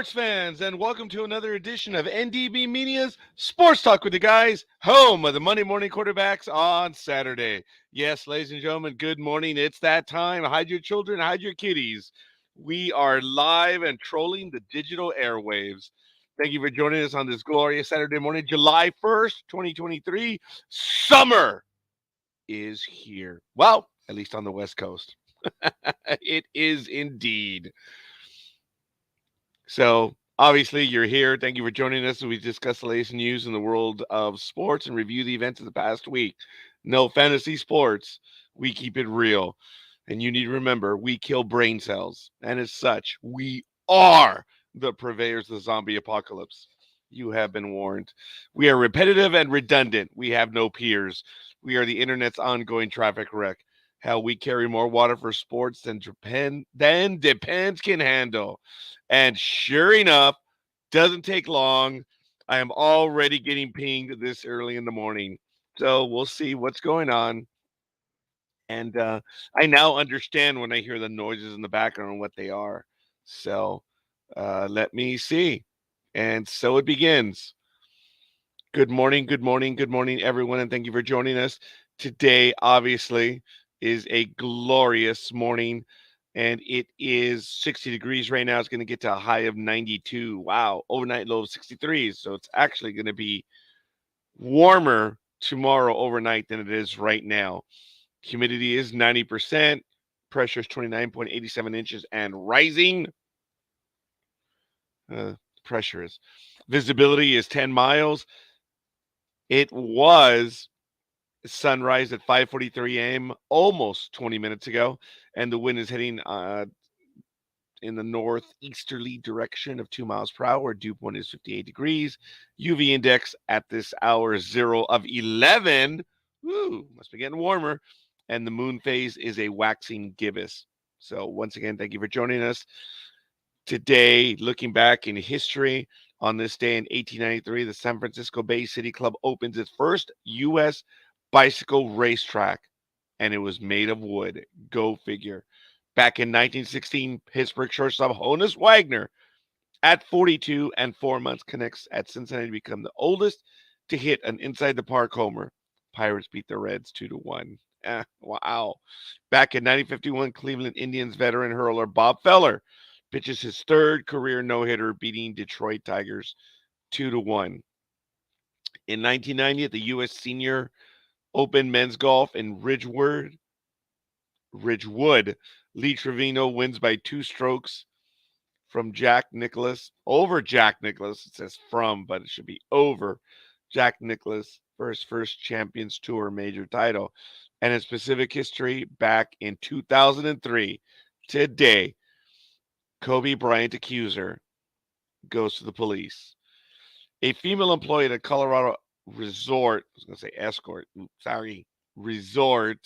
sports fans, and welcome to another edition of NDB Media's Sports Talk with the Guys, home of the Monday morning quarterbacks on Saturday. Yes, ladies and gentlemen, good morning. It's that time. Hide your children, hide your kitties. We are live and trolling the digital airwaves. Thank you for joining us on this glorious Saturday morning, July 1st, 2023. Summer is here. Well, at least on the West Coast. It is indeed. So, obviously, you're here. Thank you for joining us as we discuss the latest news in the world of sports and review the events of the past week. No fantasy sports. We keep it real. And you need to remember, we kill brain cells. And as such, we are the purveyors of the zombie apocalypse. You have been warned. We are repetitive and redundant. We have no peers. We are the internet's ongoing traffic wreck. How we carry more water for sports than Depends can handle. And sure enough, doesn't take long. I am already getting pinged this early in the morning. So we'll see what's going on. And I now understand when I hear the noises in the background what they are. So let me see. And so it begins. Good morning, good morning, good morning, everyone, and thank you for joining us. Today, obviously, is a glorious morning, and it is 60 degrees right now. It's going to get to a high of 92. Wow, overnight low of 63. So it's actually going to be warmer tomorrow overnight than it is right now. Humidity is 90%. Pressure is 29.87 inches and rising. Pressure is. Visibility is 10 miles. It was sunrise at 5:43 a.m. almost 20 minutes ago, and the wind is heading in the northeasterly direction of 2 miles per hour. Dew point is 58 degrees. UV index at this hour is 0 of 11. Woo, must be getting warmer. And the moon phase is a waxing gibbous. So once again, thank you for joining us. Today, looking back in history, on this day in 1893, the San Francisco Bay City Club opens its first U.S. bicycle racetrack, and it was made of wood. Go figure. Back in 1916, Pittsburgh shortstop Honus Wagner, at 42 and 4 months, connects at Cincinnati to become the oldest to hit an inside the park homer. Pirates beat the Reds 2-1. Wow. Back in 1951, Cleveland Indians veteran hurler Bob Feller pitches his third career no-hitter, beating Detroit Tigers 2-1. In 1990, at the U.S. Senior Open Men's Golf in Ridgewood, Lee Trevino wins by 2 strokes from Jack Nicklaus. Over Jack Nicklaus. It says from, but it should be over Jack Nicklaus for his first Champions Tour major title. And in specific history, back in 2003, today, Kobe Bryant accuser goes to the police. A female employee at a Colorado resort, I was going to say escort, resort,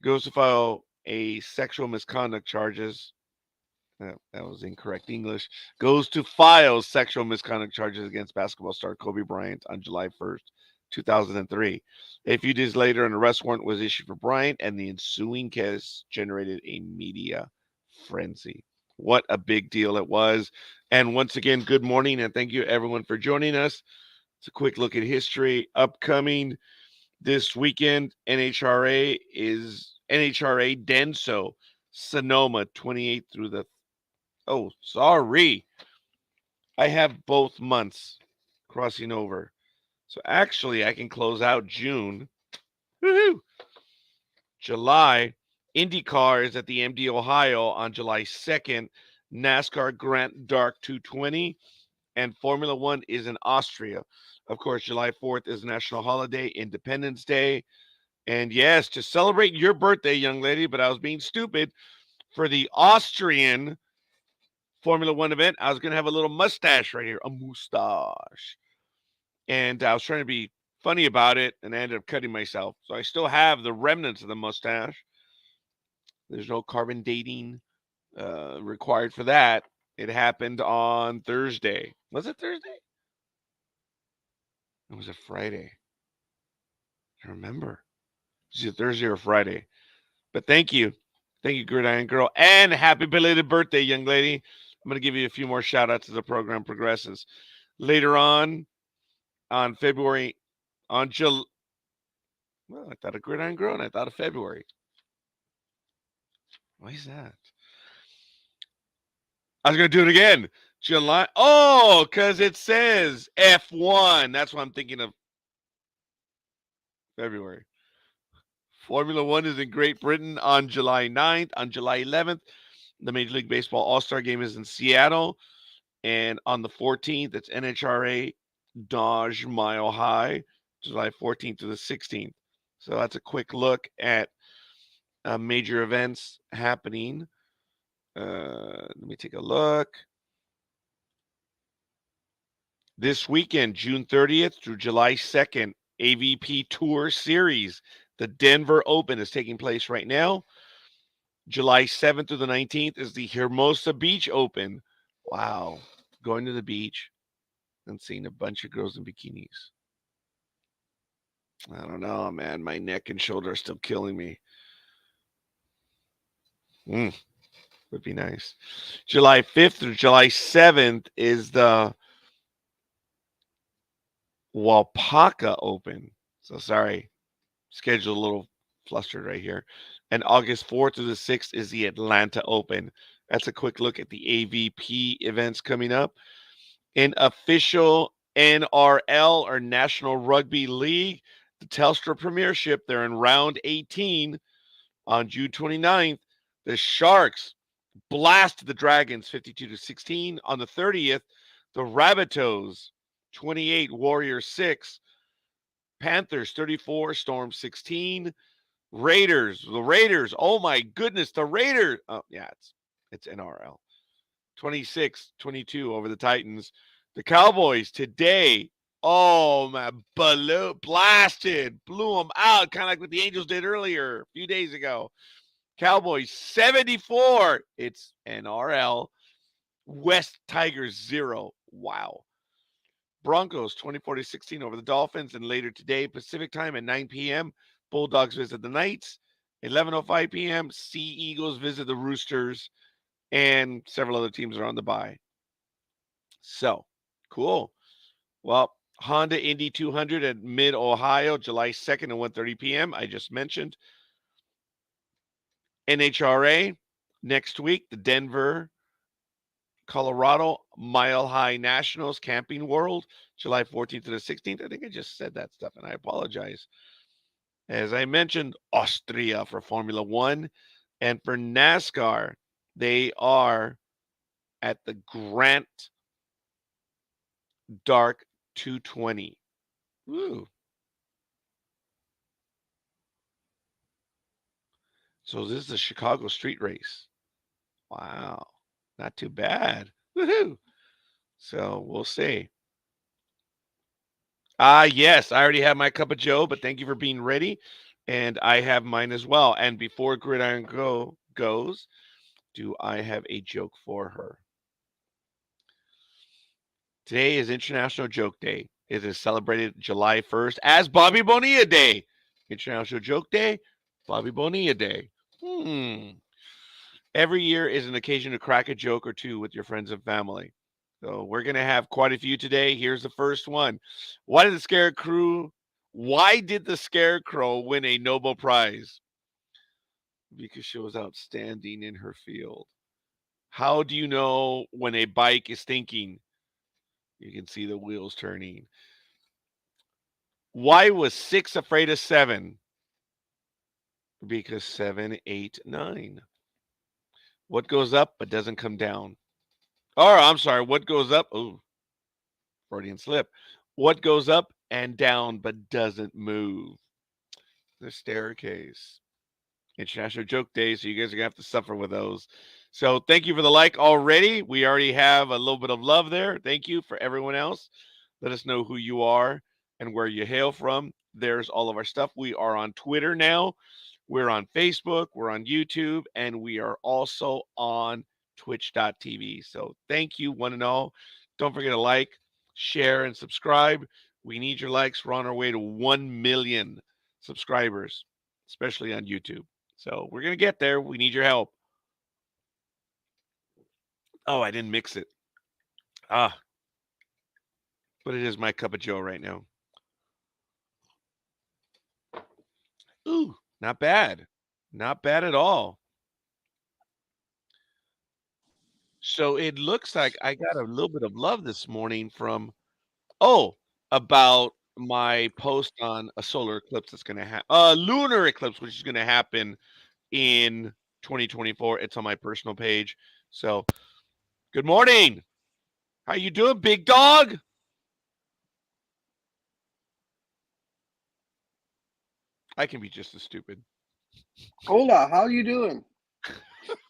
goes to file a sexual misconduct charges. That was incorrect English. Goes to file sexual misconduct charges against basketball star Kobe Bryant on July 1st, 2003. A few days later, an arrest warrant was issued for Bryant, and the ensuing case generated a media frenzy. What a big deal it was. And once again, good morning, and thank you everyone for joining us. It's a quick look at history. Upcoming this weekend, NHRA Denso, Sonoma, 28th through the... Oh, sorry. I have both months crossing over. So actually, I can close out June. Woohoo! July, IndyCar is at the MD Ohio on July 2nd. NASCAR Grant Dark 220. And Formula One is in Austria. Of course, July 4th is National Holiday, Independence Day. And yes, to celebrate your birthday, young lady, but I was being stupid. For the Austrian Formula One event, I was going to have a little mustache right here, a mustache. And I was trying to be funny about it, and I ended up cutting myself. So I still have the remnants of the mustache. There's no carbon dating required for that. It happened on Thursday. Was it Thursday? It was a Friday. I remember. It was a Thursday or Friday. But thank you. Thank you, Gridiron Girl. And happy belated birthday, young lady. I'm going to give you a few more shout outs as the program progresses. Later on February, on July, well, I thought of Gridiron Grown. I thought of February. Why is that? I was going to do it again. July. Oh, because it says F1. That's what I'm thinking of. February. Formula One is in Great Britain on July 9th. On July 11th, the Major League Baseball All-Star Game is in Seattle. And on the 14th, it's NHRA Dodge Mile High, July 14th to the 16th. So that's a quick look at major events happening. Let me take a look. This weekend, June 30th through July 2nd, AVP Tour Series. The Denver Open is taking place right now. July 7th through the 19th is the Hermosa Beach Open. Wow. Going to the beach and seeing a bunch of girls in bikinis. I don't know, man. My neck and shoulder are still killing me. Would be nice. July 5th through July 7th is the Wapaka Open. So sorry, schedule a little flustered right here. And August 4th through the 6th is the Atlanta Open. That's a quick look at the AVP events coming up. In official NRL or National Rugby League, the Telstra Premiership, they're in round 18 on June 29th. The Sharks blast the Dragons 52-16. On the 30th, the Rabbitohs 28, Warriors 6, Panthers 34, Storm 16, the Raiders, oh my goodness, the Raiders. Oh, yeah, it's NRL. 26-22 over the Titans. The Cowboys today, oh man, blasted, blew them out, kind of like what the Angels did earlier, a few days ago. Cowboys 74. It's NRL. West Tigers 0. Wow. Broncos 24-16 over the Dolphins. And later today, Pacific time at 9 p.m., Bulldogs visit the Knights. 11:05 p.m., Sea Eagles visit the Roosters. And several other teams are on the bye. So, cool. Well, Honda Indy 200 at Mid-Ohio, July 2nd at 1:30 p.m. I just mentioned. NHRA next week, the Denver, Colorado Mile High Nationals Camping World, July 14th to the 16th. I think I just said that stuff, and I apologize. As I mentioned, Austria for Formula One. And for NASCAR, they are at the Grant Dark 220. Woo. So this is the Chicago street race. Wow. Not too bad. Woohoo. So we'll see. Yes, I already have my cup of Joe, but thank you for being ready. And I have mine as well. And before Gridiron goes, do I have a joke for her? Today is International Joke Day. It is celebrated July 1st as Bobby Bonilla Day. International Joke Day, Bobby Bonilla Day. Every year is an occasion to crack a joke or two with your friends and family. So we're going to have quite a few today. Here's the first one. Why did the Scarecrow win a Nobel Prize? Because she was outstanding in her field. How do you know when a bike is thinking? You can see the wheels turning. Why was 6 afraid of 7? Because 7, 8, 9. What goes up but doesn't come down? Or, I'm sorry, what goes up? Oh, Freudian slip. What goes up and down but doesn't move? The staircase. International Joke Day, so you guys are going to have to suffer with those. So thank you for the like already. We already have a little bit of love there. Thank you for everyone else. Let us know who you are and where you hail from. There's all of our stuff. We are on Twitter now. We're on Facebook. We're on YouTube. And we are also on twitch.tv. So thank you, one and all. Don't forget to like, share, and subscribe. We need your likes. We're on our way to 1 million subscribers, especially on YouTube. So we're going to get there. We need your help. Oh, I didn't mix it. Ah, but it is my cup of joe right now. Ooh, not bad. Not bad at all. So it looks like I got a little bit of love this morning from about my post on a solar eclipse that's going to happen, lunar eclipse, which is going to happen in 2024. It's on my personal page. So, good morning. How you doing, big dog? I can be just as stupid. Hola, how you doing?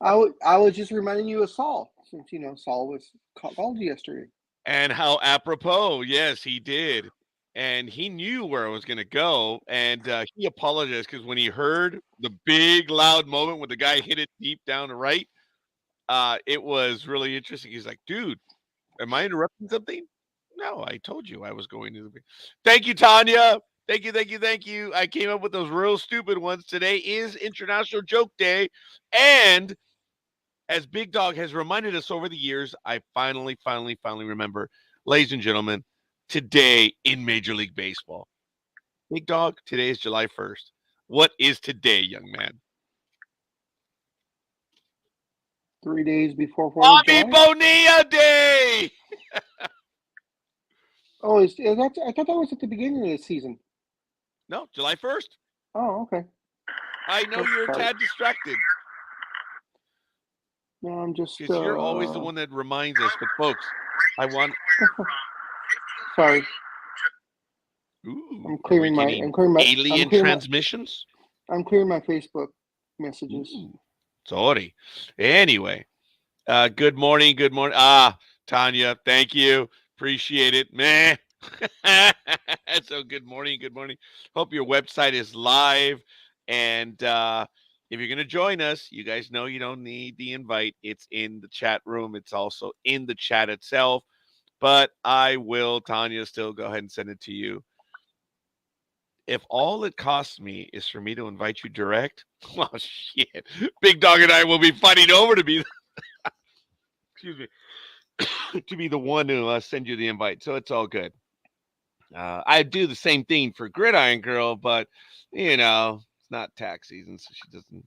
I was just reminding you of Saul, since Saul was called yesterday. And how apropos, yes, he did. And he knew where I was going to go. And he apologized because when he heard the big, loud moment when the guy hit it deep down the right, it was really interesting. He's like, dude, am I interrupting something? No, I told you I was going to. Thank you, Tanya. Thank you, thank you, thank you. I came up with those real stupid ones. Today is International Joke Day. And as Big Dog has reminded us over the years, I finally remember, ladies and gentlemen, today in Major League Baseball. Big Dog, today is July 1st. What is today, young man? 3 days before 4th of Bobby July. Bonilla Day! Oh, I thought that was at the beginning of the season. No, July 1st. Oh, okay. I know you're a Sorry. tad distracted. No, I'm just. Because you're always the one that reminds us. But, folks, I want. Sorry. Ooh, I'm clearing my. alien transmissions? I'm clearing my Facebook messages. Ooh, sorry. Anyway, good morning. Good morning. Tanya, thank you. Appreciate it. Meh. So good morning. Good morning. Hope your website is live. And if you're going to join us, you guys know you don't need the invite. It's in the chat room. It's also in the chat itself. But I will, Tanya, still go ahead and send it to you. If all it costs me is for me to invite you direct, well, shit. Big Dog and I will be fighting over to be, excuse me, to be the one to send you the invite. So it's all good. I do the same thing for Gridiron Girl, but it's not tax season, so she doesn't,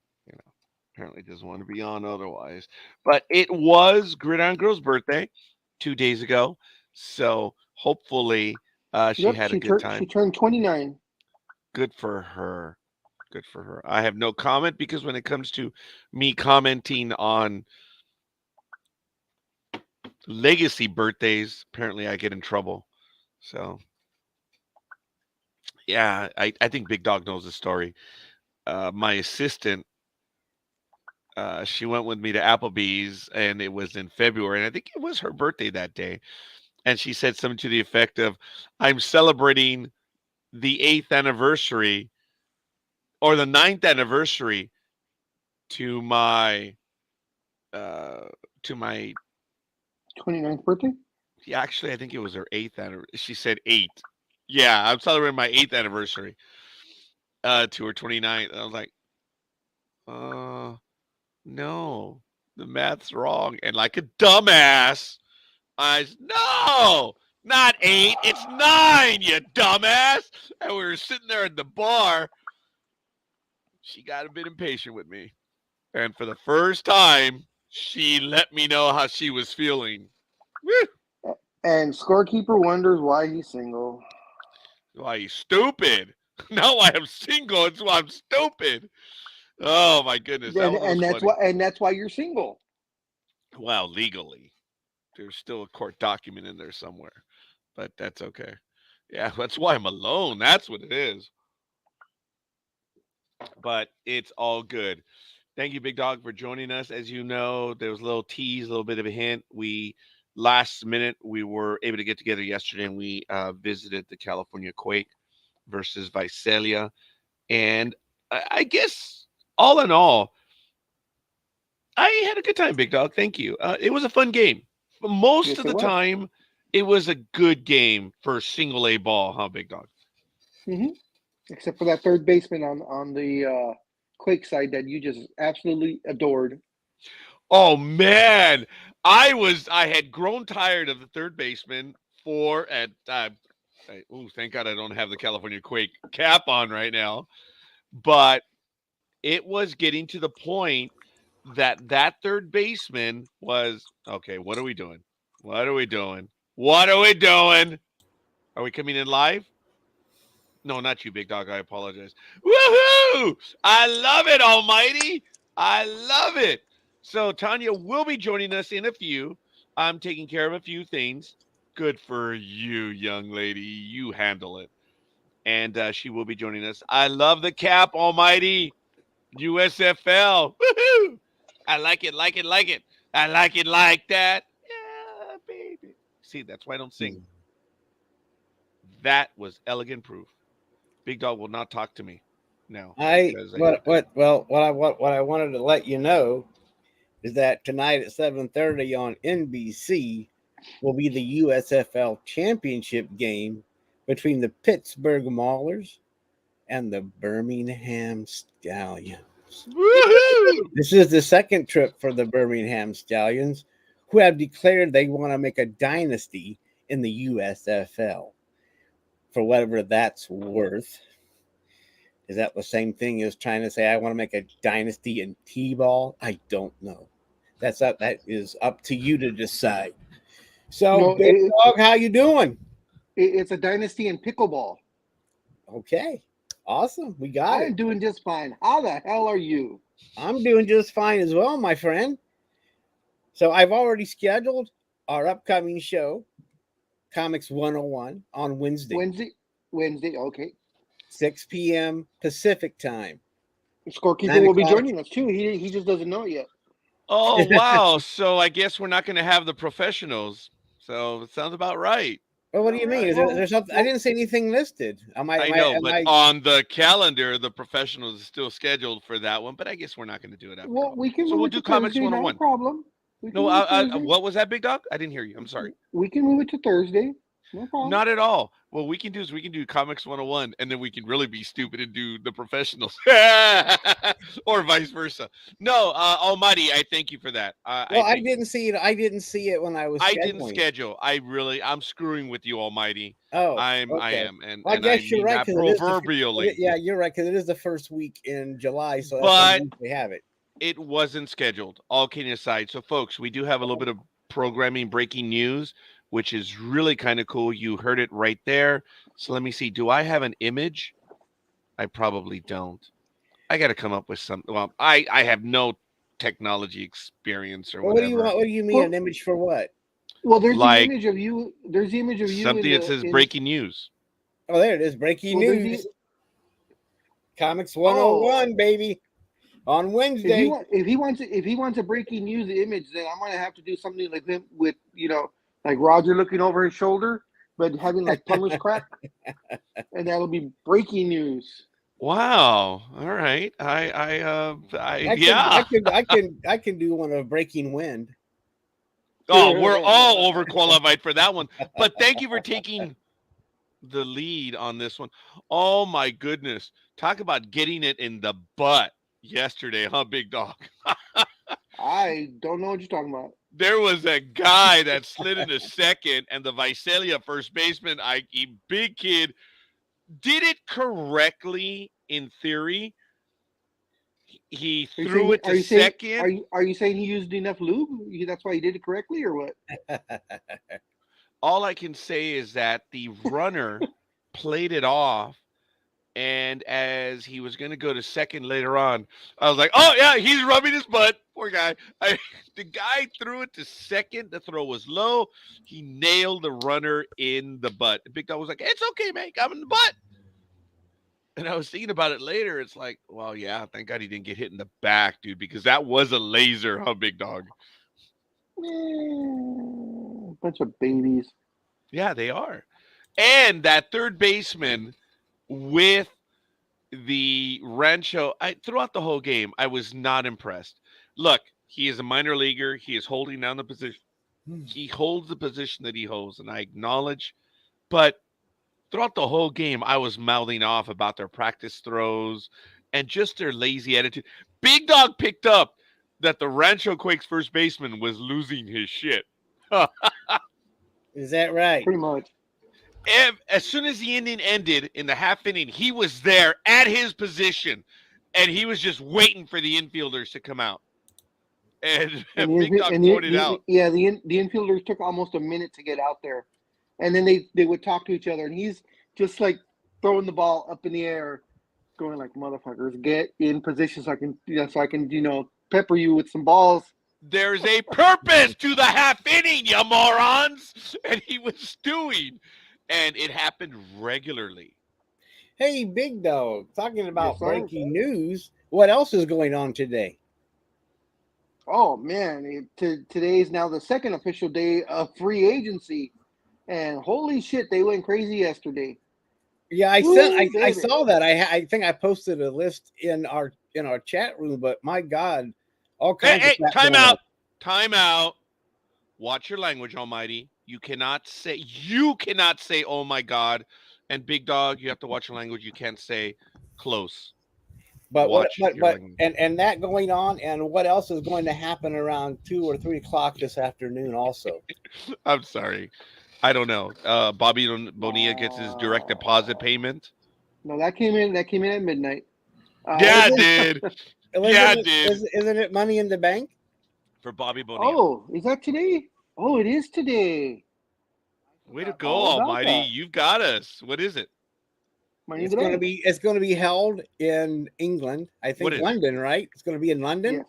apparently doesn't want to be on otherwise. But it was Gridiron Girl's birthday 2 days ago, so hopefully she had a good time. She turned 29. Good for her. Good for her. I have no comment because when it comes to me commenting on legacy birthdays, apparently I get in trouble. So yeah, I think Big Dog knows the story. My assistant, she went with me to Applebee's, and it was in February, and I think it was her birthday that day. And she said something to the effect of, "I'm celebrating the 8th anniversary or the 9th anniversary to my uh to my." 29th birthday. Yeah, actually, I think it was her 8th anniversary. She said 8. Yeah, I'm celebrating my 8th anniversary to her 29th. I was like, no, the math's wrong. And like a dumbass, I said, no, not 8, it's 9, you dumbass. And we were sitting there at the bar. She got a bit impatient with me. And for the first time, she let me know how she was feeling. Woo! And Scorekeeper wonders why he's single. Why he's stupid. Now I am single. It's why I'm stupid. Oh my goodness, that one was funny. That's why you're single. Well, legally, there's still a court document in there somewhere, but that's okay. Yeah, that's why I'm alone. That's what it is. But it's all good. Thank you, Big Dog, for joining us. As you know, there was a little tease, a little bit of a hint. Last minute, we were able to get together yesterday, and we visited the California Quake versus Visalia. And I guess all in all, I had a good time, Big Dog. Thank you. It was a fun game. Most of the time, it was a good game for single A ball, huh, Big Dog? Mm-hmm. Except for that third baseman on the Quake side that you just absolutely adored. Oh, man. I had grown tired of the third baseman thank God I don't have the California Quake cap on right now. But it was getting to the point that third baseman was okay. What are we doing? What are we doing? What are we doing? Are we coming in live? No, not you, big dog. I apologize. Woohoo! I love it, Almighty. I love it. So Tanya will be joining us in a few. I'm taking care of a few things. Good for you, young lady. You handle it. And she will be joining us. I love the cap, Almighty. USFL. Woohoo! I like it, like it, like it. I like it like that. Yeah, baby. See, that's why I don't sing. That was elegant proof. Big Dog will not talk to me now because I hate that. What I wanted to let you know is that tonight at 7:30 on NBC will be the USFL championship game between the Pittsburgh Maulers and the Birmingham Stallions. Woohoo! This is the second trip for the Birmingham Stallions, who have declared they want to make a dynasty in the USFL. For whatever that's worth. Is that the same thing as trying to say I want to make a dynasty in T-ball? I don't know. That is up to you to decide. So, No, Big Dog, how you doing? it's a dynasty in pickleball. Okay, awesome. We got I'm it. doing just fine. How the hell are you? I'm doing just fine as well, my friend. So I've already scheduled our upcoming show, Comics 101, on Wednesday. Wednesday. Okay. 6 p.m. Pacific time. Scorekeeper will be joining us too. He just doesn't know it yet. Oh, wow. So I guess we're not going to have the professionals. So it sounds about right. Well, what do you mean? Is there something? I didn't see anything listed. I know, but on the calendar, the professionals is still scheduled for that one. But I guess we're not going to do it after. Well, we can so move we'll it do to Comics Thursday, 101. no problem. No, what was that, Big Dog? I didn't hear you. I'm sorry. We can move it to Thursday. No problem. Not at all. What we can do Comics 101, and then we can really be stupid and do the professionals, or vice versa. No, Almighty, I thank you for that. I didn't see it. I didn't see it when I was. I didn't schedule. I'm screwing with you, Almighty. Oh, I okay. am, and I guess you're right. Proverbially, yeah, you're right because it is the first week in July, so but we have it. It wasn't scheduled. All kidding aside, so folks, we do have a little bit of programming breaking news, which is really kind of cool. You heard it right there. So let me see. Do I have an image? I probably don't. I got to come up with something. Well, I have no technology experience or whatever. What do you mean an image for what? Well, there's the image of you. There's the image of you. Something that says breaking news. Oh, there it is. Breaking news. Comics 101, baby. On Wednesday. If he wants a breaking news image, then I'm gonna have to do something like him with like Roger looking over his shoulder, but having like plumber's crack, and that'll be breaking news. Wow! All right, I can do one of Breaking Wind. Oh, we're all overqualified for that one. But thank you for taking the lead on this one. Oh my goodness! Talk about getting it in the butt yesterday, huh, Big Dog? I don't know what you're talking about. There was a guy that slid into second, and the Visalia first baseman, big kid, did it correctly in theory. He threw it to second. Are you saying he used enough lube? That's why he did it correctly, or what? All I can say is that the runner played it off. And as he was going to go to second later on, I was like, oh, yeah, he's rubbing his butt. Poor guy. The guy threw it to second. The throw was low. He nailed the runner in the butt. The Big Dog was like, it's okay, man. I'm in the butt. And I was thinking about it later. It's like, well, yeah, thank God he didn't get hit in the back, dude, because that was a laser, huh, Big Dog? Bunch of babies. Yeah, they are. And that third baseman with the Rancho, throughout the whole game, I was not impressed. Look, he is a minor leaguer. He is holding down the position. He holds the position that he holds, and I acknowledge. But throughout the whole game, I was mouthing off about their practice throws and just their lazy attitude. Big Dog picked up that the Rancho Quakes first baseman was losing his shit. Is that right? Pretty much. As soon as the inning ended in the half inning, he was there at his position, and he was just waiting for the infielders to come out. And And Big Dog pointed out, the infielders took almost a minute to get out there, and then they would talk to each other, and he's just like throwing the ball up in the air, going like, "Motherfuckers, get in position so I can pepper you with some balls." there's a purpose to the half inning, you morons. And he was doing, and it happened regularly. Hey, Big Dog, talking about Yes, sir. breaking news. What else is going on today? Oh man, today is now the second official day of free agency, and holy shit, they went crazy yesterday. Yeah, I baby. saw that. I think I posted a list in our chat room, but my God, all kinds Hey, of crap time going on. out. Time out. Watch your language, Almighty. You cannot say, oh my God. And Big Dog, you have to watch your language. You can't say close. But Watch your language. and that going on, and what else is going to happen around 2 or 3 o'clock this afternoon? Also, I'm sorry. I don't know. Bobby Bonilla gets his direct deposit payment. No, that came in at midnight. Yeah, is it did. Isn't it Money in the Bank? For Bobby Bonilla. Oh, is that today? Oh, it is today. Way to go, all about Almighty. that. You've got us. What is it? Money in It's the going to Bank. be held in England. I What think is it? London, right? It's going to be in London. Yes.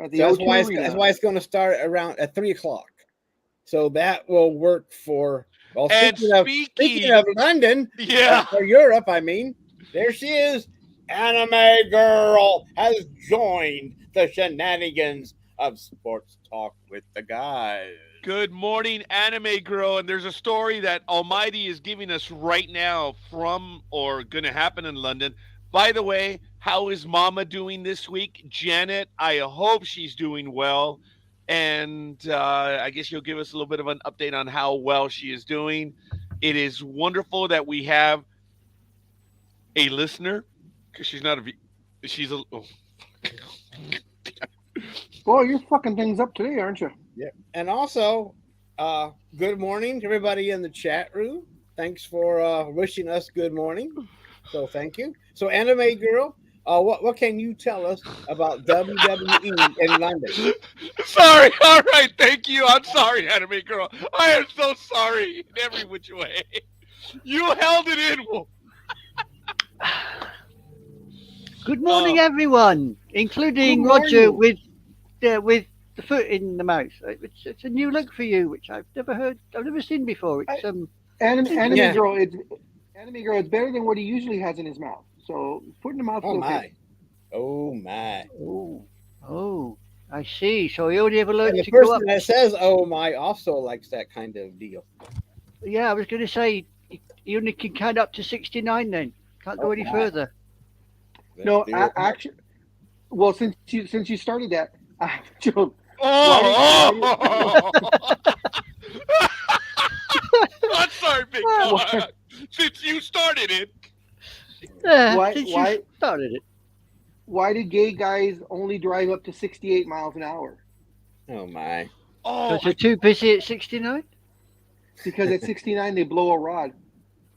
At the So O2 Arena. that's why it's going to start around at 3 o'clock. So that will work for. Well, And speaking of London, yeah. or Europe, I mean, there she is. Anime Girl has joined the shenanigans of Sports Talk with the Guys. Good morning, Anime Girl. And there's a story that Almighty is giving us right now from or going to happen in London. By the way, how is Mama doing this week? Janet, I hope she's doing well. And I guess you'll give us a little bit of an update on how well she is doing. It is wonderful that we have a listener because she's not a. She's a. Oh. Boy, you're fucking things up today, aren't you? Yeah. And also, good morning to everybody in the chat room. Thanks for wishing us good morning. So thank you. So Anime Girl, what can you tell us about WWE in London? Sorry. All right. Thank you. I'm sorry, Anime Girl. I am so sorry in every which way. You held it in. Good morning, everyone, including Roger with the foot in the mouth. It's a new look for you, which I've never seen before. It's Anime Yeah. Girl, it's better than what he usually has in his mouth. So foot in the mouth. Oh is my. okay. Oh my. Oh, I see. So you only ever learned And the to go up. person that says "oh my" also likes that kind of deal. Yeah, I was going to say you only can count up to 69. Then can't go any further. No, actually, well, since you started that, I have a joke. Oh! I'm sorry, Big Dog. Since you started it. Since you started it. Why do gay guys only drive up to 68 miles an hour? Oh my. Oh, Because you're too busy at 69. Because at 69 they blow a rod.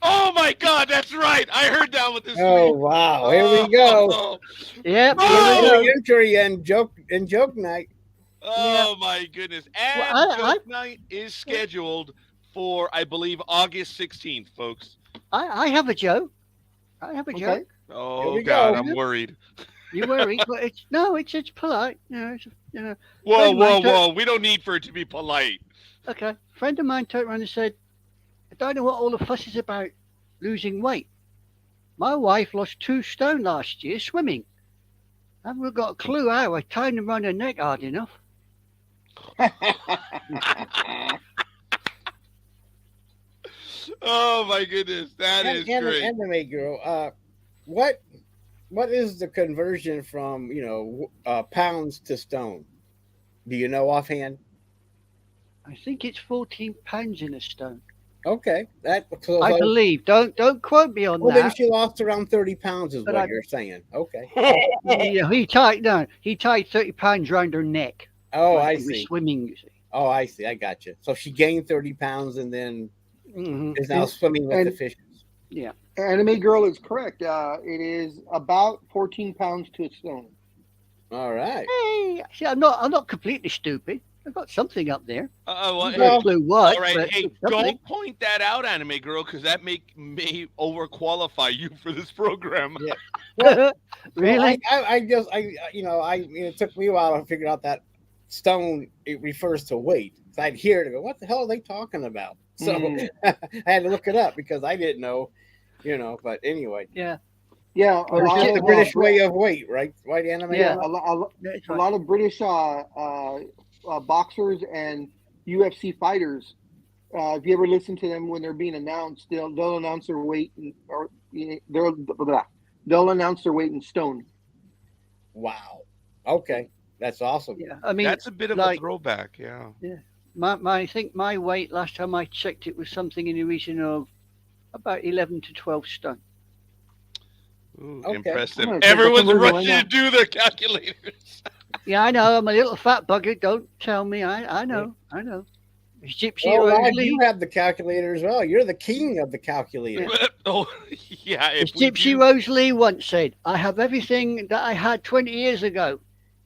oh my God, that's right. I heard that with this Oh week. wow. Here we go. Yep. Oh! Entry and joke night. Oh my goodness. And Well, joke night is scheduled for, I believe, August 16th, folks. I have a joke. I have a joke. Oh we God, go. I'm worried. You worry, but it's polite. Whoa, Friend whoa, of mine whoa. We don't need for it to be polite. Okay. A friend of mine turned around and said, I don't know what all the fuss is about losing weight. My wife lost 2 stone last year swimming. I haven't got a clue how. I tied him around her neck hard enough. Oh my goodness, that is great. Anime Girl. What is the conversion from pounds to stone? Do you know offhand? I think it's 14 pounds in a stone. Okay, that so, I believe. Don't quote me on well, then that. she lost around 30 pounds, is But what I, you're saying. Okay. he tied 30 pounds around her neck Oh, when I she was see. swimming. You see. Oh, I see. I got you. So she gained 30 pounds and then Hmm. is now swimming with the And fishes. Yeah. Anime Girl is correct. It is about 14 pounds to a stone. All right. Hey, see, I'm not completely stupid. I've got something up there. Well, No hey, Well, clue what, all right. but Hey, something. don't point that out, anime girl, because that may overqualify you for this program. yeah. Well, Really? it took me a while to figure out that stone it refers to weight. So I'd hear it and go, what the hell are they talking about? So Mm. I had to look it up because I didn't know, but anyway. Yeah. Yeah, a Or It's lot just of the British way of weight, right? White anime. Yeah. That's a right. lot of British boxers and UFC fighters. If you ever listen to them when they're being announced, they'll announce their weight or they'll announce their weight in stone. Wow. Okay. That's awesome. Yeah. I mean, That's a bit of a like, throwback. Yeah. yeah. I think my weight last time I checked it was something in the region of about 11 to 12 stone. Ooh, Okay. impressive. I'm gonna check the Everyone's conversion right rushing now. to do their calculators. Yeah, I know. I'm a little fat bugger. Don't tell me. I know. I know. It's Gypsy Well, Rod, Rosalie. you have the calculator as well. You're the king of the calculator. Oh, yeah. As If we Gypsy do, Rosalie once said, I have everything that I had 20 years ago.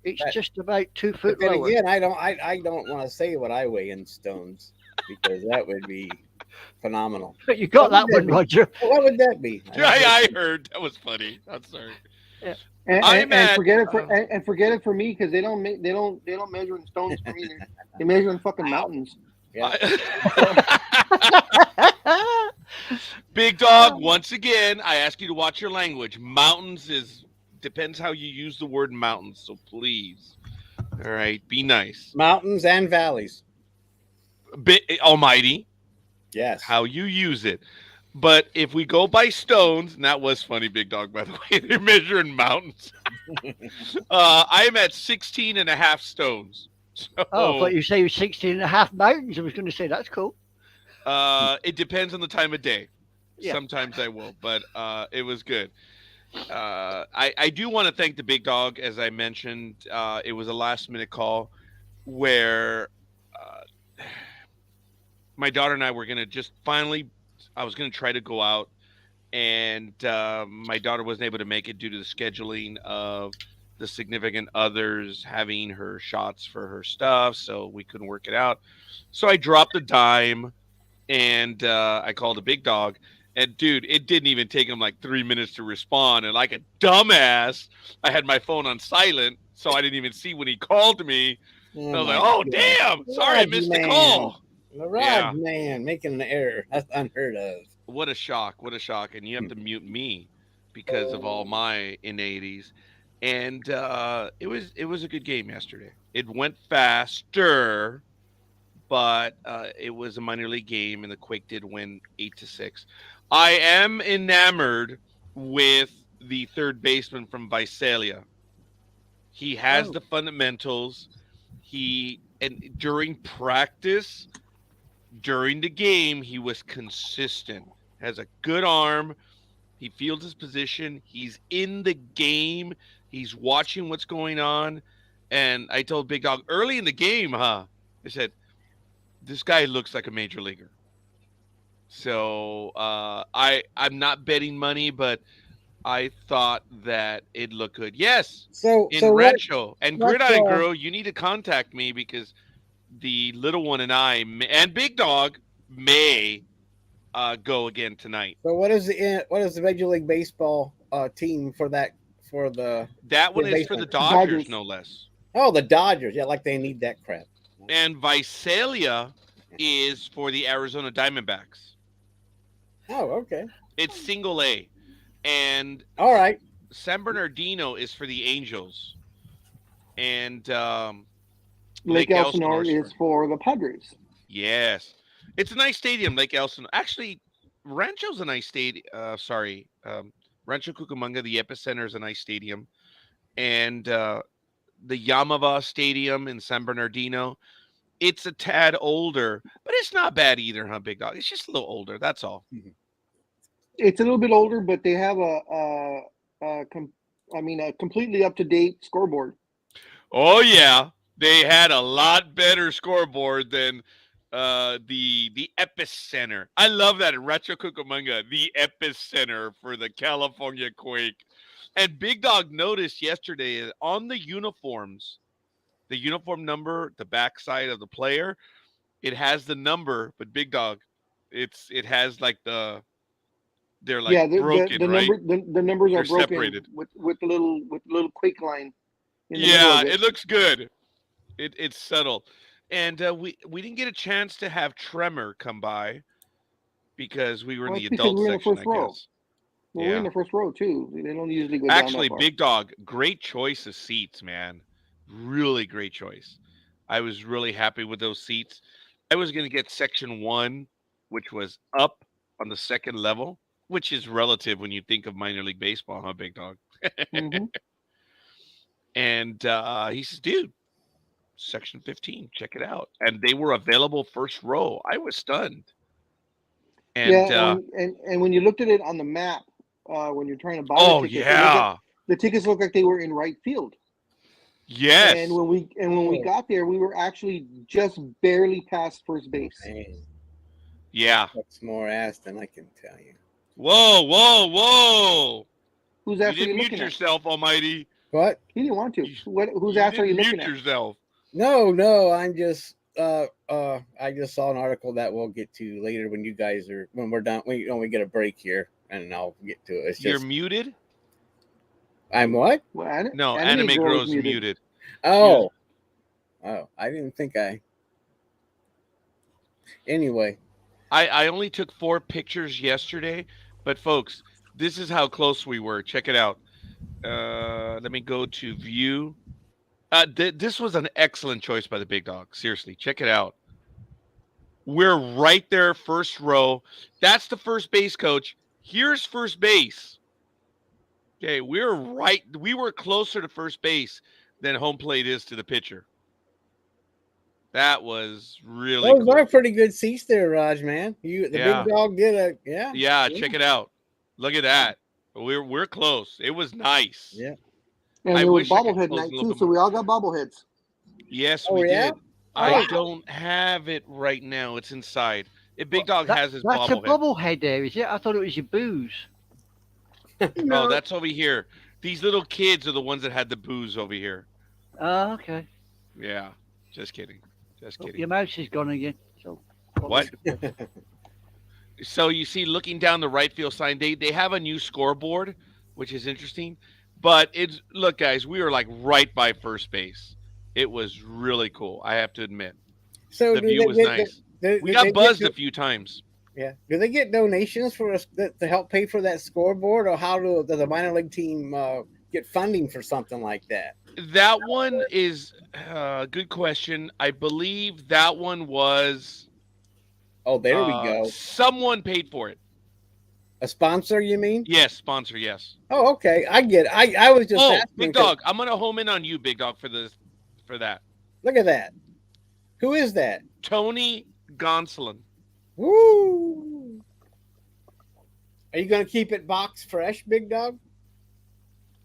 It's But, just about 2 but foot then lower. again, I don't want to say what I weigh in stones because that would be phenomenal. But you got What that would one, that be? Roger. What would that be? I heard that was funny. I'm sorry. Yeah. I'm And at. forget it for me because they don't measure in stones for me. They measure in fucking mountains. Yeah. Big Dog. Once again, I ask you to watch your language. Mountains depends how you use the word mountains. So please, all right, be nice. Mountains and valleys. Almighty, Yes. how you use it. But if we go by stones, and that was funny, Big Dog, by the way, they're measuring mountains. I'm at 16 and a half stones. So, Oh, I thought you say 16 and a half mountains. I was going to say, that's cool. it depends on the time of day. Yeah. Sometimes I will, but it was good. I do want to thank the Big Dog, as I mentioned. It was a last minute call where my daughter and I were going to just finally, I was going to try to go out, and my daughter wasn't able to make it due to the scheduling of the significant others having her shots for her stuff, so we couldn't work it out. So I dropped a dime, and I called a Big Dog. And dude, it didn't even take him like 3 minutes to respond. And like a dumbass, I had my phone on silent, so I didn't even see when he called me. I was like, "Oh damn, sorry I missed the call." The Rod Yeah. man making an error. That's unheard of. What a shock! What a shock! And you have to mute me because of all my innatives. And it was a good game yesterday. It went faster, but it was a minor league game, and the Quake did win 8-6. I am enamored with the third baseman from Visalia. He has Oh. the fundamentals. And during practice, during the game, he was consistent. Has a good arm. He fields his position. He's in the game. He's watching what's going on. And I told Big Dog early in the game, I said, this guy looks like a major leaguer. So I'm not betting money, but I thought that it looked good. Yes, So in so what? Rancho and what, Gridiron uh, Girl, you need to contact me because the little one and I and Big Dog may go again tonight. So what is the Major League Baseball team for that for the That one third is for the baseman? Dodgers, Dodgers. no less. Oh, the Dodgers. Yeah, like they need that crap. And Visalia is for the Arizona Diamondbacks. Oh, okay. It's single A. And All right. San Bernardino is for the Angels. And Lake Elsinore sorry. is for the Padres. Yes. It's a nice stadium, Lake Elsinore. Actually, Rancho's a nice stadium. Rancho Cucamonga, the epicenter, is a nice stadium. And the Yamava Stadium in San Bernardino It's a tad older, but it's not bad either, huh, Big Dog? It's just a little older. That's all. It's a little bit older, but they have a completely up to date scoreboard. Oh yeah, they had a lot better scoreboard than the epicenter. I love that in Retro Cucamonga, the epicenter for the California quake. And Big Dog noticed yesterday on the uniforms, the uniform number, the backside of the player, it has the number, but Big Dog, it has like they're like Yeah, broken, right? the numbers They're are broken separated. with the little quake line in the middle Yeah, of it. it looks good. It's subtle. And we didn't get a chance to have Tremor come by because we were in Well, the it's because adult we're in the section, first I row. guess. Well, we're in Yeah. the first row too. They don't usually go down that Actually, far. Big Dog, great choice of seats, man. Really great choice. I was really happy with those seats. I was going to get section 1, which was up on the second level, which is relative when you think of minor league baseball, huh, Big Dog? Hmm. And he says, dude, section 15, check it out. And they were available first row. I was stunned. Yeah, And and when you looked at it on the map, when you're trying to buy the oh tickets, yeah, the tickets looked like they were in right field. And yes, when we got there, we were actually just barely past first base. Man, yeah. that's more ass than I can tell you. Whoa, whoa, whoa! Whose You ass are didn't you mute looking at? Yourself, Almighty. What? He didn't want to. Whose You ass are you didn't looking mute at? yourself. No, I'm just I just saw an article that we'll get to later when we're done. When we get a break here, and I'll get to it. It's You're just muted. I'm what? Well, No, Anime Anime Girl is Girl's muted. Oh, I didn't think I. Anyway, I only took 4 pictures yesterday, but folks, this is how close we were. Check it out. Let me go to view. This was an excellent choice by the Big Dog. Seriously, check it out. We're right there, first row. That's the first base coach. Here's first base. Okay, we're right. We were closer to first base than home plate is to the pitcher. That was really those cool. are pretty good seats there, Raj. Man, the Yeah. Big Dog did a yeah. Yeah, check it out. Look at that. We're close. It was nice. Yeah. And I there was wish I could bobblehead close night a little too, bit so more. we all got bobbleheads. Yes, Oh, we yeah? did. I Oh. don't have it right now. It's inside. If Big Dog has his That's a bobblehead. bobblehead there, is it? I thought it was your booze. No, that's over here. These little kids are the ones that had the booze over here. Oh, okay. Yeah. Just kidding. Just Oh, kidding. your mouse is gone again. So What? So you see, looking down the right field sign, they have a new scoreboard, which is interesting. But look, guys, we were like right by first base. It was really cool. I have to admit, So the do view they was get nice. do We they got get buzzed do- a few times. Yeah. Do they get donations for us to help pay for that scoreboard, or how does the minor league team get funding for something like that? That one is a good question. I believe that one was Oh, there we go. someone paid for it. A sponsor, you mean? Yes, sponsor. Yes. Oh, okay. I get it. I was just Oh, asking. Big 'cause- Dog. I'm gonna home in on you, Big Dog, for that. Look at that. Who is that? Tony Gonsolin. Woo! Are you going to keep it box fresh, Big Dog?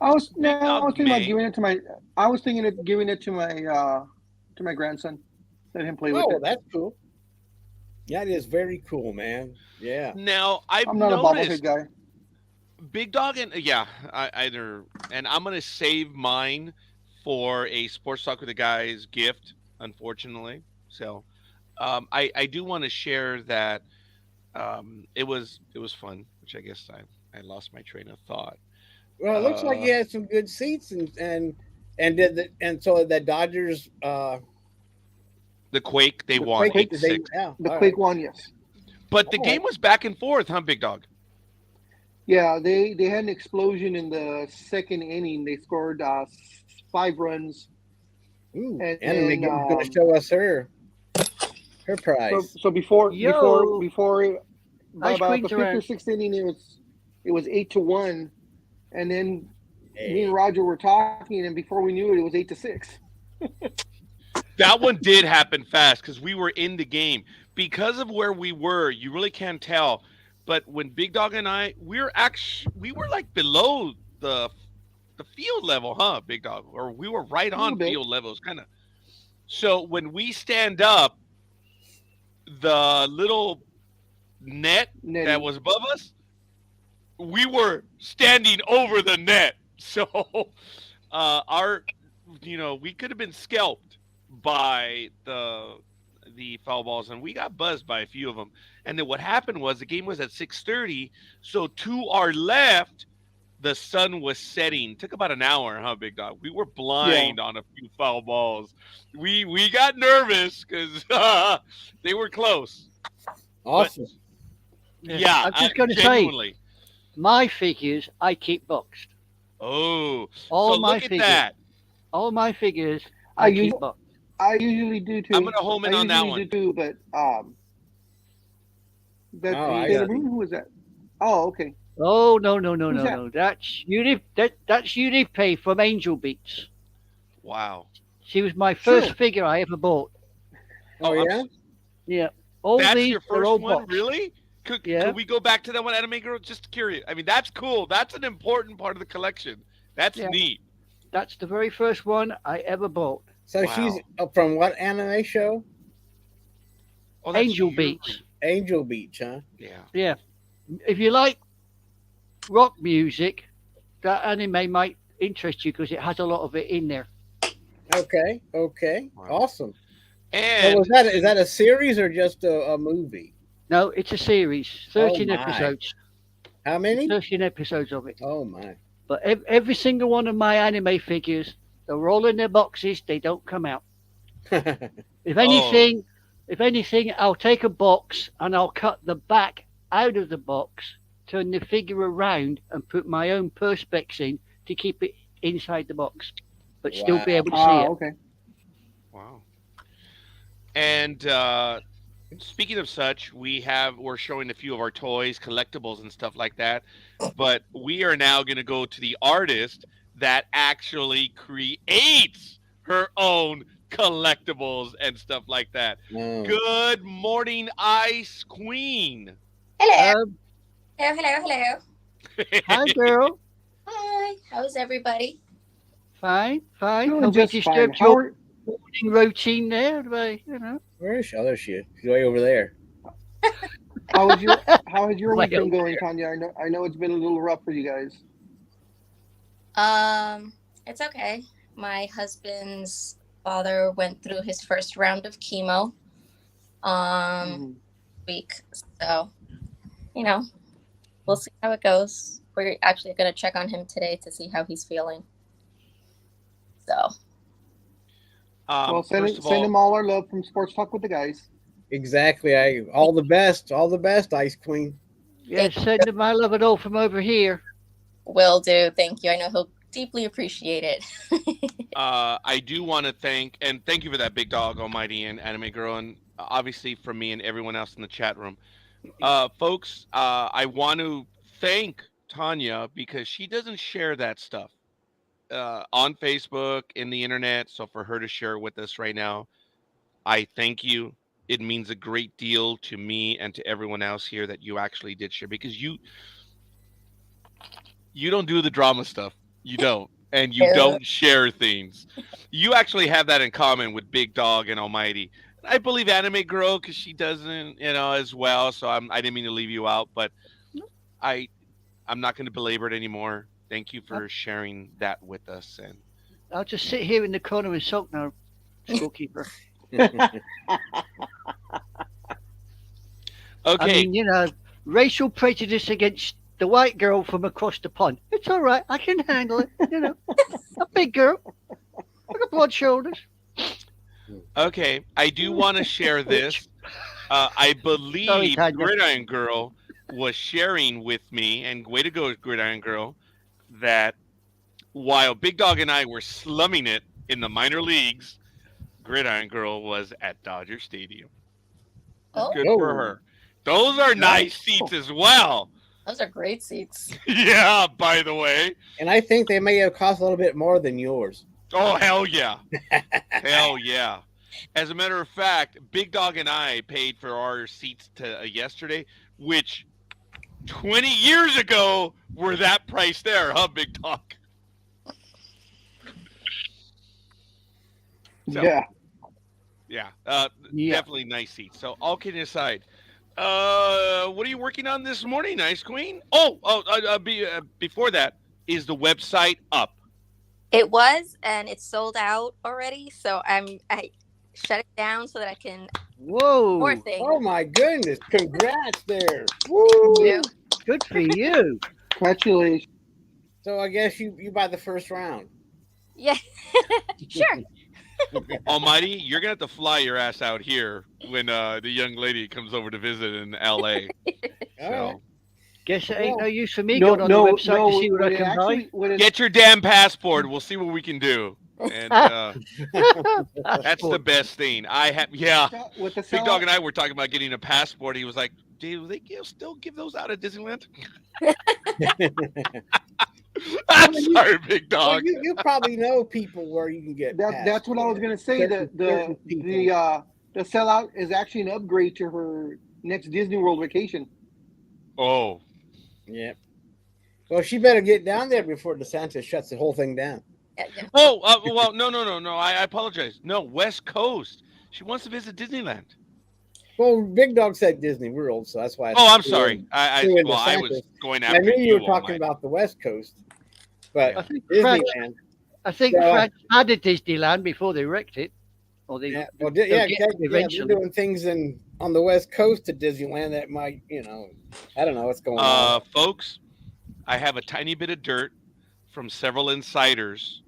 I was Dog thinking about may. giving it to my. I was thinking of giving it to my grandson. Let him play with Oh, it. that's cool. That is very cool, man. Yeah. Now I've I'm not a noticed bobblehead guy. Big Dog and and I'm gonna save mine for a Sports Talk with the Guys gift, unfortunately. So I do want to share that it was fun, which I guess I lost my train of thought. Well, it looks like you had some good seats, and so the Dodgers. The Quake, they The won Quake, 8-6. yeah, The all Quake right. won, yes. But the Oh. game was back and forth, huh, Big Dog? Yeah, they had an explosion in the second inning. They scored 5 runs. Ooh, And Anime then, Girl's going to show us her prize. So before Yo. by Ice about cream's the fifth or around. sixth inning, it was 8-1, and then me Hey. and Roger were talking, and before we knew it, it was 8-6. That one did happen fast because we were in the game. Because of where we were, you really can't tell. But when Big Dog and I, we were like below the field level, huh, Big Dog? Or we were right A little on bit. field levels, kind of. So when we stand up, the little net that Netting. was above us, we were standing over the net. So our, we could have been scalped by the foul balls, and we got buzzed by a few of them. And then what happened was the game was at 6:30, so to our left, the sun was setting. Took about an hour, huh, Big Dog? We were blind on a few foul balls. We got nervous because they were close. Awesome. Yeah, I'm just going to say, genuinely. my figures I keep boxed. Oh, All so my look at figures. that. All my figures I I usually- keep boxed. I usually do too. I'm gonna home in I on that usually one. do too, but that Oh, I Data got Room, who was that? Oh, okay. Oh no Who's that? no! That's that's Unipay from Angel Beats. Wow. She was my first Sure. figure I ever bought. Oh, I'm yeah? Yeah, all That's these your are all first one, boxed. really? Could Yeah. we go back to that one, Anime Girl? Just curious. I mean, that's cool. That's an important part of the collection. That's Yeah. neat. That's the very first one I ever bought. So Wow. she's from what anime show? Oh, that's Angel Yuri. Beats. Angel Beach, huh? Yeah. Yeah, if you like rock music, that anime might interest you because it has a lot of it in there. Okay. Wow. Awesome. So And is that a series or just a movie? No, it's a series, 13 my. episodes. How many? 13 episodes of it. Oh my. But every single one of my anime figures, they're all in their boxes. They don't come out. If anything, I'll take a box and I'll cut the back out of the box, turn the figure around, and put my own perspex in to keep it inside the box, but still be Wow. able to see Ah, it. okay. wow. And speaking of such, we're showing a few of our toys, collectibles, and stuff like that. But we are now going to go to the artist that actually creates her own collectibles and stuff like that. Oh. Good morning, Ice Queen. Hello. Um, Hello. Hi, girl. Hi. How's everybody? Fine. Doing Have we just fine. disturbed How your are, morning routine there? By. Where is she? Oh, there she is. She's way over there. how has your Way week been over going, there. Tanya? I know it's been a little rough for you guys. It's okay. My husband's father went through his first round of chemo Mhm. week. So, we'll see how it goes. We're actually gonna check on him today to see how he's feeling. So Well, send first of send all, him all our love from Sports Talk with the guys. Exactly. All the best, Ice Queen. Yeah, send him my love and all from over here. will do. Thank you. I know he'll deeply appreciate it. I do want to thank you for that, Big Dog Almighty and Anime Girl, and obviously from me and everyone else in the chat room. Folks, I want to thank Tanya because she doesn't share that stuff on Facebook, in the internet. So for her to share with us right now, I thank you. It means a great deal to me and to everyone else here that you actually did share, because you don't do the drama stuff. You don't. And you Yeah. don't share things. You actually have that in common with Big Dog and Almighty. I believe Anime Girl, because she doesn't, as well. So I didn't mean to leave you out, but I'm not going to belabor it anymore. Thank you for sharing that with us. And I'll just sit here in the corner and sulk now, Scorekeeper. okay, I mean, racial prejudice against the white girl from across the pond. It's all right. I can handle it. A big girl. I got broad shoulders. okay. I do want to share this. I believe Tanya. Gridiron Girl was sharing with me, and way to go, Gridiron Girl, that while Big Dog and I were slumming it in the minor leagues, Gridiron Girl was at Dodger Stadium. Oh, Good for her. Those are nice seats as well. those are great seats. Yeah, by the way. And I think they may have cost a little bit more than yours. Oh, hell yeah. Hell yeah. As a matter of fact, Big Dog and I paid for our seats to yesterday, which 20 years ago were that price there, huh, Big Dog? So, Yeah. yeah, Yeah. definitely nice seats. So, all kidding aside, what are you working on this morning, Ice Queen? Before that, is the website up? It was, and it's sold out already. So I shut it down so that I can Whoa. more things. Oh my goodness! Congrats there. Woo! Yeah. Good for you. Congratulations. So I guess you buy the first round. Yeah. Sure. Almighty, you're gonna have to fly your ass out here when the young lady comes over to visit in L.A. All right. Guess it ain't Well, no use for me going on the website to see what I can buy. Get your damn passport. We'll see what we can do. And that's the best thing. With the Big Dog and I were talking about getting a passport. He was like, "Do they still give those out at Disneyland?" I'm sorry, Big Well, Dog. you probably know people where you can get. That's what I was gonna say. The sellout is actually an upgrade to her next Disney World vacation. Oh, Yeah. Well, she better get down there before DeSantis shuts the whole thing down. Yeah. well, no. I apologize. No, West Coast. She wants to visit Disneyland. Well, Big Dog said Disney World, so that's why. I'm sorry. I doing was going after. I knew you were all talking night. about the West Coast, but I think Disneyland. France had a Disneyland before they wrecked it. Or they, Yeah, well, they'll yeah, get they're it eventually. doing things on the West Coast to Disneyland that might, I don't know what's going on. Folks, I have a tiny bit of dirt from several insiders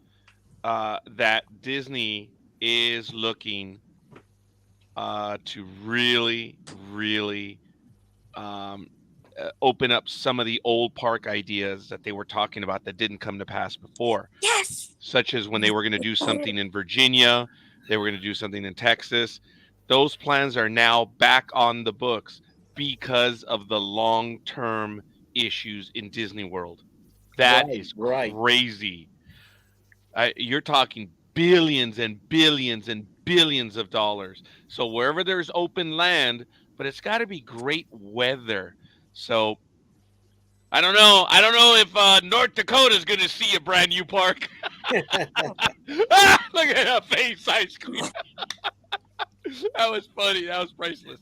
that Disney is looking to really, really open up some of the old park ideas that they were talking about that didn't come to pass before. Yes. Such as when they were going to do something in Virginia, they were going to do something in Texas. Those plans are now back on the books because of the long-term issues in Disney World. That is crazy. You're talking billions and billions and billions of dollars. So wherever there's open land, but it's got to be great weather. So I don't know. I don't know if North Dakota is going to see a brand new park. Look at that face, Ice Queen. That was funny. That was priceless.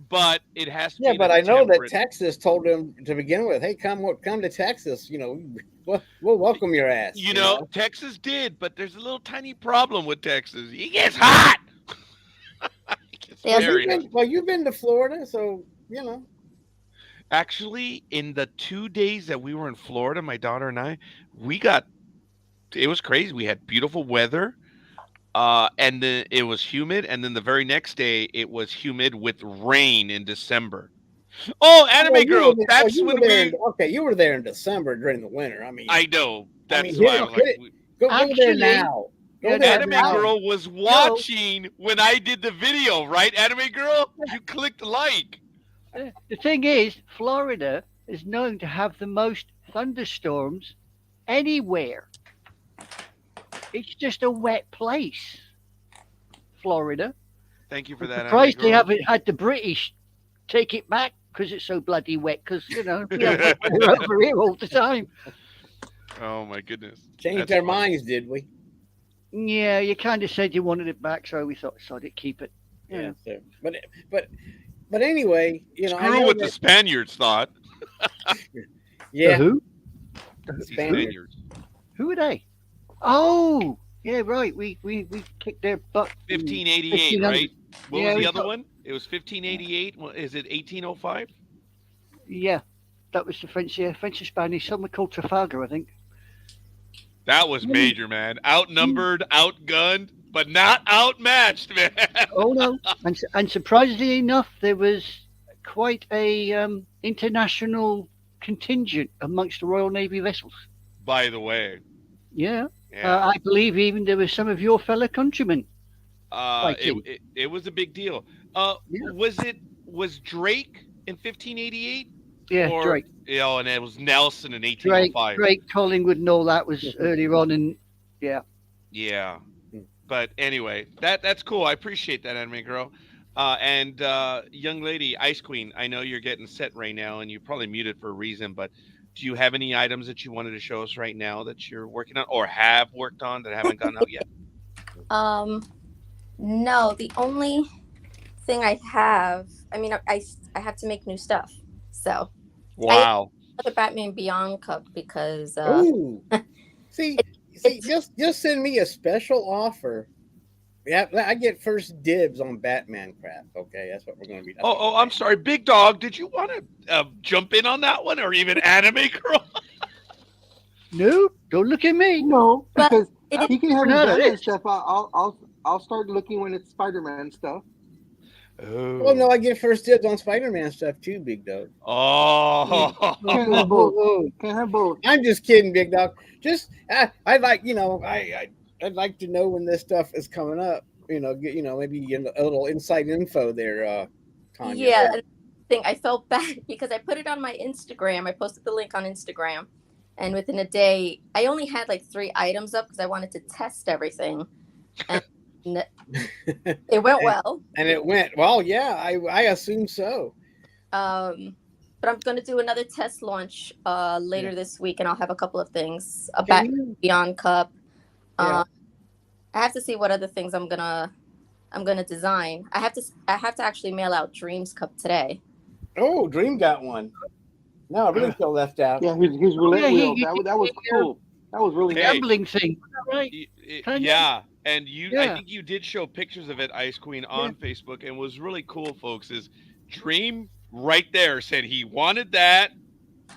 But it has to be. Yeah, but I know that Texas told them to begin with, hey, come to Texas. We'll welcome your ass. You know, Texas did, but there's a little tiny problem with Texas. It gets hot. You've been to Florida, so Actually, in the 2 days that we were in Florida, my daughter and I, it was crazy. We had beautiful weather, and then it was humid, and then the very next day it was humid with rain in December. Oh, Anime Girl, that's when you were there in December during the winter. I mean, I know. That's why I was like, go there now. Anime Girl was watching when I did the video, right? Anime Girl, you clicked like. The thing is, Florida is known to have the most thunderstorms anywhere. It's just a wet place, Florida. Thank you for that. I'm surprised they haven't had the British take it back because it's so bloody wet. Because we have we're over here all the time. Oh my goodness! Changed our minds, did we? Yeah, you kind of said you wanted it back, so we thought, so I'd keep it. Yeah. But anyway, screw what the Spaniards thought. Yeah. Who? The Spaniards. Who are they? Oh, yeah, right. We kicked their butt. 1588, right? What was the other one? It was 1588. Is it 1805? Yeah, that was the French. Yeah, French and Spanish. Somewhere called Trafalgar, I think. That was major, man. Outnumbered, outgunned, but not outmatched, man. Oh no! And surprisingly enough, there was quite a international contingent amongst the Royal Navy vessels. By the way. Yeah. I believe even there were some of your fellow countrymen. It was a big deal. Was Drake in 1588? Yeah, Drake. And it was Nelson in 1805. Drake, Collingwood, and all that was earlier on, and yeah. Yeah. But anyway, that's cool. I appreciate that, anime girl. And young lady, Ice Queen, I know you're getting set right now, and you're probably muted for a reason. But do you have any items that you wanted to show us right now that you're working on or have worked on that haven't gone out yet? No, the only thing I have, I mean, I have to make new stuff. So I Wow. the Batman Beyond cup because Ooh, see, it, see, it's just send me a special offer. Yeah, I get first dibs on Batman crap. Okay, that's what we're going to be. I'm sorry, Big Dog. Did you want to jump in on that one, or even anime girl? No, don't look at me. No, but because it is he can have his None of Batman this. stuff. I'll start looking when it's Spider-Man stuff. Well, no, Oh. I get first dibs on Spider-Man stuff too, Big Dog. Oh. Can't have both. Can't have both. I'm just kidding, Big Dog. Just I like I'd like to know when this stuff is coming up. Get maybe a little inside info there, Tanya. yeah. And the thing I felt bad because I put it on my Instagram. I posted the link on Instagram, and within a day, I only had like 3 items up because I wanted to test everything, and it went well. And it went well. Yeah, I assume so. But I'm going to do another test launch later this week, and I'll have a couple of things. A Can Batman you- Beyond cup. Yeah. I have to see what other things I'm gonna design. I have to actually mail out Dream's cup today. Oh, Dream got one. No, I really feel left out. Yeah, his roulette Yeah, wheel. That was cool. That was really Hey. nice. Gambling thing, right? Tanya? Yeah, and I Yeah. think you did show pictures of it, Ice Queen, on Facebook, and was really cool, folks. Is Dream right there said he wanted that,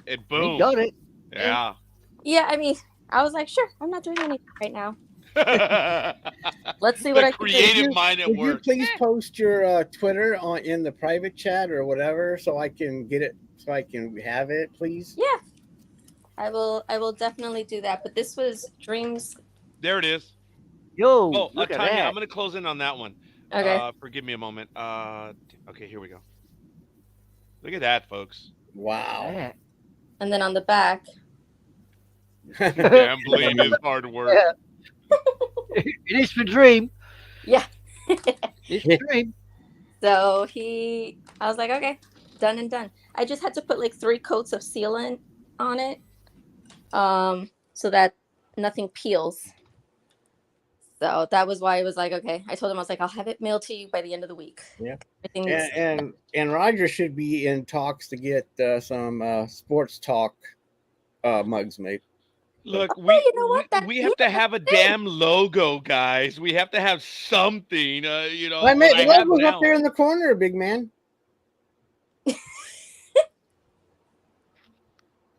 and He boom, got it. yeah. Yeah, I mean, I was like, sure, I'm not doing anything right now. The Let's see what I can do. creative mind at Would you work. please post your Twitter in the private chat or whatever so I can get it, so I can have it, please? Yeah, I will definitely do that. But this was Dream's. There it is. Yo, Oh, look at Tanya, that. I'm going to close in on that one. Okay. Forgive me a moment. Okay, here we go. Look at that, folks. Wow. Yeah. And then on the back, Gambling is hard work. Yeah. It is for Dream. yeah. It's for Dream. So I was like, okay, done and done. I just had to put like 3 coats of sealant on it, so that nothing peels. So that was why it was like, okay. I told him, I was like, I'll have it mailed to you by the end of the week. Yeah. Everything's And Roger should be in talks to get some sports talk mugs made. Look, Oh, you know what? we have to have a damn logo, guys. We have to have something. I made what the have logo's now. up there in the corner, big man.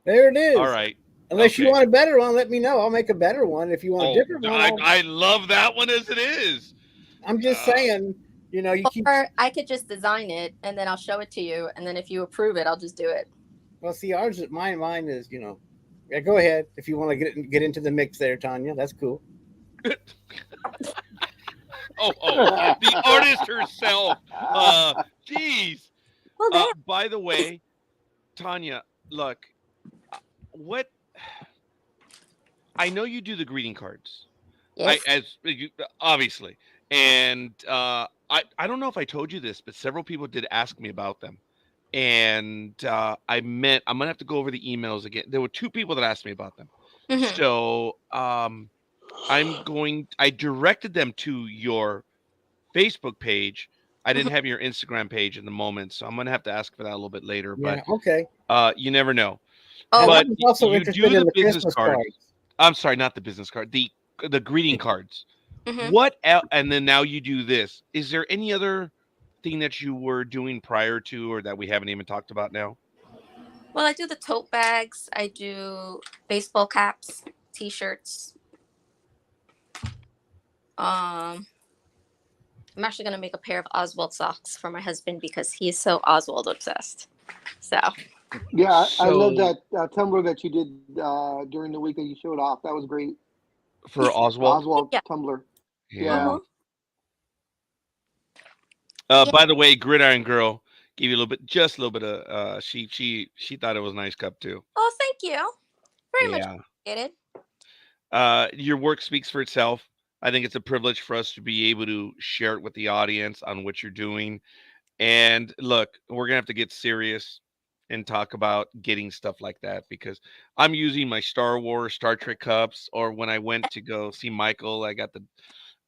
There it is. All right. Unless you Okay. want a better one, let me know. I'll make a better one. If you want a different one, I love that one as it is. I'm just saying. You keep. Or I could just design it and then I'll show it to you, and then if you approve it, I'll just do it. Well, see, mine is, Yeah, go ahead if you want to get into the mix there, Tanya. That's cool. The artist herself. Jeez. Well, damn. By the way, Tanya, look, what? I know you do the greeting cards. Yes. Obviously, and I don't know if I told you this, but several people did ask me about them, and I'm gonna have to go over the emails again. There were 2 people that asked me about them, Mhm. so I directed them to your Facebook page. I didn't have your Instagram page in the moment, so I'm gonna have to ask for that a little bit later. Yeah. Okay. But you never know. Oh, And but I was also you interested do in the the business Christmas cards. cards. I'm sorry, not the business card. The greeting cards. Mhm. What else? And then now you do this. Is there any other thing that you were doing prior to, or that we haven't even talked about now? Well, I do the tote bags. I do baseball caps, T-shirts. I'm actually gonna make a pair of Oswald socks for my husband because he is so Oswald obsessed. So Yeah, I love So- that Tumblr that you did during the week that you showed off. That was great. For Oswald. Oswald Yeah. Tumblr. Yeah. Mhm. By the way, Gridiron Girl gave you just a little bit of. She thought it was a nice cup too. Oh, thank you. Very much Yeah. appreciated. Your work speaks for itself. I think it's a privilege for us to be able to share it with the audience on what you're doing. And look, we're gonna have to get serious and talk about getting stuff like that because I'm using my Star Wars, Star Trek cups, or when I went to go see Michael, I got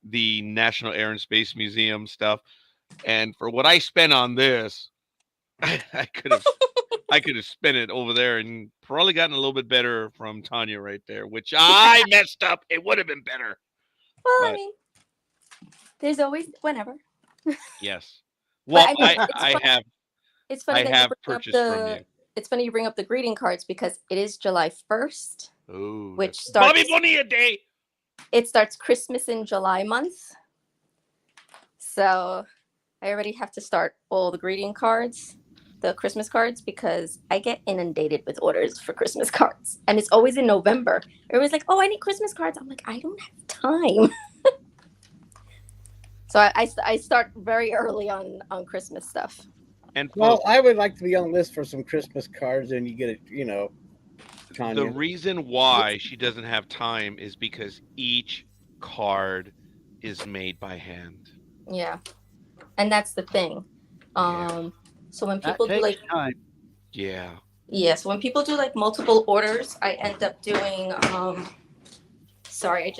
the National Air and Space Museum stuff. And for what I spent on this, I could have spent it over there and probably gotten a little bit better from Tanya right there, which I messed up. It would have been better. Well, I But mean, there's always whenever. yes. But Well, I mean, it's funny. It's funny I that have you bring up purchased from you. the. It's funny you bring up the greeting cards because it is July 1st, Ooh, which that's starts. Bobby Bonilla Day. It starts Christmas in July month, so I already have to start all the greeting cards, the Christmas cards, because I get inundated with orders for Christmas cards, and it's always in November. Everybody's like, "Oh, I need Christmas cards." I'm like, I don't have time. So I start very early on Christmas stuff. And Well, folks, I would like to be on this for some Christmas cards, and you get it, the Tanya. reason why she doesn't have time is because each card is made by hand. Yeah, and that's the thing. Yeah. So when That people do takes like time. Yeah. so when people do like multiple orders, I end up doing sorry,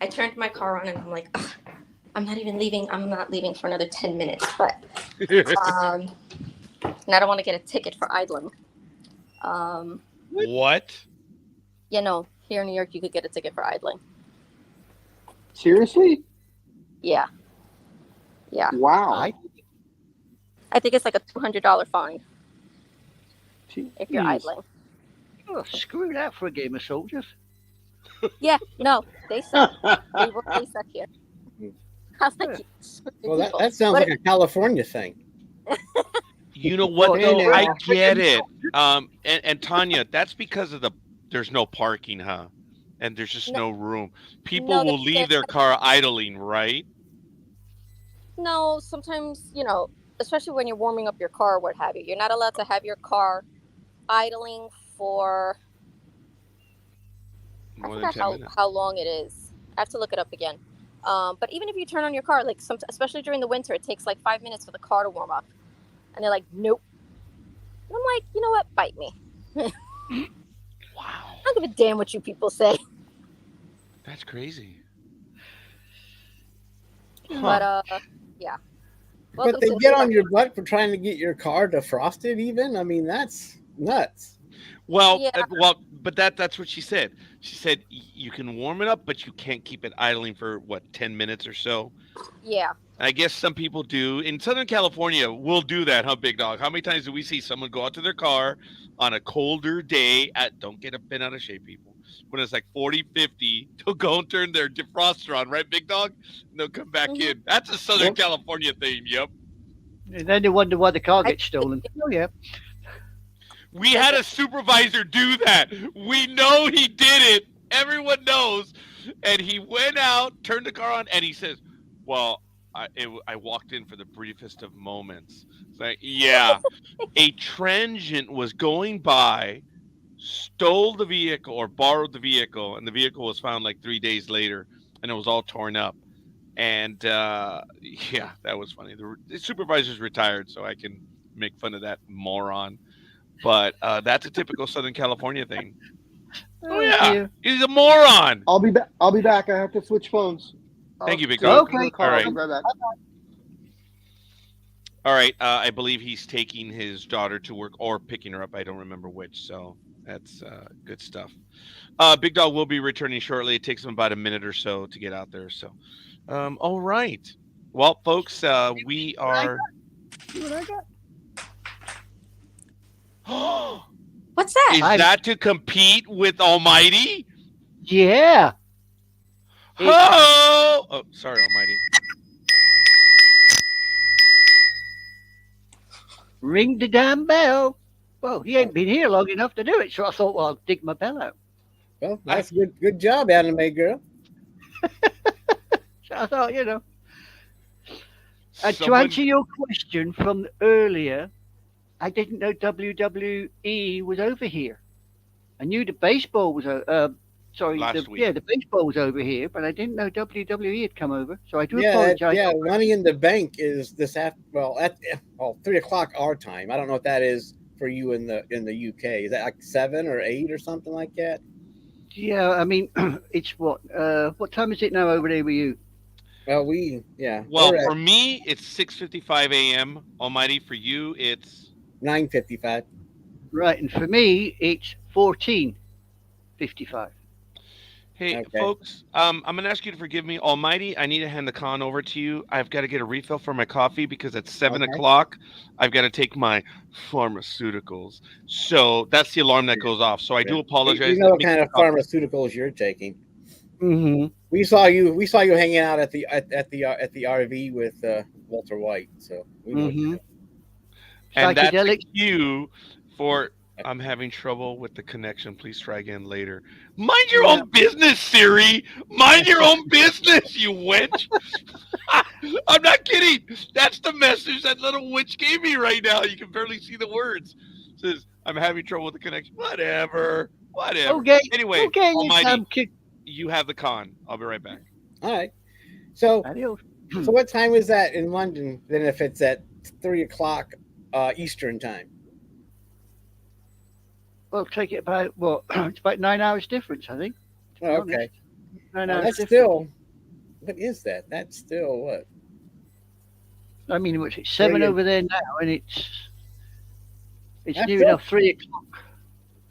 I turned my car on and I'm like, "Ugh, I'm not leaving for another 10 minutes, but and I don't want to get a ticket for idling. What? Here in New York you could get a ticket for idling. Seriously? Yeah. Wow. I think it's like a $200 fine if you're Jeez. idling. Oh, screw that for a game of soldiers. Yeah, no, they suck. They suck here. I was like, screw you Well, people. that sounds But like a California thing. You know what Well, though? hey, now- I get it. And Tanya, that's because of there's no parking, huh? And there's just no room. People No, will leave their car idling, right? No, sometimes, especially when you're warming up your car or what have you, you're not allowed to have your car idling for, I More than forgot 10 minutes. how long it is. I have to look it up again. But even if you turn on your car, like especially during the winter, it takes like 5 minutes for the car to warm up. And they're like, nope. And I'm like, you know what? Bite me. Wow. I don't give a damn what you people say. That's crazy. But, yeah. But Welcome they to get the- on your butt for trying to get your car defrosted even? I mean, that's nuts. Well, Yeah. But that's what she said. She said you can warm it up, but you can't keep it idling for 10 minutes or so. Yeah. I guess some people do. In Southern California, we'll do that, huh, Big Dog? How many times do we see someone go out to their car on a colder day don't get a bent out of shape, people. When it's like 40, 50, they'll go and turn their defroster on, right, Big Dog? And they'll come back Mhm. in. That's a Southern Yep. California thing, yep. And then they wonder why the car gets stolen. Oh, yeah. We had a supervisor do that. We know he did it. Everyone knows. And he went out, turned the car on, and he says, well, I walked in for the briefest of moments. It's like, yeah, a transient was going by, stole the vehicle or borrowed the vehicle, and the vehicle was found like 3 days later, and it was all torn up. And yeah, that was funny. The supervisor's retired, so I can make fun of that moron. But that's a typical Southern California thing. Oh yeah, dear. he's a moron. I'll be back. I'll be back. I have to switch phones. Thank you, Big So Dog. I'm gonna call. All I'll right. be right back. All right, I believe he's taking his daughter to work or picking her up. I don't remember which. So that's good stuff. Big Dog will be returning shortly. It takes him about a minute or so to get out there. So, all right. Well, folks, we are. See what I got? What's that? Is that to compete with Almighty? Yeah. Oh, sorry, Almighty. Ring the damn bell. Well, he ain't been here long enough to do it, so I thought, well, I'll dig my bell out. Well, that's good job, anime girl. So I thought, to Someone- answer your question from earlier, I didn't know WWE was over here. I knew the baseball was Sorry, last week. the baseball's over here, but I didn't know WWE had come over, so I do Yeah, apologize. yeah. Money in the Bank is this after. Well, at 3 o'clock our time. I don't know what that is for you in the UK. Is that like 7 or 8 or something like that? Yeah, I mean, it's what time is it now over there with you? Well, Well, for me, it's 6:55 a.m. Almighty, for you, it's 9:55. Right, and for me, it's 14:55. Hey, Okay. folks, I'm going to ask you to forgive me. Almighty, I need to hand the con over to you. I've got to get a refill for my coffee because at 7 Okay. o'clock, I've got to take my pharmaceuticals. So that's the alarm that goes off. So I do apologize. You know what kind of pharmaceuticals you're taking. Mm-hmm. We saw you hanging out at the RV with Walter White. So we know Mm-hmm. And that's a Psychedelic. cue for I'm having trouble with the connection. Please try again later. Mind your own business, Siri. Mind your own business, you witch. I'm not kidding. That's the message that little witch gave me right now. You can barely see the words. It says, I'm having trouble with the connection. Whatever. Okay. Anyway, Okay, Almighty, you have the con. I'll be right back. All right. So, Adios. so what time is that in London? Then, if it's at 3 o'clock Eastern time. Well, take it about it's about 9 hours difference, I think. Oh, okay. 9 Well, hours that's difference. still. What is that? That's still what? I mean, it's 7 Brilliant. over there now, and it's That's near still- enough 3 o'clock.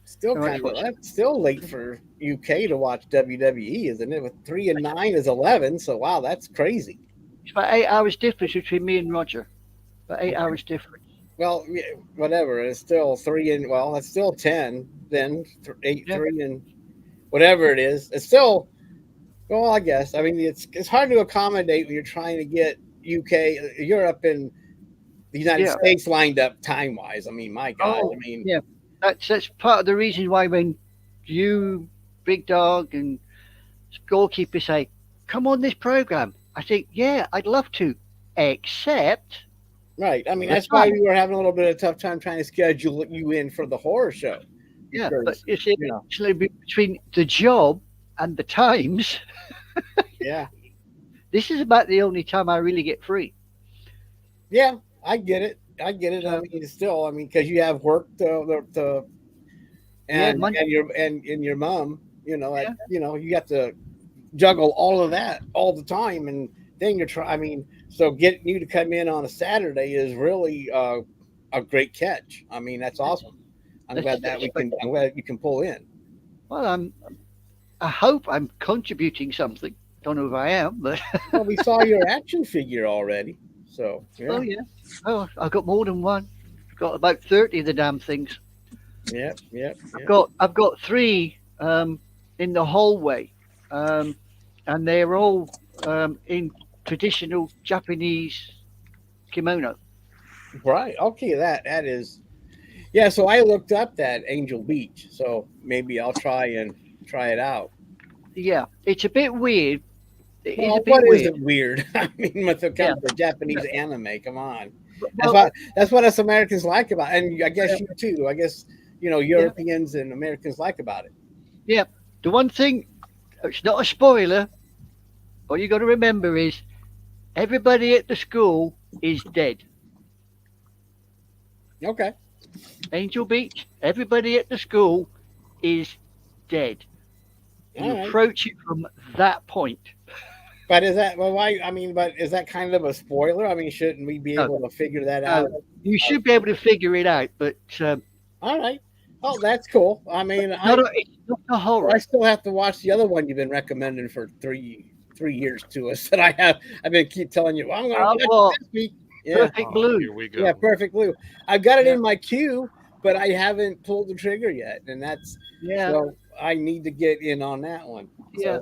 Still All right, kind of. what's- That's still late for UK to watch WWE, isn't it? With 3 and 9 is 11. So wow, that's crazy. It's about 8 hours difference between me and Roger. About 8 hours difference. Well, yeah, whatever. It's still 3 and that's still 10. Then 8, Yeah. 3 and whatever it is. It's still. Well, I guess. I mean, it's hard to accommodate when you're trying to get UK, Europe, and the United States lined up time wise. I mean, my God. Oh, I mean, yeah. That's part of the reason why when you, Big Dog, and Scorekeeper say, "Come on this program," I think, yeah, I'd love to, except. Right. I mean, that's why we were having a little bit of a tough time trying to schedule you in for the horror show. Yeah, Because, but you see, actually between the job and the times, yeah, this is about the only time I really get free. yeah, I get it. I mean, it's still, because you have work and your mom, you got to juggle all of that all the time, and then you're trying. So getting you to come in on a Saturday is really a great catch. I mean, that's awesome. I'm glad you can pull in. Well, I hope I'm contributing something. Don't know if I am, but well, we saw your action figure already. So yeah. Oh yeah. Oh, I've got more than one. I've got about 30 of the damn things. Yep. I've got 3 in the hallway, and they're all in traditional Japanese kimono. Right. Okay. That is. Yeah. So I looked up that Angel Beach. So maybe I'll try it out. Yeah, it's a bit weird. It is a bit what weird. is it weird? I mean, with the kind of Japanese anime, come on. That's what us Americans like about it. And I guess you too. I guess, Europeans and Americans like about it. Yeah. The one thing, it's not a spoiler, all you got to remember is everybody at the school is dead. Okay. Angel Beach, everybody at the school is dead. You approach it from that point. But is that But is that kind of a spoiler? I mean, shouldn't we be able to figure that out? You should be able to figure it out, but all right. Oh, that's cool. I mean, it's not a horror. I still have to watch the other one you've been recommending for three years to us. That I've been keep telling you. Well, I'm going to watch this week. Yeah. Perfect Blue. Here we go. Yeah, Perfect Blue. I've got it in my queue, but I haven't pulled the trigger yet, and that's So I need to get in on that one. Yeah.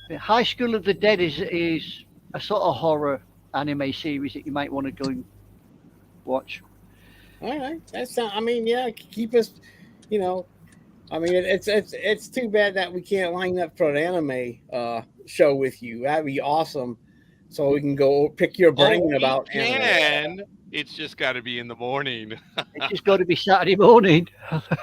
The High School of the Dead is a sort of horror anime series that you might want to go and watch. All right, that's. Keep us. It's too bad that we can't line up for an anime show with you. That'd be awesome. So we can go pick your brain about anime. It's just got to be in the morning It's just got to be Saturday morning.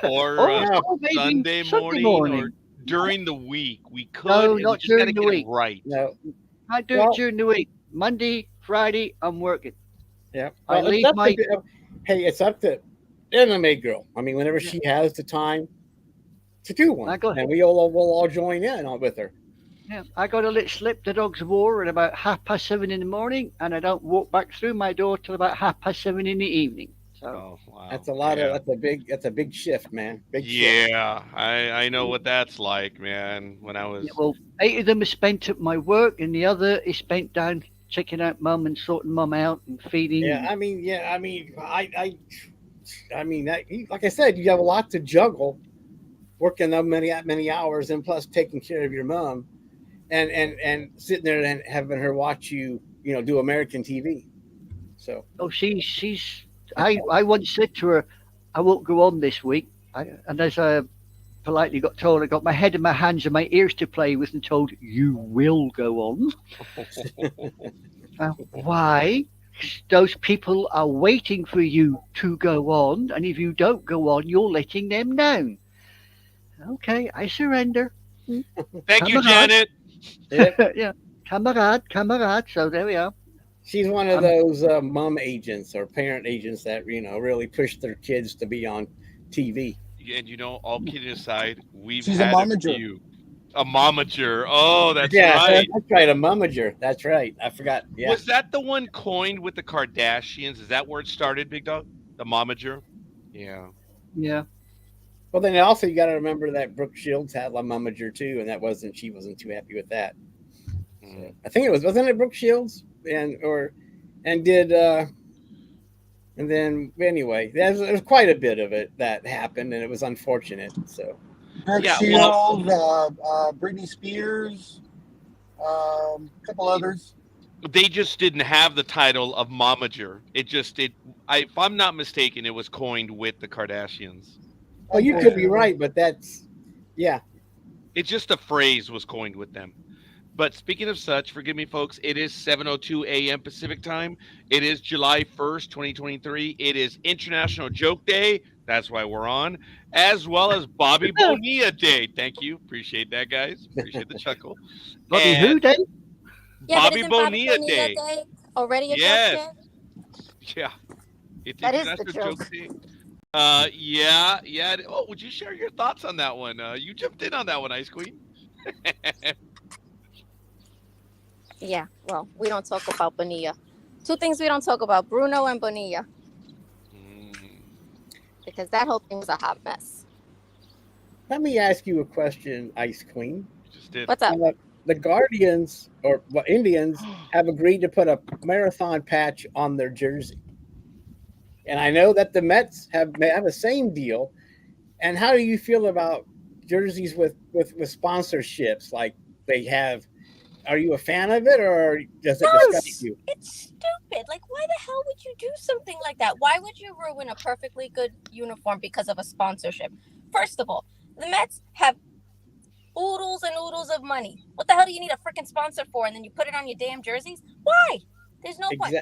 or Yeah. Maybe Sunday Sunday morning or during the week. We could, No, and we not just got to during the get it week. right. No. I do Well- it during the week. Monday, Friday, I'm working. Yeah. I Well, it's leave up my- to, hey, it's up to MMA girl. I mean, whenever she has the time to do one, I got- and we'll all join in on with her. Yeah, I got to let slip the dog's war at about 7:30 in the morning, and I don't walk back through my door till about 7:30 in the evening. So Oh, wow. That's a lot Yeah. of that's a big shift, man. Big shift. Yeah, I know what that's like, man. When I was yeah, well, 8 of them are spent at my work, and the other is spent down checking out mum and sorting mum out and feeding. Yeah, I mean, that, like I said, you have a lot to juggle, working that many hours, and plus taking care of your mom, and sitting there and having her watch you, do American TV. So Oh, she's. I once said to her, I won't go on this week. And as I politely got told, I got my head in my hands and my ears to play with and told, you will go on. Why? Those people are waiting for you to go on. And if you don't go on, you're letting them down. Okay, I surrender. Thank you, Come on. Janet. Yeah, camarade. So there we are. she's one of those mom agents or parent agents that really push their kids to be on TV. And all kidding aside, we've She's a had momager. few. A momager. Oh, that's Yeah, right. that's right, a momager. That's right. I forgot. Yeah. Was that the one coined with the Kardashians? Is that where it started, Big Dog? The momager? Yeah. Yeah. Well, then also you got to remember that Brooke Shields had a momager too, and she wasn't too happy with that. Mm. I think wasn't it Brooke Shields and then anyway, there's quite a bit of it that happened, and it was unfortunate. So Brooke Yeah, Shields, Britney Spears, a couple others. They just didn't have the title of momager. If I'm not mistaken, it was coined with the Kardashians. well, you could be right, but It's just the phrase was coined with them. But speaking of such, forgive me, folks, it is 7:02 a.m. Pacific time. It is July 1st, 2023. It is International Joke Day. That's why we're on. As well as Bobby Bonilla Day. Thank you. Appreciate that, guys. Appreciate the chuckle. Bobby And who, Dave? Yeah, Bobby but isn't Bonilla Day. already a Yes. joke day? Yeah. It's That is the International joke. Day. Yeah. Oh, would you share your thoughts on that one? You jumped in on that one, Ice Queen. Yeah, well, we don't talk about Bonilla. Two things we don't talk about, Bruno and Bonilla, because that whole thing was a hot mess. let me ask you a question, Ice Queen. You just did. What's up? The Guardians or Indians have agreed to put a marathon patch on their jersey, and I know that the Mets have the same deal. And how do you feel about jerseys with sponsorships like they have? Are you a fan of it, or does it disgust you? It's stupid. Like, why the hell would you do something like that? Why would you ruin a perfectly good uniform because of a sponsorship? First of all, the Mets have oodles and oodles of money. What the hell do you need a freaking sponsor for? And then you put it on your damn jerseys? Why? There's no point.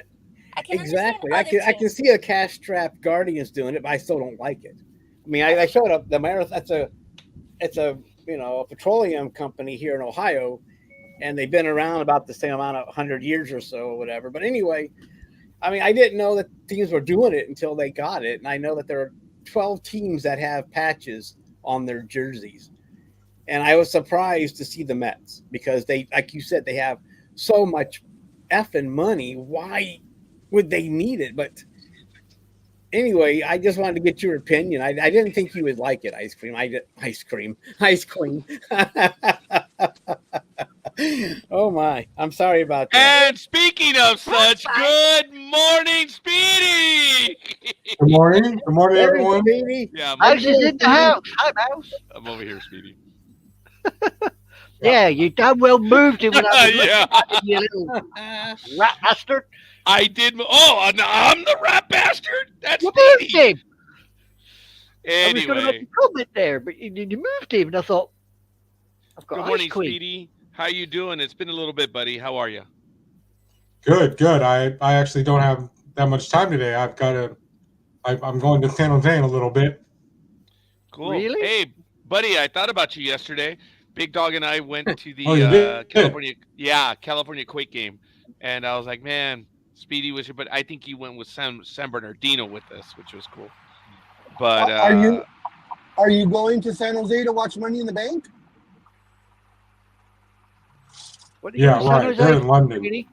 I can Exactly. understand I can see a cash-strapped Guardians doing it, but I still don't like it. I mean, I showed up the marathon. It's a petroleum company here in Ohio, and they've been around about the same amount of 100 years or so or whatever. But anyway, I mean, I didn't know that teams were doing it until they got it, and I know that there are 12 teams that have patches on their jerseys. And I was surprised to see the Mets because they, like you said, they have so much effing money. Why would they need it? But anyway, I just wanted to get your opinion. I didn't think you would like it, Ice Cream. Ice Cream. Oh my! I'm sorry about that. And speaking of such, good morning, Speedy. Good morning. Good morning, Hey, everyone. Speedy. Yeah, House is in the house. Hi, Mouse. I'm over here, Speedy. Yeah, you damn well moved him when I was looking Yeah. at you, little rat bastard. I did. Oh, I'm the rat bastard. That's You moved Speedy. him. I was going to make Anyway, a comment there, but you moved him, and I thought, I've got good Ice morning, Queen. Speedy. How you doing? It's been a little bit, buddy. How are you? Good. I actually don't have that much time today. I'm going to San Jose in a little bit. Cool. Really? Hey, buddy, I thought about you yesterday. Big Dog and I went to Oh, you the did? California Quake game, and I was like, man, Speedy was here, but I think he went with San Bernardino with us, which was cool. But Are you going to San Jose to watch Money in the Bank? What did Yeah, you say, right. Jose? They're in London. Really?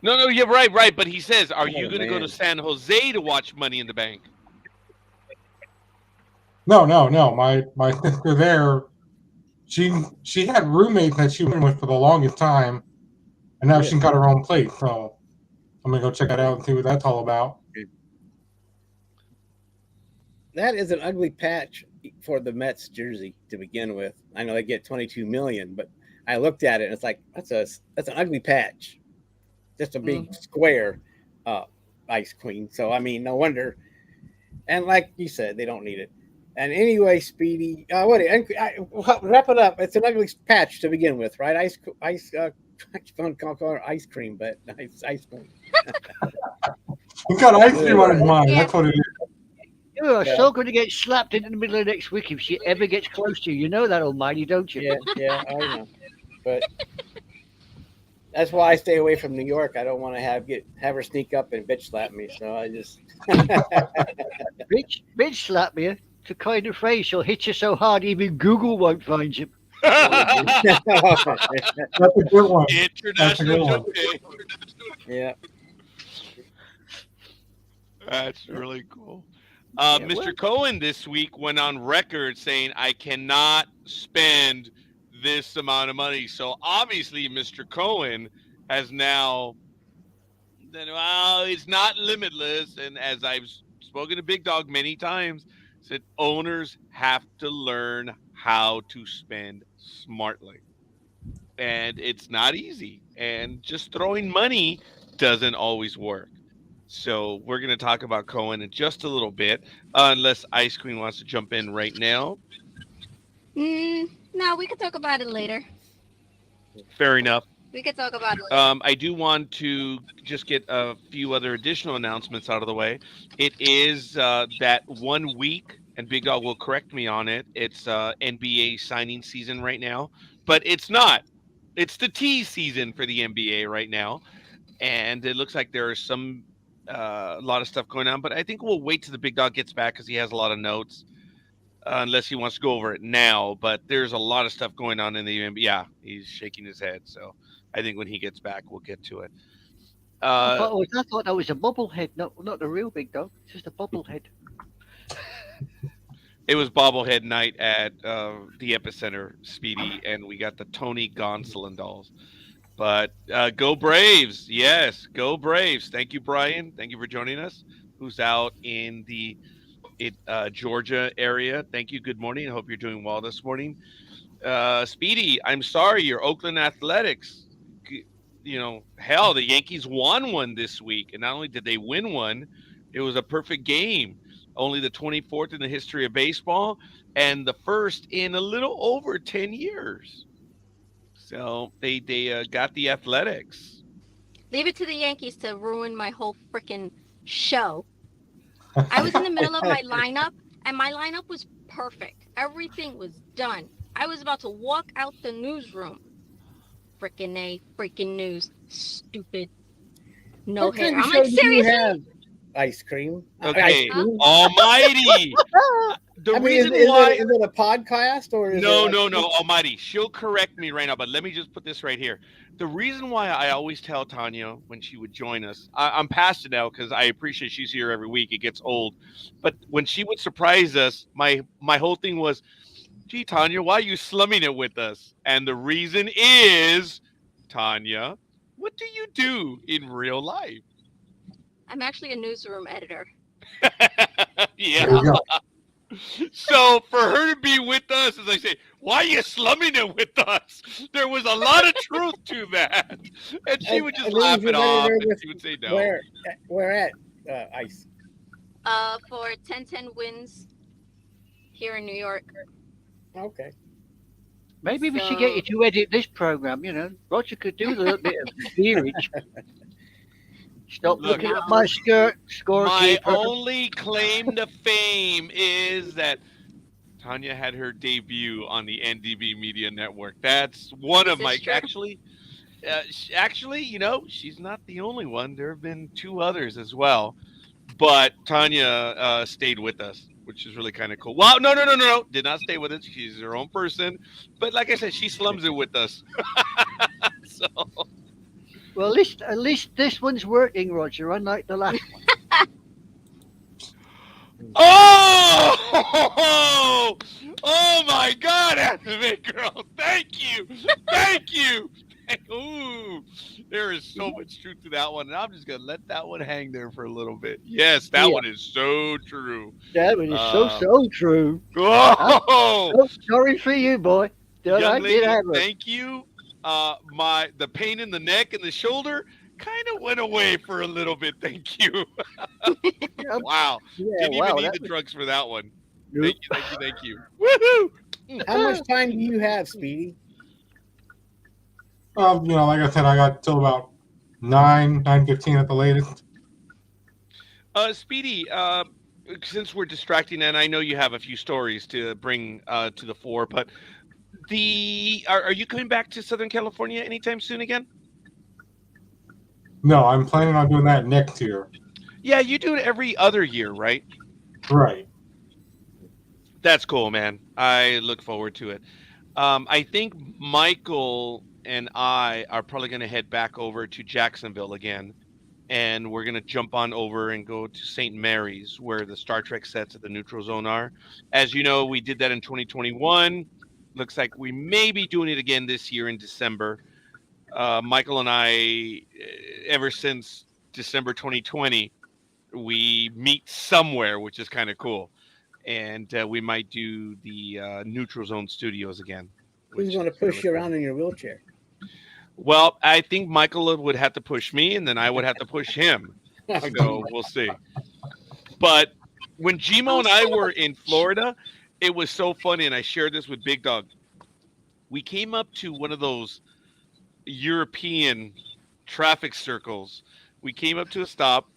no, you're right. But he says, are you Oh, going to go to man. San Jose to watch Money in the Bank? No. My sister there, she had roommates that she went with for the longest time, and now she's got her own place. So I'm gonna go check that out and see what that's all about. That is an ugly patch for the Mets jersey to begin with. I know they get 22 million, but I looked at it and it's like that's an ugly patch, just a big square Ice Queen. So I mean, no wonder. And like you said, they don't need it. And anyway, Speedy, wrap it up. It's an ugly patch to begin with, right? Ice cream, but ice cream. He's got ice cream on his mind. That's what it is. You are so going to get slapped into the middle of next week if she ever gets close to you. You know that, Almighty, don't you? Yeah, I know. But that's why I stay away from New York. I don't want to have her sneak up and bitch slap me. So I just Bitch slap me. It's a kind of phrase. She'll hit you so hard even Google won't find you. That's a good one. International one. Joke Day. yeah. That's really cool. Mr. Cohen this week went on record saying, I cannot spend this amount of money. So obviously, Mr. Cohen has now, well, it's not limitless. And as I've spoken to Big Dog many times, said owners have to learn how to spend smartly. And it's not easy. And just throwing money doesn't always work. So we're going to talk about Cohen in just a little bit, unless Ice Queen wants to jump in right now. No, we can talk about it later. Fair enough. We could talk about it later. I do want to just get a few other additional announcements out of the way. It is that 1 week, and Big Dog will correct me on it. It's NBA signing season right now, but it's not. It's the tease season for the NBA right now, and it looks like there are some a lot of stuff going on. But I think we'll wait till the Big Dog gets back because he has a lot of notes. Unless he wants to go over it now, but there's a lot of stuff going on in the NBA. Yeah, he's shaking his head. So I think when he gets back, we'll get to it. I thought that was a bobblehead, not the real Big Dog. It's just a bobblehead. It was bobblehead night at the Epicenter, Speedy, and we got the Tony Gonsolin dolls. But go Braves. Yes, go Braves. Thank you, Brian. Thank you for joining us, who's out in the Georgia area. Thank you. Good morning. I hope you're doing well this morning. Speedy, I'm sorry, your Oakland Athletics, hell, the Yankees won one this week. And not only did they win one, it was a perfect game. Only the 24th in the history of baseball and the first in a little over 10 years. So they got the Athletics. Leave it to the Yankees to ruin my whole freaking show. I was in the middle of my lineup, and my lineup was perfect. Everything was done. I was about to walk out the newsroom. Freaking news. Stupid. No hitter. I'm like, seriously? Ice cream. Okay, Ice cream? Almighty. The reason why is it a podcast or is no, it Almighty. She'll correct me right now, but let me just put this right here. The reason why I always tell Tanya when she would join us, I'm past it now because I appreciate she's here every week. It gets old, but when she would surprise us, my whole thing was, "Gee, Tanya, why are you slumming it with us?" And the reason is, Tanya, what do you do in real life? I'm actually a newsroom editor. Yeah. There you go. So for her to be with us, as I say, why are you slumming it with us? There was a lot of truth to that. And she would just laugh it off and she would say no. Where at Ice? For 10-10 wins here in New York. Okay. Maybe we should get you to edit this program. Roger could do a little bit of steerage. Stop Look, looking at my skirt, my scorekeeper. only claim to fame is that Tanya had her debut on the NDB Media Network. That's one This of my is true. actually, she's not the only one. There have been two others as well, but Tanya stayed with us, which is really kind of cool. Well, no, did not stay with us. She's her own person, but like I said, she slums it with us. So, Well, at least this one's working, Roger, unlike the last one. oh, oh my God, Anime Girl, thank you. Ooh, there is so much truth to that one, and I'm just gonna let that one hang there for a little bit. Yes, that Yeah. one is so true. That one is so true. Oh, Oh, sorry for you, boy. Did I young lady, have it? thank you. The pain in the neck and the shoulder kind of went away for a little bit. Thank you. Wow, Yeah, didn't wow, even need that the was- drugs for that one. Nope. Thank you. Woohoo! How much time do you have, Speedy? Like I said, I got till about 9:15 at the latest. Speedy, since we're distracting, and I know you have a few stories to bring to the fore, but are you coming back to Southern California anytime soon again? No, I'm planning on doing that next year. Yeah, you do it every other year, right? Right. That's cool, man. I look forward to it. I think Michael and I are probably going to head back over to Jacksonville again, and we're going to jump on over and go to St. Mary's, where the Star Trek sets at the Neutral Zone are. As you know, we did that in 2021. Looks like we may be doing it again this year in December. Michael and I, ever since December 2020, we meet somewhere, which is kind of cool. And we might do the Neutral Zone Studios again. Who's going to push you around in your wheelchair? Well, I think Michael would have to push me, and then I would have to push him. So we'll see. But when Gmo and I were in Florida, it was so funny, and I shared this with Big Dog. We came up to one of those European traffic circles. We came up to a stop,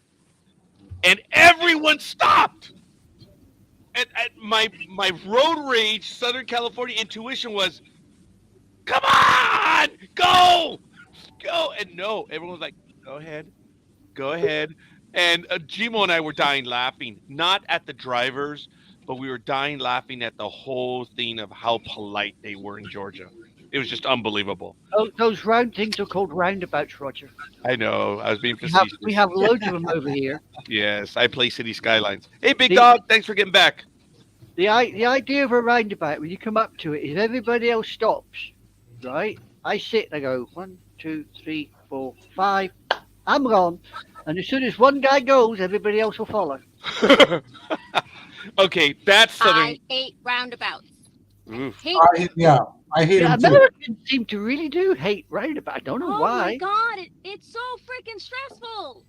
and everyone stopped. And my road rage Southern California intuition was, come on, go. And no, everyone was like, go ahead. And Gmo and I were dying laughing, not at the drivers, but we were dying laughing at the whole thing of how polite they were in Georgia. It was just unbelievable. Those round things are called roundabouts, Roger. I know. I was being facetious. We have loads of them over here. Yes, I play City Skylines. Hey, Big Dog, thanks for getting back. The idea of a roundabout, when you come up to it, is everybody else stops, right? I sit and I go 1, 2, 3, 4, 5. I'm gone, and as soon as one guy goes, everybody else will follow. Okay, that's Southern. I hate roundabouts. Oof. Hate I hate them too. Americans seem to really do hate roundabouts. I don't know oh why. my god, it's so freaking stressful.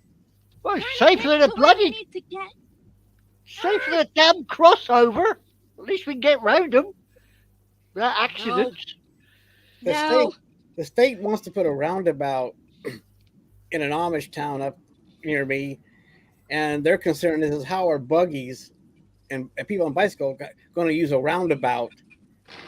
Well, it's Trying to safer than get a to where I bloody, need to get. safer than a damn crossover. At least we can get round them without accidents. No. The state wants to put a roundabout in an Amish town up near me, and their concern is how are buggies and people on bicycle going to use a roundabout,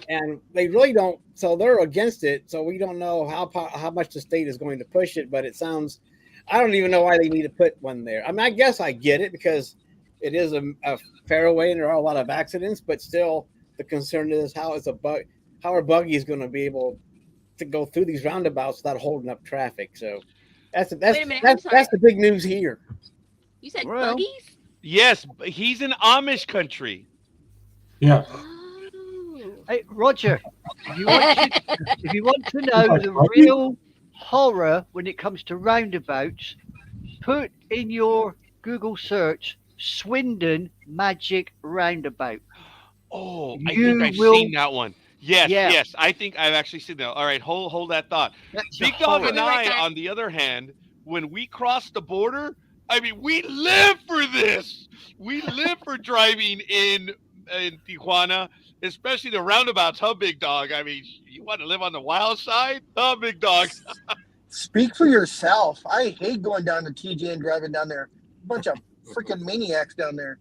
and they really don't. So they're against it. So we don't know how much the state is going to push it. But it sounds, I don't even know why they need to put one there. I mean, I guess I get it because it is a fairway and there are a lot of accidents. But still, the concern is how are buggies going to be able to go through these roundabouts without holding up traffic? So that's Wait a minute, I'm sorry. the big news here. You said Well. buggies? Yes, he's in Amish country. Yeah. Oh. Hey, Roger, if you want to know the real horror when it comes to roundabouts, put in your Google search Swindon Magic Roundabout. Oh, I You think I've will- seen that one. Yes, Yeah. yes, I think I've actually seen that. All right, hold that thought. That's Big a Dog horror. and Right I, back. on the other hand, when we cross the border, I mean, we live for this. We live for driving in Tijuana, especially the roundabouts, huh, Big Dog? I mean, you want to live on the wild side? Huh, Big Dog? Speak for yourself. I hate going down to TJ and driving down there. Bunch of freaking maniacs down there.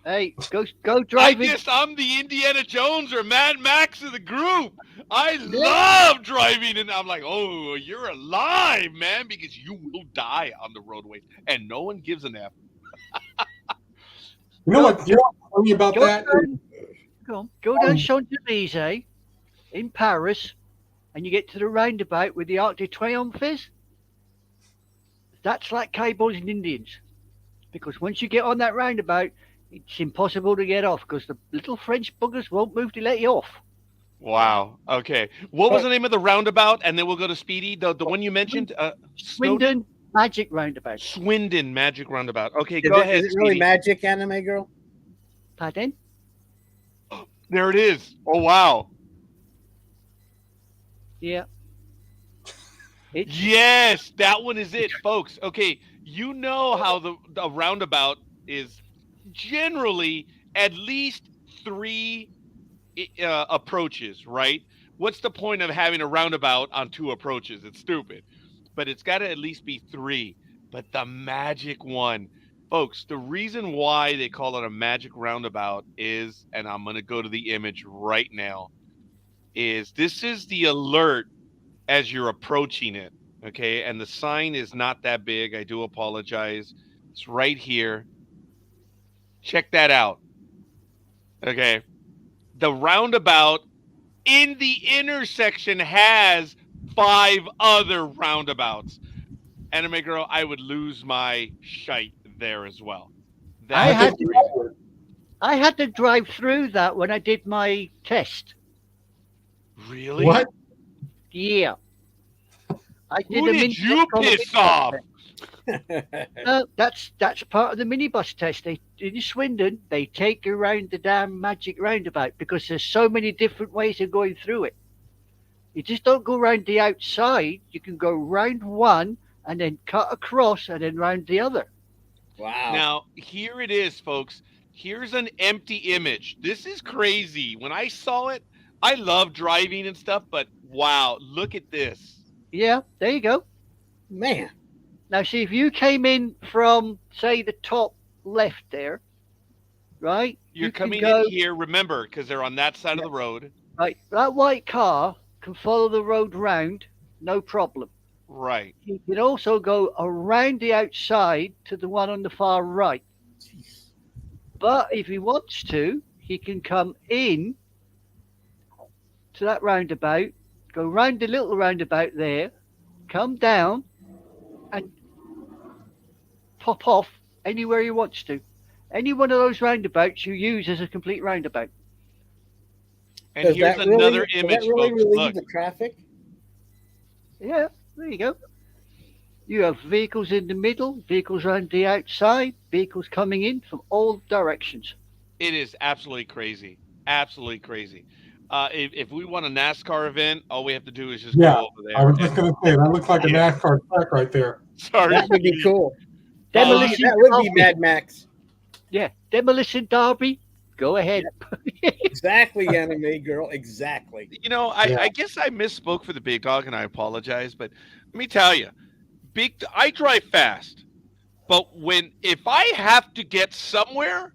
Hey, go I driving. guess I'm the Indiana Jones or Mad Max of the group. I love driving, and I'm like, oh, you're alive, man, because you will die on the roadways, and no one gives an F. You know what? You know what's funny about Go that? Go down Champs-Élysées in Paris, and you get to the roundabout where the Arc de Triomphe is. That's like cowboys and Indians, because once you get on that roundabout, it's impossible to get off because the little French buggers won't move to let you off. Wow. Okay. What was the name of the roundabout? And then we'll go to Speedy. The one you mentioned. Swindon Magic Roundabout. Swindon Magic Roundabout. Okay, Is go it, ahead. is it really Speedy. magic, Anime Girl? Pardon? There it is. Oh wow. Yeah. It's Yes, that one is it, folks. Okay, you know how the roundabout is generally at least 3 approaches, right? What's the point of having a roundabout on 2 approaches? It's stupid. But it's got to at least be 3. But the magic one, folks, the reason why they call it a magic roundabout is, and I'm going to go to the image right now, is this is the alert as you're approaching it. Okay, and the sign is not that big. I do apologize. It's right here. Check that out. Okay. The roundabout in the intersection has 5 other roundabouts. Anime Girl, I would lose my shite there as well. I That's had crazy. I had to drive through that when I did my test. Really? What? Yeah. I did Who a did you piss off? No, that's part of the minibus test. They in Swindon, they take you around the damn magic roundabout because there's so many different ways of going through it. You just don't go around the outside. You can go round one and then cut across and then round the other. Wow. Now, here it is, folks. Here's an empty image. This is crazy. When I saw it, I love driving and stuff, but wow, look at this. Yeah, there you go. Man. Now, see, if you came in from, say, the top left there, right? You're you can coming go, in here, remember, because they're on that side of the road. Right, that white car can follow the road round, no problem. Right. He can also go around the outside to the one on the far right. But if he wants to, he can come in to that roundabout, go round the little roundabout there, come down, and pop off anywhere he wants to. Any one of those roundabouts you use as a complete roundabout. And Does here's that another really, image, does that really folks. relieve Look. the traffic? Yeah, there you go. You have vehicles in the middle, vehicles around the outside, vehicles coming in from all directions. It is absolutely crazy. Absolutely crazy. If we want a NASCAR event, all we have to do is just Yeah, go over there. I was just going to say, that looks like a Yeah. NASCAR track right there. Sorry. That would be Speedy. cool. Demolition That would be Derby. Mad Max. Yeah, Demolition Derby. Go ahead. Exactly, Anime Girl. Exactly. You know, Yeah. I guess I misspoke for the big dog, and I apologize. But let me tell you, I drive fast, but if I have to get somewhere,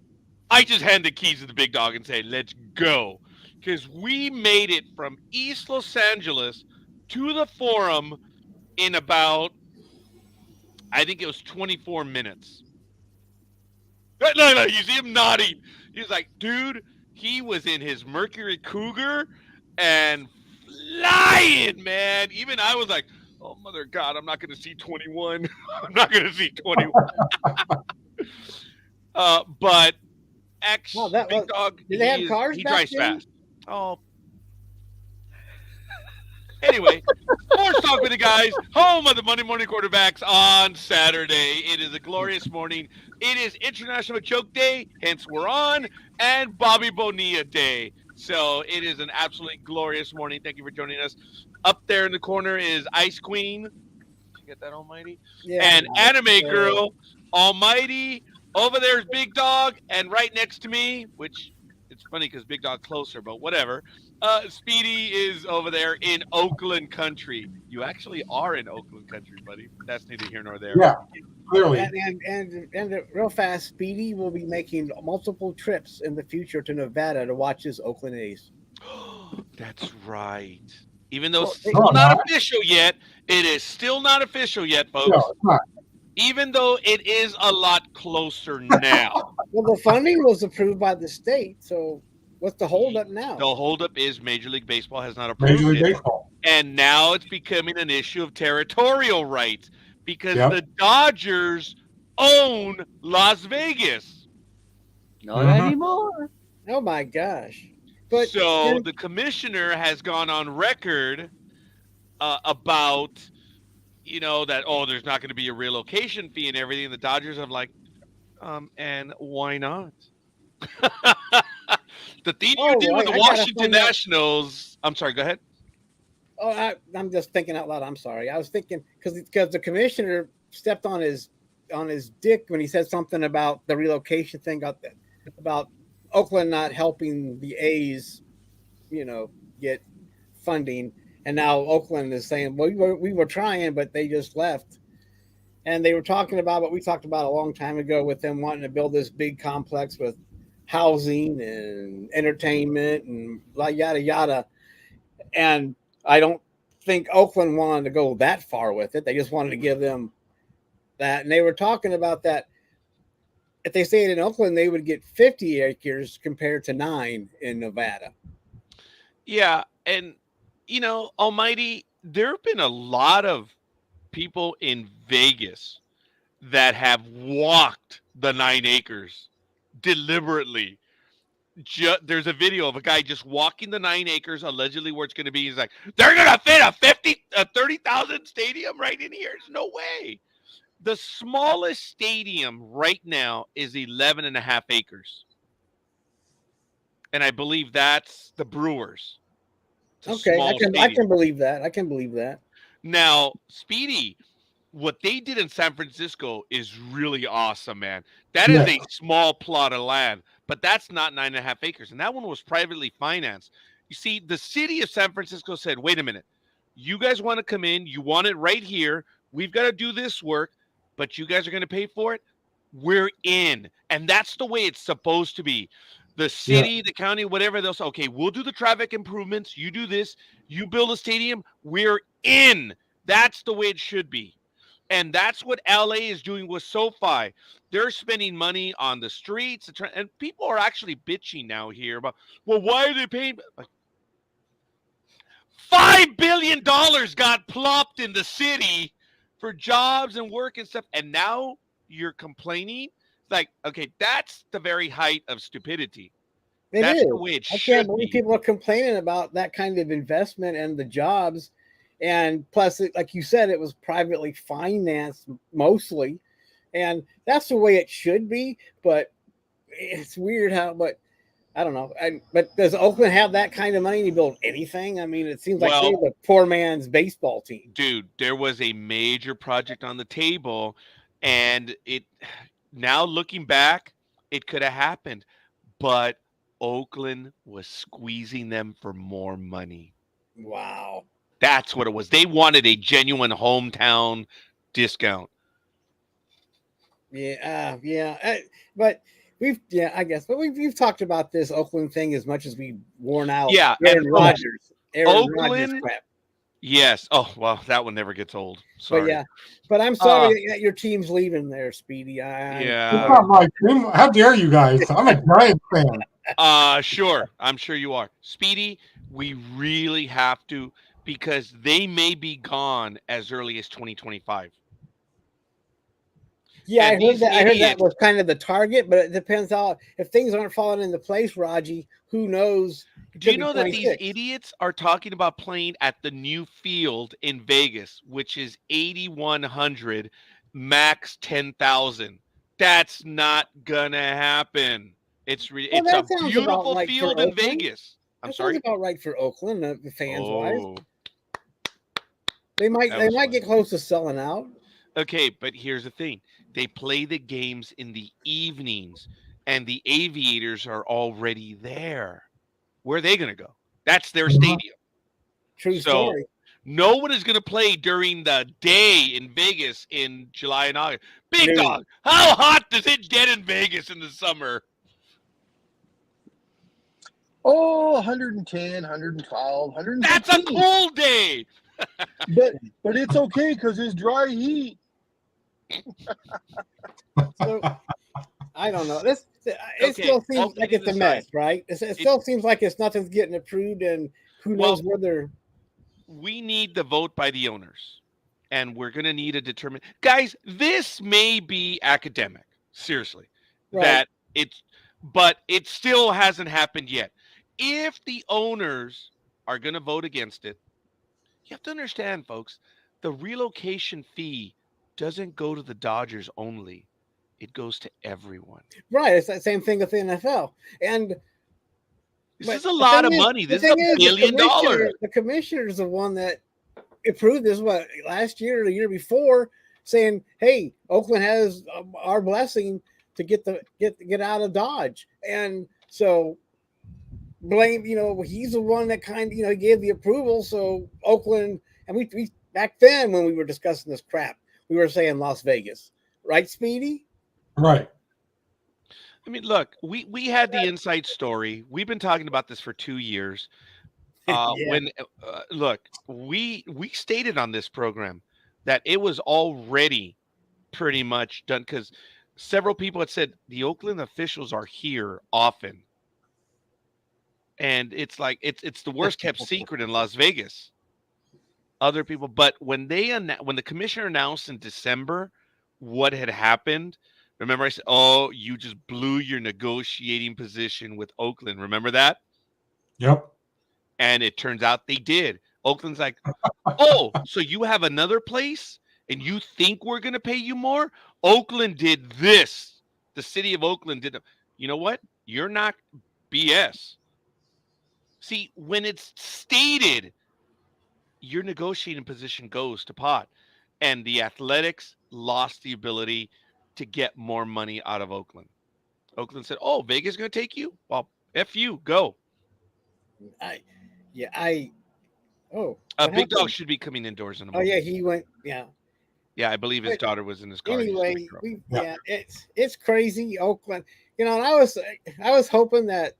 I just hand the keys to the big dog and say, "Let's go," because we made it from East Los Angeles to the Forum in about, I think it was 24 minutes. No, you see him nodding. He was like, dude, he was in his Mercury Cougar and flying, man. Even I was like, oh, mother God, I'm not going to see 21. I'm not going to see 21. But Wow, that Big was- Dog, did they have he cars he back drives then? fast. Oh. Anyway, Sports Talk with the guys, home of the Monday morning quarterbacks on Saturday. It is a glorious morning. It is International Choke Day, hence we're on, and Bobby Bonilla Day. So it is an absolutely glorious morning. Thank you for joining us. Up there in the corner is Ice Queen. Did you get that, Almighty? Yeah, And nice. Anime Girl, Almighty. Over there is Big Dog, and right next to me, which it's It's funny because Big Dog closer, but whatever. Speedy is over there in Oakland country. You actually are in Oakland country, buddy. That's neither here nor there. Yeah, clearly. And real fast, Speedy will be making multiple trips in the future to Nevada to watch his Oakland A's. That's right. Even though it's Well, still No, not not. official yet, it is still not official yet, folks. No, it's not. Even though it is a lot closer now. Well, the funding was approved by the state, so what's the holdup now? The holdup is Major League Baseball has not approved Major League it. Baseball. And now it's becoming an issue of territorial rights because Yep. the Dodgers own Las Vegas. Not Mhm. anymore. Oh my gosh! But So then- the commissioner has gone on record about, that, there's not going to be a relocation fee and everything. The Dodgers have and why not? The thing you did with the I gotta Washington find out. Nationals. I'm sorry, go ahead. I'm just thinking out loud. I'm sorry. I was thinking because the commissioner stepped on his dick when he said something about the relocation thing, about Oakland not helping the A's, get funding, and now Oakland is saying, well, we were trying, but they just left. And they were talking about what we talked about a long time ago with them wanting to build this big complex with housing and entertainment and yada yada. And I don't think Oakland wanted to go that far with it. They just wanted to give them that. And they were talking about that. If they stayed in Oakland, they would get 50 acres compared to 9 in Nevada. Yeah, and Almighty, there have been a lot of people in Vegas that have walked the 9 acres deliberately. There's a video of a guy just walking the 9 acres, allegedly where it's going to be. He's like, they're going to fit a 30,000 stadium right in here. There's no way. The smallest stadium right now is 11.5 acres. And I believe that's the Brewers. Okay, I can believe that. I can believe that. Now, Speedy, what they did in San Francisco is really awesome, man. That is a small plot of land, but that's not 9.5 acres. And that one was privately financed. You see, the city of San Francisco said, wait a minute, you guys want to come in, you want it right here. We've got to do this work, but you guys are going to pay for it. We're in. And that's the way it's supposed to be. The city, the county, whatever, they'll say, okay, we'll do the traffic improvements. You do this. You build a stadium. We're in. That's the way it should be. And that's what LA is doing with SoFi. They're spending money on the streets. And people are actually bitching now here about, well, why are they paying? Like, $5 billion got plopped in the city for jobs and work and stuff. And now you're complaining? Like, okay, that's the very height of stupidity. That's the way it should be. I can't believe people are complaining about that kind of investment and the jobs. And plus, like you said, it was privately financed mostly. And that's the way it should be. But it's weird but I don't know. But does Oakland have that kind of money to build anything? I mean, it seems like they're the poor man's baseball team. Dude, there was a major project on the table. And now looking back, it could have happened. But Oakland was squeezing them for more money. Wow. That's what it was. They wanted a genuine hometown discount. But we've talked about this Oakland thing as much as we've worn out. Yeah, Aaron Rodgers. Oakland. Crap. Yes. Oh, well, that one never gets old. Sorry. But I'm sorry that your team's leaving there, Speedy. It's not my team. How dare you guys? I'm a Giants fan. Sure. I'm sure you are. Speedy, we really have to, because they may be gone as early as 2025. Yeah, I heard that was kind of the target, but it depends how, if things aren't falling into place, Raji, who knows? Do you know that these idiots are talking about playing at the new field in Vegas, which is 8,100, max 10,000? That's not gonna happen. It's a beautiful field in Vegas. I'm sorry. Sounds about right for Oakland, fans wise. They might get close to selling out. Okay, but here's the thing. They play the games in the evenings. and the Aviators are already there. Where are they going to go? That's their Mhm. stadium. True So story. no one is going to play during the day in Vegas in July and August. Big No. Dog, how hot does it get in Vegas in the summer? Oh, 110, 112, That's a 115. cold day. But it's okay because it's dry heat. So I don't know. It Okay, still seems all like kidding it's a aside, mess, right? It still seems like it's nothing's getting approved, and who Well- knows whether. we need the vote by the owners, and we're going to need a determine. Guys, this may be academic, seriously, Right. that it's, but it still hasn't happened yet. If the owners are going to vote against it, you have to understand, folks, the relocation fee doesn't go to the Dodgers only. It goes to everyone. Right, it's the same thing with the NFL, and This but is a the lot thing of is- money. the This is thing $1 billion. The commissioner is the one that approved this. What, last year or the year before, saying, "Hey, Oakland has our blessing to get out of Dodge," and so blame. He's the one that kind of gave the approval. So Oakland, and we back then when we were discussing this crap, we were saying Las Vegas, right, Speedy? Right. I mean, look, we had the inside story. We've been talking about this for 2 years. Yeah. When look, we stated on this program that it was already pretty much done because several people had said the Oakland officials are here often, and it's like it's the worst kept secret in Las Vegas. Other people, but when when the commissioner announced in December what had happened, remember I said, "Oh, you just blew your negotiating position with Oakland." Remember that? Yep. And it turns out they did. Oakland's like, "Oh, so you have another place and you think we're going to pay you more?" Oakland did this. The city of Oakland did. You know what? You're not BS. See, when it's stated, your negotiating position goes to pot. And the Athletics lost the ability to get more money out of Oakland. Oakland said, "Oh, Vegas is going to take you? Well, F you, go." Oh, Big Dog should be coming indoors in a Oh moment. yeah, he went. Yeah. Yeah, I believe his But daughter was in his car. and he just Anyway, picked her up. it's crazy, Oakland. And I was hoping that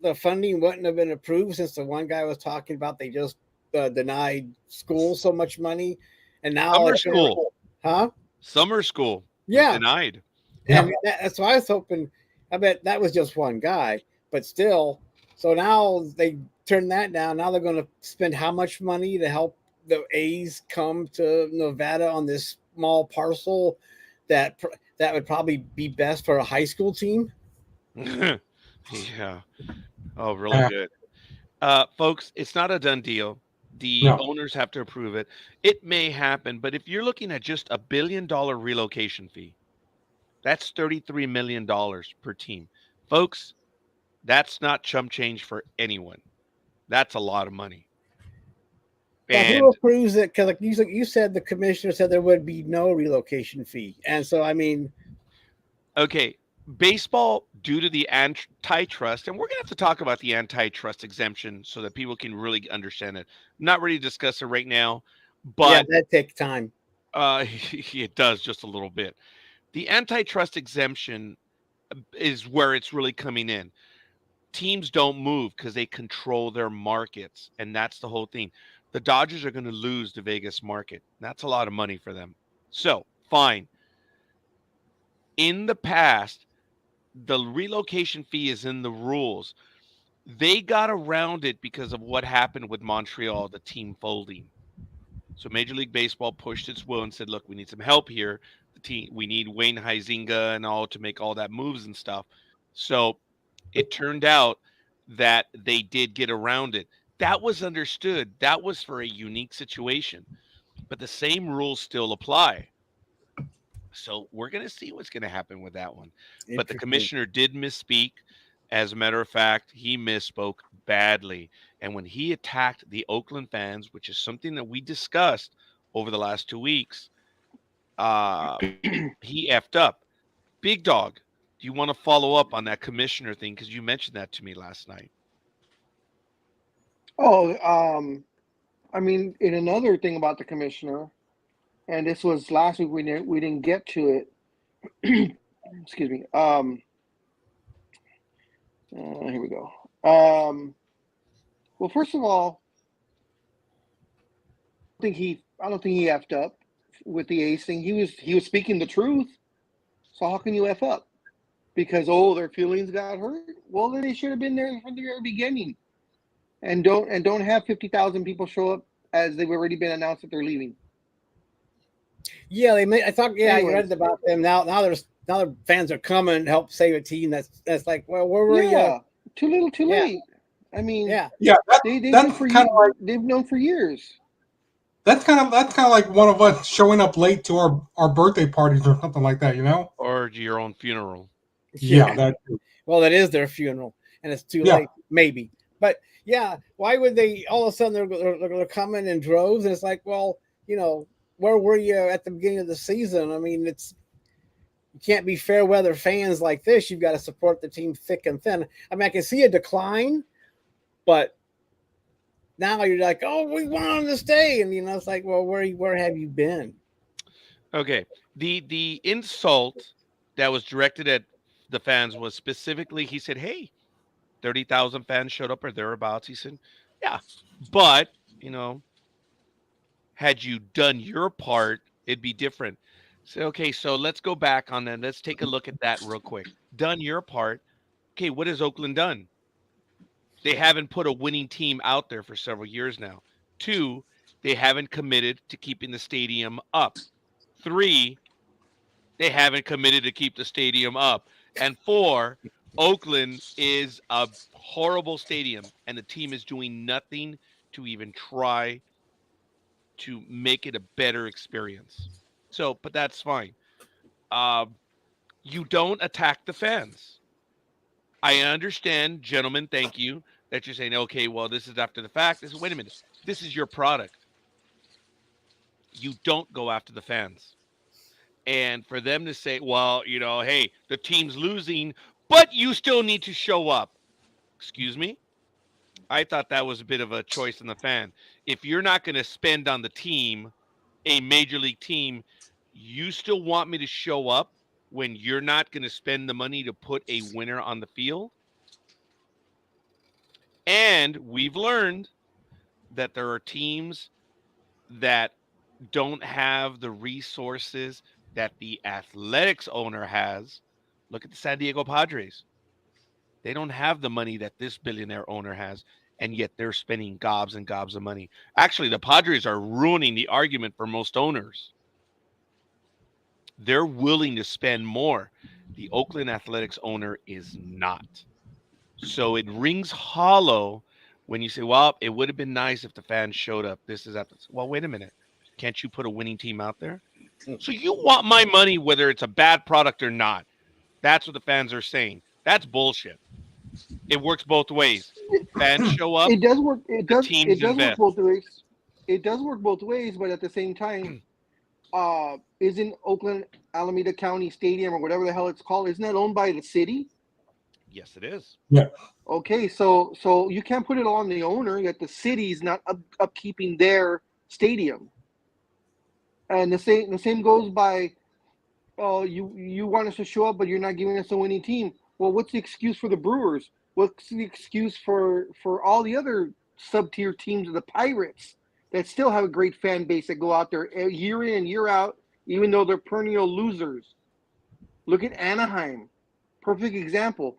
the funding wouldn't have been approved, since the one guy was talking about they just denied school so much money, and now Summer it's school. huh? Summer school was Yeah, denied. and that's why I was hoping. I bet that was just one guy, but still. So now they turned that down. Now they're going to spend how much money to help the A's come to Nevada on this small parcel that would probably be best for a high school team? Yeah. Oh, really Yeah. good. Folks, it's not a done deal. The No. owners have to approve it. It may happen, but if you're looking at just $1 billion relocation fee, that's $33 million per team. Folks, that's not chump change for anyone. That's a lot of money. But And who approves it? Because like you said, the commissioner said there would be no relocation fee, and so I mean, okay, baseball, due to the antitrust, and we're going to have to talk about the antitrust exemption so that people can really understand it. I'm not ready to discuss it right now, but that takes time. it does just a little bit. The antitrust exemption is where it's really coming in. Teams don't move because they control their markets, and that's the whole thing. The Dodgers are going to lose the Vegas market. That's a lot of money for them. So, fine. In the past, the relocation fee is in the rules. They got around it because of what happened with Montreal, the team folding. So Major League Baseball pushed its will and said, "Look, we need some help here. The team, we need Wayne Huizenga and all to make all that moves and stuff." So it turned out that they did get around it. That was understood. That was for a unique situation, but the same rules still apply. So we're going to see what's going to happen with that one. But the Interesting. commissioner did misspeak. As a matter of fact, he misspoke badly. And when he attacked the Oakland fans, which is something that we discussed over the last 2 weeks, he effed up. Big Dog, Do you want to follow up on that commissioner thing? Because you mentioned that to me last night. Oh, I mean, in another thing about the commissioner, and this was last week. We didn't get to it. Excuse me. Here we go. Well, first of all, I don't think he effed up with the Ace thing. He was speaking the truth. So how can you F up? Because their feelings got hurt. Well, then they should have been there from the very beginning, and don't have 50,000 people show up as they've already been announced that they're leaving. Yeah, they made. I thought. Yeah, I Anyways. read about them. Now the fans are coming to help save a team. That's like, well, where were Yeah, you? too little, too Yeah. late. I mean, Yeah, Yeah, they've that's known for kind of like they've known for years. that's kind of like one of us showing up late to our birthday parties or something like that, you know? Or to your own funeral. Yeah, that Well, that is their funeral, and it's too Yeah. late, maybe. But yeah, why would they all of a sudden they're coming in droves? And it's like, well, where were you at the beginning of the season? I mean, you can't be fair weather fans like this. You've got to support the team thick and thin. I mean, I can see a decline, but now you're like, oh, we want them to stay, and it's like, well, where have you been? Okay. The insult that was directed at the fans was specifically, he said, hey, 30,000 fans showed up or thereabouts. He said, yeah, but, had you done your part, it'd be different. So, okay, so let's go back on that. Let's take a look at that real quick. Done your part. Okay, what has Oakland done? They haven't put a winning team out there for several years now. 2, they haven't committed to keeping the stadium up. 3, they haven't committed to keep the stadium up. And 4, Oakland is a horrible stadium, and the team is doing nothing to even try to make it a better experience. So, but that's fine. You don't attack the fans. I understand, gentlemen, thank you, that you're saying, okay, well, this is after the fact. Wait a minute. This is your product. You don't go after the fans. And for them to say, well, hey, the team's losing, but you still need to show up. Excuse me? I thought that was a bit of a choice in the fan. If you're not going to spend on the team, a major league team, you still want me to show up when you're not going to spend the money to put a winner on the field? And we've learned that there are teams that don't have the resources that the athletics owner has. Look at the San Diego Padres. They don't have the money that this billionaire owner has, and yet they're spending gobs and gobs of money. Actually, the Padres are ruining the argument for most owners. They're willing to spend more. The Oakland Athletics owner is not. So it rings hollow when you say, well, it would have been nice if the fans showed up. This is after. Well, wait a minute. Can't you put a winning team out there? So you want my money whether it's a bad product or not. That's what the fans are saying. That's bullshit. It works both ways. Fans show up. It does work. It does. teams It does work invest. both ways. It does work both ways, but at the same time, isn't Oakland Alameda County Stadium or whatever the hell it's called? Isn't that owned by the city? Yes, it is. Okay, so you can't put it on the owner that the city's not upkeeping their stadium. And the same goes by, oh, you want us to show up, but you're not giving us a winning team. Well, what's the excuse for the Brewers? What's the excuse for all the other sub-tier teams of the Pirates that still have a great fan base that go out there year in and year out, even though they're perennial losers? Look at Anaheim. Perfect example.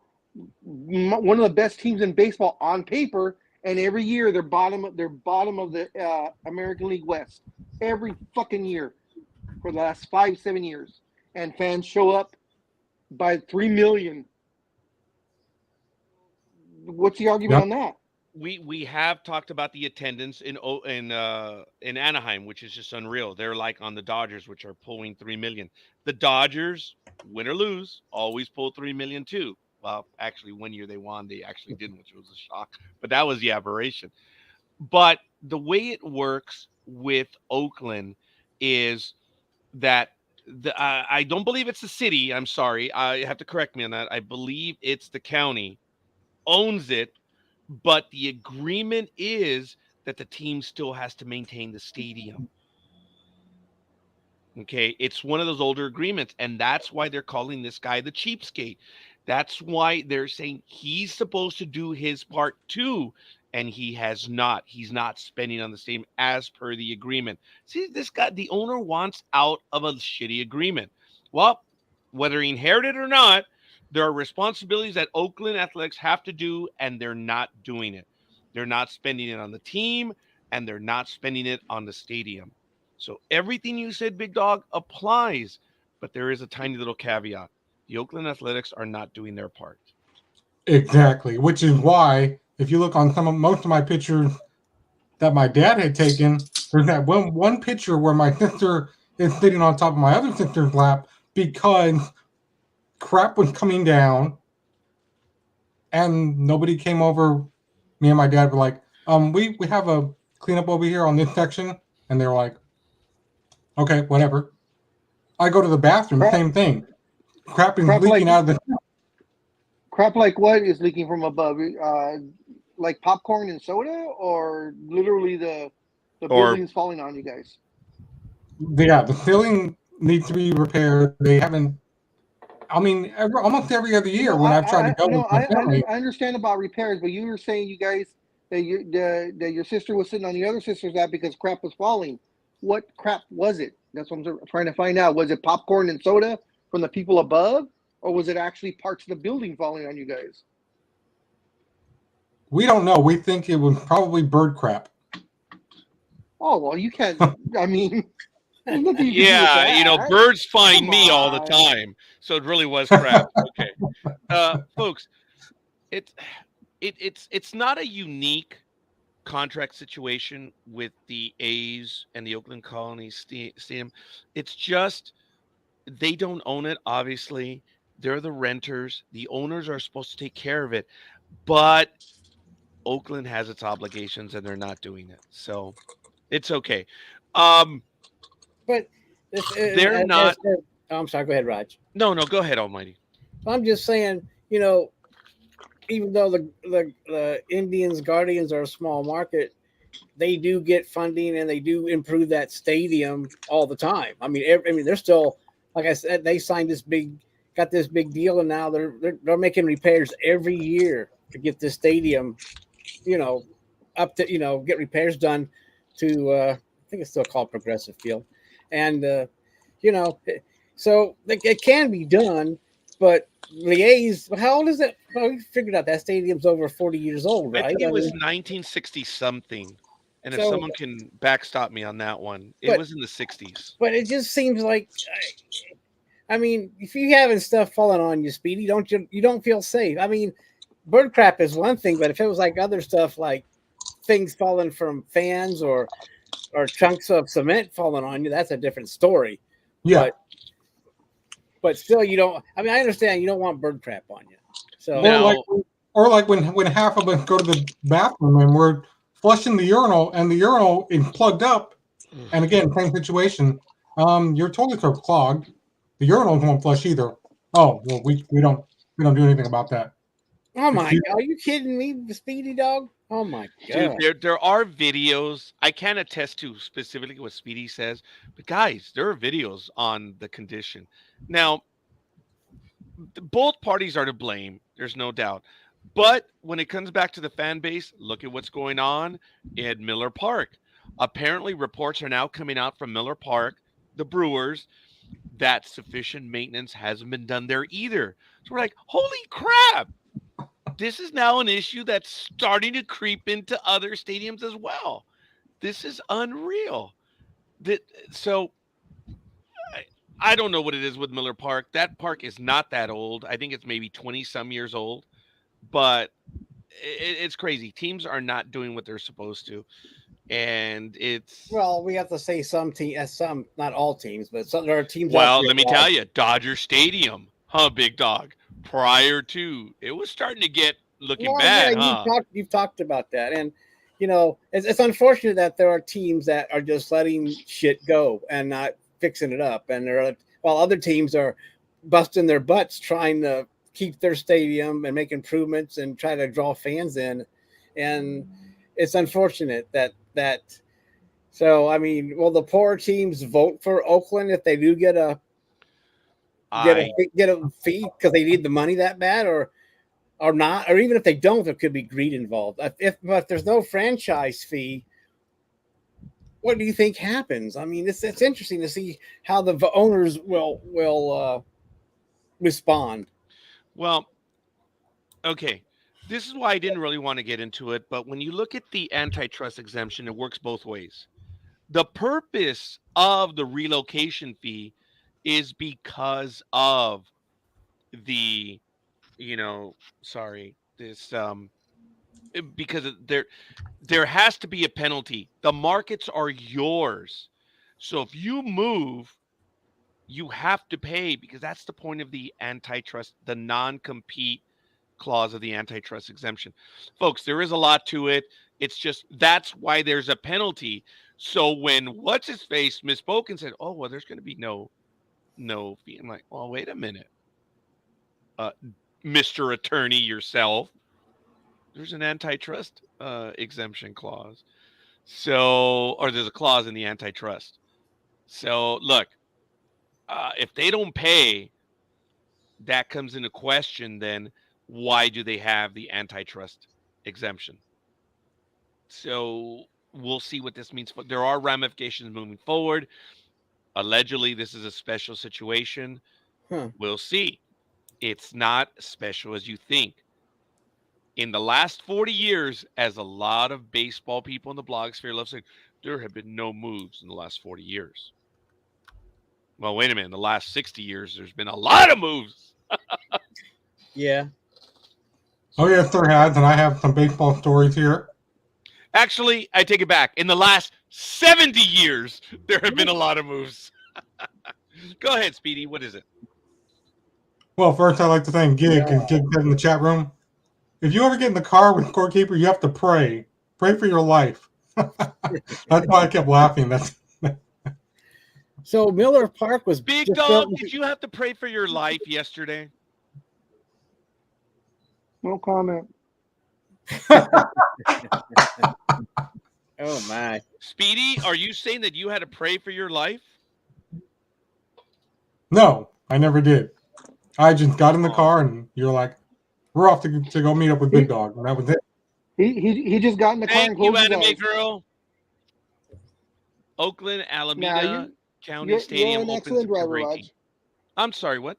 One of the best teams in baseball on paper, and every year they're bottom of the American League West. Every fucking year for the last 5-7 years. And fans show up by 3 million. What's the argument on that? We have talked about the attendance in Anaheim, which is just unreal. They're like on the Dodgers, which are pulling 3 million. The Dodgers, win or lose, always pull 3 million too. Well, actually, one year they won, they actually didn't, which was a shock. But that was the aberration. But the way it works with Oakland is that I don't believe it's the city. I'm sorry. I have to correct me on that. I believe it's the county owns it, but the agreement is that the team still has to maintain the stadium. Okay, it's one of those older agreements, and that's why they're calling this guy the cheapskate. That's why they're saying he's supposed to do his part too, and he has not. He's not spending on the stadium as per the agreement. See, this guy, the owner wants out of a shitty agreement. Well, whether he inherited or not, there are responsibilities that Oakland Athletics have to do, and they're not doing it. They're not spending it on the team, and they're not spending it on the stadium. So everything you said, Big Dog, applies, but there is a tiny little caveat. The Oakland Athletics are not doing their part. Exactly, which is why if you look on most of my pictures that my dad had taken, there's that one picture where my sister is sitting on top of my other sister's lap because crap was coming down and nobody came over. Me and my dad were like, we have a cleanup over here on this section, and they were like, okay, whatever. I go to the bathroom, same thing. Crap is leaking out of the. Crap like what is leaking from above? Like popcorn and soda, or literally the building's falling on you guys? Yeah, the ceiling needs to be repaired. They haven't. I mean, almost every other year when I've tried to go with my family. I understand about repairs, but you were saying you guys that your sister was sitting on the other sister's lap because crap was falling. What crap was it? That's what I'm trying to find out. Was it popcorn and soda from the people above, or was it actually parts of the building falling on you guys? We don't know. We think it was probably bird crap. Oh, well, you can't. I mean, there's nothing you can do with Yeah, that. you know, birds find Come me all the on. time, so it really was crap. Okay, folks, it's not a unique contract situation with the A's and the Oakland Colony Stadium. It's just they don't own it. Obviously, they're the renters. The owners are supposed to take care of it, but Oakland has its obligations, and they're not doing it. So it's okay. But They're not. I'm sorry. Go ahead, Raj. No, go ahead, Almighty. I'm just saying, even though the Indians Guardians are a small market, they do get funding and they do improve that stadium all the time. I mean, they're still, like I said, they signed got this big deal, and now they're making repairs every year to get this stadium, up to get repairs done to I think it's still called Progressive Field, and so it can be done, but the A's, how old is it? Well, we figured out that stadium's over 40 years old, right? I think it was 1960 something. And if someone can backstop me on that one, it was in the 60s. But it just seems like, I mean, if you having stuff falling on you, Speedy, you don't feel safe. I mean, bird crap is one thing, but if it was like other stuff, like things falling from fans or chunks of cement falling on you, that's a different story. Yeah. But still, you don't. I mean, I understand you don't want bird crap on you. So, or like when half of us go to the bathroom and we're flushing the urinal and the urinal is plugged up, and again, same situation. Your toilets are clogged. The urinals won't flush either. Oh well, we don't do anything about that. Oh my God, are you kidding me, the Speedy Dog? Oh my God. Dude, there are videos. I can't attest to specifically what Speedy says, but guys, there are videos on the condition. Now, both parties are to blame. There's no doubt. But when it comes back to the fan base, look at what's going on at Miller Park. Apparently, reports are now coming out from Miller Park, the Brewers, that sufficient maintenance hasn't been done there either. So we're like, holy crap. This is now an issue that's starting to creep into other stadiums as well. This is unreal. So I don't know what it is with Miller Park. That park is not that old. I think it's maybe 20 some years old, but it's crazy. Teams are not doing what they're supposed to. And we have to say some not all teams, but there are teams. Well, let me tell you, Dodger Stadium, Big Dog. Prior to, it was starting to get looking bad. Yeah, you've talked about that, and it's unfortunate that there are teams that are just letting shit go and not fixing it up, and there are while other teams are busting their butts trying to keep their stadium and make improvements and try to draw fans in. And it's unfortunate that. So I mean, will the poor teams vote for Oakland if they do get a fee because they need the money that bad, or not, or even if they don't, there could be greed involved. But there's no franchise fee, what do you think happens? I mean, it's interesting to see how the owners will respond. Well, okay. This is why I didn't really want to get into it, but when you look at the antitrust exemption, it works both ways. The purpose of the relocation fee is because of the, because there has to be a penalty. The markets are yours. So if you move, you have to pay, because that's the point of the antitrust, the non-compete clause of the antitrust exemption. Folks, there is a lot to it. It's just, that's why there's a penalty. So when what's his face misspoke and said, "Oh, well, there's going to be no fee," I'm like, "Well, wait a minute, Mr. Attorney yourself. There's an antitrust exemption clause. So, or there's a clause in the antitrust. So look, if they don't pay, that comes into question. Then why do they have the antitrust exemption? So we'll see what this means. There are ramifications moving forward. Allegedly, this is a special situation. We'll see. It's not special as you think. In the last 40 years, as a lot of baseball people in the blogosphere love saying, there have been no moves in the last 40 years. Well, wait a minute. In the last 60 years, there's been a lot of moves. Yeah. Oh, yes, there has, and I have some baseball stories here. Actually, I take it back. In the last 70 years, there have been a lot of moves. Go ahead, Speedy. What is it? Well, first, I'd like to thank Gig and Gig said in the chat room, if you ever get in the car with Scorekeeper, you have to pray. Pray for your life. That's why I kept laughing. So Miller Park was Big Dog. Did you have to pray for your life yesterday? No comment. Oh my. Speedy, are you saying that you had to pray for your life? No, I never did. I just got in the car and you're like, we're off to go meet up with Big Dog, and that was it. He just got in the car and Thank you, closed his anime eyes. girl. Oakland, Alameda County You're Stadium an opens excellent for driver, breaking. Raj. I'm sorry, what?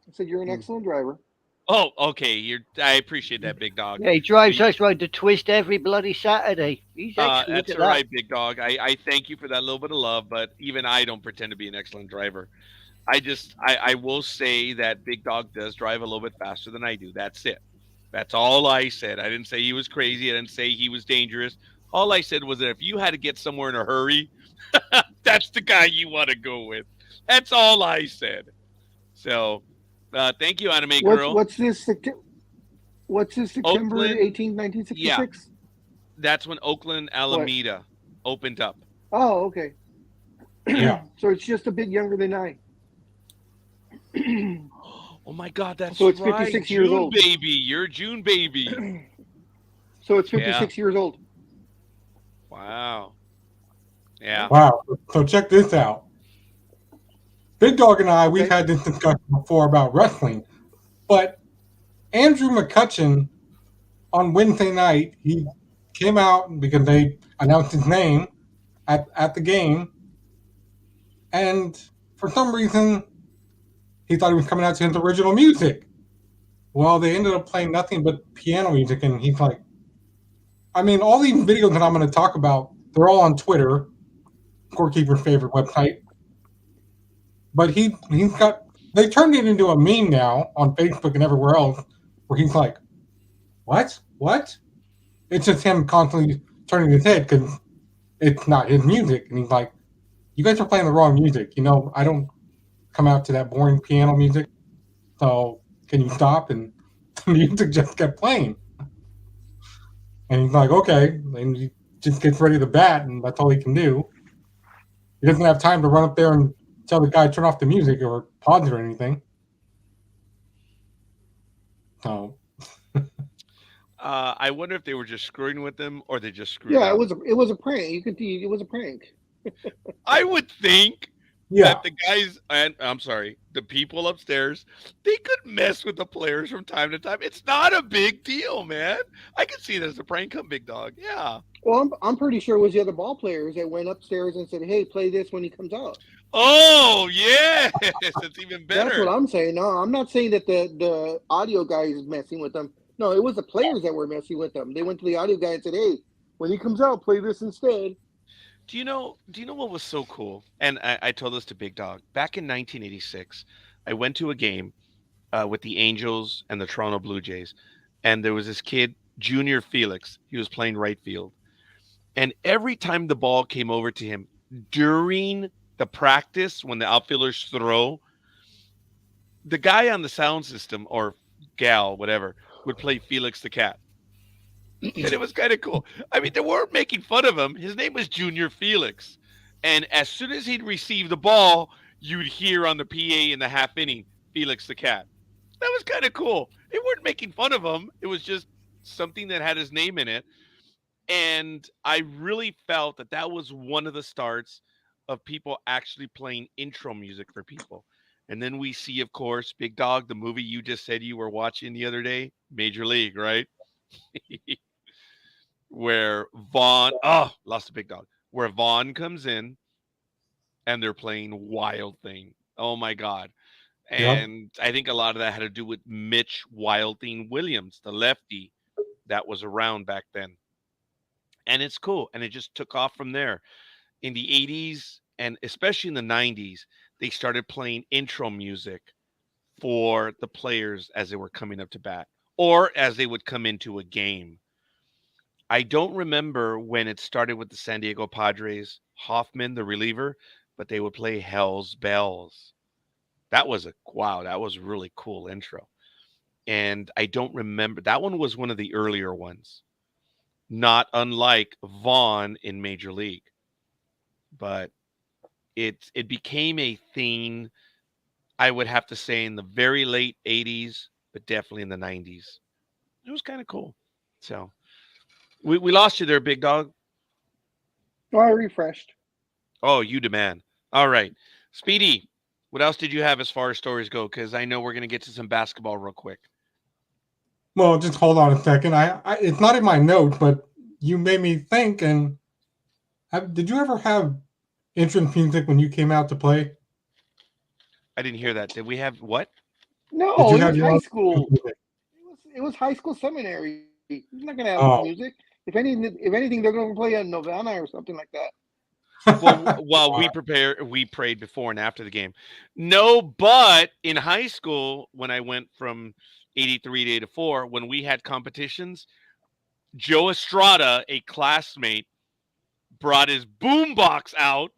I said you're an excellent driver. Oh, okay. I appreciate that, Big Dog. Yeah, he drives us round the twist every bloody Saturday. He's excellent That's at all that. right, Big Dog. I thank you for that little bit of love, but even I don't pretend to be an excellent driver. I will say that Big Dog does drive a little bit faster than I do. That's it. That's all I said. I didn't say he was crazy. I didn't say he was dangerous. All I said was that if you had to get somewhere in a hurry, that's the guy you want to go with. That's all I said. So, thank you, anime girl. What's this September Oakland, 18, 1966? Yeah. That's when Oakland, Alameda opened up. Oh, okay. Yeah. So it's just a bit younger than I. Oh my God, that's So it's right. 56 years June old. baby. You're a June baby. So it's 56 years old. Wow. Yeah. Wow. So check this out. Big Dog and I, we've had this discussion before about wrestling, but Andrew McCutcheon on Wednesday night, he came out because they announced his name at the game, and for some reason, he thought he was coming out to his original music. Well, they ended up playing nothing but piano music, and he's like, I mean, all these videos that I'm going to talk about, they're all on Twitter, Scorekeeper's favorite website. But he's got, they turned it into a meme now on Facebook and everywhere else, where he's like, what? It's just him constantly turning his head because it's not his music. And he's like, you guys are playing the wrong music. You know, I don't come out to that boring piano music. So can you stop? And the music just kept playing. And he's like, okay. And he just gets ready to bat, and that's all he can do. He doesn't have time to run up there and tell the guy to turn off the music or pause or anything. So I wonder if they were just screwing with them or they just screwed Yeah, up. it was a prank. You could see it was a prank. I would think yeah, that the guys, and I'm sorry, the people upstairs, they could mess with the players from time to time. It's not a big deal, man. I can see it as a prank come Big Dog. Yeah. Well, I'm pretty sure it was the other ball players that went upstairs and said, "Hey, play this when he comes out." Oh, yes. It's even That's better. what I'm saying. No, I'm not saying that the audio guy is messing with them. No, it was the players that were messing with them. They went to the audio guy and said, "Hey, when he comes out, play this instead." Do you know what was so cool? And I told this to Big Dog. Back in 1986, I went to a game with the Angels and the Toronto Blue Jays. And there was this kid, Junior Felix. He was playing right field. And every time the ball came over to him during the practice, when the outfielders throw, the guy on the sound system or gal, whatever, would play Felix the Cat. And it was kind of cool. I mean, they weren't making fun of him. His name was Junior Felix. And as soon as he'd receive the ball, you'd hear on the PA in the half inning, Felix the Cat. That was kind of cool. They weren't making fun of him. It was just something that had his name in it. And I really felt that that was one of the starts of people actually playing intro music for people. And then we see, of course, Big Dog, the movie you just said you were watching the other day, Major League, right? Where Vaughn, lost a Big Dog, where Vaughn comes in and they're playing Wild Thing. Oh my God. Yep. And I think a lot of that had to do with Mitch Wild Thing Williams, the lefty that was around back then. And it's cool. And it just took off from there. In the 80s and especially in the 90s, they started playing intro music for the players as they were coming up to bat or as they would come into a game. I don't remember when it started with the San Diego Padres, Hoffman, the reliever, but they would play Hell's Bells. That was that was a really cool intro. And I don't remember, that one was one of the earlier ones, not unlike Vaughn in Major League. But it became a thing, I would have to say, in the very late 80s, but definitely in the 90s. It was kind of cool. So we lost you there, Big Dog. Oh, I refreshed. Oh, you demand. All right. Speedy, what else did you have as far as stories go? Because I know we're going to get to some basketball real quick. well, just hold on a second. I it's not in my note, but you made me think. And did you ever have entrance music when you came out to play? I didn't hear that. Did we have what? No, Did you it have was your high own school. entrance music? It was high school seminary. You're not gonna have Oh, music. If anything, they're gonna play a novena or something like that. Well, while we prayed before and after the game. No, but in high school, when I went from 83 to 84, when we had competitions, Joe Estrada, a classmate, brought his boombox out.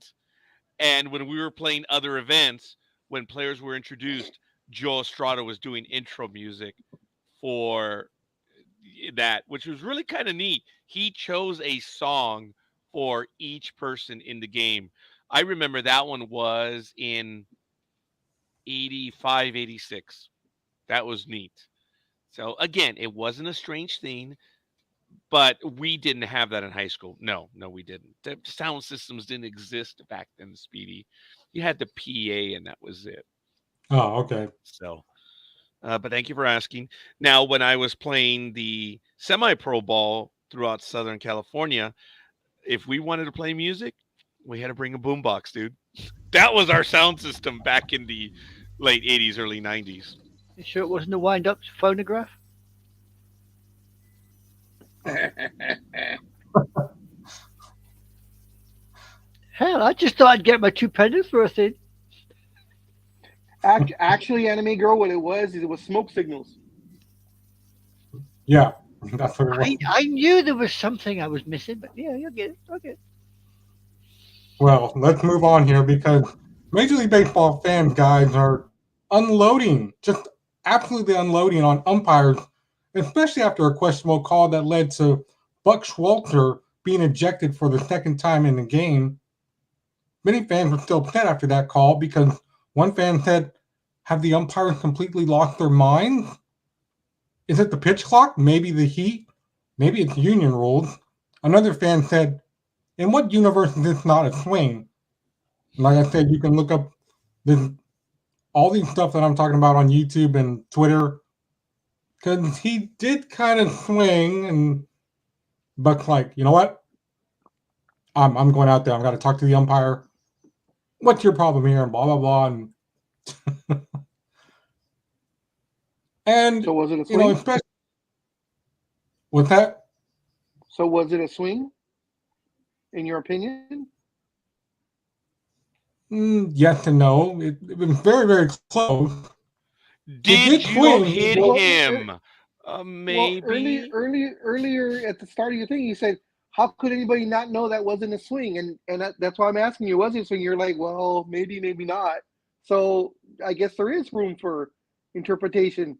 And when we were playing other events, when players were introduced, Joe Estrada was doing intro music for that, which was really kind of neat. He chose a song for each person in the game. I remember that one was in 85, 86. That was neat. So again, it wasn't a strange thing, but we didn't have that in high school. No, we didn't. The sound systems didn't exist back then, Speedy. You had the PA and that was it. oh, okay. So, but thank you for asking. Now, when I was playing the semi-pro ball throughout Southern California, if we wanted to play music, we had to bring a boombox, dude. That was our sound system back in the late 80s, early 90s. You sure it wasn't a wind-up phonograph? Hell, I just thought I'd get my 2 pennies worth in. Actually, anime girl, what it was smoke signals. Yeah, that's what it was. I knew there was something I was missing, but yeah, you'll get it. Okay. Well, let's move on here because Major League Baseball fans, guys, are unloading, just absolutely unloading on umpires, especially after a questionable call that led to Buck Schwalter being ejected for the second time in the game. many fans were still upset after that call because one fan said, have the umpires completely lost their minds? Is it the pitch clock? Maybe the heat? Maybe it's union rules. Another fan said, in what universe is this not a swing? And like I said, you can look up all these stuff that I'm talking about on YouTube and Twitter. Because he did kind of swing, and Buck's like, you know what? I'm going out there. I've got to talk to the umpire. What's your problem here? And blah, blah, blah. And So was it a you know, swing? especially with that, So was it a swing? In your opinion? yes and no. It was very, very close. Did you swing. hit Well, him? Well, Maybe. earlier at the start of your thing, you said, "How could anybody not know that wasn't a swing?" And that's why I'm asking you, was it a swing? You're like, "Well, maybe, maybe not." So I guess there is room for interpretation.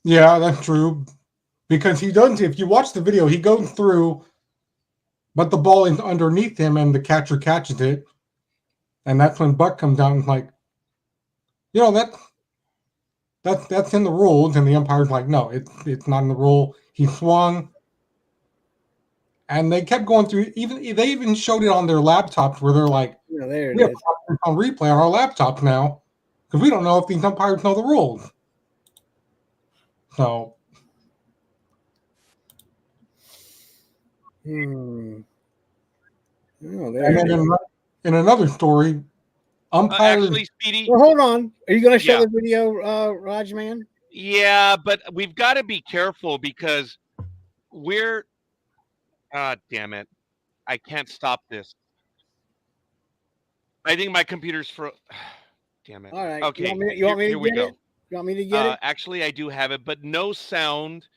Yeah, that's true. Because he doesn't. If you watch the video, he goes through, but the ball is underneath him, and the catcher catches it, and that's when Buck comes out and like, you know, that's in the rules, and the umpire's like, no, it's not in the rule. He swung, and they kept going through. They even showed it on their laptops where they're like, Yeah, there it we have is. on replay on our laptops now because we don't know if these umpires know the rules. So, Oh, there and it then is. in another story, umpires. Actually, Speedy. Well, hold on. Are you going to show Yeah. the video, Raj man? Yeah, but we've got to be careful because we're. Damn it! I can't stop this. I think my computer's damn it. All right. Okay. You want me here to we get go. it? You want me to get it? Actually, I do have it, but no sound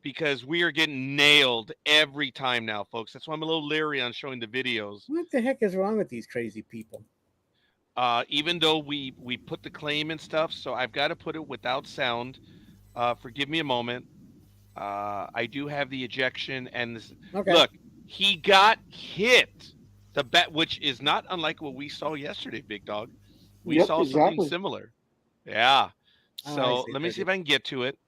because we are getting nailed every time now, folks. That's why I'm a little leery on showing the videos. What the heck is wrong with these crazy people? Even though we put the claim and stuff, so I've got to put it without sound. Forgive me a moment. I do have the ejection and this. Okay. Look, he got hit. The bat, which is not unlike what we saw yesterday, Big Dog. We Yep, saw something exactly. similar. Yeah. Oh, I So see. let me see if I can get to it.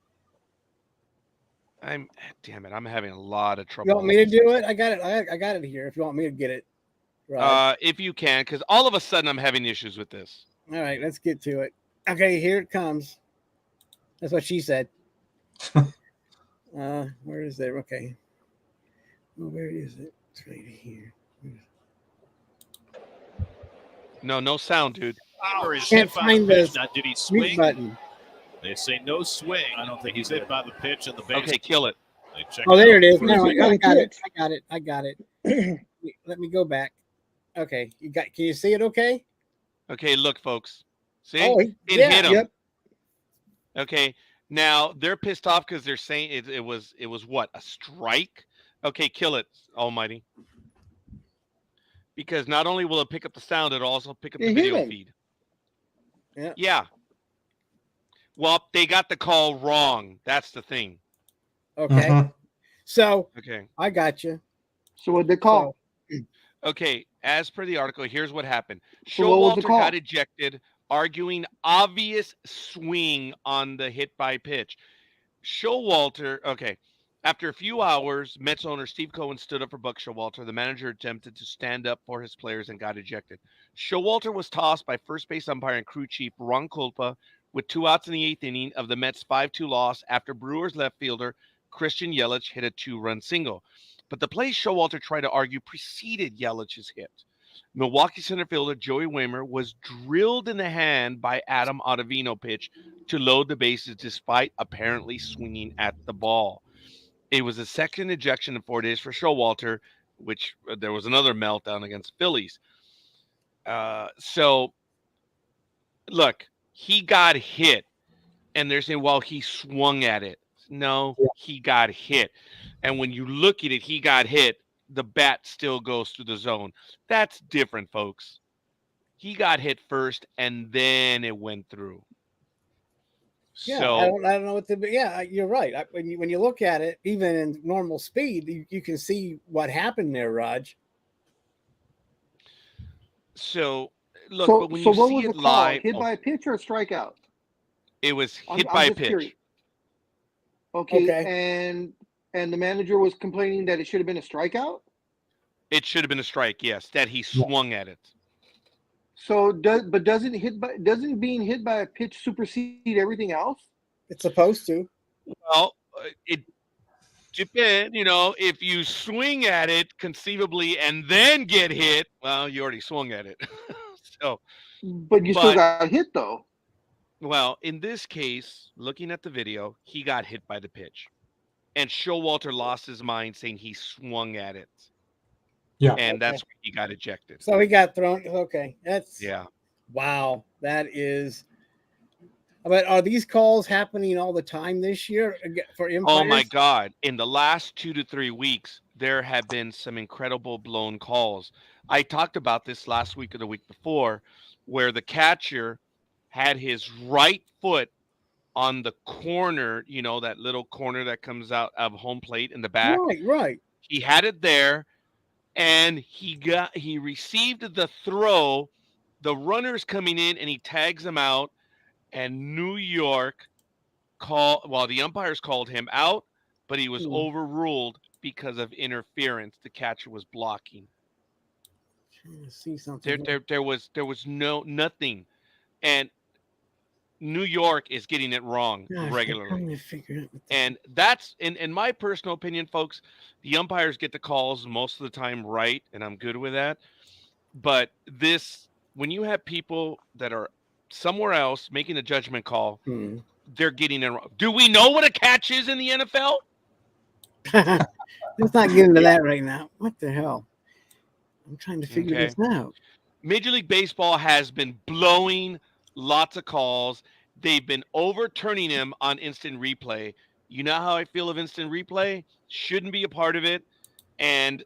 Damn it, I'm having a lot of trouble. You want me to do it? I got it. I got it here. If you want me to get it, Raj. If you can, because all of a sudden I'm having issues with this. All right, let's get to it. Okay, here it comes. That's what she said. Where is it? Okay. Oh, where is it? It's right here. No sound, dude. Power is Can't hit by find the pitch. the Now, did he Mute swing? button. They say no swing. I don't think he's hit by the pitch and the base. Okay, kill it. They check Oh, there out it is. for No, a I got it. pitch. I got it. Let me go back. Okay, you got? Can you see it? Okay. Okay, look, folks. See, Oh, it yeah. hit him. Yep. Okay, now they're pissed off because they're saying it was what, a strike? Okay, kill it, Almighty. Because not only will it pick up the sound, it'll also pick up the It hit video him. feed. Yeah. Yeah. Well, they got the call wrong. That's the thing. Okay. Mhm. So Okay. I got you. So what they call? Okay. As per the article, here's what happened. So what was the Showalter call? got ejected, arguing obvious swing on the hit by pitch. Showalter, okay. After a few hours, Mets owner Steve Cohen stood up for Buck Showalter. The manager attempted to stand up for his players and got ejected. Showalter was tossed by first base umpire and crew chief Ron Kulpa with 2 outs in the 8th inning of the Mets' 5-2 loss after Brewers left fielder Christian Yelich hit a 2-run single. But the play Showalter tried to argue preceded Yelich's hit. Milwaukee center fielder Joey Waymer was drilled in the hand by Adam Ottavino pitch to load the bases despite apparently swinging at the ball. It was a second ejection in 4 days for Showalter, which there was another meltdown against Phillies. So, look, he got hit, and they're saying, well, he swung at it. No, he got hit. And when you look at it, he got hit. The bat still goes through the zone. That's different, folks. He got hit first, and then it went through. Yeah, So I don't know what to. Yeah, you're right. When you look at it, even in normal speed, you can see what happened there, Raj. so look, So but when so you what see was it the call? live, Hit by a pitch or a strikeout? it was hit I'm by a just curious. pitch. Okay, Okay. and the manager was complaining that it should have been a strikeout. It should have been a strike, yes, that he swung at it. So doesn't being hit by a pitch supersede everything else? It's supposed to. Well, it depends, if you swing at it conceivably and then get hit, well, you already swung at it. So, But you still but got hit though. well, in this case, looking at the video, he got hit by the pitch. And Showalter lost his mind saying he swung at it. Yeah. And Okay. that's where he got ejected. So he got thrown. Okay, that's Yeah. wow. That is. But are these calls happening all the time this year for umpires? Oh my God. In the last 2 to 3 weeks, there have been some incredible blown calls. I talked about this last week or the week before, where the catcher had his right foot on the corner, that little corner that comes out of home plate in the back. Right. He had it there, and he received the throw. The runner's coming in, and he tags him out, and New York the umpires called him out, but he was overruled because of interference. The catcher was blocking. See something. There was nothing, and New York is getting it wrong regularly. And that's in my personal opinion, folks. The umpires get the calls most of the time right, and I'm good with that. But when you have people that are somewhere else making a judgment call, they're getting it wrong. Do we know what a catch is in the NFL? Let's not get into that right now. What the hell? I'm trying to figure this out. Major League Baseball has been blowing lots of calls. They've been overturning them on instant replay. You know how I feel of instant replay? Shouldn't be a part of it. And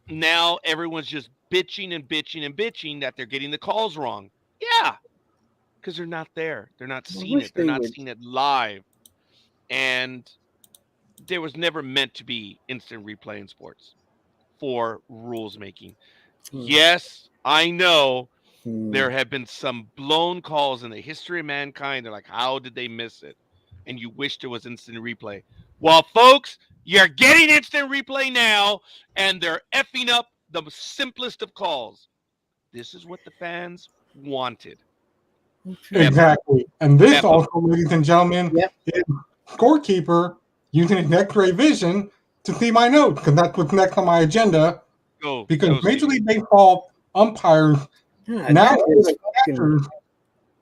now everyone's just bitching and bitching and bitching that they're getting the calls wrong. Yeah, because they're not there. They're not seeing it. They're not seeing it live. And there was never meant to be instant replay in sports for rules making. Yes, I know there have been some blown calls in the history of mankind. They're like, how did they miss it? And you wish there was instant replay. Well, folks, you're getting instant replay now, and they're effing up the simplest of calls. This is what the fans wanted. Exactly. And this also, ladies and gentlemen, is Scorekeeper using his X-ray vision to see my notes, because that's what's next on my agenda. Because Major League Baseball umpires now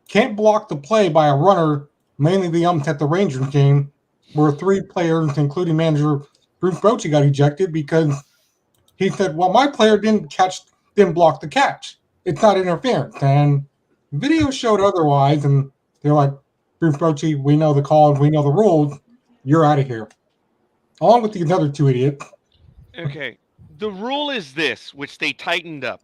can't block the play by a runner, mainly the umps at the Rangers game, where 3 players, including manager Bruce Bochy, got ejected because he said, well, my player didn't block the catch. It's not interference. And video showed otherwise, and they're like, Bruce Bochy, we know the calls, we know the rules, you're out of here. Along with these other 2 idiots. Okay. The rule is this, which they tightened up.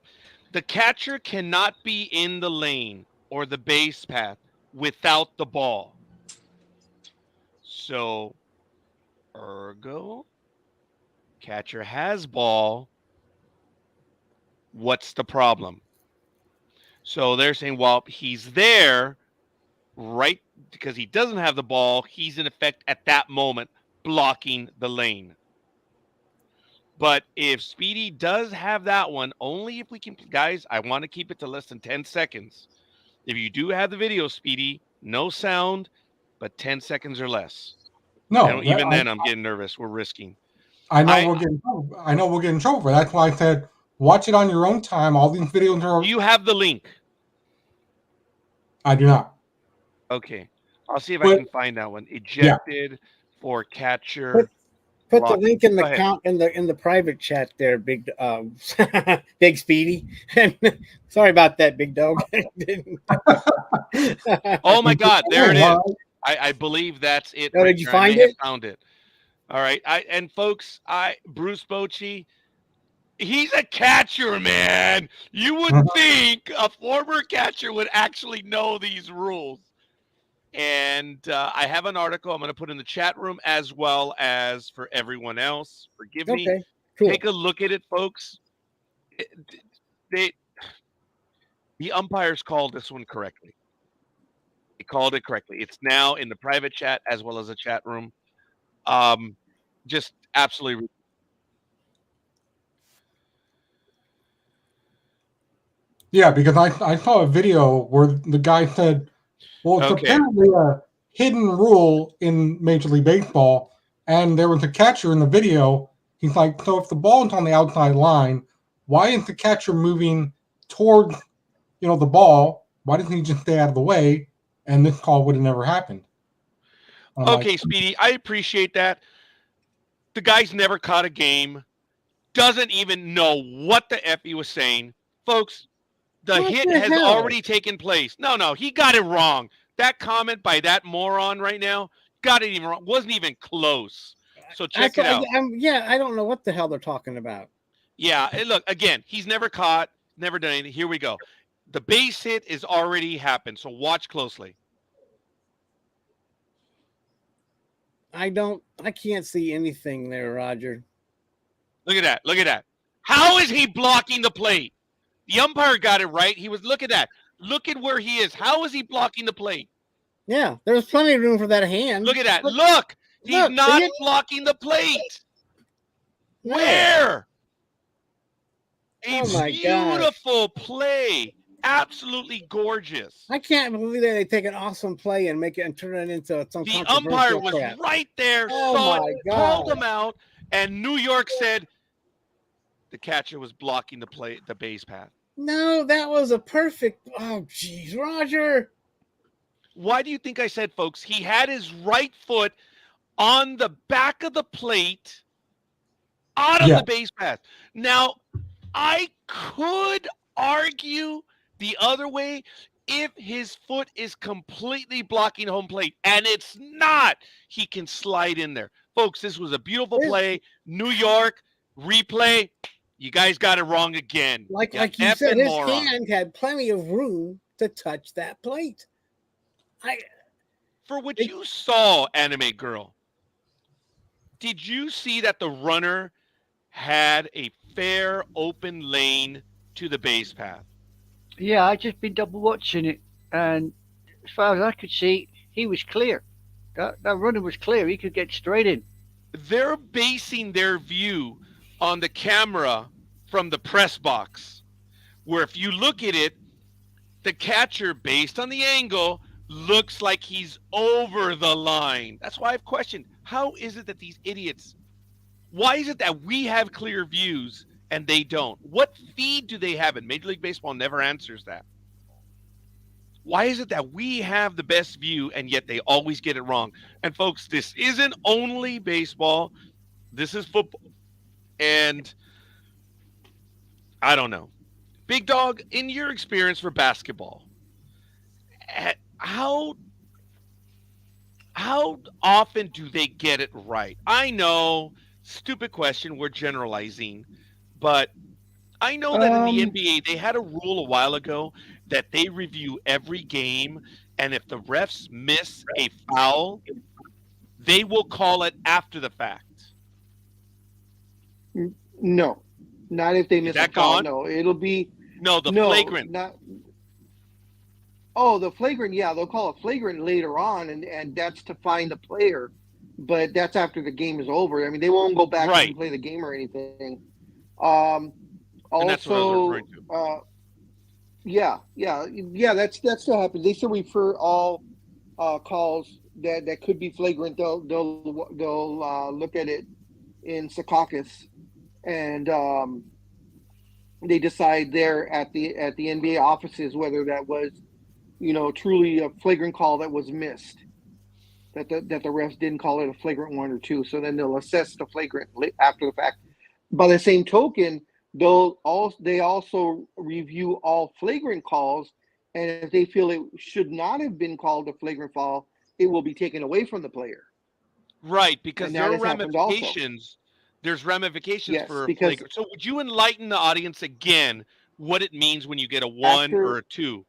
The catcher cannot be in the lane or the base path without the ball. So, ergo, catcher has ball. What's the problem? So they're saying, well, he's there, right, because he doesn't have the ball. He's in effect at that moment blocking the lane. But if Speedy does have that one, only if we can, guys, I want to keep it to less than 10 seconds. If you do have the video, Speedy, no sound, but 10 seconds or less. No, even then I'm getting nervous. We're risking. I know we'll get in trouble for that. That's why I said watch it on your own time. All these videos are. Do you have the link? I do not. Okay. I'll see if I can find that one. Ejected for catcher. Put the link in the count in the private chat there, big big Speedy. Sorry about that, big dog. Oh my God, there it is. I believe that's it. Oh, did you find it? Found it. All right. Folks, Bruce Bochy, he's a catcher, man. You would think a former catcher would actually know these rules. And I have an article I'm going to put in the chat room as well as for everyone else. Forgive me. Okay, cool. Take a look at it, folks. The umpires called this one correctly. They called it correctly. It's now in the private chat as well as the chat room. Just absolutely. Yeah, because I saw a video where the guy said, well, it's Okay. apparently a hidden rule in Major League Baseball, and there was a catcher in the video. He's like, so if the ball is on the outside line, why is the catcher moving toward, the ball? Why doesn't he just stay out of the way? And this call would have never happened. Okay, Speedy, I appreciate that. The guy's never caught a game, doesn't even know what the F he was saying. Folks, the hit has already taken place. No, he got it wrong. That comment by that moron right now got it even wrong. Wasn't even close. So check it out. I don't know what the hell they're talking about. Yeah, and look, again, he's never caught, never done anything. Here we go. The base hit is already happened, so watch closely. I can't see anything there, Roger. Look at that. Look at that. How is he blocking the plate? The umpire got it right. He was, look at that. Look at where he is. How is he blocking the plate? Yeah, there's plenty of room for that hand. Look at that. Look. He's not blocking the plate. No. Where? A Oh my beautiful play. Absolutely gorgeous. I can't believe that they take an awesome play and make it and turn it into some. The umpire was right there, saw it, called him out, and New York said the catcher was blocking the base path. No, that was a perfect. Oh, geez, Roger. Why do you think I said, folks? He had his right foot on the back of the plate, out of the base path. Now, I could argue the other way if his foot is completely blocking home plate, and it's not. He can slide in there. Folks, this was a beautiful play. New York, replay. You guys got it wrong again. Like you said, his hand had plenty of room to touch that plate. For what you saw, Anime Girl, did you see that the runner had a fair open lane to the base path? Yeah, I just been double watching it, and as far as I could see, he was clear. That runner was clear. He could get straight in. They're basing their view on the camera from the press box, where if you look at it, the catcher, based on the angle, looks like he's over the line. That's why I've questioned, how is it that these idiots, why is it that we have clear views and they don't? What feed do they have? And Major League Baseball never answers that. Why is it that we have the best view and yet they always get it wrong? And folks, this isn't only baseball. This is football. And I don't know. Big Dog, in your experience for basketball, how often do they get it right? I know, stupid question, we're generalizing, but I know that in the NBA, they had a rule a while ago that they review every game, and if the refs miss a foul, they will call it after the fact. No, not if they miss a foul. No, it'll be flagrant. The flagrant. Yeah, they'll call it flagrant later on, and that's to find the player, but that's after the game is over. I mean, they won't go back and play the game or anything. And that's what I was referring to. That still happens. They still refer all calls that could be flagrant. They'll look at it in Secaucus, and they decide there at the NBA offices whether that was, truly a flagrant call that was missed, that the refs didn't call it a flagrant one or two. So then they'll assess the flagrant after the fact. By the same token, they also review all flagrant calls, and if they feel it should not have been called a flagrant foul, it will be taken away from the player. Right, because there are ramifications. There's ramifications for a flagrant. So would you enlighten the audience again what it means when you get a 1 or a 2?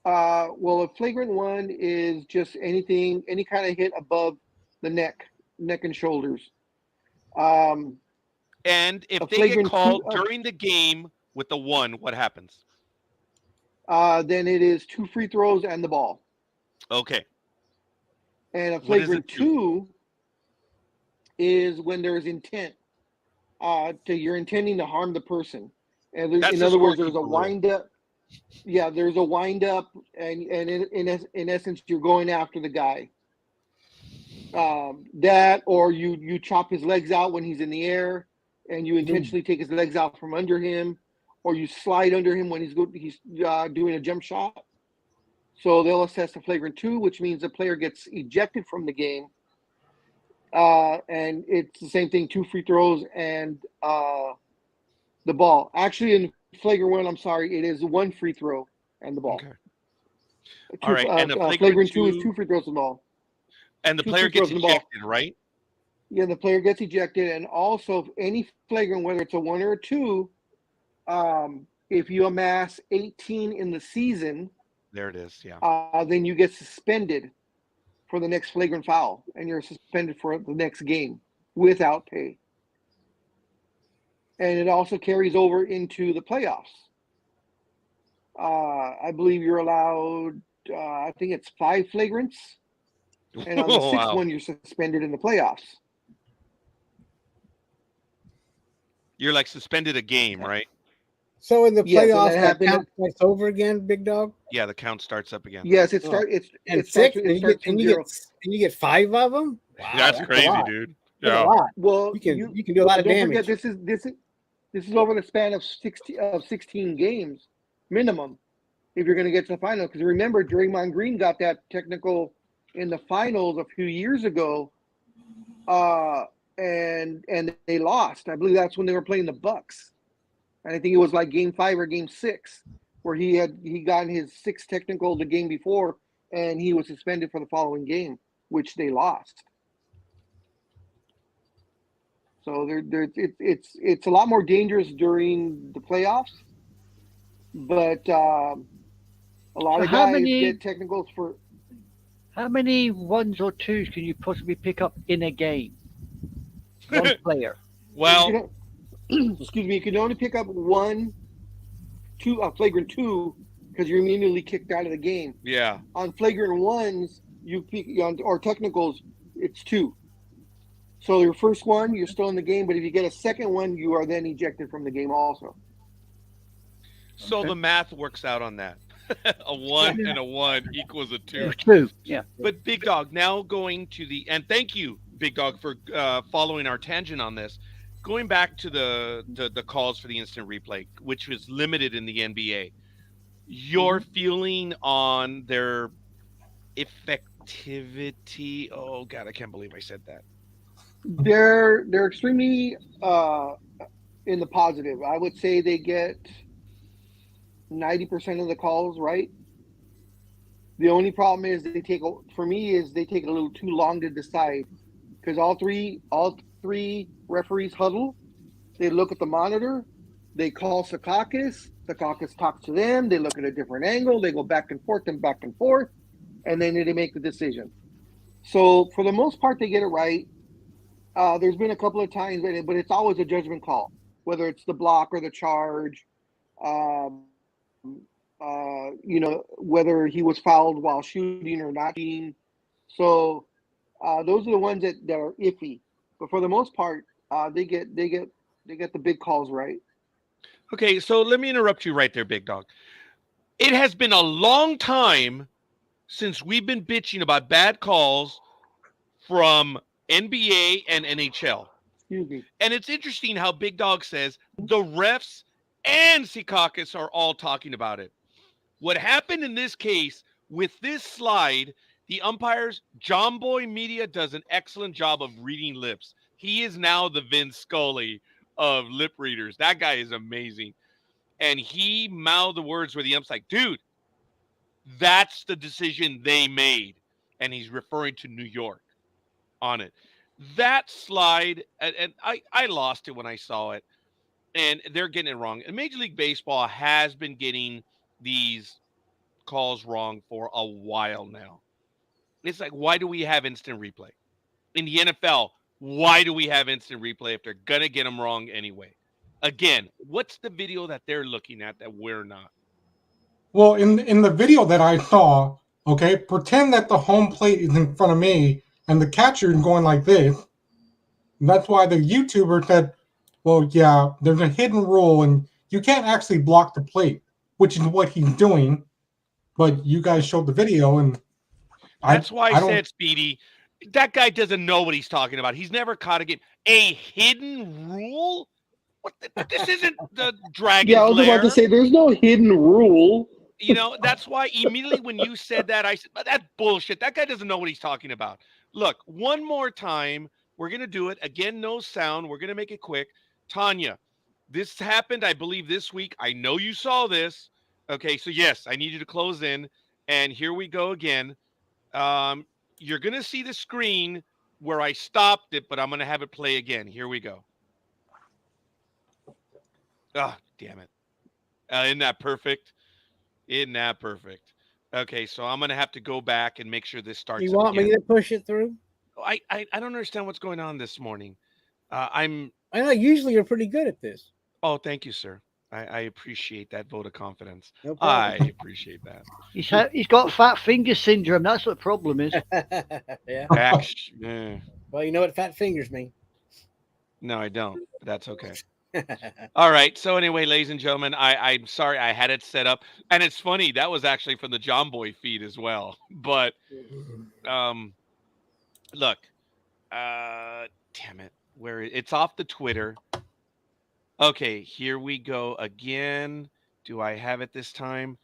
Well, a flagrant one is just anything, any kind of hit above the neck and shoulders. And A if they get flagrant called two, during the game with the 1, what happens? then it is 2 free throws and the ball. Okay. And a What is flagrant it two? 2 is when there's intent. You're intending to harm the person. And That's in the other words, there's a scorekeeper rule. wind up. Yeah, there's a wind up, and in essence, you're going after the guy. That, or you chop his legs out when he's in the air, and you intentionally take his legs out from under him, or you slide under him when he's doing a jump shot. So they'll assess a flagrant 2, which means the player gets ejected from the game. And it's the same thing, 2 free throws and the ball. Actually, in flagrant 1, I'm sorry, it is 1 free throw and the ball. Okay. All right. And the flagrant 2 is 2 free throws and the ball. And the 2 player free throws gets and the ball. ejected, right? Yeah, the player gets ejected, and also any flagrant, whether it's a 1 or a 2, if you amass 18 in the season, There it is. Yeah. then you get suspended for the next flagrant foul, and you're suspended for the next game without pay. And it also carries over into the playoffs. I believe you're allowed, I think it's 5 flagrants, and on the 6th one, you're suspended in the playoffs. You're like suspended a game, right? So in the Yes, and playoffs, that that happened- count starts over again, Big Dog. Yeah, the count starts up again. Yes, it Oh. starts. And It starts. 6, It starts from 0. and you get 5 of them. Wow, that's a crazy, lot. dude. That's Yeah. a lot. Well, You can do a lot of don't damage. forget, this is over the span of 16 games minimum if you're going to get to the final. Because remember, Draymond Green got that technical in the finals a few years ago, and they lost. I believe that's when they were playing the Bucks, and I think it was like Game 5 or Game 6 where he got his 6th technical the game before, and he was suspended for the following game, which they lost. So it's a lot more dangerous during the playoffs, but a lot So of how guys many- get technicals for. How many 1s or 2s can you possibly pick up in a game? One player. Well, Excuse me, you can only pick up 1, 2, flagrant 2, because you're immediately kicked out of the game. yeah. On flagrant 1s, or technicals, it's 2. So your first one, you're still in the game, but if you get a second one, you are then ejected from the game also. So the math works out on that. A 1 and a 1 equals a 2. 2, yeah. But Big Dog, now going to and thank you, Big Dog, for following our tangent on this. Going back to the calls for the instant replay, which was limited in the NBA, your feeling on their effectivity? Oh God, I can't believe I said that. They're extremely in the positive. I would say they get 90% of the calls right. The only problem is they take a little too long to decide, because all three referees huddle. They look at the monitor. They call Secaucus. Secaucus talks to them. They look at a different angle. They go back and forth, and then they make the decision. So for the most part, they get it right. There's been a couple of times, but it's always a judgment call, whether it's the block or the charge. Whether he was fouled while shooting or not shooting. So those are the ones that are iffy. But for the most part, they get the big calls right. Okay, so let me interrupt you right there, Big Dog. It has been a long time since we've been bitching about bad calls from NBA and NHL. Excuse me. And it's interesting how Big Dog says the refs and Secaucus are all talking about it. What happened in this case with this slide, the umpires, John Boy Media does an excellent job of reading lips. He is now the Vince Scully of lip readers. That guy is amazing. And he mouthed the words where the ump's like, dude, that's the decision they made. And he's referring to New York on it. That slide, and I lost it when I saw it. And they're getting it wrong. And Major League Baseball has been getting these calls wrong for a while now. It's like, why do we have instant replay? In the NFL, why do we have instant replay if they're going to get them wrong anyway? Again, what's the video that they're looking at that we're not? Well, in the video that I saw, okay, pretend that the home plate is in front of me and the catcher is going like this. And that's why the YouTuber said, well, yeah, there's a hidden rule and you can't actually block the plate, which is what he's doing. But you guys showed the video, and that's why I don't. said, Speedy, that guy doesn't know what he's talking about. He's never caught a game. A hidden rule? What this isn't the Dragon's Yeah, I was Lair. about to say there's no hidden rule. You know, that's why immediately when you said that, I said, that's bullshit. That guy doesn't know what he's talking about. Look, one more time. We're going to do it. Again, no sound. We're going to make it quick. Tanya, this happened, I believe, this week. I know you saw this. Okay, so yes, I need you to close in. And here we go again. You're going to see the screen where I stopped it, but I'm going to have it play again. Here we go. Oh, damn it. Isn't that perfect? Isn't that perfect? Okay, so I'm going to have to go back and make sure this starts. You want me to push it through? I don't understand what's going on this morning. I know usually you're pretty good at this. Oh, thank you, sir. I appreciate that vote of confidence. No problem. I appreciate that. He's got fat finger syndrome. That's what the problem is. Yeah. Yeah. Well, you know what fat fingers mean. No, I don't. But that's okay. All right. So anyway, ladies and gentlemen, I'm sorry I had it set up, and it's funny that was actually from the John Boy feed as well. But look, damn it, where it's off the Twitter. Okay, here we go again. Do I have it this time?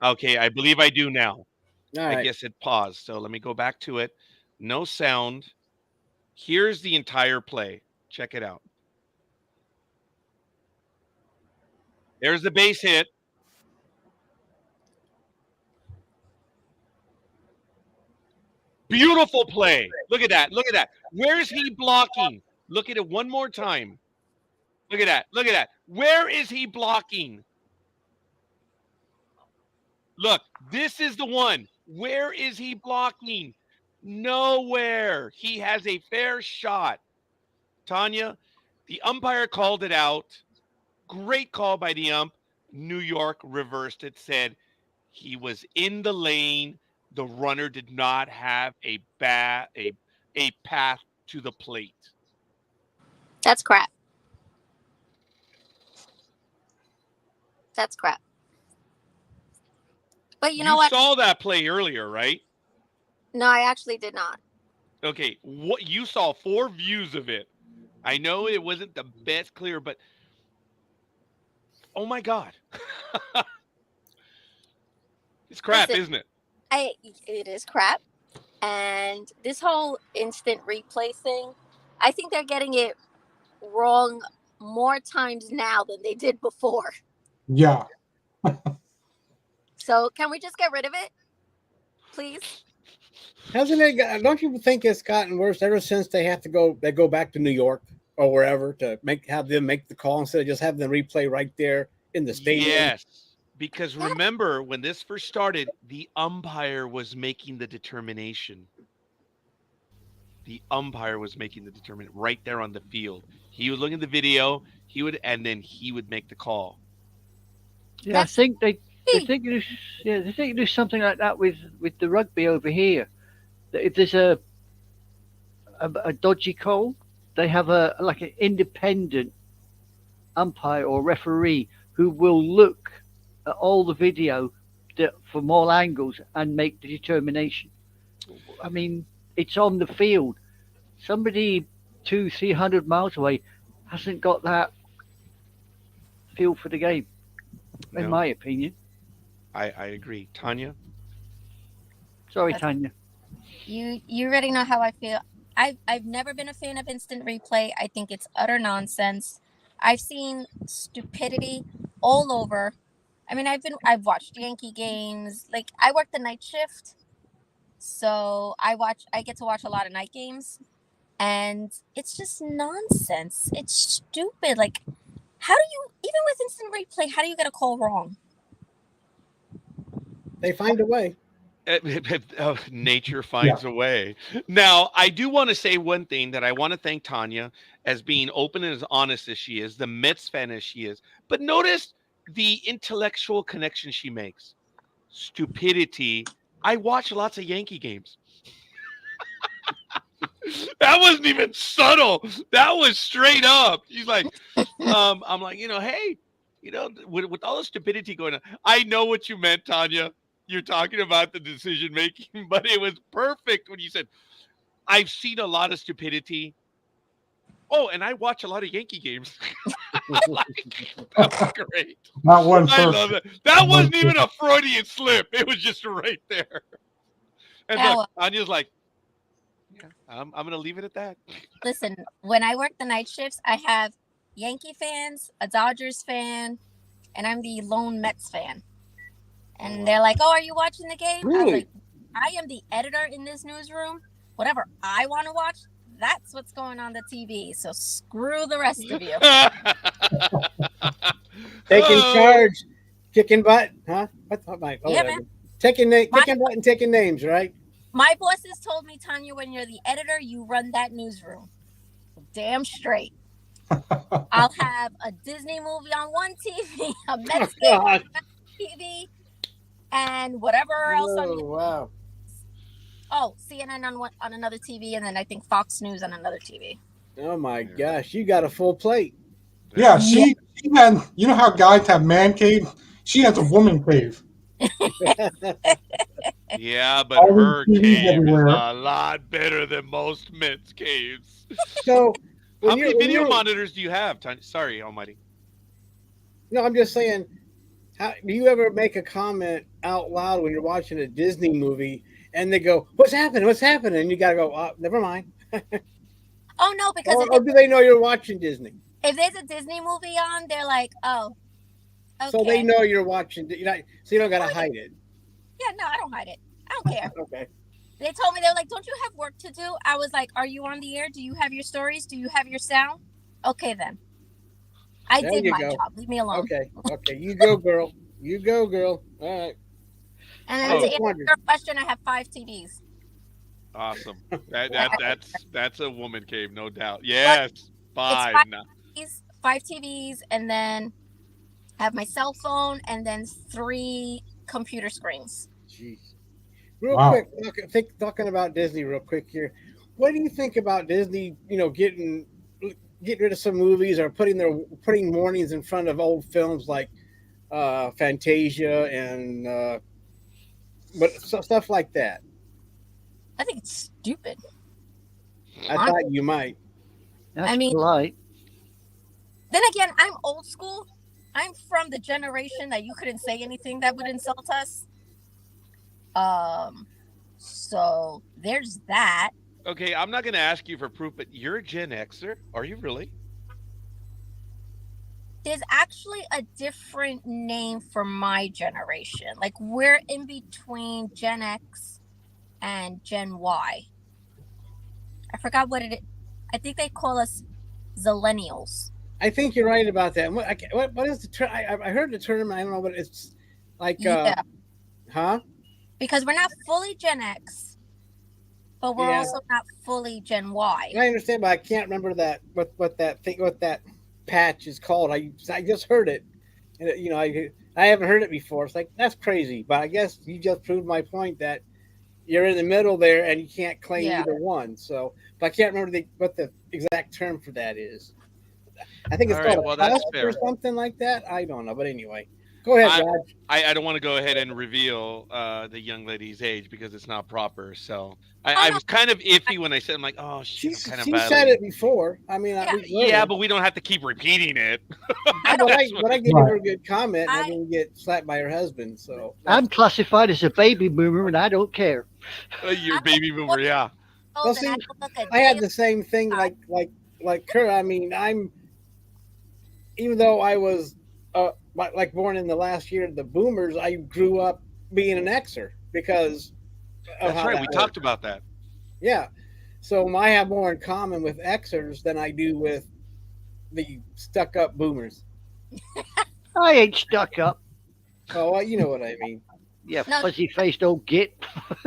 Okay, I believe I do now. I guess it paused. So let me go back to it. No sound. Here's the entire play. Check it out. There's the base hit. Beautiful play. Look at that. Look at that. Where's he blocking? Look at it one more time. Look at that. Look at that. Where is he blocking? Look, this is the one. Where is he blocking? Nowhere. He has a fair shot. Tanya, the umpire called it out. Great call by the ump. New York reversed it, said he was in the lane. The runner did not have a path to the plate. That's crap. That's crap. But you know what? You saw that play earlier, right? No, I actually did not. Okay, what you saw 4 views of it. I know it wasn't the best clear, but oh my God. It's crap, Listen, isn't it? It is crap. And this whole instant replay thing, I think they're getting it wrong more times now than they did before. Yeah. So can we just get rid of it, please? Hasn't it? Don't you think it's gotten worse ever since they have to go? They go back to New York or wherever to have them make the call instead of just having the replay right there in the stadium. Yes, because remember when this first started, the umpire was making the determination. The umpire was making the determination right there on the field. He would look at the video. He would make the call. Yeah, I think they think they do something like that with the rugby over here. That if there's a dodgy call, they have an independent umpire or referee who will look at all the video from all angles and make the determination. I mean, it's on the field. Somebody 200-300 miles away hasn't got that feel for the game, in my opinion. I agree. Tanya? Sorry, Tanya. You already know how I feel. I've never been a fan of instant replay. I think it's utter nonsense. I've seen stupidity all over. I mean, I've watched Yankee games. Like, I work the night shift, so I get to watch a lot of night games, and it's just nonsense. It's stupid. Like, how do you, even with instant replay, how do you get a call wrong? They find a way. Nature finds a way. Now, I do want to say one thing that I want to thank Tanya as being open and as honest as she is, the Mets fan as she is. But notice the intellectual connection she makes. Stupidity. I watch lots of Yankee games. That wasn't even subtle. That was straight up. She's like, I'm like, hey, with all the stupidity going on, I know what you meant, Tanya. You're talking about the decision making, but it was perfect when you said, I've seen a lot of stupidity. Oh, and I watch a lot of Yankee games. That's great. Not one I love person. it. That wasn't even a Freudian slip. It was just right there. And look, Tanya's like, yeah, I'm going to leave it at that. Listen, when I work the night shifts, I have Yankee fans, a Dodgers fan, and I'm the lone Mets fan. And they're like, oh, are you watching the game? Really? I was like, I am the editor in this newsroom. Whatever I want to watch, that's what's going on the TV. So screw the rest of you. Taking charge, kicking butt, huh? Yeah, man. Kicking butt and taking names, right? My bosses told me, Tanya, when you're the editor, you run that newsroom. Damn straight. I'll have a Disney movie on one TV, a Mets game on another TV, and whatever else on the wow. Oh, CNN on another TV, and then I think Fox News on another TV. Oh my gosh, you got a full plate. Yeah, she had. You know how guys have man cave? She has a woman cave. Yeah, but All her these TVs cave everywhere. is a lot better than most men's caves. So, how many video monitors do you have? Sorry, Almighty. No, I'm just saying. Do you ever make a comment out loud when you're watching a Disney movie and they go, "What's happening? What's happening?" And you gotta go, "Oh, never mind." Oh no, because or do they know you're watching Disney? If there's a Disney movie on, they're like, "Oh, okay." So they know you're watching. So you don't gotta hide it. Yeah, no, I don't hide it. I don't care. Okay. They told me, they were like, "Don't you have work to do?" I was like, "Are you on the air? Do you have your stories? Do you have your sound?" Okay, then. I did my job. Leave me alone. Okay. You go, girl. You go, girl. All right. And then to answer your question, I have 5 TVs. Awesome. That's a woman cave, no doubt. Yes, 5. It's 5 TVs, and then I have my cell phone, and then 3 computer screens. Jeez. Real quick, talking about Disney real quick here. What do you think about Disney, getting rid of some movies or putting mornings in front of old films like Fantasia and stuff like that? I think it's stupid. I thought you might. That's polite. Then again, I'm old school. I'm from the generation that you couldn't say anything that would insult us. So there's that. Okay, I'm not going to ask you for proof, but you're a Gen Xer. Are you really? There's actually a different name for my generation. Like, we're in between Gen X and Gen Y. I forgot what it is. I think they call us Zillennials. I think you're right about that. What is the term? I heard the term. I don't know what it's like. Huh? Because we're not fully Gen X, but we're also not fully Gen Y. I understand, but I can't remember what that patch is called. I just heard it, and I haven't heard it before. It's like, that's crazy, but I guess you just proved my point that you're in the middle there and you can't claim either one. So, but I can't remember what the exact term for that is. I think it's called a cusp or something like that. I don't know, but anyway, go ahead, Raj. I don't want to go ahead and reveal the young lady's age because it's not proper. So I was kind of iffy when I said, I'm like, oh, she said it before. I mean, but we don't have to keep repeating it. But I give her a good comment, and then get slapped by her husband. So I'm classified as a baby boomer, and I don't care. You're a baby boomer, yeah. Well, see, I had the same thing, like Kurt. I mean, even though I was born in the last year of the boomers, I grew up being an Xer because that's right. We talked about that. Yeah, so I have more in common with Xers than I do with the stuck-up boomers. I ain't stuck up. Oh, well, you know what I mean. Yeah, No. fuzzy faced old git.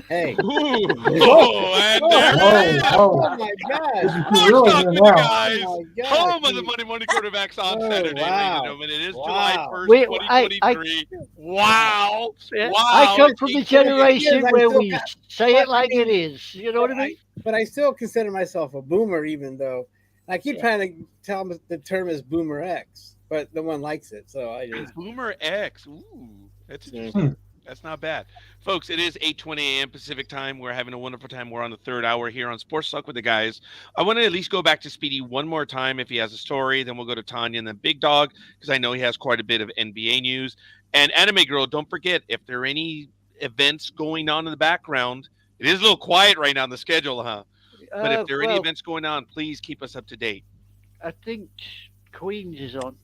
Hey. Ooh, and there it is. Oh my gosh. Sports Really Talk good with the now. guys. Oh my gosh. Home of the Monday Morning Quarterbacks on Oh, Saturday, ladies wow. and gentlemen. It is July Wow. 1st, We- 2023. Wow. Yeah, Wow. I come from the It's generation I where still we got- say but it like I mean- it is. You know what I mean? But I still consider myself a boomer, even though I keep trying to tell them the term is Boomer X, but no one likes it. So I just Boomer X. Ooh, that's Yeah. interesting. That's not bad. Folks, it is 8:20 a.m. Pacific time. We're having a wonderful time. We're on the third hour here on Sports Talk with the guys. I want to at least go back to Speedy one more time if he has a story. Then we'll go to Tanya and then Big Dog because I know he has quite a bit of NBA news. And Anime Girl, don't forget, if there are any events going on in the background, it is a little quiet right now on the schedule, huh? But if there are any Well, events going on, please keep us up to date. I think Queens is on,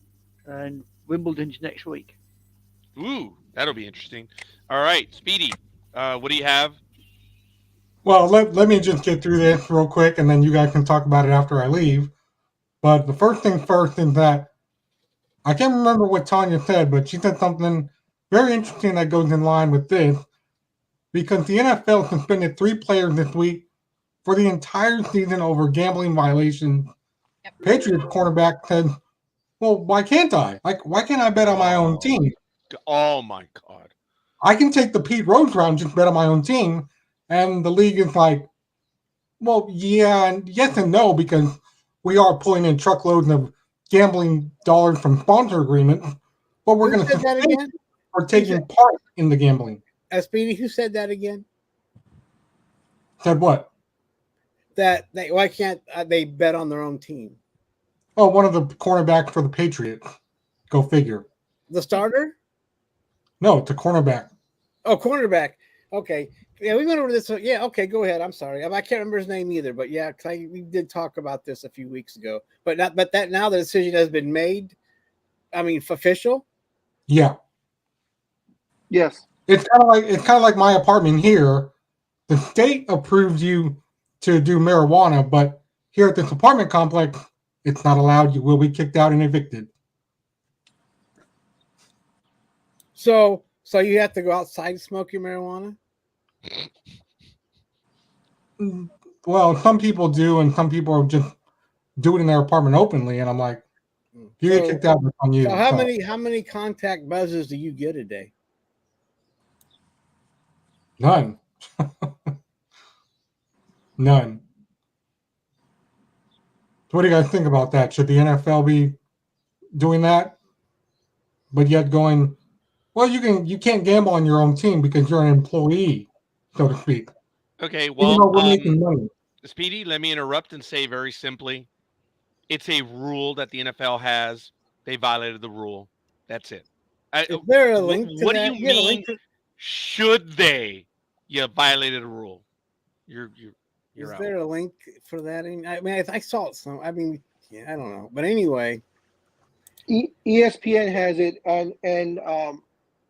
and Wimbledon's next week. Ooh, that'll be interesting. All right, Speedy, what do you have? Well, let me just get through this real quick, and then you guys can talk about it after I leave. But the first thing first is that I can't remember what Tanya said, but she said something very interesting that goes in line with this, because the NFL suspended 3 players this week for the entire season over gambling violations. Yep. Patriots cornerback said, "Well, why can't I? Like, why can't I bet on my own team? Oh my God. I can take the Pete Rose route and just bet on my own team." And the league is like, "Well, yeah, and yes and no, because we are pulling in truckloads of gambling dollars from sponsor agreements, but we're Who going to said that suspend again? you for taking part in the gambling." Speedy, who said that again? Said what? That why can't they bet on their own team? Oh, one of the cornerbacks for the Patriots. Go figure. The starter? No, it's a cornerback. Oh, cornerback. Okay. Yeah, we went over this. Yeah, okay, go ahead. I'm sorry. I can't remember his name either, but yeah, we did talk about this a few weeks ago. But now the decision has been made. I mean, official. Yeah, Yes. it's kind of like my apartment here. The state approves you to do marijuana, but here at this apartment complex, it's not allowed. You will be kicked out and evicted. So you have to go outside and smoke your marijuana. Well, some people do, and some people just do it in their apartment openly. And I'm like, you get kicked out, it's on you. So how many contact buzzes do you get a day? None. None. So what do you guys think about that? Should the NFL be doing that, but yet going, well, you can't gamble on your own team because you're an employee, so to speak. Okay, Even well, though we're making money. Speedy, let me interrupt and say very simply, it's a rule that the NFL has. They violated the rule. That's it. Is there a link to what that? do you mean? Should they? You violated a rule. You're Is out. there a link for that? I mean, I saw it. I mean, yeah, I don't know. But anyway, ESPN has it, and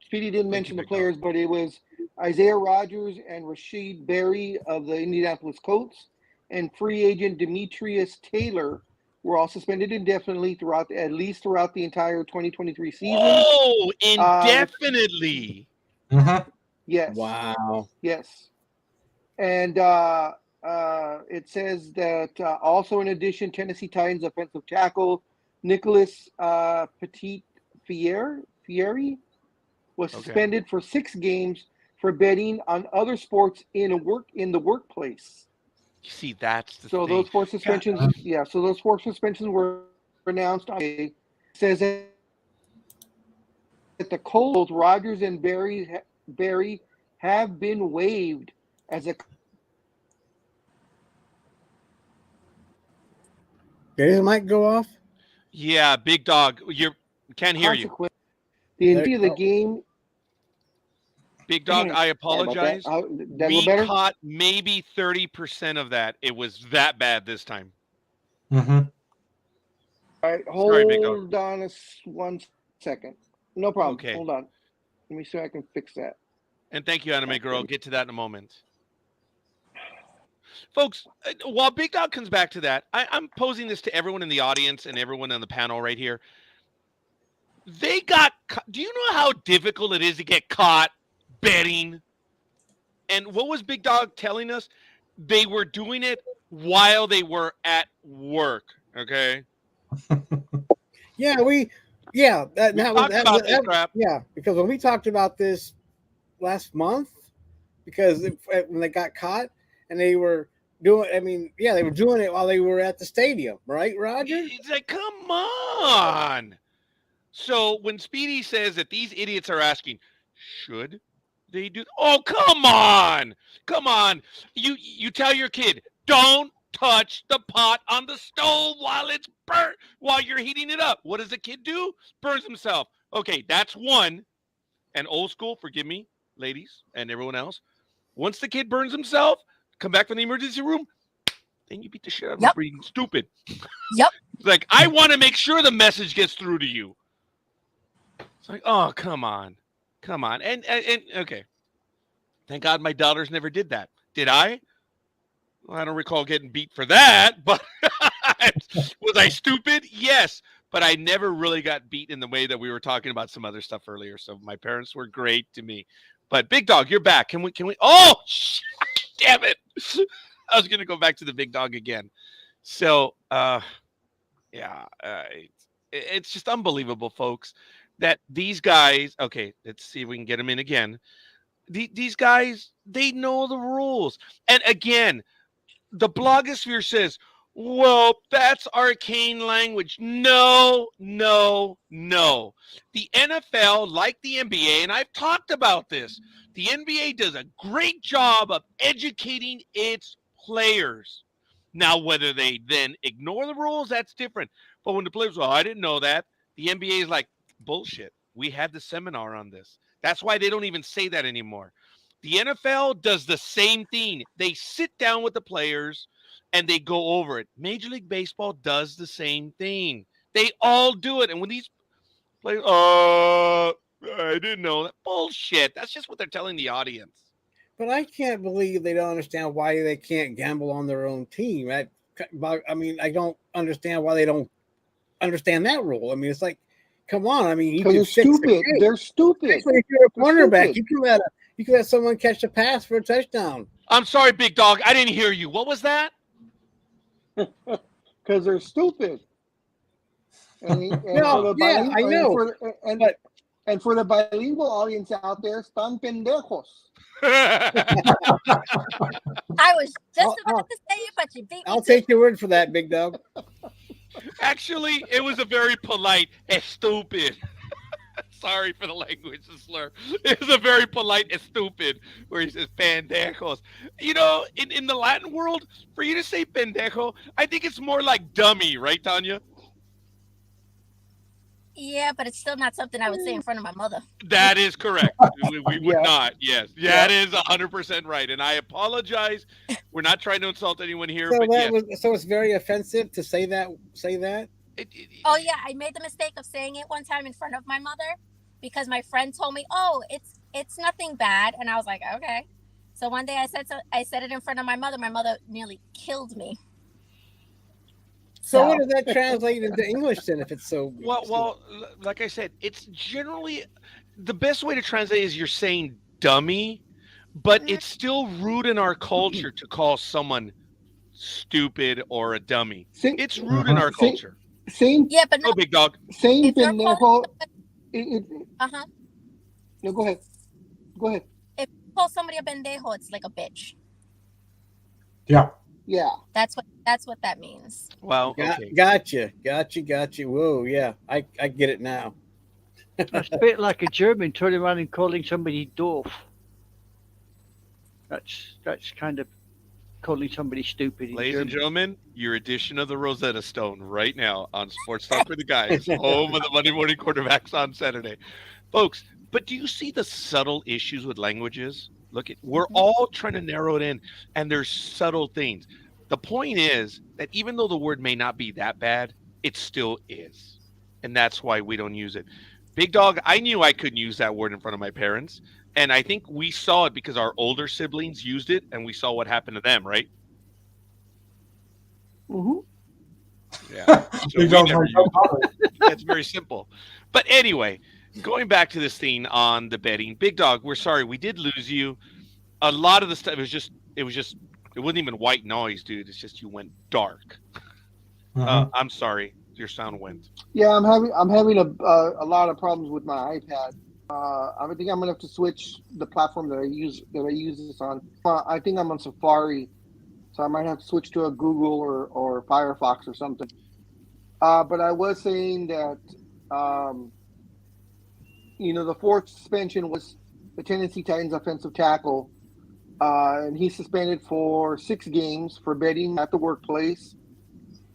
Speedy didn't mention the players, but it was Isaiah Rodgers and Rashid Berry of the Indianapolis Colts, and free agent Demetrius Taylor were all suspended indefinitely at least throughout the entire 2023 season. Oh, indefinitely. Yes. Wow. Yes. And it says that also in addition, Tennessee Titans offensive tackle Nicholas Fieri was suspended for 6 games for betting on other sports in the workplace. See, that's the so thing. those 4 suspensions. Yeah. So those 4 suspensions were announced. It says that the Colts, Rodgers and Berry have been waived as a. Did his mic go off? Yeah, Big Dog, can't hear you. The end of the game. Big Dog, I apologize. We better? caught maybe 30% of that. It was that bad this time. All right, Sorry, Big Dog. hold on 1 second. No problem. Okay. Hold on. Let me see if I can fix that. And thank you, Anime Girl. Get to that in a moment. Folks, while Big Dog comes back to that, I'm posing this to everyone in the audience and everyone on the panel right here. Do you know how difficult it is to get caught betting. And what was Big Dog telling us? They were doing it while they were at work. Okay. Yeah, that We talked about this crap. yeah, because when we talked about this last month, because when they got caught and they were doing, they were doing it while they were at the stadium, right, Roger? It's like, come on. So when Speedy says that these idiots are asking, should they do? Oh, come on. Come on. You tell your kid, don't touch the pot on the stove while it's burnt, while you're heating it up. What does the kid do? Burns himself. Okay, that's one. And old school, forgive me, ladies and everyone else. Once the kid burns himself, come back from the emergency room, then you beat the shit out of him for being stupid. Yep. Like, I want to make sure the message gets through to you. It's like, oh, come on. Come on. And okay. Thank God my daughters never did that. Did I? Well, I don't recall getting beat for that, but was I stupid? Yes. But I never really got beat in the way that we were talking about some other stuff earlier. So my parents were great to me. But Big Dog, you're back. Can we? Oh, damn it. I was going to go back to the Big Dog again. So, it's just unbelievable, folks, that these guys, okay, let's see if we can get them in again. These guys, they know the rules. And again, the blogosphere says, well, that's arcane language. No. The NFL, like the NBA, and I've talked about this, the NBA does a great job of educating its players. Now, whether they then ignore the rules, that's different. But when the players, well, I didn't know that, the NBA is like, bullshit. We had the seminar on this. That's why they don't even say that anymore. The NFL does the same thing. They sit down with the players and they go over it. Major League Baseball does the same thing. They all do it. And when these players, I didn't know that. Bullshit. That's just what they're telling the audience. But I can't believe they don't understand why they can't gamble on their own team. I don't understand why they don't understand that rule. I mean, it's like, come on. I mean, they're stupid. They're stupid. Especially if you're a cornerback, you can let someone catch a pass for a touchdown. I'm sorry, Big Dog. I didn't hear you. What was that? Because they're stupid. I know. And for the bilingual audience out there, están pendejos. I was just about to say it, but you beat me. I'll take your word for that, Big Dog. Actually, it was a very polite, stupid. Sorry for the language, the slur. It was a very polite stupid, where he says pendejos. You know, in the Latin world, for you to say pendejo, I think it's more like dummy, right, Tanya? Yeah, but it's still not something I would say in front of my mother. That is correct. We would not. Yes. That is 100% right. And I apologize. We're not trying to insult anyone here. So it's very offensive to say that. Oh, yeah. I made the mistake of saying it one time in front of my mother because my friend told me, oh, it's nothing bad. And I was like, okay. So one day I said it in front of my mother. My mother nearly killed me. So what does that translate into English then if it's so... Well, like I said, it's generally... The best way to translate is you're saying dummy, but it's still rude in our culture to call someone stupid or a dummy. It's rude in our culture. Yeah, but no, Big Dog. Same pendejo. No, go ahead. If you call somebody a pendejo, it's like a bitch. Yeah. Yeah. That's what that means. Well, okay. Gotcha. Whoa, yeah. I get it now. It's a bit like a German turning around and calling somebody doof. That's kind of calling somebody stupid. Ladies and gentlemen, your edition of the Rosetta Stone right now on Sports Talk with the Guys, home of the Monday Morning Quarterbacks on Saturday. Folks, but do you see the subtle issues with languages? Look, we're all trying to narrow it in, and there's subtle things. The point is that even though the word may not be that bad, it still is. And that's why we don't use it. Big Dog, I knew I couldn't use that word in front of my parents. And I think we saw it because our older siblings used it, and we saw what happened to them, right? Mm-hmm. Yeah. So we never used it. It's very simple. But anyway, Going back to this thing on the betting, Big Dog, we're sorry, we did lose you. A lot of the stuff, it wasn't even white noise, dude. It's just you went dark. I'm sorry, your sound went. Yeah, I'm having a lot of problems with my iPad. I think I'm gonna have to switch the platform that I use this on. I think I'm on Safari, so I might have to switch to a Google or Firefox or something. But I was saying that the fourth suspension was the Tennessee Titans offensive tackle, and he's suspended for 6 games for betting at the workplace.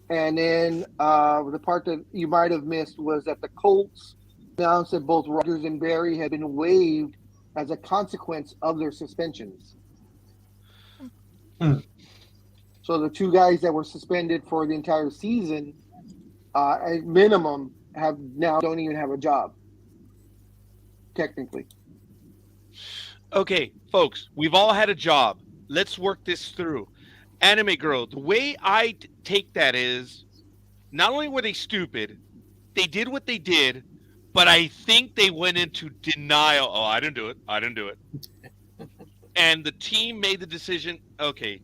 And then the part that you might have missed was that the Colts announced that both Rodgers and Berry had been waived as a consequence of their suspensions. So the 2 guys that were suspended for the entire season, at minimum, don't even have a job, technically. Okay, folks, we've all had a job. Let's work this through. Anime Girl, the way I take that is, not only were they stupid, they did what they did, but I think they went into denial. Oh, I didn't do it. And the team made the decision. Okay,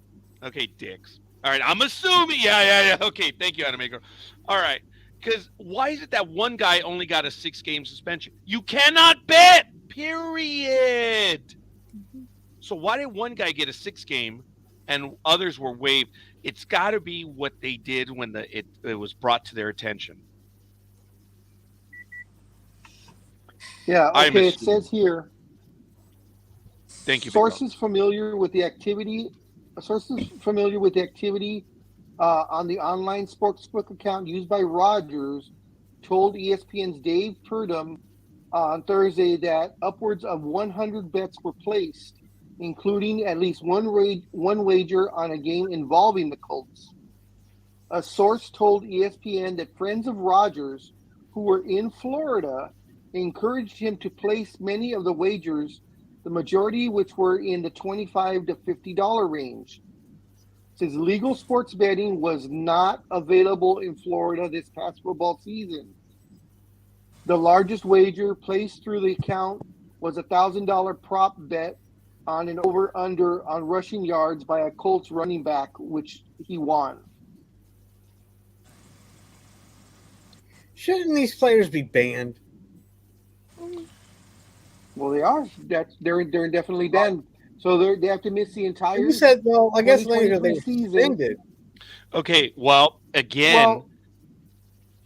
dicks. All right, I'm assuming. Yeah. Okay, thank you, Anime Girl. All right, because why is it that one guy only got a 6-game suspension? You cannot bet, period. So why did one guy get a 6-game and others were waived? It's got to be what they did when it was brought to their attention. Yeah, okay, it says here. Thank you. Sources familiar with the activity on the online sportsbook account used by Rodgers told ESPN's Dave Purdom on Thursday that upwards of 100 bets were placed, including at least one wager on a game involving the Colts. A source told ESPN that friends of Rodgers who were in Florida encouraged him to place many of the wagers, the majority which were in the $25 to $50 range. Says legal sports betting was not available in Florida this past football season. The largest wager placed through the account was a $1,000 prop bet on an over-under on rushing yards by a Colts running back, which he won. Shouldn't these players be banned? Well, they are. They're indefinitely banned. So they have to miss the entire. You said, well, I guess later they were suspended. Okay, well, again,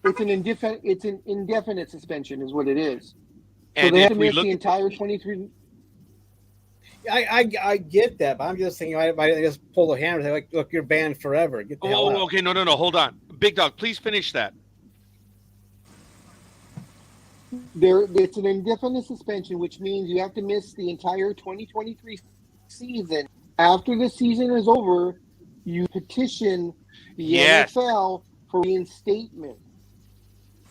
it's an indefinite suspension, is what it is. So and they have if to we miss look the at entire 23. I get that, but I'm just thinking I just pull the hammer and say, like, look, you're banned forever. Get the hell out. Okay, no, hold on. Big Dog, please finish that. It's an indefinite suspension, which means you have to miss the entire 2023 season. After the season is over, you petition the NFL for reinstatement.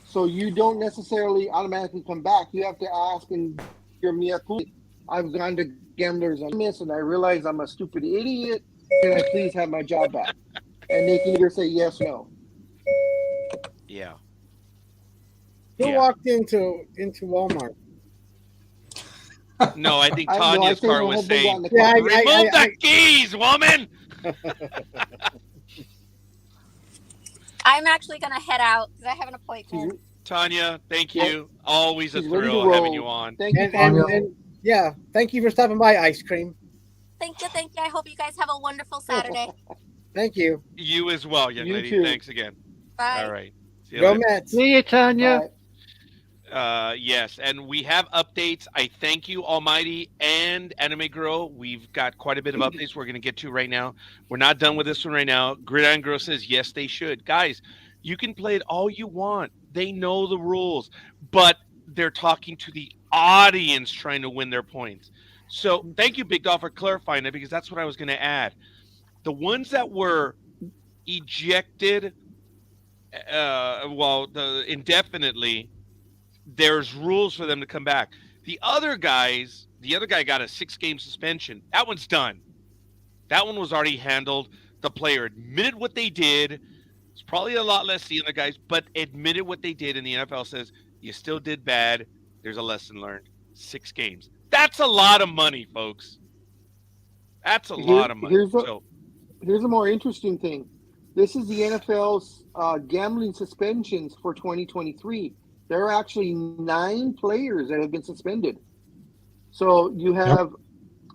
So you don't necessarily automatically come back. You have to ask and your mea culpa. I've gone to Gamblers Anonymous and I realize I'm a stupid idiot. Can I please have my job back? And they can either say yes or no. Yeah. Who walked into Walmart? No, I think Tanya's car was saying, remove the keys, woman! I'm actually going to head out because I have an appointment. Tanya, thank you. Always a thrill having you on. Thank you, Tanya. And yeah, thank you for stopping by, Ice Cream. Thank you. I hope you guys have a wonderful Saturday. Thank you. You as well, young lady. Too. Thanks again. Bye. All right. See you Go later. Mets. See you, Tanya. Bye. Yes, and we have updates. I thank you, Almighty and Anime Girl. We've got quite a bit of updates we're going to get to right now. We're not done with this one right now. Gridiron Girl says, yes, they should. Guys, you can play it all you want. They know the rules, but they're talking to the audience trying to win their points. So thank you, Big Dog, for clarifying that, because that's what I was going to add. The ones that were ejected, indefinitely, there's rules for them to come back. The other guy got a 6-game suspension. That one's done. That one was already handled. The player admitted what they did. It's probably a lot less the other guys, but admitted what they did, and the NFL says, you still did bad. There's a lesson learned. 6 games. That's a lot of money, folks. That's a lot of money. Here's a more interesting thing. This is the NFL's gambling suspensions for 2023. There are actually 9 players that have been suspended. So you have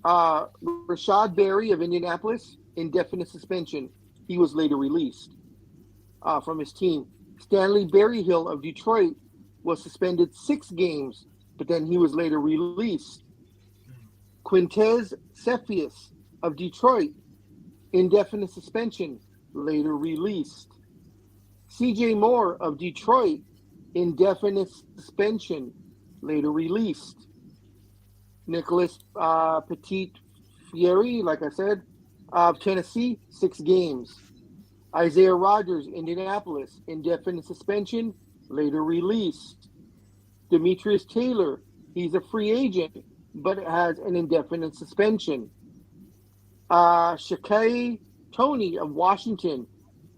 Rashad Berry of Indianapolis, indefinite suspension. He was later released from his team. Stanley Berryhill of Detroit was suspended 6 games, but then he was later released. Quintez Cephas of Detroit, indefinite suspension, later released. CJ Moore of Detroit, indefinite suspension, later released. Nicholas Petit Fieri, like I said, of Tennessee, 6 games. Isaiah Rodgers, Indianapolis, indefinite suspension, later released. Demetrius Taylor, he's a free agent, but has an indefinite suspension. Shakai Tony of Washington,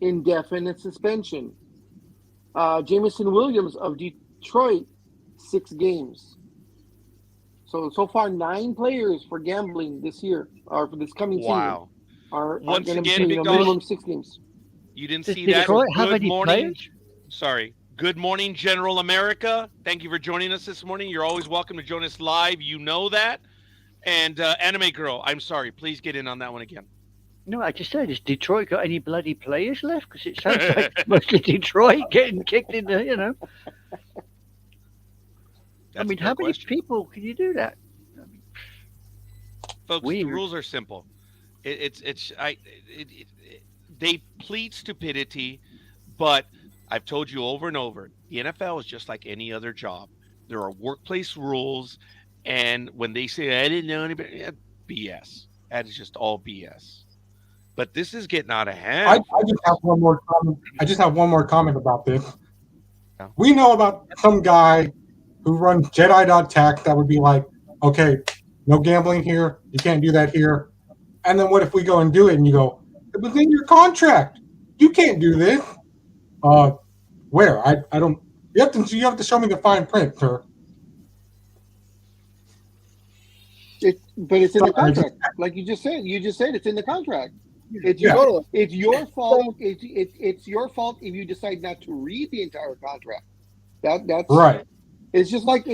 indefinite suspension. Jameson Williams of Detroit, 6 games. So far, 9 players for gambling this year, or for this coming season, are going to be minimum 6 games. You didn't Does see that? Detroit have Good any morning. players? Sorry. Good morning, General America. Thank you for joining us this morning. You're always welcome to join us live. You know that. And Anime Girl, I'm sorry. Please get in on that one again. No, I just said, has Detroit got any bloody players left? Because it sounds like mostly Detroit getting kicked in the, That's I mean, a fair how many question. people can you do that? Folks, Weird. the rules are simple. They plead stupidity, but I've told you over and over, the NFL is just like any other job. There are workplace rules, and when they say, I didn't know anybody, BS. That is just all BS. But this is getting out of hand. I just have one more comment. I just have one more comment about this. Yeah. We know about some guy who runs Jedi.tech that would be like, okay, no gambling here. You can't do that here. And then what if we go and do it? And you go, it was in your contract. You can't do this. Where? I don't. You have to show me the fine print, sir. But it's in the contract, like you just said. You just said it's in the contract. It's your fault. It's your fault if you decide not to read the entire contract. That's right. It's just like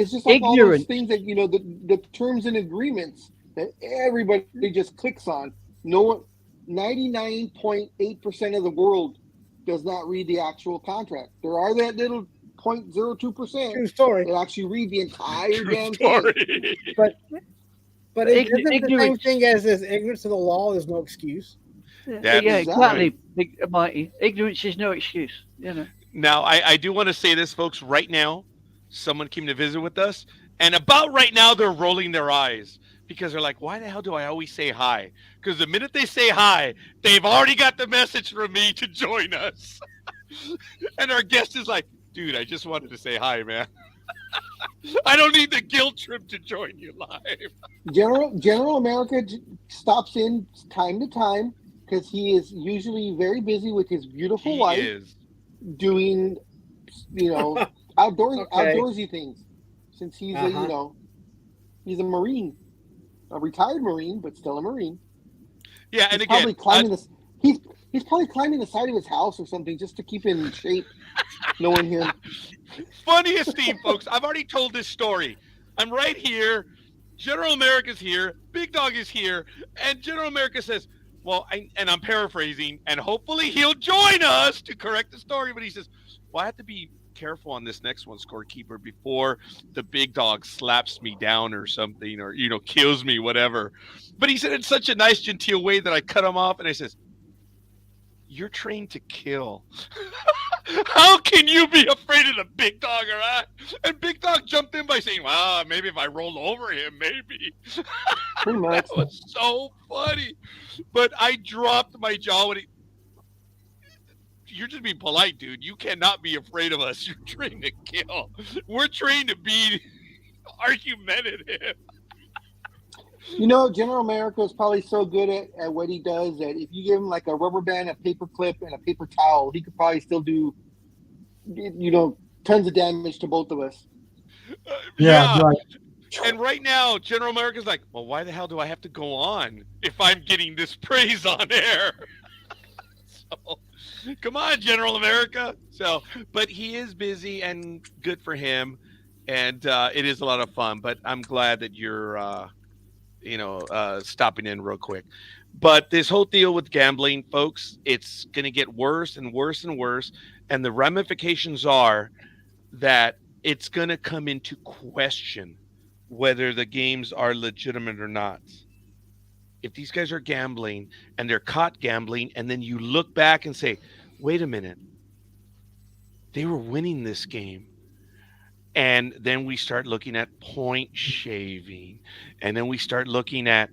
all those things that the terms and agreements that everybody just clicks on. No one, 99.8% of the world does not read the actual contract. There are that little 0.02% True story. that actually read the entire True damn story. thing. But isn't the same thing as this ignorance of the law is no excuse? That's exactly. Mighty. Ignorance is no excuse. Now, I do want to say this, folks. Right now, someone came to visit with us, and about right now, they're rolling their eyes because they're like, why the hell do I always say hi? Because the minute they say hi, they've already got the message from me to join us. And our guest is like, dude, I just wanted to say hi, man. I don't need the guilt trip to join you live. General America stops in time to time because he is usually very busy with his beautiful wife doing, outdoorsy things. Since he's he's a Marine, a retired Marine, but still a Marine. Yeah, he's and probably again, climbing he's probably climbing the side of his house or something just to keep in shape. Knowing him. Funniest thing, folks. I've already told this story. I'm right here. General America's here. Big Dog is here. And General America says, well, and I'm paraphrasing, and hopefully he'll join us to correct the story. But he says, well, I have to be careful on this next one, Scorekeeper, before the Big Dog slaps me down or something or, kills me, whatever. But he said in such a nice, genteel way that I cut him off. And I says, you're trained to kill. How can you be afraid of the Big Dog, all right? And Big Dog jumped in by saying, well, maybe if I rolled over him, maybe. Pretty much. That was so funny. But I dropped my jaw when you're just being polite, dude. You cannot be afraid of us. You're trained to kill. We're trained to be argumentative. General America is probably so good at what he does that if you give him like a rubber band, a paper clip, and a paper towel, he could probably still do, tons of damage to both of us. Yeah, Yeah. like, And right now, General America's like, well, why the hell do I have to go on if I'm getting this praise on air? So, come on, General America. So, but he is busy and good for him. And it is a lot of fun. But I'm glad that you're, stopping in real quick. But this whole deal with gambling, folks, it's going to get worse and worse and worse. And the ramifications are that it's going to come into question whether the games are legitimate or not. If these guys are gambling and they're caught gambling, and then you look back and say, wait a minute, they were winning this game. And then we start looking at point shaving. And then we start looking at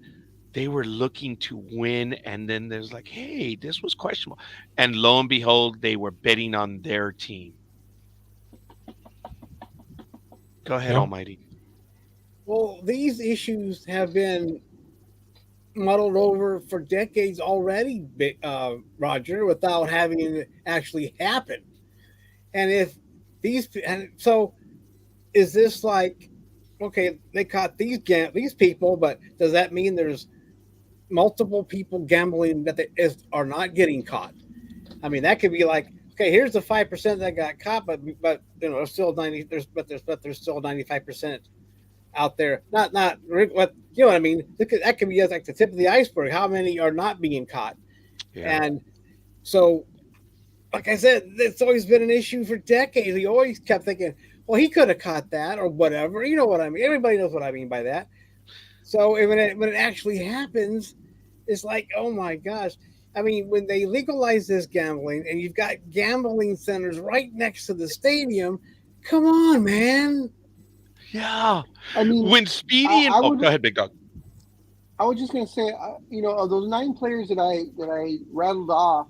they were looking to win. And then there's like, hey, this was questionable. And lo and behold, they were betting on their team. Go ahead, Yep. Almighty. Well, these issues have been muddled over for decades already, Roger, without having it actually happen. And if these, and so is this like, okay, they caught these people, but does that mean there's multiple people gambling that are not getting caught? I mean, that could be like, okay, here's the 5% that got caught, but there's still 95% out there. Not what you know what I mean. That could be like the tip of the iceberg. How many are not being caught? Yeah. And so, like I said, it's always been an issue for decades. We always kept thinking, well, he could have caught that or whatever. You know what I mean? Everybody knows what I mean by that. So when it actually happens, it's like, oh my gosh. I mean, when they legalize this gambling and you've got gambling centers right next to the stadium, come on, man. Yeah. I mean, When Speedy I would- go ahead, Big Dog. I was just going to say, of those 9 players that I rattled off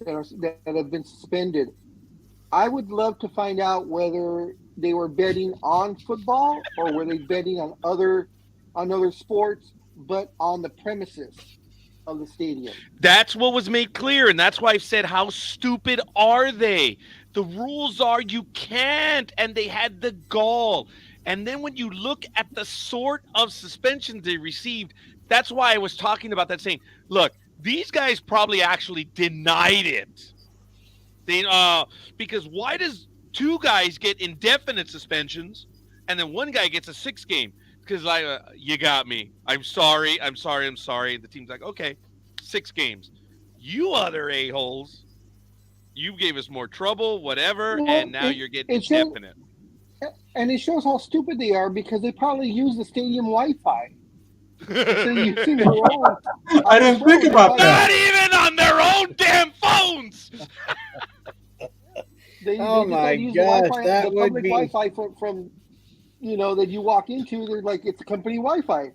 that have been suspended, I would love to find out whether they were betting on football or were they betting on other sports, but on the premises of the stadium. That's what was made clear, and that's why I said, how stupid are they? The rules are you can't, and they had the gall. And then when you look at the sort of suspensions they received, that's why I was talking about that, saying, look, these guys probably actually denied it. They because why does 2 guys get indefinite suspensions and then 1 guy gets a 6 game? Because you got me. I'm sorry. The team's like, okay, 6 games. You other a-holes, you gave us more trouble, whatever, Well, and now you're getting indefinite. And it shows how stupid they are because they probably use the stadium Wi-Fi. Instead of using their own. I didn't think about that. Not even on their own damn phones. They Oh just my use gosh, the that public would be- Wi-Fi from that you walk into. They're like, it's a company Wi-Fi.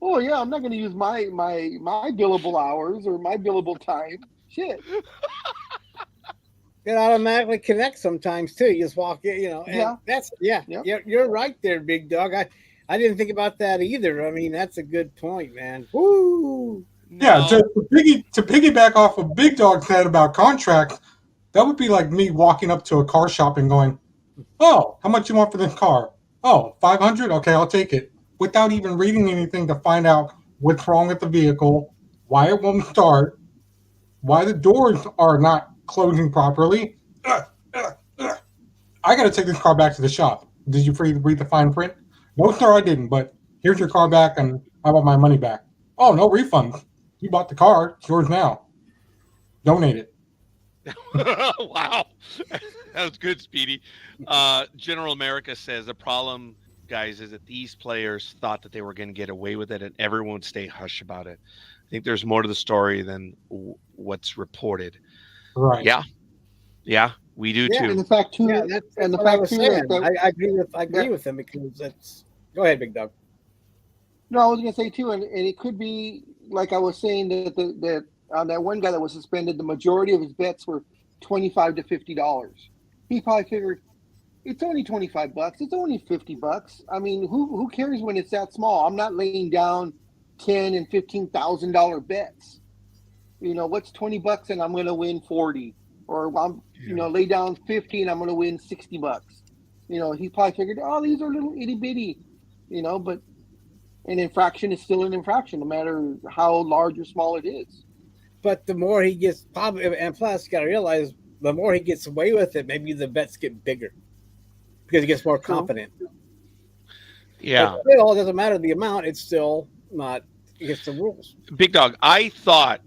Oh yeah, I'm not going to use my billable hours or my billable time. Shit. It automatically connects sometimes too. You just walk in, and Yeah. that's Yep. You're right there, Big Dog. I didn't think about that either. I mean, that's a good point, man. Woo! Yeah, No. to piggyback off of Big Dog said about contracts, that would be like me walking up to a car shop and going, "Oh, how much you want for this car? Oh, $500? Okay, I'll take it." Without even reading anything to find out what's wrong with the vehicle, why it won't start, why the doors are not closing properly. I got to take this car back to the shop. Did you read the fine print? No, sir, I didn't. But here's your car back, and I want my money back. Oh, no refund. You bought the car. It's yours now. Donate it. Wow. That was good, Speedy. General America says the problem, guys, is that these players thought that they were going to get away with it and everyone would stay hush about it. I think there's more to the story than what's reported. Right. Yeah, we do Yeah, too. And the fact too, Yeah, that's and the what I fact was too saying. that I agree with him because that's. Go ahead, Big Dog. no, I was gonna say too, and it could be like I was saying that that one guy that was suspended, the majority of his bets were $25 to $50. He probably figured it's only $25. It's only $50. I mean, who cares when it's that small? I'm not laying down $10,000 and $15,000 bets. What's $20 and I'm going to win 40, or I'm lay down 50 and I'm going to win $60. he probably figured, oh, these are little itty bitty, but an infraction is still an infraction, no matter how large or small it is. But the more he gets, probably, and plus, you got to realize, the more he gets away with it, maybe the bets get bigger because he gets more confident. Yeah. But still, it doesn't matter the amount; it's still not against the rules. Big Dog, I thought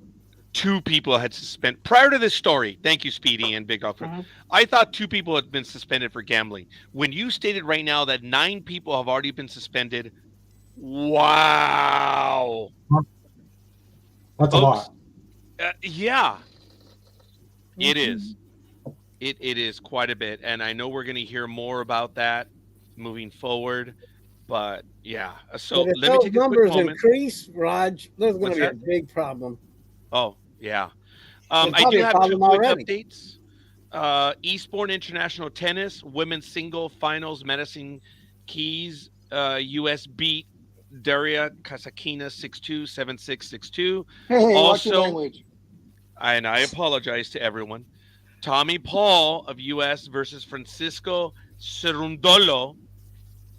2 people had suspended prior to this story. Thank you, Speedy and Big Dog. I thought 2 people had been suspended for gambling. When you stated right now that 9 people have already been suspended, wow, That's a lot. Yeah, it is. It is quite a bit, and I know we're going to hear more about that moving forward. But yeah, so But if let me those take a quick numbers moment. increase, Raj, there's going What's to be a that? big problem. Oh yeah, There's I probably do a have 2 problem quick already. updates. Eastbourne International Tennis Women's Single Finals. Madison Keys, U.S. beat Daria Kasakina 6-2, 7-6, 6-2. Hey, watch your Also, language. and I apologize to everyone. Tommy Paul of U.S. versus Francisco Cerundolo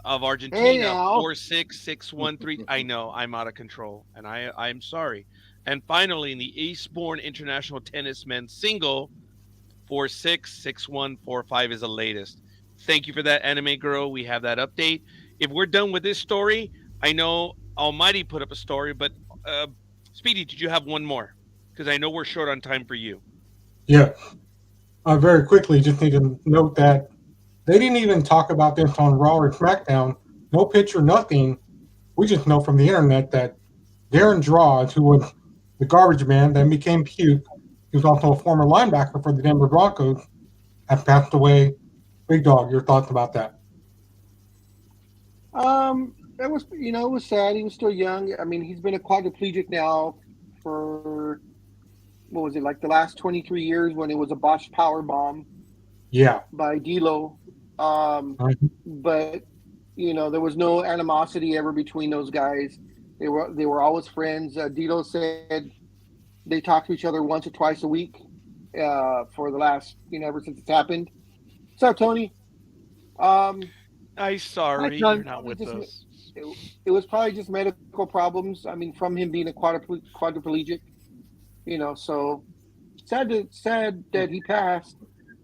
of Argentina, now. 4-6, 6-1, 3. I know I'm out of control, and I'm sorry. And finally, in the Eastbourne International Tennis Men's Single, 4-6, 6-1, 4-5 is the latest. Thank you for that, Anime Girl. We have that update. If we're done with this story, I know Almighty put up a story, but Speedy, did you have one more? Because I know we're short on time for you. Yeah. Very quickly, just need to note that they didn't even talk about this on Raw or SmackDown. No picture, nothing. We just know from the internet that Darren Draws, who was the garbage man, then became Puke, he was also a former linebacker for the Denver Broncos, has passed away. Big Dog, your thoughts about that? That was, it was sad. He was still young. I mean, he's been a quadriplegic now for, what was it, like the last 23 years when it was a botched power bomb. Yeah. By D'Lo. But, there was no animosity ever between those guys. They were always friends. D'Lo said they talk to each other once or twice a week for the last, ever since it's happened. What's up, Tony? I'm sorry you're not with us. It was probably just medical problems. I mean, from him being a quadriplegic, so sad that he passed,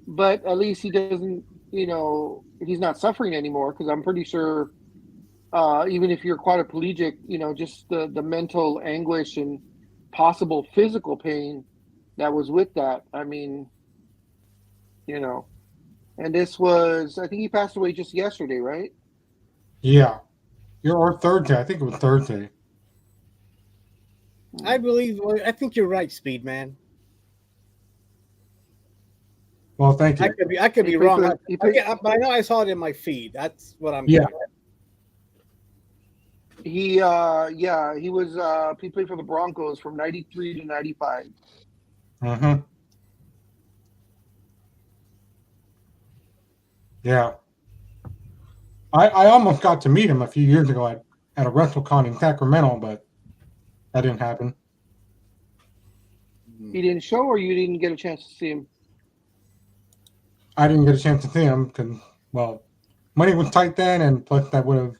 but at least he doesn't, he's not suffering anymore, because I'm pretty sure even if you're quadriplegic, just the mental anguish and possible physical pain that was with that. I mean, and this was, I think he passed away just yesterday, right? Yeah. Or Thursday. I think it was Thursday. I think you're right, Speed Man. Well, thank you. I could be wrong. But I know I saw it in my feed. That's what I'm Yeah. He was he played for the Broncos from 93 to 95. Mm-hmm. Yeah. I almost got to meet him a few years ago at a WrestleCon in Sacramento, but that didn't happen. He didn't show, or you didn't get a chance to see him? I didn't get a chance to see him because, well, money was tight then, and plus that would have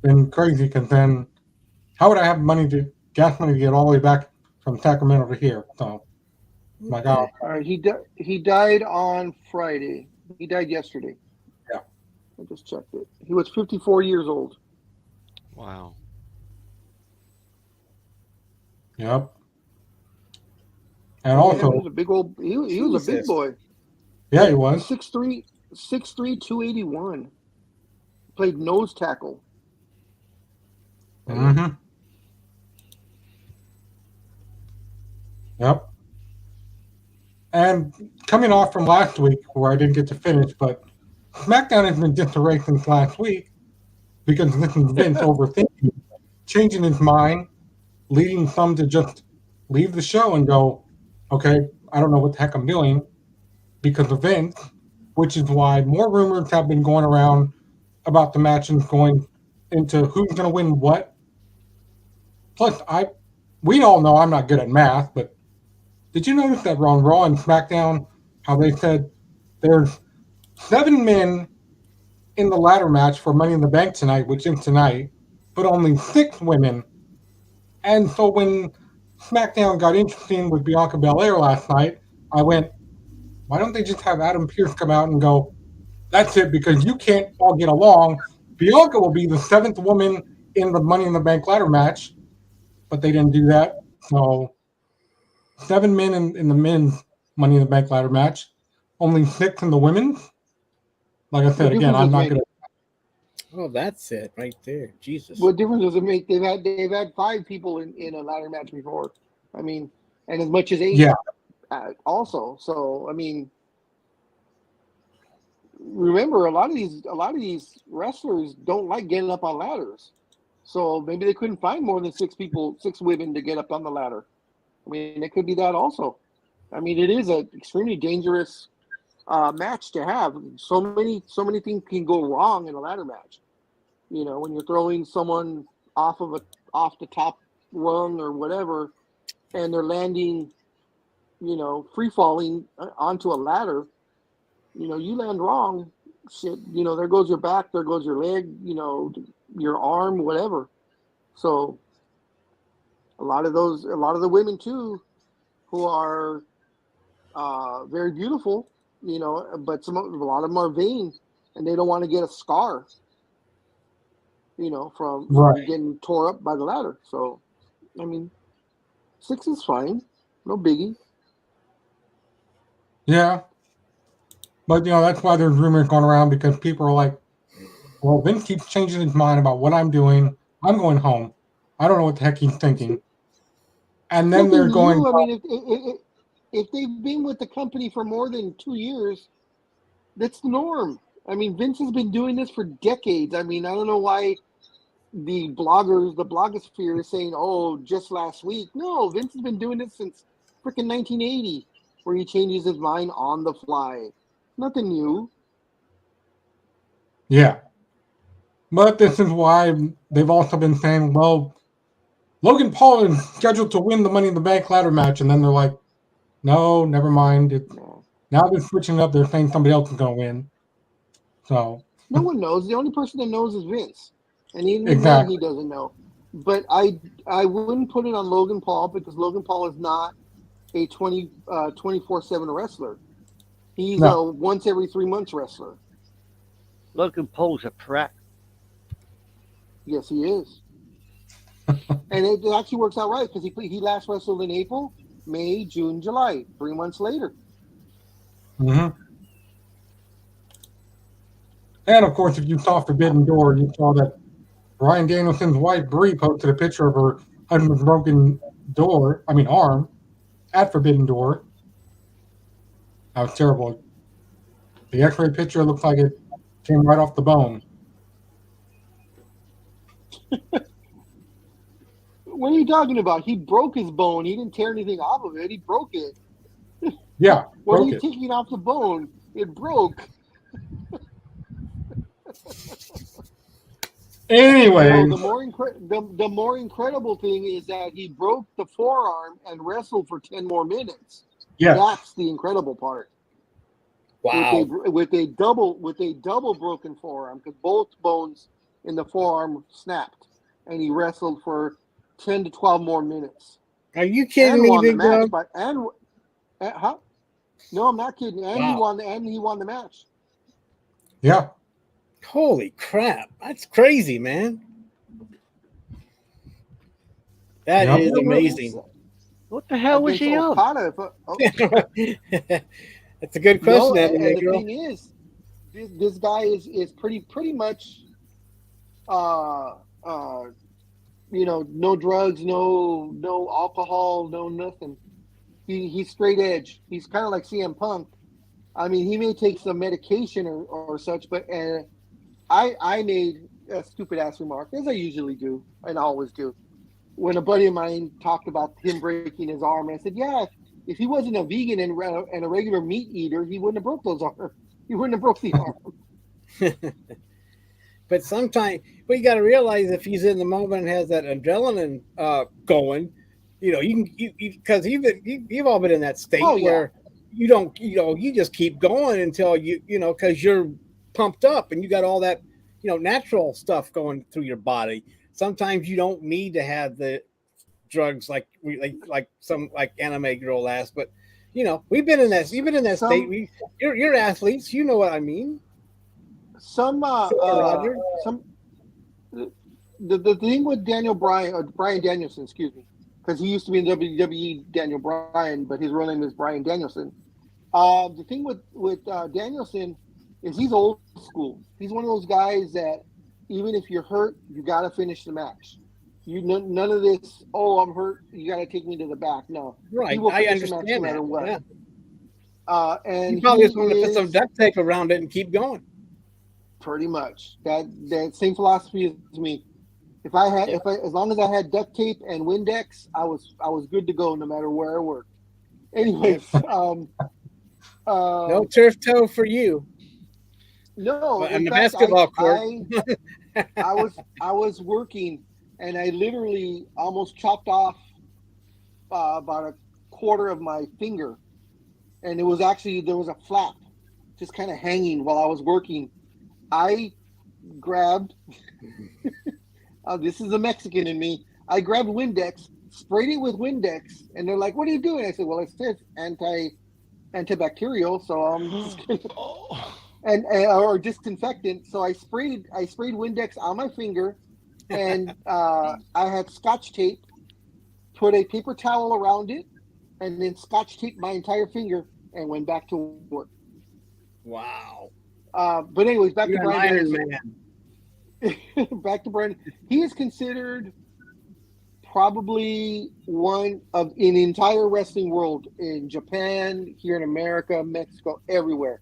been crazy, because then how would I have gas money to get all the way back from Sacramento to here? So, my God. He died on Friday. He died yesterday. Yeah. I just checked it. He was 54 years old. Wow. Yep. And also, he was a big old. He was a big boy. Yeah, he was 6'3", 281. Played nose tackle. Mm-hmm. Yep. And coming off from last week, where I didn't get to finish, but SmackDown has been disarray since last week because this is Vince overthinking, changing his mind, leading some to just leave the show and go, okay, I don't know what the heck I'm doing because of Vince, which is why more rumors have been going around about the matches going into who's going to win what. Plus, we all know I'm not good at math, but did you notice that on Raw and SmackDown, how they said there's 7 men in the ladder match for Money in the Bank tonight, which is tonight, but only 6 women. And so when SmackDown got interesting with Bianca Belair last night, I went, why don't they just have Adam Pearce come out and go, that's it, because you can't all get along. Bianca will be the 7th woman in the Money in the Bank ladder match, but they didn't do that. So 7 men in the men's Money in the Bank ladder match, only 6 in the women's. Like I said, again, I'm not going to. Oh, that's it right there. Jesus. What difference does it make? They've had 5 people in a ladder match before. I mean, and as much as 8. Yeah. Also, so I mean, remember a lot of these wrestlers don't like getting up on ladders. So maybe they couldn't find more than 6 women to get up on the ladder. I mean, it could be that also. I mean, it is an extremely dangerous match to have. So many things can go wrong in a ladder match. You know, when you're throwing someone off the top rung or whatever, and they're landing, you know, free falling onto a ladder. You know, you land wrong, shit. You know, there goes your back, there goes your leg. You know, your arm, whatever. So a lot of the women too, who are very beautiful, you know, but a lot of them are vain, and they don't want to get a scar, you know, from getting tore up by the ladder. So, I mean, 6 is fine, no biggie. Yeah. But, you know, that's why there's rumors going around, because people are like, well, Vince keeps changing his mind about what I'm doing. I'm going home. I don't know what the heck he's thinking. And then they're going. I mean, if they've been with the company for more than 2 years, that's the norm. I mean, Vince has been doing this for decades. I mean, I don't know why the blogosphere is saying, oh, just last week. No, Vince has been doing this since freaking 1980, where he changes his mind on the fly. Nothing new. Yeah. But this is why they've also been saying, well, Logan Paul is scheduled to win the Money in the Bank ladder match. And then they're like, no, never mind. Now they're switching up. They're saying somebody else is going to win. So no one knows. The only person that knows is Vince. And even exactly. he doesn't know. But I wouldn't put it on Logan Paul, because Logan Paul is not a 24/7 wrestler. He's a once every 3 months wrestler. Logan Paul's a prat. Yes, he is. And it actually works out right, because he last wrestled in April, May, June, July, 3 months later. Mm-hmm. And of course, if you saw Forbidden Door, you saw that Bryan Danielson's wife Brie posted a picture of her husband's broken arm at Forbidden Door. That was terrible. The X-ray picture looks like it came right off the bone. What are you talking about? He broke his bone. He didn't tear anything off of it. He broke it. Yeah. What are you taking off the bone? It broke. Anyway, the more incredible thing is that he broke the forearm and wrestled for 10 more minutes. Yeah, that's the incredible part. Wow. With a double broken forearm, because both bones in the forearm snapped, and he wrestled for 10 to 12 more minutes. Are you kidding me, Big Dog? Huh? No, I'm not kidding. And he won the match. Yeah. Holy crap. That's crazy, man. That is amazing. What the hell was he on? That's a good question. No, and the thing is, this guy is pretty much, you know, no drugs, no alcohol, no nothing. He's straight edge. He's kind of like CM Punk. I mean, he may take some medication or such, but I made a stupid ass remark, as I usually do, and I always do. When a buddy of mine talked about him breaking his arm, I said, yeah, if he wasn't a vegan and a regular meat eater, he wouldn't have broke those arms. He wouldn't have broke the arm. But sometimes, you got to realize, if he's in the moment and has that adrenaline going, you know, because you've all been in that state where you don't, you know, you just keep going until you know, because you're pumped up and you got all that, natural stuff going through your body. Sometimes you don't need to have the drugs like some like anime girl asked, but we've been in that. You've been in that state. You're athletes. You know what I mean. Some Roger. The thing with Brian Danielson, excuse me, because he used to be in WWE, Daniel Bryan, but his real name is Brian Danielson. The thing with Danielson is he's old school. He's one of those guys that even if you're hurt, you got to finish the match. None of this. Oh, I'm hurt. You got to take me to the back. No, right. I understand no matter what. Yeah. And you probably just want to put some duct tape around it and keep going. Pretty much that same philosophy as me. If as long as I had duct tape and Windex, I was good to go no matter where I worked. Anyways, no turf toe for you. No, in the basketball court. I was working and I literally almost chopped off about a quarter of my finger, and there was a flap just kind of hanging while I was working. I grabbed. This is a Mexican in me. I grabbed Windex, sprayed it with Windex, and they're like, "What are you doing?" I said, "Well, it says antibacterial, so I'm just gonna, or disinfectant." So I sprayed Windex on my finger, and I had Scotch tape, put a paper towel around it, and then Scotch taped my entire finger, and went back to work. Wow. But anyways, back to Brian. Iron Man. Back to Brian. He is considered probably one of in the entire wrestling world, in Japan, here in America, Mexico, everywhere.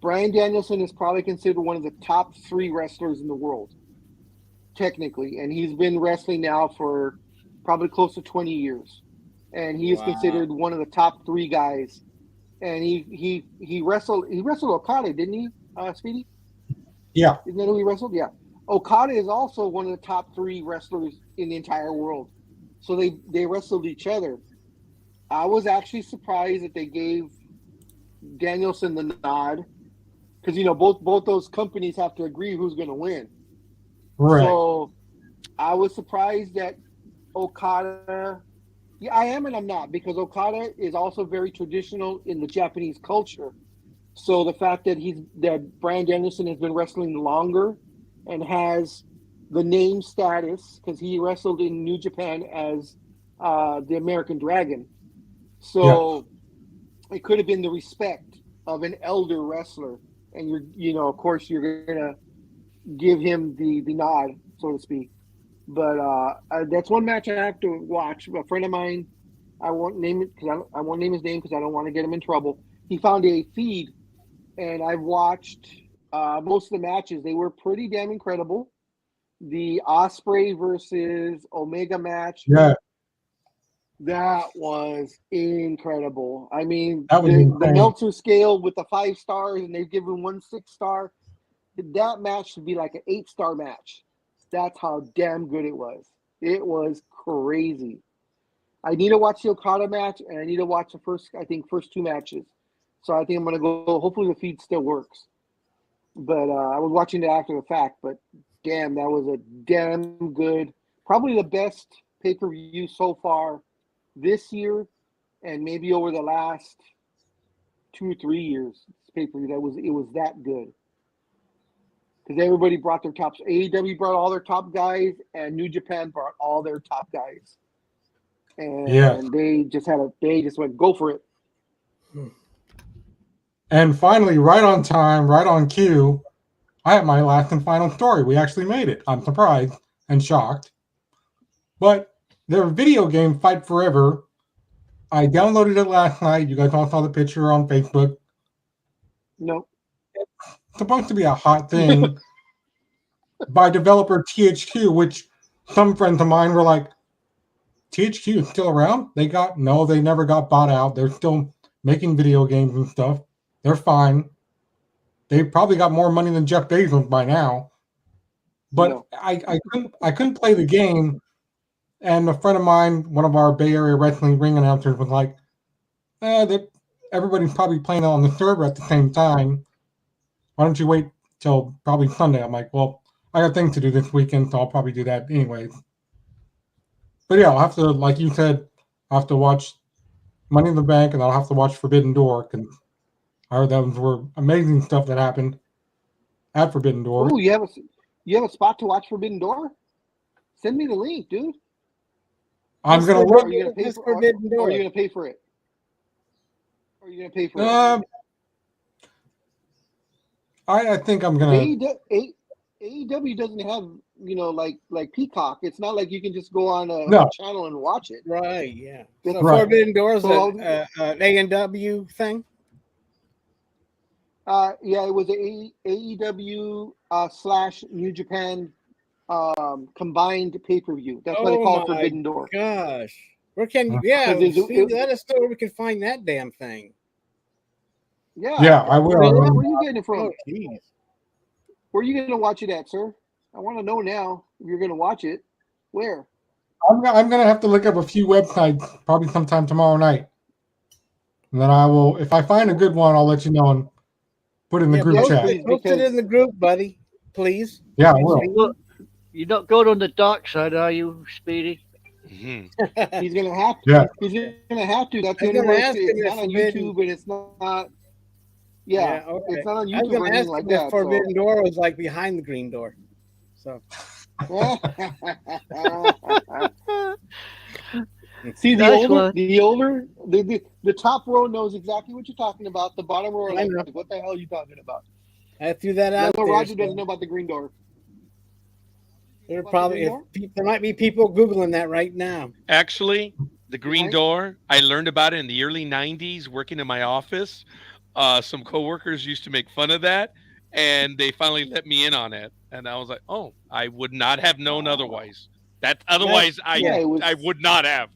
Brian Danielson is probably considered one of the top 3 wrestlers in the world, technically, and he's been wrestling now for probably close to 20 years, and he is considered one of the top 3 guys. And he wrestled Okada, didn't he, Speedy? Yeah. Isn't that who he wrestled? Yeah. Okada is also one of the top 3 wrestlers in the entire world. So they wrestled each other. I was actually surprised that they gave Danielson the nod, because both those companies have to agree who's going to win. Right. So I was surprised that Okada. Yeah, I am and I'm not, because Okada is also very traditional in the Japanese culture. So the fact that Brian Danielson has been wrestling longer and has the name status, because he wrestled in New Japan as the American Dragon. So it could have been the respect of an elder wrestler, and of course you're gonna give him the nod, so to speak. But that's one match I have to watch. A friend of mine, I won't name his name because I don't want to get him in trouble. He found a feed, and I've watched most of the matches. They were pretty damn incredible. The Ospreay versus Omega match, that was incredible. I mean, the Meltzer scale with the 5 stars, and they've given 1 6-star. That match should be like an 8-star match. That's how damn good it was. It was crazy. I need to watch the Okada match, and I need to watch the first 2 matches. So I think I'm going to go. Hopefully the feed still works. But I was watching it after the fact. But damn, that was a damn good, probably the best pay-per-view so far this year, and maybe over the last 2 or 3 years. Pay-per-view it was that good. Because everybody brought their tops. AEW brought all their top guys, and New Japan brought all their top guys. And they just went, go for it. And finally, right on time, right on cue, I have my last and final story. We actually made it. I'm surprised and shocked. But their video game, Fight Forever, I downloaded it last night. You guys all saw the picture on Facebook. Nope. It's supposed to be a hot thing by developer THQ, which some friends of mine were like, THQ is still around? They never got bought out. They're still making video games and stuff. They're fine. They probably got more money than Jeff Bezos by now. But no. I couldn't play the game. And a friend of mine, one of our Bay Area wrestling ring announcers, was like, everybody's probably playing it on the server at the same time. Why don't you wait till probably Sunday. I'm like, well, I got things to do this weekend, so I'll probably do that anyways. But yeah, I'll have to, like you said, I'll have to watch Money in the Bank, and I'll have to watch Forbidden Door, because I heard those were amazing stuff that happened at Forbidden Door. Oh, you have a spot to watch Forbidden Door? Send me the link, dude. I'm gonna Are look. you gonna pay for? Forbidden Or Door. are you gonna pay for it? Or are you gonna pay for it? I think I'm gonna. AEW doesn't have, like Peacock. It's not like you can just go on a No. channel and watch it. Right, yeah. So Right. Forbidden Door is So an A&W thing? Yeah, it was a AEW / New Japan combined pay-per-view. That's why they call it Forbidden Door. Gosh. Where can yeah, let us know where we can find that damn thing. Yeah, I will. Where are you getting it from? Oh, jeez. Where are you going to watch it at, sir? I want to know now if you're going to watch it. Where? I'm gonna have to look up a few websites probably sometime tomorrow night, and then I will. If I find a good one, I'll let you know and put it in the group yes, chat. please. Post it in the group, buddy. Please. Yeah, I will. You're not going on the dark side, are you, Speedy? Mhm. He's going to have to. Yeah. He's going to have to. That's I the was only gonna way. ask him It's if not on Forbidden- YouTube, and it's not. Yeah, okay. it's not on I was YouTube or going to anything ask like him that. if Forbidden Door was like behind the green door. So See, Nice one. the top row knows exactly what you're talking about. The bottom row, I know. what the hell are you talking about? I threw that out Although there. Roger so doesn't know about the green door. there about the probably green door? there might be people Googling that right now. Actually, the green Right. door, I learned about it in the early 90s working in my office. Some coworkers used to make fun of that, and they finally let me in on it. And I was like, oh, I would not have known otherwise. Otherwise, yeah, it was- I would not have.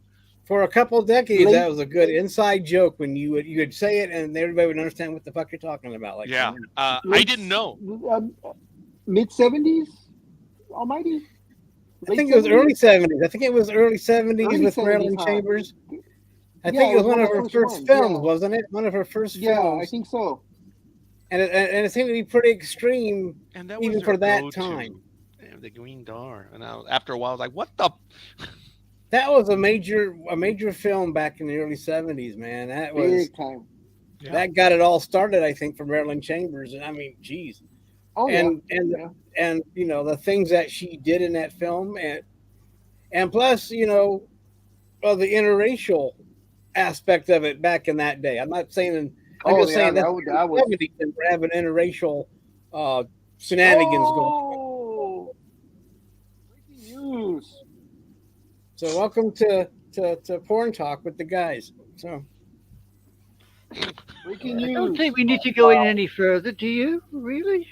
For a couple of decades, Late- that was a good inside joke when you would say it and everybody would understand what the fuck you're talking about. Like, Yeah, I didn't know. Mid 70s, Almighty. I think it was early 70s. I think it was early 70s Early with 70s, Marilyn huh? Chambers. I Yeah, think it it was was one of her the first ones, films, yeah. wasn't it? One of her first Yeah, films. I think so. And it seemed to be pretty extreme, And that even was for their that go-to. time. Damn, the green door. And after a while, I was like, what the? That was a major film back in the early 70s, man. That was Big time. Yeah. that got it all started, I think, for Marilyn Chambers. And I mean, geez. Oh, and yeah. and you know the things that she did in that film, and plus, you know, the interracial aspect of it back in that day. I'm not saying I'm Oh, just yeah, saying that was. 70s and we're having interracial shenanigans going. Oh! Breaking news. So welcome to Porn Talk with the guys. So Breaking I news. don't think we need to go in any further, do you? Really?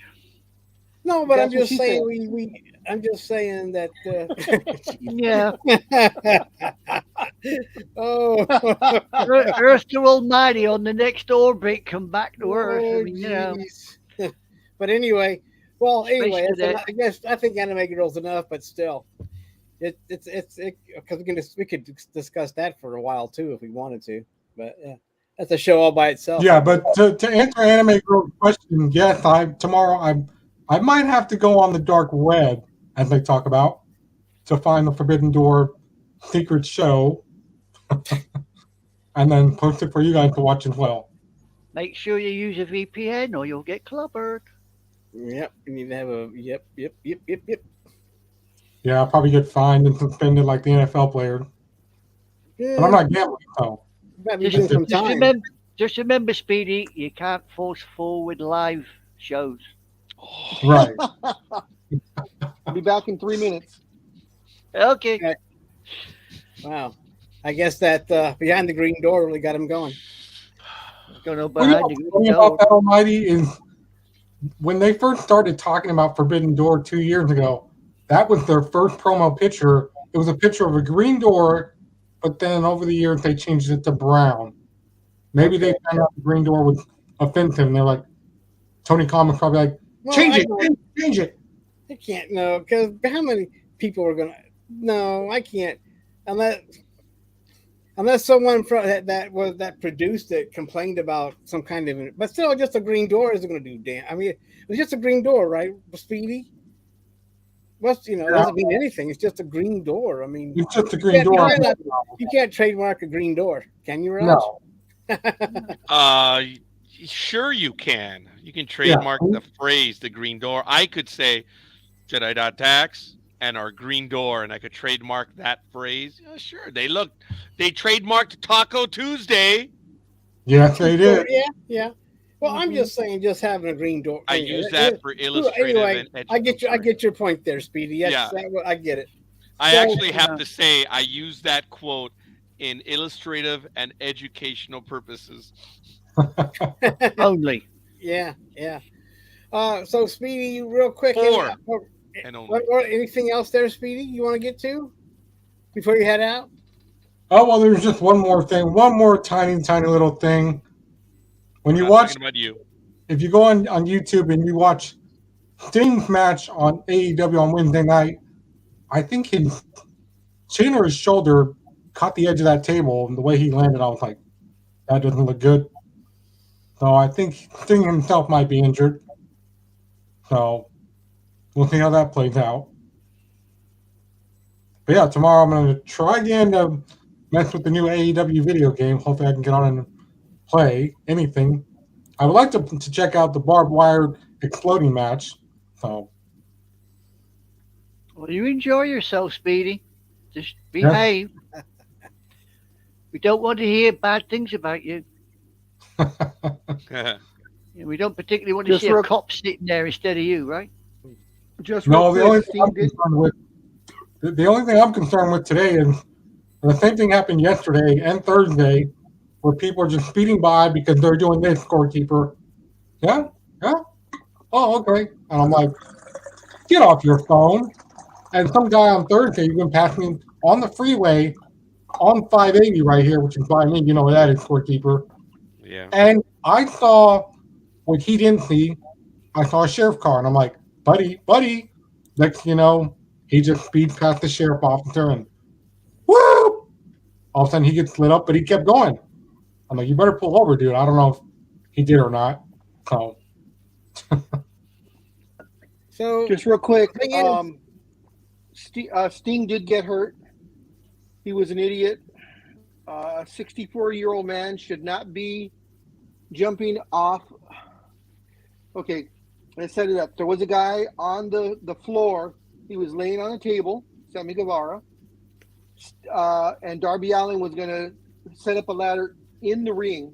no, but That's I'm what just she saying said. I'm just saying that. Yeah. Oh, Earth to Almighty on the next orbit, come back to Earth. I mean, you know. jeez. But anyway, Space cadet. I guess I think Anime Girl's enough, but still, it's because we could discuss that for a while too if we wanted to. But yeah, that's a show all by itself. Yeah, but to answer Anime Girl's question, yes, tomorrow I might have to go on the dark web, as they talk about, to find the Forbidden Door secret show, and then post it for you guys to watch as well. Make sure you use a VPN or you'll get clobbered. Yep, you need to have a yep. Yeah, I'll probably get fined and suspended like the NFL player, but I'm not gambling, so. Might be doing some time. Just remember, Speedy, you can't force forward live shows. Right. I'll be back in 3 minutes. Okay. Wow, I guess that behind the green door really got him going. Don't know Well, you behind know, the what's funny about that, Almighty, is when they first started talking about Forbidden Door 2 years ago, that was their first promo picture. It was a picture of a green door, but then over the years they changed it to brown. Maybe they found out the green door was offensive, and they're like, Tony Khan was probably like, change it. I can't know because how many people are gonna? No, I can't. Unless Unless someone from that produced it complained about some kind of, but still, just a green door isn't going to do damn. I mean, it's just a green door, right, Speedy? What's it doesn't mean anything. It's just a green door. I mean, It's just a green door. You can't trademark a green door, can you, Raj? No. Sure you can. You can trademark the phrase "the green door." I could say Jedi.tax and our green door, and I could trademark that phrase. Yeah, sure. They trademarked Taco Tuesday. Yes, they did. Yeah. Well, I'm just saying, just having a green door. I use that for illustrative. Anyway, I get your point there, Speedy. Yes, I get it. I actually have to say I use that quote in illustrative and educational purposes. Only. Yeah. So Speedy, real quick. Anything else there, Speedy? You want to get to before you head out? Oh well, there's just one more thing. One more tiny little thing. When you watch, if you go on YouTube and you watch Sting's match on AEW on Wednesday night, I think his chin or his shoulder caught the edge of that table, and the way he landed, I was like, that doesn't look good. So I think Sting himself might be injured. So we'll see how that plays out. But yeah, tomorrow I'm going to try again to mess with the new AEW video game. Hopefully I can get on and play anything. I would like to check out the barbed wire exploding match. So. Well, you enjoy yourself, Speedy. Just behave. Yeah. We don't want to hear bad things about you. We don't particularly want to see a cop sitting there instead of you, right? The only thing I'm concerned with today is the same thing happened yesterday and Thursday, where people are just speeding by because they're doing this, Scorekeeper. Yeah? Oh, okay. And I'm like, get off your phone. And some guy on Thursday even passed me on the freeway on 580 right here, which is by me. You know what that is, Scorekeeper. Yeah. And I saw what he didn't see. I saw a sheriff car, and I'm like, buddy. Next thing you know, he just speeds past the sheriff officer, and whoop! All of a sudden, he gets lit up, but he kept going. I'm like, you better pull over, dude. I don't know if he did or not. So just real quick, Sting did get hurt. He was an idiot. A 64-year-old man should not be jumping off. Okay, let's set it up. There was a guy on the floor. He was laying on a table, Sammy Guevara, and Darby Allin was going to set up a ladder in the ring,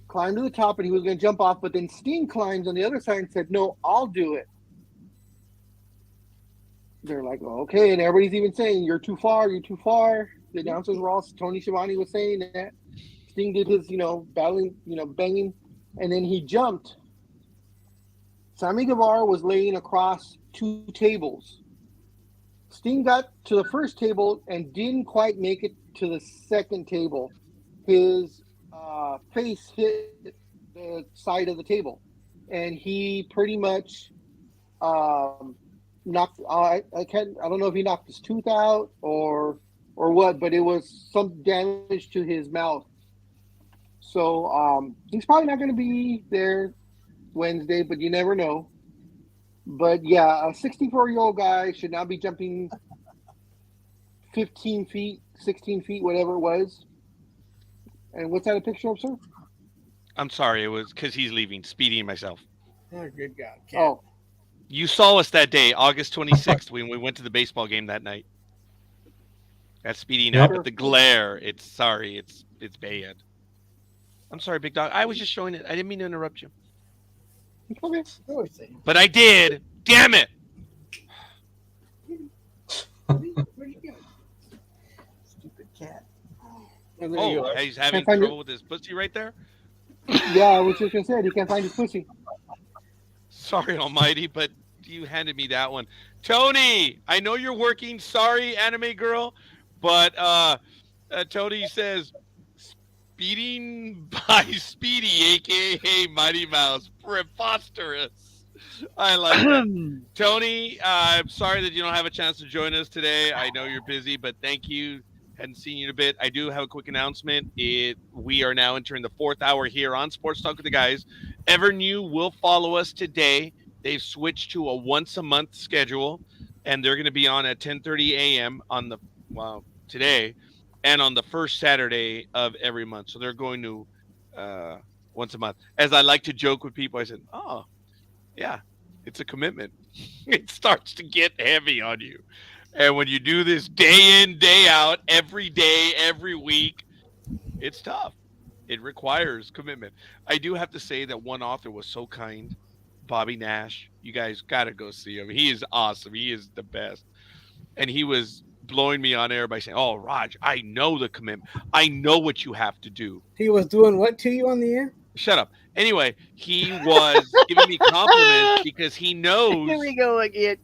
climb to the top, and he was going to jump off. But then Sting climbs on the other side and said, no, I'll do it. They're like, oh, okay. And everybody's even saying, you're too far. The announcers were all, Tony Schiavone was saying that. Sting did his, battling, banging, and then he jumped. Sammy Guevara was laying across two tables. Sting got to the first table and didn't quite make it to the second table. His face hit the side of the table, and he pretty much knocked. I don't know if he knocked his tooth out or what, but it was some damage to his mouth. So he's probably not going to be there Wednesday, but you never know. But yeah, a 64-year-old guy should not be jumping 15 feet, 16 feet, whatever it was. And what's that a picture of, sir? I'm sorry, it was because he's leaving. Speedy and myself. Oh, good God. Oh. You saw us that day, August 26th, when we went to the baseball game that night. That's Speedy now, but the glare, it's bad. I'm sorry, Big Dog. I was just showing it. I didn't mean to interrupt you. Okay. But I did. Damn it. Stupid cat. Oh, he's having trouble with his pussy right there? Yeah, I was just going to say, he can't find his pussy. Sorry, Almighty, but you handed me that one. Tony, I know you're working. Sorry, anime girl. But Tony says, speeding by Speedy, a.k.a. Mighty Mouse. Preposterous. I like that. Tony, I'm sorry that you don't have a chance to join us today. I know you're busy, but thank you. Hadn't seen you in a bit. I do have a quick announcement. We are now entering the 4th hour here on Sports Talk with the Guys. Ever New will follow us today. They've switched to a once-a-month schedule, and they're going to be on at 10:30 a.m. on today, and on the first Saturday of every month. So they're going to once a month. As I like to joke with people, I said, "Oh, yeah, it's a commitment. It starts to get heavy on you." And when you do this day in, day out, every day, every week, it's tough. It requires commitment. I do have to say that one author was so kind, Bobby Nash. You guys got to go see him. He is awesome. He is the best. And he was blowing me on air by saying, "Oh, Raj, I know the commitment. I know what you have to do." He was doing what to you on the air? Shut up. Anyway, he was giving me compliments because he knows. Here we go again.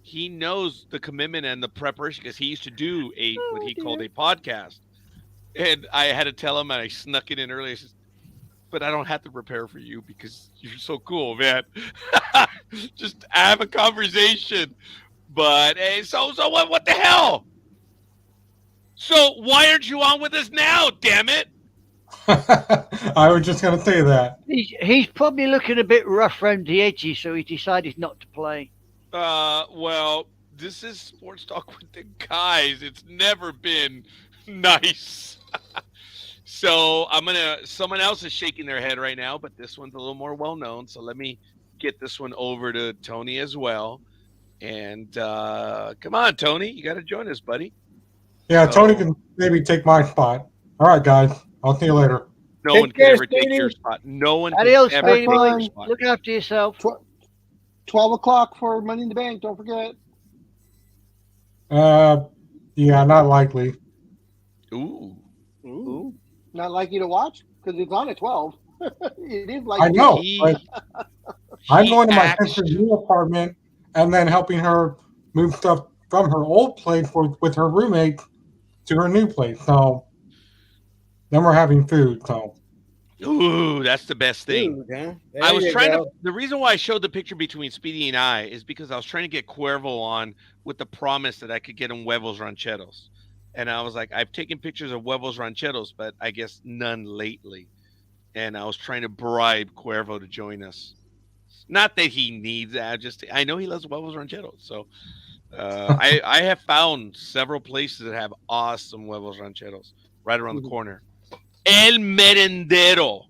He knows the commitment and the preparation because he used to do what he called a podcast. And I had to tell him, and I snuck it in early. I said, "But I don't have to prepare for you because you're so cool, man." Just have a conversation. But hey, so what the hell? So why aren't you on with us now, damn it? I was just going to say that. He's probably looking a bit rough around the edges, so he decided not to play. Well, this is Sports Talk with the Guys. It's never been nice. So someone else is shaking their head right now, but this one's a little more well-known. So let me get this one over to Tony as well. And come on, Tony, you got to join us, buddy. Yeah, Tony can maybe take my spot. All right, guys. I'll see you later. No one can ever take your spot. No one can Adios, ever take Speedy. your spot. Look after yourself. 12 o'clock for Money in the Bank. Don't forget. Yeah, not likely. Ooh. Not likely to watch because it's on at 12. It is like I know. But I'm going to my sister's new apartment and then helping her move stuff from her old place with her roommate to her new place. So then we're having food. So. Ooh, that's the best thing. Dude, huh? I was trying to. The reason why I showed the picture between Speedy and I is because I was trying to get Cuervo on with the promise that I could get him huevos rancheros. And I was like, I've taken pictures of huevos rancheros, but I guess none lately. And I was trying to bribe Cuervo to join us. Not that he needs that. I know he loves huevos rancheros. So I have found several places that have awesome huevos rancheros right around the corner. El Merendero,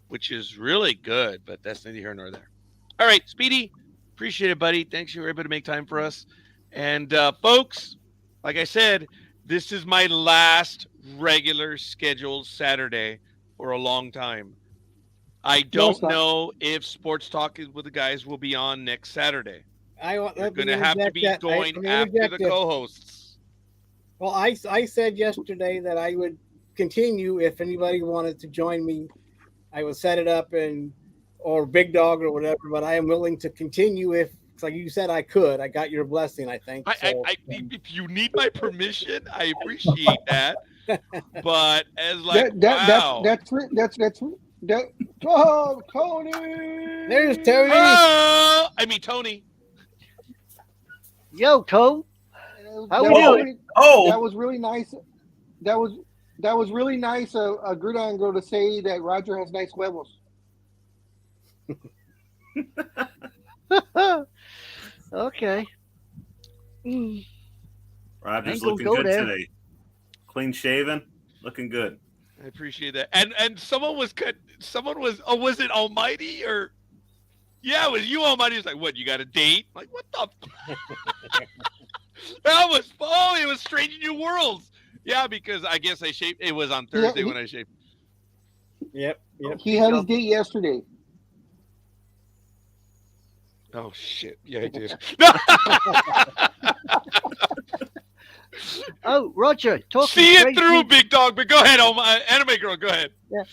which is really good, but that's neither here nor there. All right, Speedy, appreciate it, buddy. Thanks for able to make time for us. And folks, like I said, this is my last regular scheduled Saturday for a long time. I don't know if Sports Talk with the Guys will be on next Saturday. You're going to have to be going after the co-hosts. Well, I said yesterday that I would continue if anybody wanted to join me. I would set it up or Big Dog or whatever, but I am willing to continue if, like you said, I could. I got your blessing, I think. If you need my permission, I appreciate that. But as like, wow. That's oh, Tony. There's Tony. Oh, I mean Tony. Yo, Cole. How we doing? That was really nice. That was really nice. A Gridango to say that Roger has nice huevos. Okay. Roger's looking good today. Clean shaven, looking good. I appreciate that. And someone was was it Almighty or? Yeah, it was you, Almighty. Was like, what? You got a date? I'm like, what the? It was Strange New Worlds. Yeah, because I guess I shaved. It was on Thursday when I shaved. Yep. He had his date yesterday. Oh shit! Yeah, I did. Oh, Roger, see it through, Big Dog. But go ahead, Anime Girl. Go ahead. Yeah.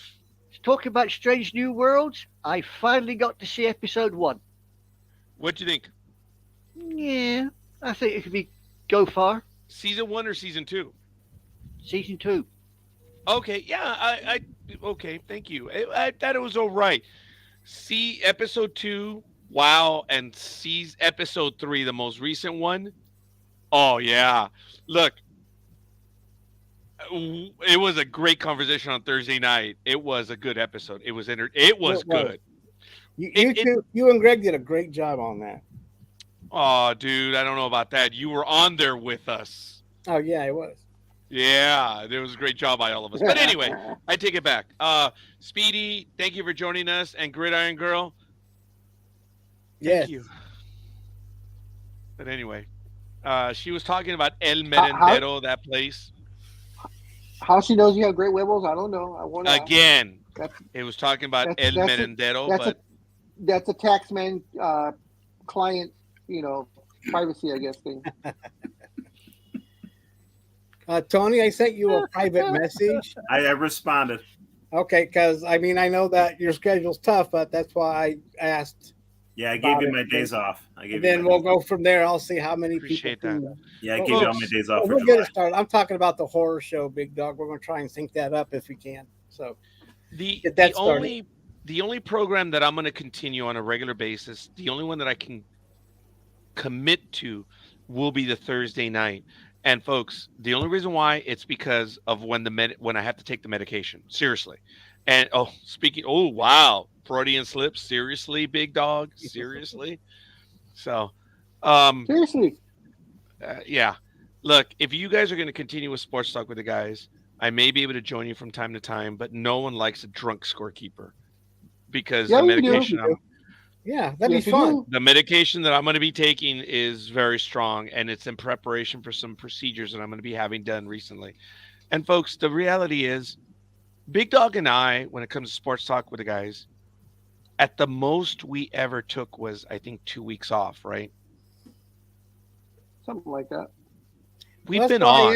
Talking about Strange New Worlds, I finally got to see episode 1. What'd you think? Yeah, I think it could go far. Season 1 or season 2? Season 2. Okay, yeah, okay, thank you. I thought it was all right. See episode 2, wow, and see episode 3, the most recent one. Oh yeah, look, It was a great conversation on Thursday night. It was a good episode. It was It was good. You and Greg did a great job on that. Oh, dude, I don't know about that. You were on there with us. Oh yeah, it was. Yeah, there was a great job by all of us. But anyway, I take it back. Speedy, thank you for joining us, and Gridiron Girl, thank you. But anyway, she was talking about El Merendero, that place. How she knows you have great huevos, I don't know. I want to Again, it was talking about El Merendero, that's a taxman client, privacy, I guess, thing. Tony, I sent you a private message. I responded. Okay, because I know that your schedule's tough, but that's why I asked. Yeah, I gave you my days off. Then we'll go from there. I'll see how many Appreciate people. that. Yeah, I gave you all my days off. We'll get it started. I'm talking about the horror show, Big Dog. We're going to try and sync that up if we can. So the only program that I'm going to continue on a regular basis, the only one that I can commit to, will be the Thursday night. And folks, the only reason why, it's because of when I have to take the medication. Seriously. And wow, Freudian slip. Seriously, Big Dog. Seriously. So, seriously. Yeah. Look, if you guys are going to continue with Sports Talk with the guys, I may be able to join you from time to time, but no one likes a drunk scorekeeper because the medication. Yeah, that'd be fun. The medication that I'm going to be taking is very strong, and it's in preparation for some procedures that I'm going to be having done recently. And folks, the reality is, Big Dog and I, when it comes to Sports Talk with the guys, at the most we ever took was, I think, 2 weeks off, right? Something like that. We've been on.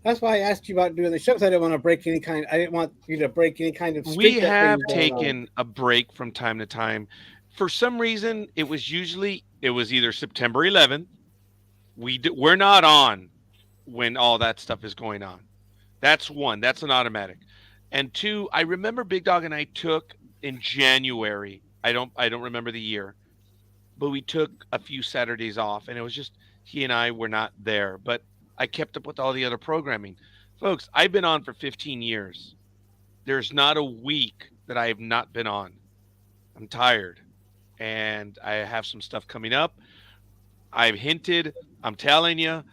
That's why I asked you about doing the shows. I didn't want to break any kind. I didn't want you to break any kind of. We have taken a break from time to time. For some reason, it was either September 11th. We're not on when all that stuff is going on. That's one. That's an automatic. And two, I remember Big Dog and I took in January. I don't remember the year, but we took a few Saturdays off, and it was just he and I were not there. But I kept up with all the other programming. Folks, I've been on for 15 years. There's not a week that I have not been on. I'm tired. And I have some stuff coming up. I've hinted. I'm telling you,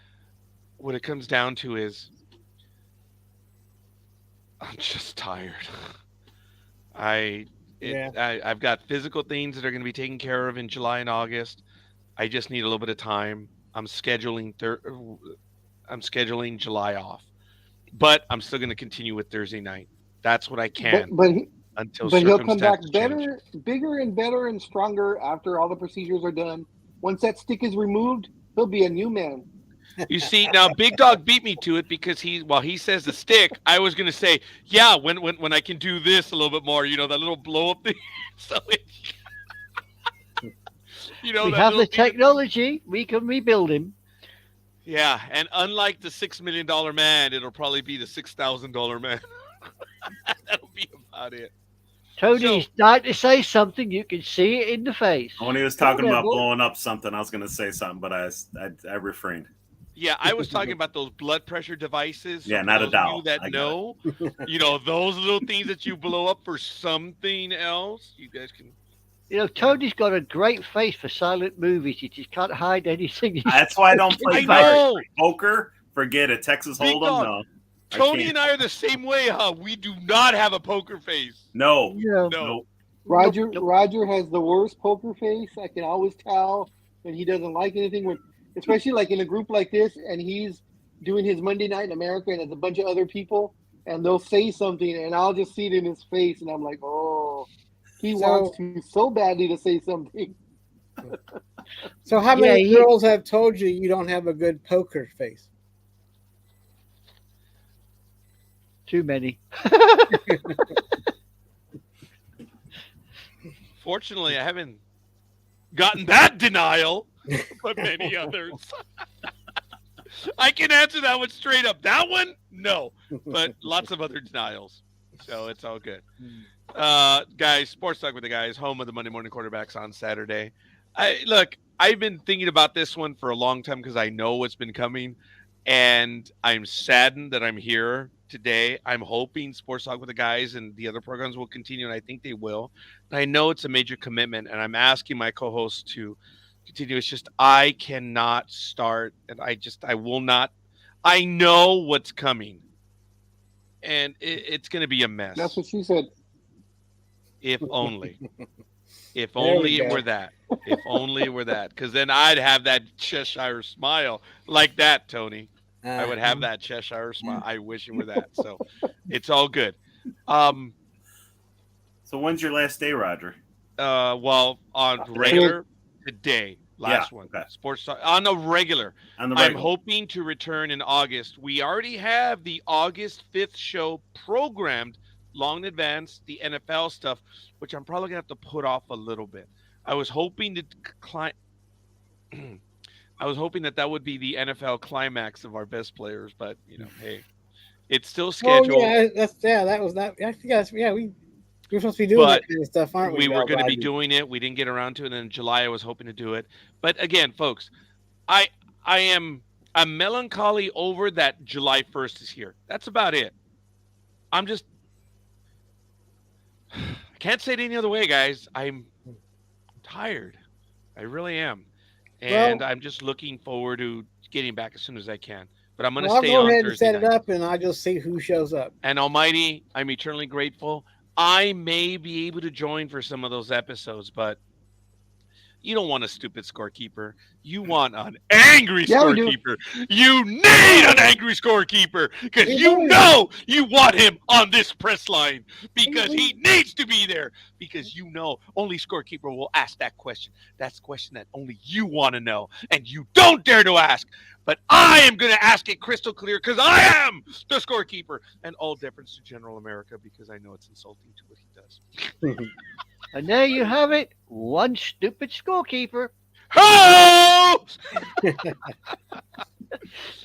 what it comes down to is I'm just tired. I've got physical things that are going to be taken care of in July and August. I just need a little bit of time. I'm scheduling July off, but I'm still going to continue with Thursday night. That's what I can. But he'll come back better, bigger and better and stronger after all the procedures are done. Once that stick is removed, he'll be a new man. You see, now Big Dog beat me to it because he says the stick, I was going to say, yeah, when I can do this a little bit more, that little blow up thing. So we have the technology. We can rebuild him. Yeah, and unlike the $6 million man, it'll probably be the $6,000 man. That'll be about it. Tony's dying to say something. You can see it in the face. When he was talking about blowing up something, I was going to say something, but I refrained. Yeah, I was talking about those blood pressure devices. Yeah, not a doubt. You that know, those little things that you blow up for something else. You guys can. Tony's got a great face for silent movies. He just can't hide anything. That's why I don't play poker. Forget it. Texas Hold'em, no. Tony and I are the same way, huh? We do not have a poker face. No. No. Roger has the worst poker face. I can always tell when he doesn't like anything, especially like in a group like this, and he's doing his Monday Night in America, and there's a bunch of other people, and they'll say something, and I'll just see it in his face, and I'm like, oh, he wants to so badly to say something. So how many girls have told you don't have a good poker face? Too many. Fortunately, I haven't gotten that denial, but many others. I can answer that one straight up. That one, no, but lots of other denials. So it's all good. Guys, Sports Talk with the Guys, home of the Monday Morning Quarterbacks on Saturday. I've been thinking about this one for a long time because I know what's been coming. And I'm saddened that I'm here today. I'm hoping Sports Talk with the guys and the other programs will continue, and I think they will. I know it's a major commitment, and I'm asking my co-hosts to continue. It's just I cannot start, and I will not. I know what's coming, and it's going to be a That's mess. what she said. If only. If There we only it go. were that. If only it were that. Because then I'd have that Cheshire smile like that, Tony. I would have that Cheshire smile. I wish it were that. So it's all good. So when's your last day, Roger? Well, on Today? regular today, last Yeah, one. okay. Sports Talk on a regular. On the I'm regular. hoping to return in August. We already have the August 5th show programmed long in advance, the NFL stuff, which I'm probably going to have to put off a little bit. I was hoping to I was hoping that would be the NFL climax of our best players, but hey, it's still scheduled. Oh yeah, that was that. I think we're supposed to be doing But that kind of stuff, aren't we? we were going to be Roger? doing it. We didn't get around to it. And in July, I was hoping to do it. But again, folks, I'm melancholy over that July 1st is here. That's about it. I can't say it any other way, guys. I'm tired. I really am. And I'm just looking forward to getting back as soon as I can. But I'm going to I'll stay go on ahead and Thursday set it night. up, and I'll just see who shows up. And Almighty, I'm eternally grateful. I may be able to join for some of those episodes, but you don't want a stupid scorekeeper. You want an angry Yeah, we do. scorekeeper. You need an angry scorekeeper because you know you want him on this press line because he needs to be there because only scorekeeper will ask that question. That's a question that only you want to know and you don't dare to ask. But I am going to ask it crystal clear because I am the scorekeeper. And all deference to General America because I know it's insulting to what he does. And there you have it. One stupid scorekeeper. Oh!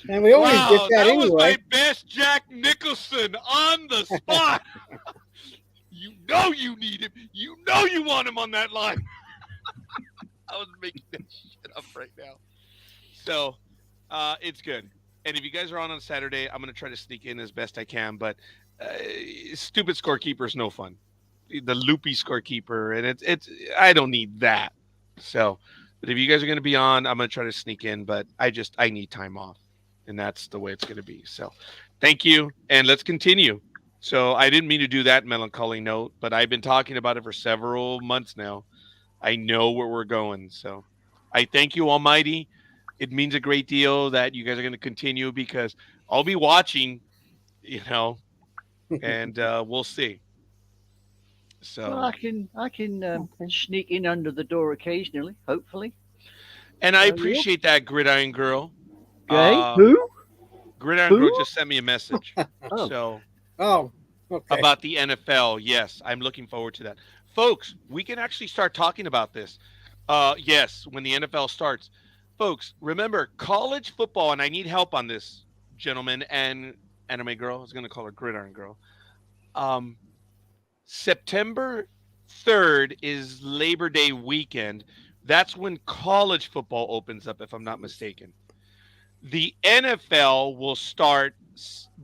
And we always Wow, get that was anyway. my best Jack Nicholson on the spot. You know you need him. You know you want him on that line. I was making that shit up right now. So it's good. And if you guys are on Saturday, I'm going to try to sneak in as best I can. But stupid scorekeeper is no fun. The loopy scorekeeper, and it's I don't need that. So, but if you guys are going to be on, I'm going to try to sneak in. But I need time off, and that's the way it's going to be. So, thank you, and let's continue. So I didn't mean to do that melancholy note, but I've been talking about it for several months now. I know where we're going. So I thank you, Almighty. It means a great deal that you guys are going to continue because I'll be watching, and we'll see. So Well, I can sneak in under the door occasionally, hopefully. and I appreciate that, Gridiron Girl. Okay. Who? Gridiron Who? Girl just sent me a message. Oh. Okay. About the NFL. Yes, I'm looking forward to that. Folks, we can actually start talking about this. Yes, when the NFL starts. Folks, remember, college football, and I need help on this, gentlemen, and anime girl. I was going to call her Gridiron Girl. September 3rd is Labor Day weekend. That's when college football opens up, if I'm not mistaken. The NFL will start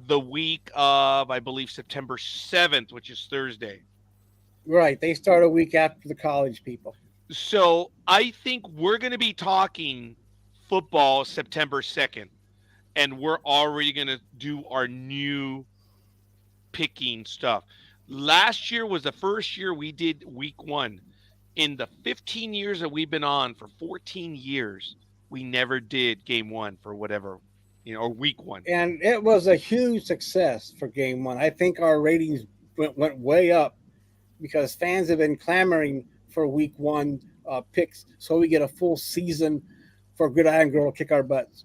the week of, I believe, September 7th, which is Thursday. Right. They start a week after the college people. So I think we're going to be talking football September 2nd, and we're already going to do our new picking stuff. Last year was the first year we did week 1. In the 15 years that we've been on, for 14 years, we never did game 1 for whatever, or week 1. And it was a huge success for game 1. I think our ratings went way up because fans have been clamoring for week 1 picks so we get a full season for Gridiron Girl to kick our butts.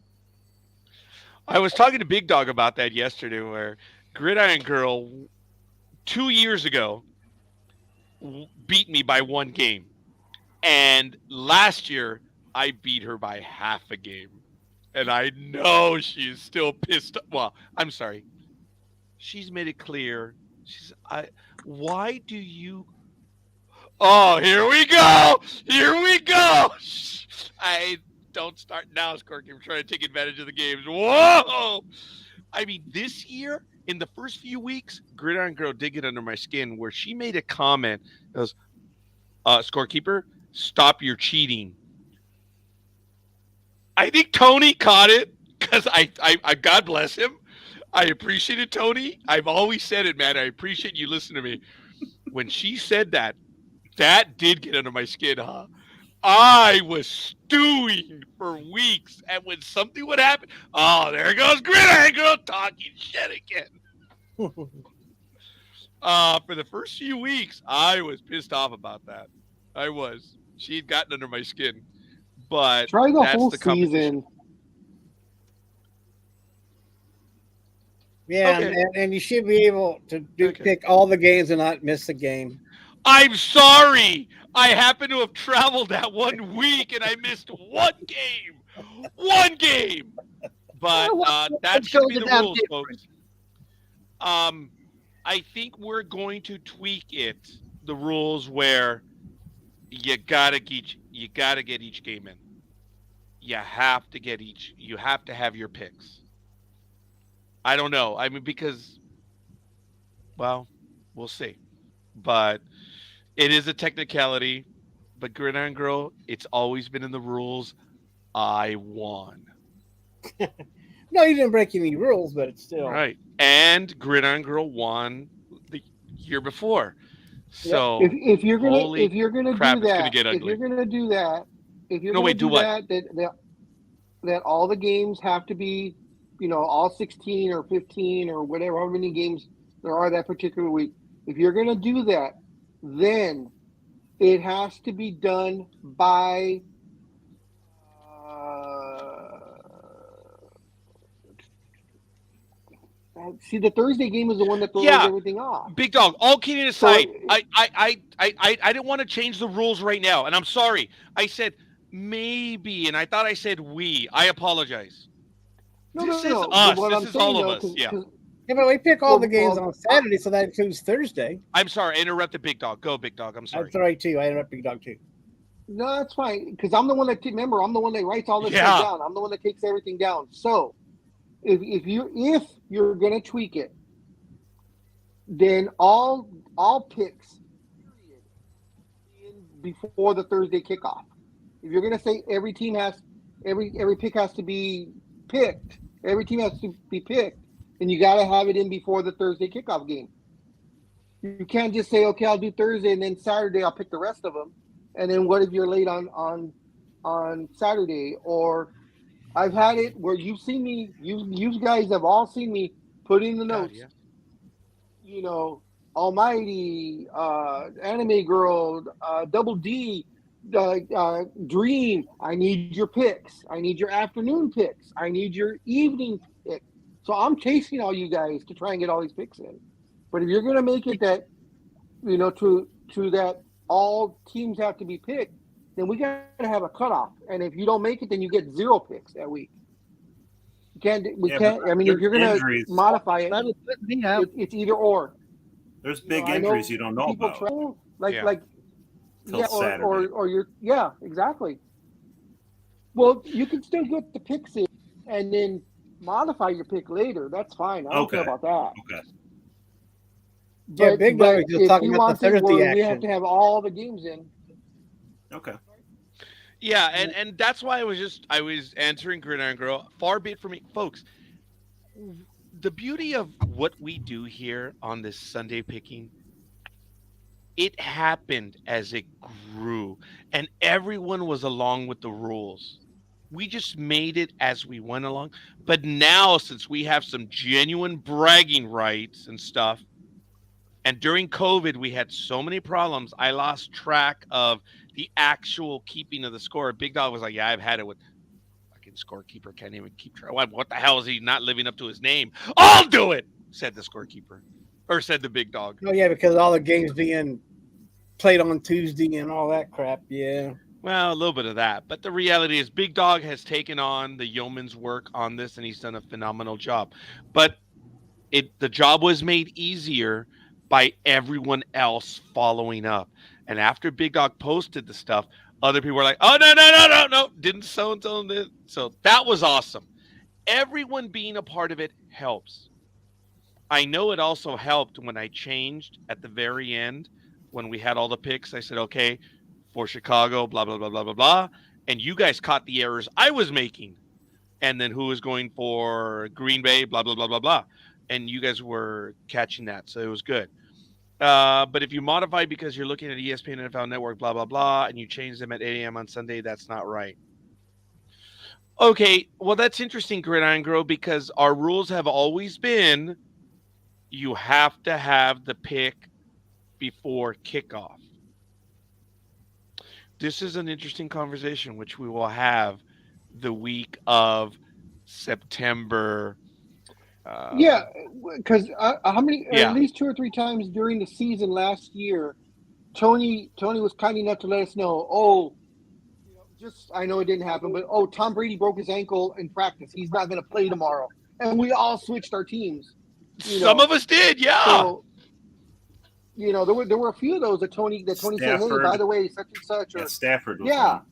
I was talking to Big Dog about that yesterday, where Gridiron Girl 2 years ago beat me by 1 game. And last year, I beat her by half a game. And I know she's still pissed. Well, I'm sorry. She's made it clear. Why do you... Oh, here we go. Here we go. I Don't start now, Scorekeeper. Trying to take advantage of the games. Whoa! I mean, this year, in the first few weeks, Gridiron Girl did get under my skin where she made a comment. It was, Scorekeeper, stop your cheating. I think Tony caught it because I God bless him. I appreciated Tony. I've always said it, man. I appreciate you listening to me. When she said that, that did get under my skin, huh? I was stewing for weeks, and when something would happen, oh, there goes Gridiron Girl talking shit again. For the first few weeks, I was pissed off about that. I was. She had gotten under my skin, but Try the that's whole the competition. season. Yeah, Okay. and you should be able to pick all the games and not miss a game. I'm sorry. I happen to have traveled that 1 week and I missed one game. One game. But that's going to be the rules, folks. I think we're going to tweak it, the rules where you gotta get each game in. You have to have your picks. I don't know. I mean, because, well, we'll see. But it is a technicality. But Gridiron Girl, it's always been in the rules. I won. No, you didn't break any rules, but it's still Right. And Gridiron Girl won the year before. So if you're gonna holy crap, do it's gonna that, get if ugly. you're gonna do that, if you're No, gonna wait, do do what? that all the games have to be, all 16 or 15 or whatever, how many games there are that particular week. If you're gonna do that, then it has to be done by see, the Thursday game is the one that throws everything off. Big Dog, all kidding aside, I didn't want to change the rules right now, and I'm sorry. I said maybe, and I thought I said we. I apologize. This is us. This is all of us. Yeah. Yeah, but we pick all the games on Saturday, so that includes Thursday. I'm sorry. I interrupted Big Dog. Go, Big Dog. I'm sorry. That's all right, too. I interrupt Big Dog, too. No, that's fine, because I'm the one that remember. I'm the one that writes all this stuff down. I'm the one that takes everything down. So, if you're gonna tweak it, then all picks before the Thursday kickoff. If you're gonna say every pick has to be picked, every team has to be picked, then you got to have it in before the Thursday kickoff game. You can't just say, okay, I'll do Thursday and then Saturday I'll pick the rest of them. And then what if you're late on Saturday? Or I've had it where you've seen me, you guys have all seen me put in the notes, Almighty, Anime Girl, Double D, Dreem. I need your picks. I need your afternoon picks. I need your evening picks. So I'm chasing all you guys to try and get all these picks in. But if you're going to make it that, to that all teams have to be picked, then we got to have a cutoff. And if you don't make it, then you get 0 picks that week. We can't. I mean, if you're going to modify it, it's either or. There's big injuries you don't know about. Travel, exactly. Well, you can still get the picks in and then modify your pick later. That's fine. I don't care about that. Okay. Yeah, Big Dog is just talking about the Thursday action. We have to have all the games in. Okay. Yeah, and that's why I was answering Gridiron Girl. Far be it from me, folks. The beauty of what we do here on this Sunday picking, it happened as it grew, and everyone was along with the rules. We just made it as we went along. But now, since we have some genuine bragging rights and stuff, and during COVID, we had so many problems, I lost track of the actual keeping of the score. Big Dog was like, yeah, I've had it with fucking Scorekeeper. Can't even keep track. What the hell is he not living up to his name? I'll do it, said the Scorekeeper. Or said the Big Dog. Oh, yeah, because all the games being played on Tuesday and all that crap, yeah. Well, a little bit of that. But the reality is Big Dog has taken on the yeoman's work on this, and he's done a phenomenal job. But the job was made easier by everyone else following up. And after Big Dog posted the stuff, Other people were like, oh, no, didn't so-and-so did. So that was awesome. Everyone being a part of it helps. I know it also helped when I changed at the very end when we had all the picks. I said, okay, for Chicago, blah, blah, blah, blah, blah, blah. And you guys caught the errors I was making. And then who was going for Green Bay, blah, blah, blah, blah, blah. And you guys were catching that. So it was good. But if you modify because you're looking at ESPN NFL Network, blah, blah, blah, and you change them at 8 a.m. on Sunday, that's not right. Okay, well, that's interesting, Gridiron Grow, because our rules have always been you have to have the pick before kickoff. This is an interesting conversation, which we will have the week of September. Yeah, because how many? Yeah. At least 2 or 3 times during the season last year, Tony was kind enough to let us know. Oh, just I know it didn't happen, but Tom Brady broke his ankle in practice. He's not going to play tomorrow, and we all switched our teams. Some of us did, yeah. So, there were a few of those that Tony said, hey, by the way, such and such, or Stafford. Was yeah, one.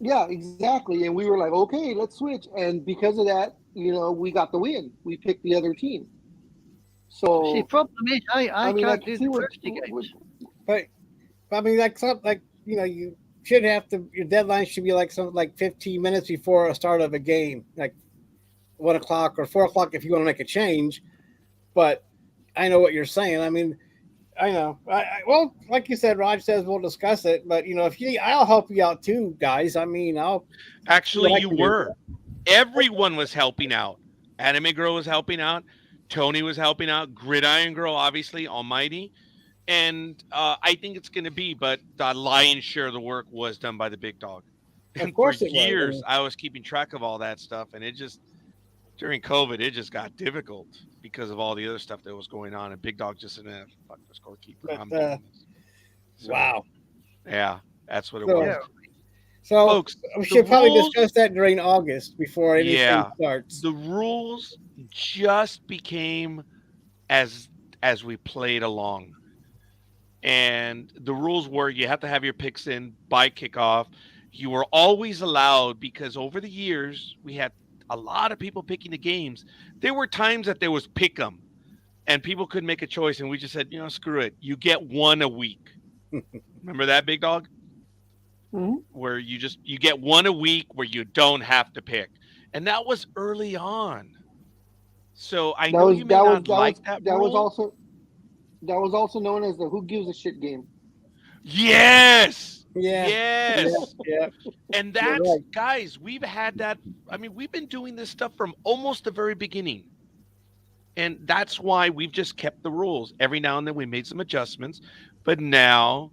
yeah, exactly. And we were like, okay, let's switch, and because of that, we got the win. We picked the other team. So See, the problem is, I mean, can't I do see the what- Thursday games. But I mean, you should have to. Your deadline should be like 15 minutes before a start of a game, like 1 o'clock or 4 o'clock if you want to make a change. But I know what you're saying. I mean, I know. Well, like you said, Raj says we'll discuss it. But if you, I'll help you out too, guys. I mean, Actually, I you can do. were. Everyone was helping out. Anime Girl was helping out. Tony was helping out. Gridiron Girl, obviously, Almighty. And I think it's going to be, but the lion's share of the work was done by the big dog. And Of course for it was. years, I was keeping track of all that stuff. And it just, during COVID, it just got difficult because of all the other stuff that was going on. And Big Dog just said, fuck the scorekeeper. I'm doing this. So, Wow. Yeah, that's what it So- was. So Folks, we should probably rules- discuss that during August before anything Yeah. starts. The rules just became as we played along. And the rules were you have to have your picks in by kickoff. You were always allowed, because over the years we had a lot of people picking the games. There were times that there was pick 'em and people couldn't make a choice, and we just said, screw it. You get one a week. Remember that, Big Dog? Mhm. Where you get one a week where you don't have to pick. And that was early on. So I know you may not like that rule. That was also known as the who gives a shit game. Yes. Yeah. Yes. Yeah. And that's, right. guys, we've had that. I mean, we've been doing this stuff from almost the very beginning. And that's why we've just kept the rules. Every now and then we made some adjustments, but now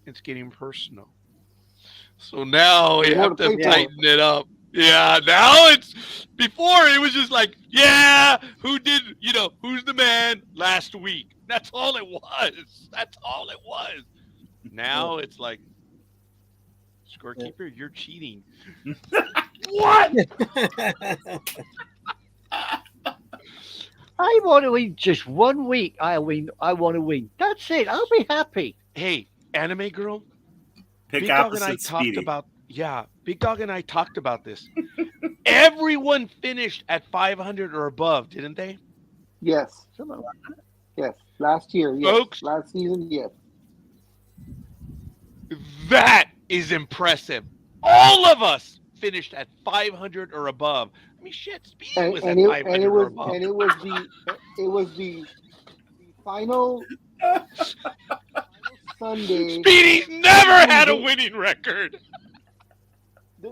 it's getting personal. So now we have to tighten it up. Yeah, now it's, before it was just like, yeah, who did, who's the man last week? That's all it was. That's all it was. Now it's like, Scorekeeper, you're cheating. What? I want to win just 1 week. I want to win. That's it. I'll be happy. Hey, Anime Girl. Pick Big Dog and I opposite talked Speedy. about, Big Dog and I talked about this. Everyone finished at 500 or above, didn't they? Yes. Yes. Last year, yes. Folks. Last season, yes. That is impressive. All of us finished at 500 or above. I mean, shit, Speedy was at 500 or above. And it was the final Sunday. Speedy's never had a winning record.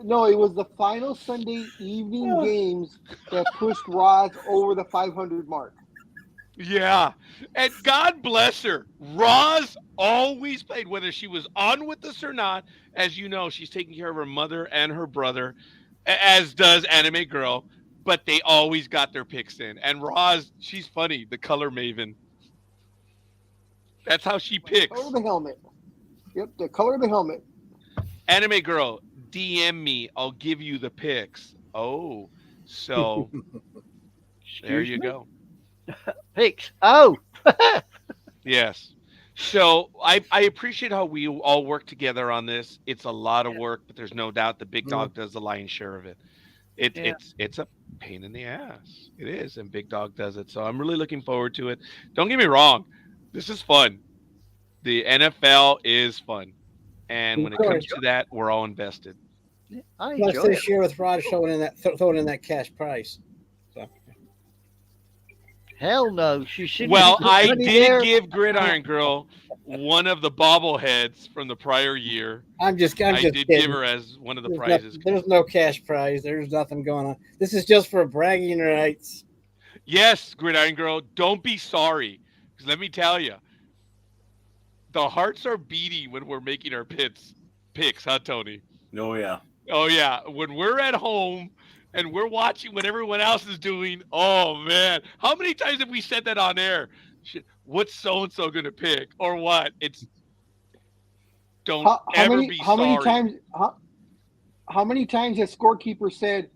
No, it was the final Sunday evening games that pushed Roz over the 500 mark. Yeah. And God bless her. Roz always played, whether she was on with us or not. As you know, she's taking care of her mother and her brother, as does Anime Girl. But they always got their picks in. And Roz, she's funny, the color maven. That's how she picks. The color of the helmet. Yep, the color of the helmet. Anime Girl, DM me. I'll give you the picks. Oh, so there you go. Picks. Oh. Yes. So I appreciate how we all work together on this. It's a lot of work, but there's no doubt the big dog does the lion's share of it. Yeah. It's a pain in the ass. It is, and Big Dog does it. So I'm really looking forward to it. Don't get me wrong, this is fun. The NFL is fun, and when it comes to that, we're all invested. I Plus enjoy this it. year with Rod throwing in that cash prize. So. Hell no. She shouldn't Well, have put I money did there. give Gridiron Girl one of the bobbleheads from the prior year. I'm just I did kidding. give her as one of the There's prizes. there's no cash prize. There's nothing going on. This is just for bragging rights. Yes, Gridiron Girl, don't be sorry. Because let me tell you, the hearts are beating when we're making our picks, huh, Tony? Oh yeah. Oh yeah, when we're at home and we're watching what everyone else is doing. Oh man, how many times have we said that on air? What's so and so gonna pick or what? It's don't ever be how sorry. how many times has Scorekeeper said,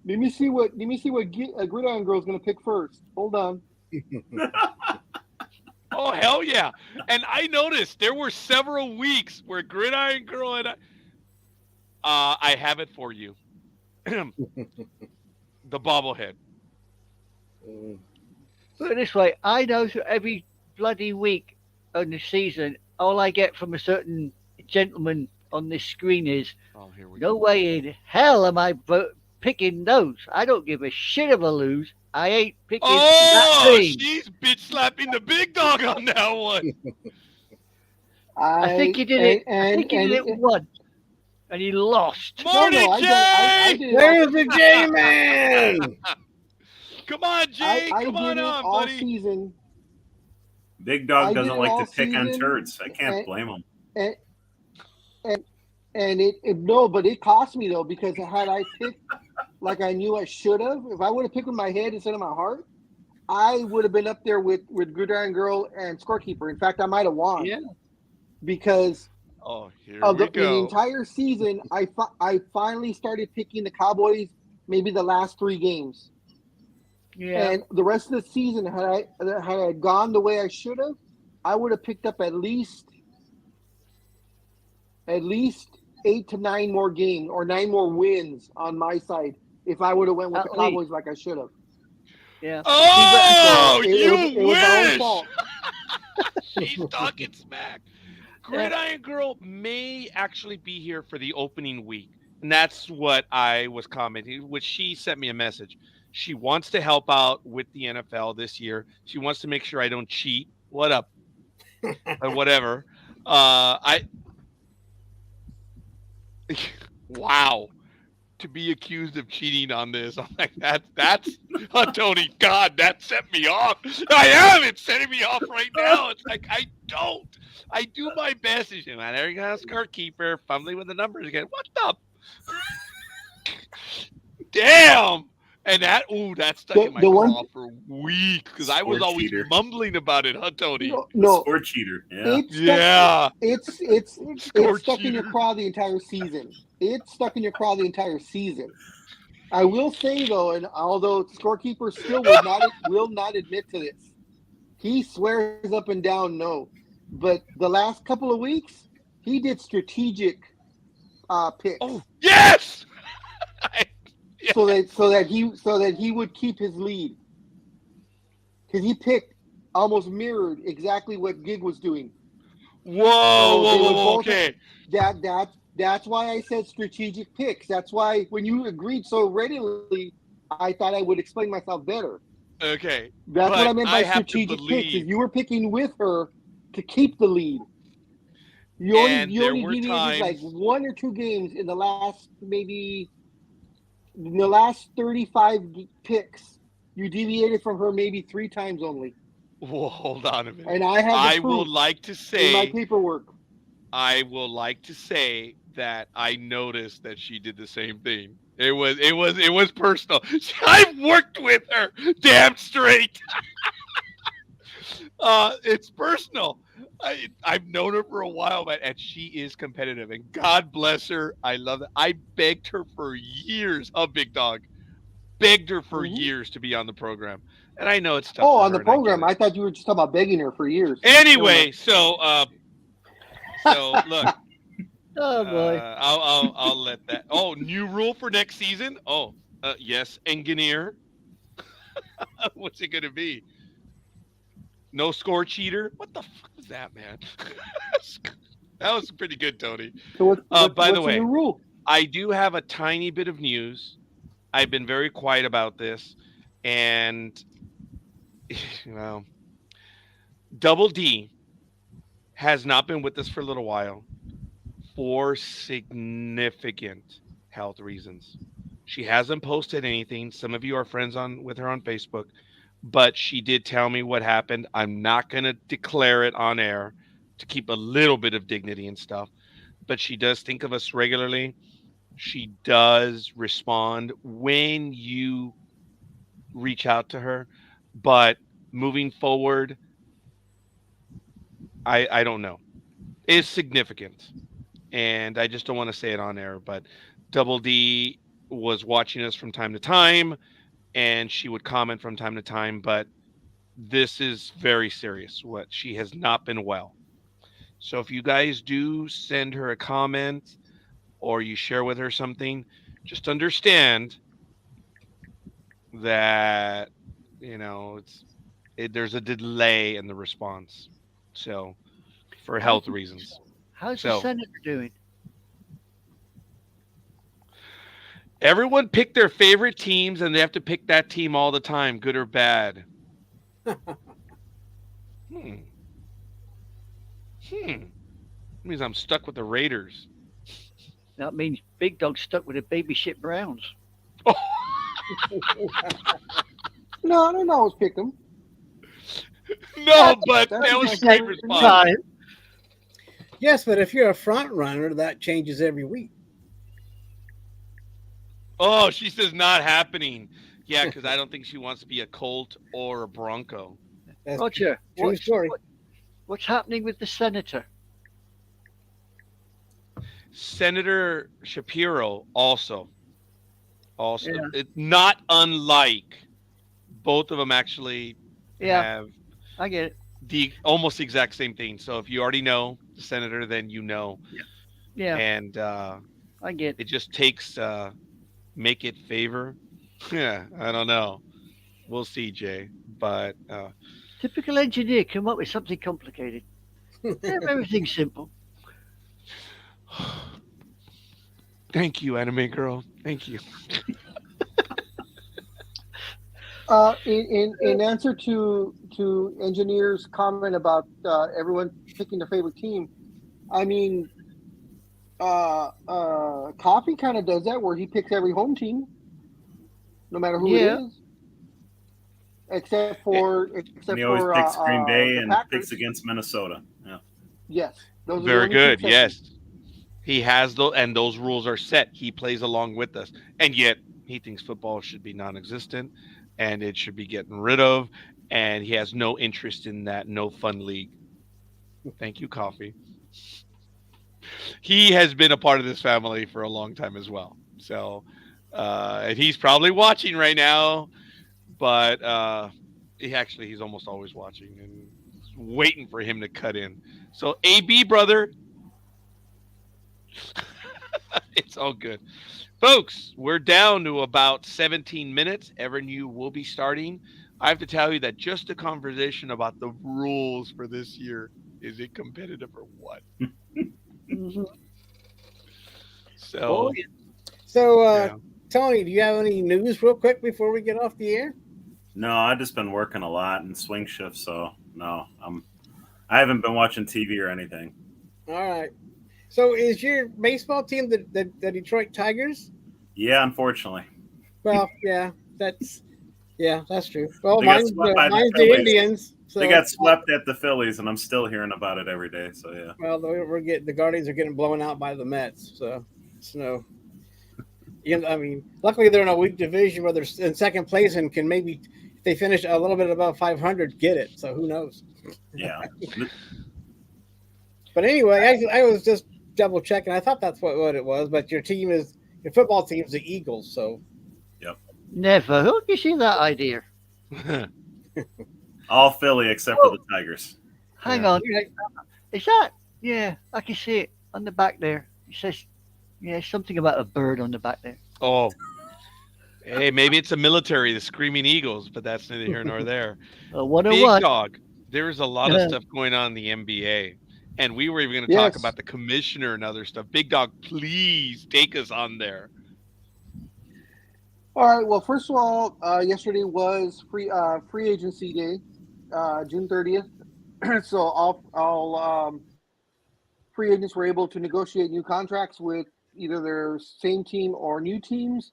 let me see what Gridiron Girl's going to pick first. Hold on. Oh hell yeah! And I noticed there were several weeks where Gridiron Girl and I have it for you. The bobblehead. Put it this way, I know that every bloody week on the season, all I get from a certain gentleman on this screen is, Oh, here we no go. way in hell am I picking those. I don't give a shit if I lose. I ain't picking that Oh, team. she's bitch slapping the big dog on that one. I think he did it. I think he did it once, and he lost. Morning, I Jay! did it There's the J man. Come on, Jay! I Come did on, it on, all buddy! season. Big Dog I doesn't did it like all to pick on season, turds. I can't and- blame him. And it cost me though, because had I picked like I knew I should have, if I would have picked with my head instead of my heart, I would have been up there with Gridiron Girl and Scorekeeper. In fact, I might have won. Yeah. Because Oh, here of we the go. entire season, I finally started picking the Cowboys. Maybe the last 3 games, Yeah. and the rest of the season, had I gone the way I should have, I would have picked up at least 8 to 9 more games or 9 more wins on my side if I would have went with At the Cowboys like I should have. Yeah. Oh, it you was my own wish! fault. She's talking smack. Gridiron Girl may actually be here for the opening week. And that's what I was commenting, which she sent me a message. She wants to help out with the NFL this year. She wants to make sure I don't cheat. What up? Or whatever. Wow. To be accused of cheating on this. I'm like, that's Tony, God, that set me off. I am. It's setting me off right now. It's like I do my best. And man, there you go, Scorekeeper, fumbling with the numbers again. What the? Damn. And that stuck in my craw for weeks because I was Sport always cheater. mumbling about it, huh, Tony? No, Sport cheater. Yeah. It's Score stuck in your cheater. craw the entire season. It's stuck in your craw the entire season. I will say though, and although Scorekeeper still will not admit to this, he swears up and down no. But the last couple of weeks, he did strategic picks. Oh yes. So that he would keep his lead, because he picked almost mirrored exactly what Gig was doing. Whoa, okay. That's why I said strategic picks. That's why when you agreed so readily, I thought I would explain myself better. Okay. That's what I but meant by have to strategic picks. believe- Is you were picking with her to keep the lead. You And there only were deviated like times- 1 or 2 games in the last 35 picks. You deviated from her maybe 3 times only. Well, hold on a minute. And I have the I proof will like to in my say paperwork. I will like to say that I noticed that she did the same thing. It was personal. I've worked with her, damn straight. It's personal. I've known her for a while, man, and she is competitive. And God bless her. I love it. I begged her for years, Big Dog. begged her for Mhm. years to be on the program, and I know it's tough. Oh, for on her, the and I get program. it. I thought you were just talking about begging her for years. Anyway, so look, Oh boy. I'll let that. Oh, new rule for next season. Oh, yes, engineer. What's it gonna be? No score cheater. What the fuck was that, man? That was pretty good, Tony. So By the what's the way, new rule? I do have a tiny bit of news. I've been very quiet about this, and well, Double D has not been with us for a little while for significant health reasons. She hasn't posted anything. Some of you are friends with her on Facebook, but she did tell me what happened. I'm not going to declare it on air to keep a little bit of dignity and stuff, but she does think of us regularly. She does respond when you reach out to her, but moving forward, I don't know. It's significant, and I just don't want to say it on air, but Double D was watching us from time to time, and she would comment from time to time, but this is very serious. What she has not been well. So if you guys do send her a comment or you share with her something, just understand that there's a delay in the response. So for health reasons. How's the So senator doing? everyone pick their favorite teams, and they have to pick that team all the time, good or bad. Means I'm stuck with the Raiders. That means Big Dog's stuck with the baby shit Browns. No, I don't always pick them. No, but That's that was a just great like- response. Yes, but if you're a front runner, that changes every week. Oh, she says not happening. Yeah, because I don't think she wants to be a Colt or a Bronco. That's Roger, true story. what's happening with the senator? Senator Shapiro also. Yeah. It's not unlike both of them actually Yeah, have I get it. the almost exact same thing. So if you already know the senator, then you know. Yeah, And I get it. it just takes make it favor. Yeah, I don't know. We'll see, Jay. But Typical engineer come up with something complicated. Everything's simple. thank you, anime girl. Thank you. In answer to engineers' comment about everyone picking their favorite team, I mean, Coffee kind of does that where he picks every home team, no matter who Yeah. it is, except for And he always picks Green Bay the and Packers. picks against Minnesota. Yeah. Yes, those are the Very only two good. exceptions. Yes. He has those, and those rules are set. He plays along with us. And yet he thinks football should be non-existent and it should be getting rid of. And he has no interest in that no fun league. Thank you, Coffee. He has been a part of this family for a long time as well. So, and he's probably watching right now, but he's almost always watching and waiting for him to cut in. So, AB, brother, it's all good. Folks, we're down to about 17 minutes. Evernew will be starting. I have to tell you that just a conversation about the rules for this year, is it competitive or what? Mhm. So, Oh, yeah. So, yeah. Tony, do you have any news real quick before we get off the air? No, I've just been working a lot and swing shifts, so no, I haven't been watching TV or anything. All right. So, is your baseball team the Detroit Tigers? Yeah, unfortunately. Well, yeah, that's true. Well, They got mine's swept by the the Phillies. Indians. So They got swept at the Phillies, and I'm still hearing about it every day. So yeah. Well, the Guardians are getting blown out by the Mets. So it's no. I mean, luckily they're in a weak division where they're in second place and can maybe, if they finish a little bit above 500, get it. So who knows? Yeah. But anyway, I was just double checking. I thought that's what it was. But your football team is the Eagles. So Never. Who gives you that idea? All Philly except for the Tigers. Hang Yeah. on. Is that? Yeah, I can see it on the back there. It says, yeah, something about a bird on the back there. Oh, hey, maybe it's a military, the Screaming Eagles, but that's neither here nor there. A Big 101. Dog, there's a lot of stuff going on in the NBA. And we were even going to talk Yes. about the commissioner and other stuff. Big Dog, please take us on there. All right. Well, first of all, yesterday was free agency day, June 30th. So all free agents were able to negotiate new contracts with either their same team or new teams.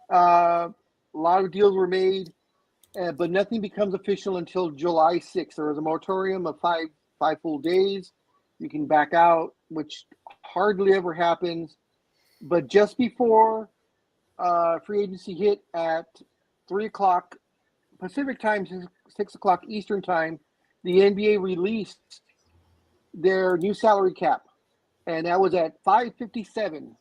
A lot of deals were made, but nothing becomes official until July 6th. There was a moratorium of five full days. You can back out, which hardly ever happens. But just before free agency hit at 3 o'clock Pacific time, 6 o'clock Eastern time, the NBA released their new salary cap, and that was at 5:57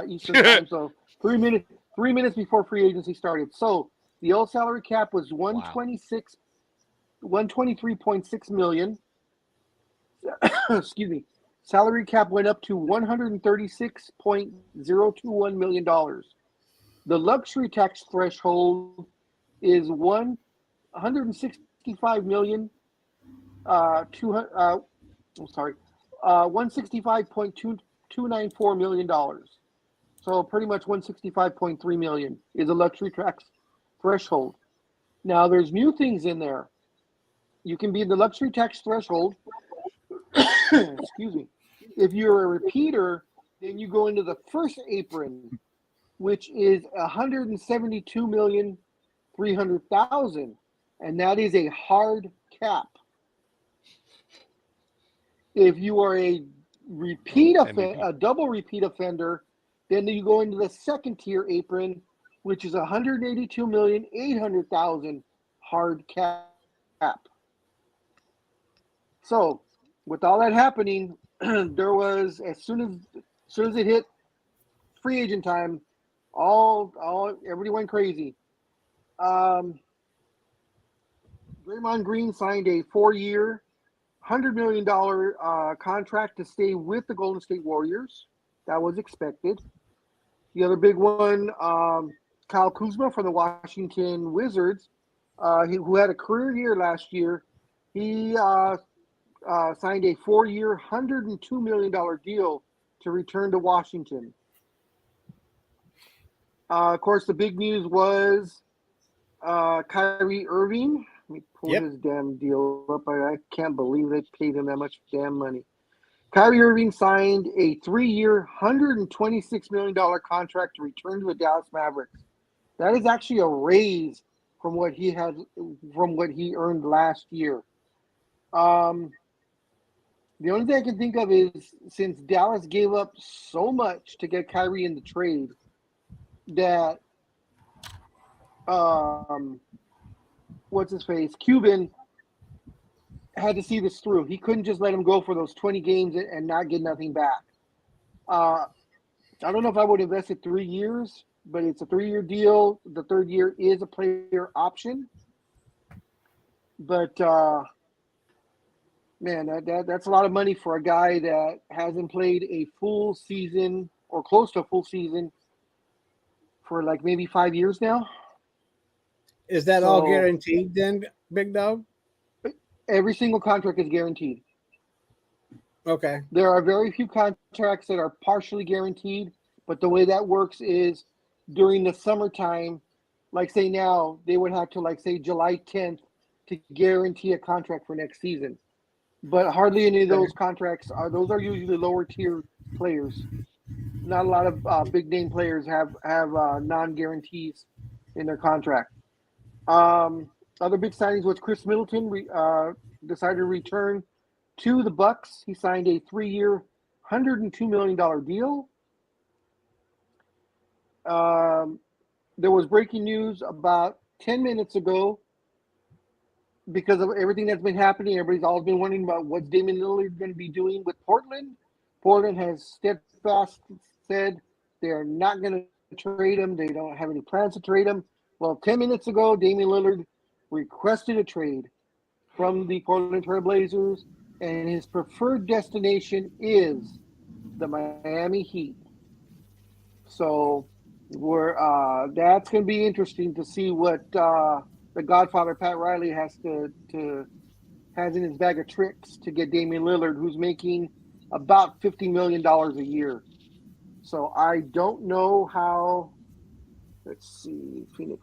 Eastern time. So 3 minutes before free agency started. So the old salary cap was 123.6 million. Excuse me. Salary cap went up to $136.021 million. The luxury tax threshold is 165 million. $165.294 million. So pretty much 165.3 million is a luxury tax threshold. Now there's new things in there. You can be in the luxury tax threshold. Excuse me. If you're a repeater, then you go into the first apron, which is 172,300,000, and that is a hard cap. If you are a double repeat offender, then you go into the second tier apron, which is 182,800,000 hard cap. So, with all that happening, there was as soon as it hit free agent time, everybody went crazy. Draymond Green signed a 4-year, $100 million contract to stay with the Golden State Warriors. That was expected. The other big one, Kyle Kuzma from the Washington Wizards, who had a career year last year, he signed a 4-year, $102 million deal to return to Washington. Of course, the big news was Kyrie Irving. Let me pull his damn deal up. I can't believe they paid him that much damn money. Kyrie Irving signed a 3-year, $126 million contract to return to the Dallas Mavericks. That is actually a raise from what he earned last year. The only thing I can think of is since Dallas gave up so much to get Kyrie in the trade, that what's his face, Cuban, had to see this through. He couldn't just let him go for those 20 games and not get nothing back. I don't know if I would invest it 3 years, but it's a 3-year deal. The third year is a player option. But man, that's a lot of money for a guy that hasn't played a full season or close to a full season for like maybe 5 years now. Is that all guaranteed then, Big Dog? Every single contract is guaranteed. Okay. There are very few contracts that are partially guaranteed, but the way that works is during the summertime, like say now, they would have to like say July 10th to guarantee a contract for next season. But hardly any of those contracts those are usually lower tier players. Not a lot of big name players have non-guarantees in their contract. Other big signings was Chris Middleton decided to return to the Bucks. He signed a 3-year, $102 million deal. There was breaking news about 10 minutes ago because of everything that's been happening. Everybody's always been wondering about what's Damian Lillard going to be doing with Portland. Portland has steadfast said they're not going to trade him. They don't have any plans to trade him. Well, 10 minutes ago, Damian Lillard requested a trade from the Portland Trail Blazers, and his preferred destination is the Miami Heat. So that's going to be interesting to see what the Godfather Pat Riley has in his bag of tricks to get Damian Lillard, who's making about $50 million a year. So I don't know how. Let's see, Phoenix.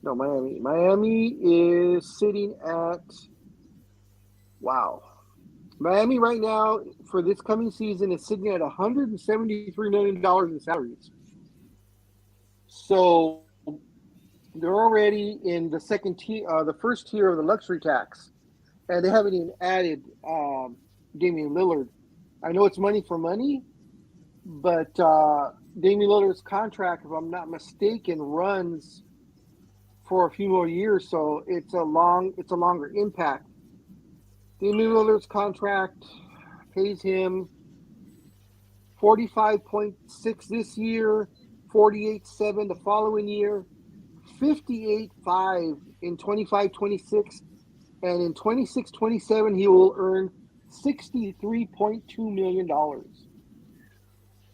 No, Miami. Miami is sitting at. Wow. Miami right now for this coming season is sitting at $173 million in salaries. So they're already in the second tier, the first tier of the luxury tax, and they haven't even added Damian Lillard. I know it's money for money, but Damian Lillard's contract, if I'm not mistaken, runs for a few more years, so it's a longer impact. Damian Lillard's contract pays him $45.6 this year, $48.7 the following year, $58.5 in 25-26, and in 26-27 he will earn $63.2 million.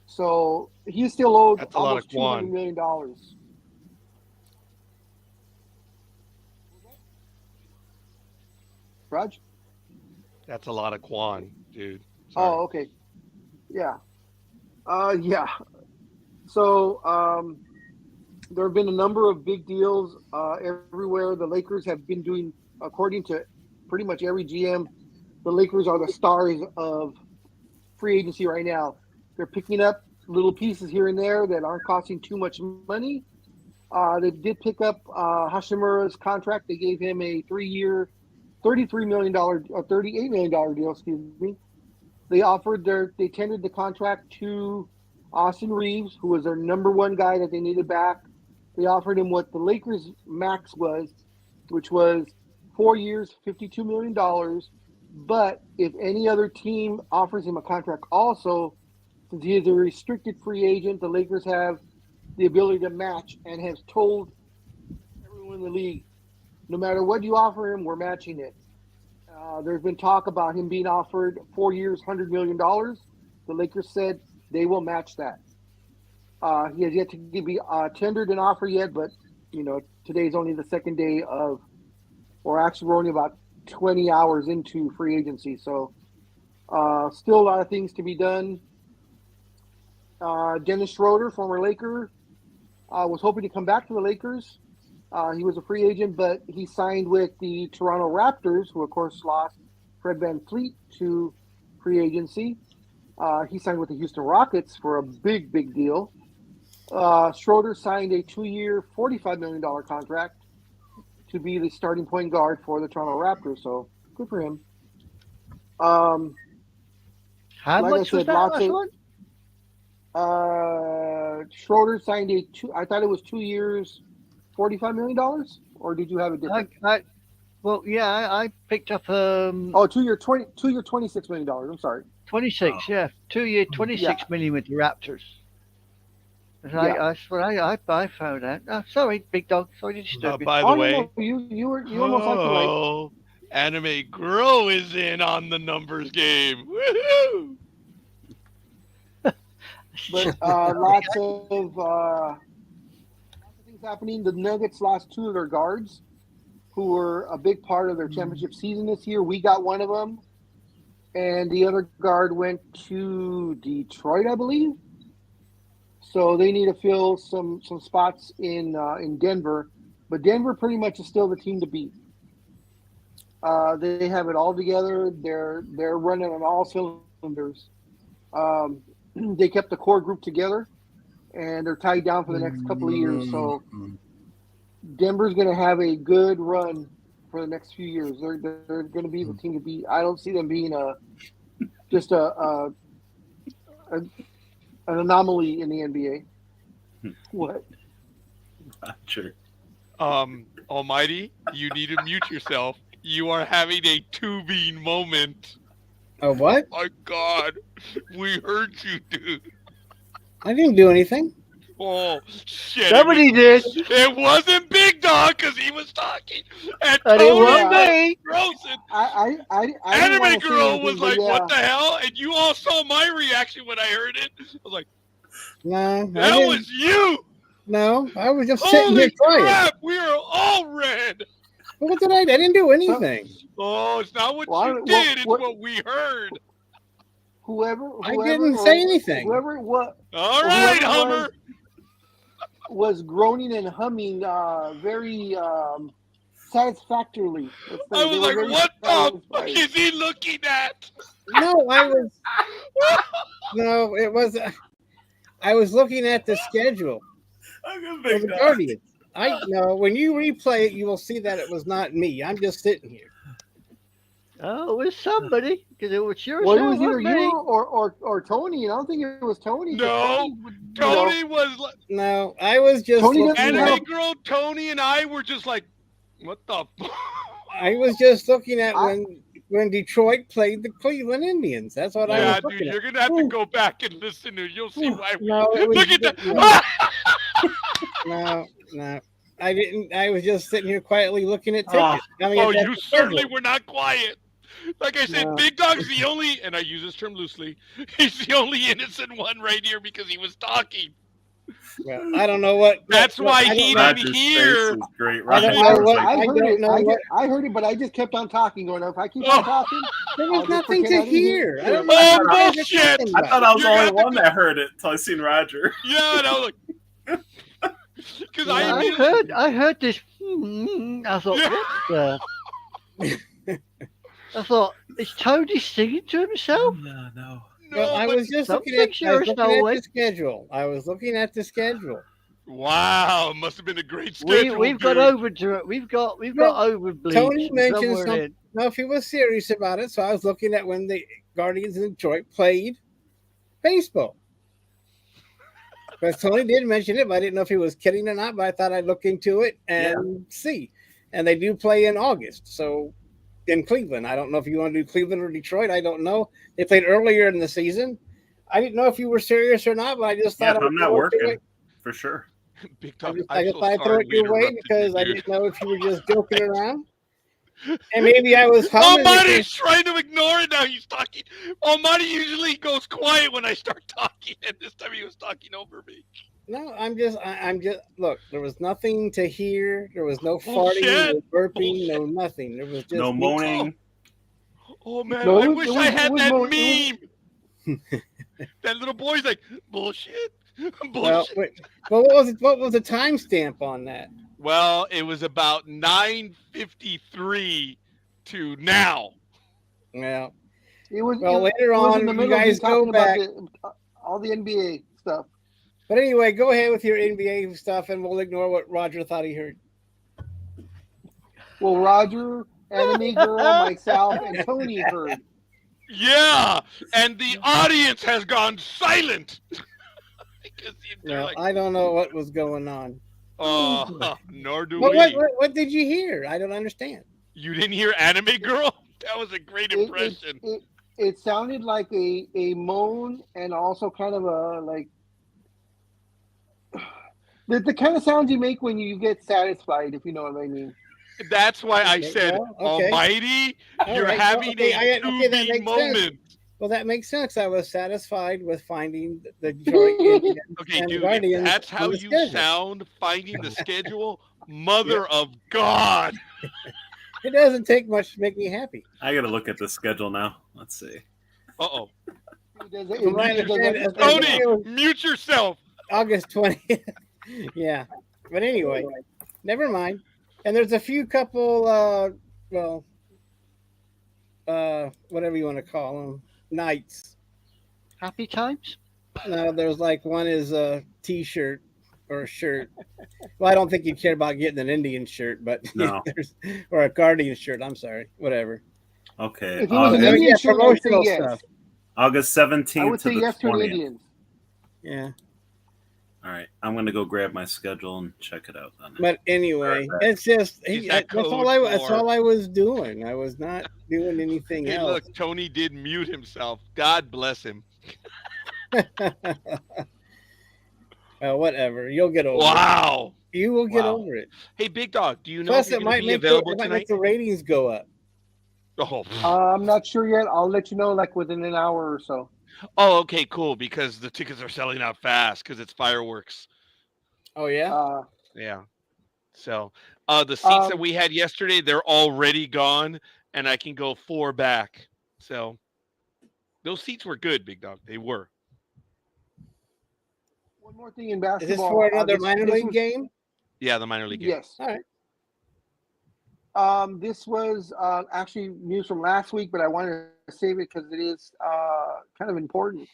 So he's still owed That's a lot almost of Quan. $200 million. Raj? That's a lot of Quan, dude. Sorry. Oh, okay. Yeah. Yeah. So there have been a number of big deals everywhere. The Lakers have been doing, according to pretty much every GM, the Lakers are the stars of free agency right now. They're picking up little pieces here and there that aren't costing too much money. They did pick up Hashimura's contract. They gave him a 3-year, $33 million, $38 million deal, excuse me. They tendered the contract to Austin Reeves, who was their number one guy that they needed back. They offered him what the Lakers' max was, which was 4 years, $52 million. But if any other team offers him a contract also, since he is a restricted free agent, the Lakers have the ability to match and has told everyone in the league, no matter what you offer him, we're matching it. There's been talk about him being offered 4 years, $100 million. The Lakers said they will match that. He has yet to be tendered an offer yet, but today's only the second day or actually we're only about 20 hours into free agency. So still a lot of things to be done. Dennis Schroeder, former Laker, was hoping to come back to the Lakers. He was a free agent, but he signed with the Toronto Raptors, who, of course, lost Fred VanVleet to free agency. He signed with the Houston Rockets for a big, big deal. Schroeder signed a 2-year, $45 million contract to be the starting point guard for the Toronto Raptors, so good for him. How like much was that last one? Schroeder signed I thought it was 2 years, $45 million, or did you have a different? I picked up 2 year, $26 million. I'm sorry. 26, yeah. 2 year, 26 million with the Raptors. That's what I found out. Oh, sorry, big dog. Sorry to disturb you. By the way, no, you almost like the right. Anime Girl is in on the numbers game. Woohoo! But lots of things happening. The Nuggets lost 2 of their guards, who were a big part of their championship season this year. We got one of them, and the other guard went to Detroit, I believe. So they need to fill some spots in Denver, but Denver pretty much is still the team to beat. They have it all together. They're running on all cylinders. They kept the core group together, and they're tied down for the next couple of years. So Denver's going to have a good run for the next few years. They're going to be the team to beat. I don't see them being just an anomaly in the NBA. What? Sure. Almighty, you need to mute yourself. You are having a tubing moment. Oh, what? My God, we heard you, dude. I didn't do anything. Oh shit! Somebody did. It wasn't Big Dog because he was talking, and And it Tony wasn't was me. frozen. I didn't Anime wanna say Girl anything, was but like, yeah. "What the hell?" And you all saw my reaction when I heard it. I was like, No, I "That didn't. was you!" No, I was just sitting here Holy quiet. crap! We are all red. What did I didn't do anything. Oh, it's not what Well, you did. It's what we heard. Whoever I didn't say anything. Whoever what All right, whoever Hummer. was groaning and humming very satisfactorily. Let's say. I They was were like, very "What the fuck satisfied. is he looking at?" No, I was. No, it was. I was looking at the schedule I'm for the Guardians. I know when you replay it, you will see that it was not me. I'm just sitting here. Oh, it was somebody because it was sure Well, it as was hell either wasn't me. you or Tony, and I don't think it was Tony. 'cause No, Tony would, Tony was like, No, I was just Tony looking doesn't at. Anime Girl, Tony, and I were just like, "What the fuck?" I was just looking at I- when Detroit played the Cleveland Indians. That's what I Yeah, was dude, looking you're at. gonna have to go back and listen to it. You'll see why. No, it was, Look at that. no, I didn't. I was just sitting here quietly looking at Oh. tickets. I mean, Oh, at you the certainly schedule. were not quiet. Like I said, No. Big Dog's the only, and I use this term loosely, he's the only innocent one right here because he was talking. Well, I don't know what. That's why I don't he know. didn't Roger's hear. face is great. I don't Roger's know face is what- like, I I heard don't it. know what- I heard it, but I just kept on talking. Going, if I keep Oh. on talking, There I'll was just nothing to pretend I didn't hear. I don't know Oh, what you guys are bullshit. talking I about. thought I was You the only got to one that heard it until I seen Roger. Yeah, and I was like, because Yeah, I I immediately, heard this. I thought, Yeah. what the? I thought, is Tony singing to himself? No, no. Well, I but- was just something looking at, sure as hell the went. schedule. I was looking at the schedule. Wow, must have been a great schedule. We've got dude. over to it. We've got over bleach. Tony mentioned somewhere something. in. No, if he was serious about it, so I was looking at when the Guardians in Detroit played baseball. Because Tony did mention it, but I didn't know if he was kidding or not. But I thought I'd look into it and see. And they do play in August, so in Cleveland. I don't know if you want to do Cleveland or Detroit. I don't know. They played earlier in the season. I didn't know if you were serious or not, but I just Yeah, thought if I'm not working, for sure. Big I Dog, just, I'm I just so thought I'd throw sorry it we your way interrupted because you, I dude. didn't know if you were just joking around. And maybe I was humming. Almighty's trying to ignore it now. He's talking. Almighty usually goes quiet when I start talking, and this time he was talking over me. No, I'm just look, there was nothing to hear. There was no farting, Bullshit. no burping, no nothing. There was just No moaning. Oh man, No, I it was- wish it I was- had it was that more- it meme. That little boy's like, bullshit. Well, Bullshit. wait, well, what was the timestamp on that? Well, it was about 9:53 to now. Well, it was. Well, it, later it was on, in the you middle of guys you talking go about back. all the NBA stuff. But anyway, go ahead with your NBA stuff, and we'll ignore what Roger thought he heard. Well, Roger, Anime Girl, myself, and Tony heard. Yeah, and the audience has gone silent. Because they're Well, like, I don't know what was going on. nor do But we. what did you hear? I don't understand. You didn't hear Anime Girl? That was a great impression. It sounded like a moan and also kind of a like the kind of sounds you make when you get satisfied, if you know what I mean. That's why I Okay, said, well, okay. Almighty, All you're right, well, having okay, a that to-be makes moment. sense. Well, that makes sense. I was satisfied with finding the Detroit Indians Okay, and dude, Guardians. if that's on how the you schedule. sound finding the schedule. Mother of God. It doesn't take much to make me happy. I gotta look at the schedule now. Let's see. Uh-oh. From what I understand, it's Tony, mute yourself. August 20th. Yeah. But anyway, never mind. And there's a few couple, whatever you want to call them, nights. Happy times? No, there's like one is a T-shirt or a shirt. Well, I don't think you'd care about getting an Indian shirt, but No. or a Guardian shirt. I'm sorry, whatever. Okay. If it was an yeah, Indian shirt, I would say promotional yes. stuff. August I 17th would to say the yes to an 20th. Indian. Yeah. All right. I'm gonna go grab my schedule and check it out then. But anyway, Right. it's just Is that that's code that's for- all I was doing. I was not doing anything Hey, else. look, Tony did mute himself. God bless him. Whatever. You'll get over it. Wow. You will get Wow. over it. Hey, Big Dog, do you know Plus, if you're it going might to be make available it might tonight? make the ratings go up. Oh. I'm not sure yet. I'll let you know like within an hour or so. Oh, okay, cool. Because the tickets are selling out fast because it's fireworks. Oh yeah. Yeah. So, the seats that Um, we had yesterday, they're already gone, and I can go 4 back. So, those seats were good, Big Dog. They were. one more thing in Is basketball. this for another this minor league was- game? Yeah, the minor league game. Yes. All right. This was actually news from last week, but I wanted to save it because it is kind of important.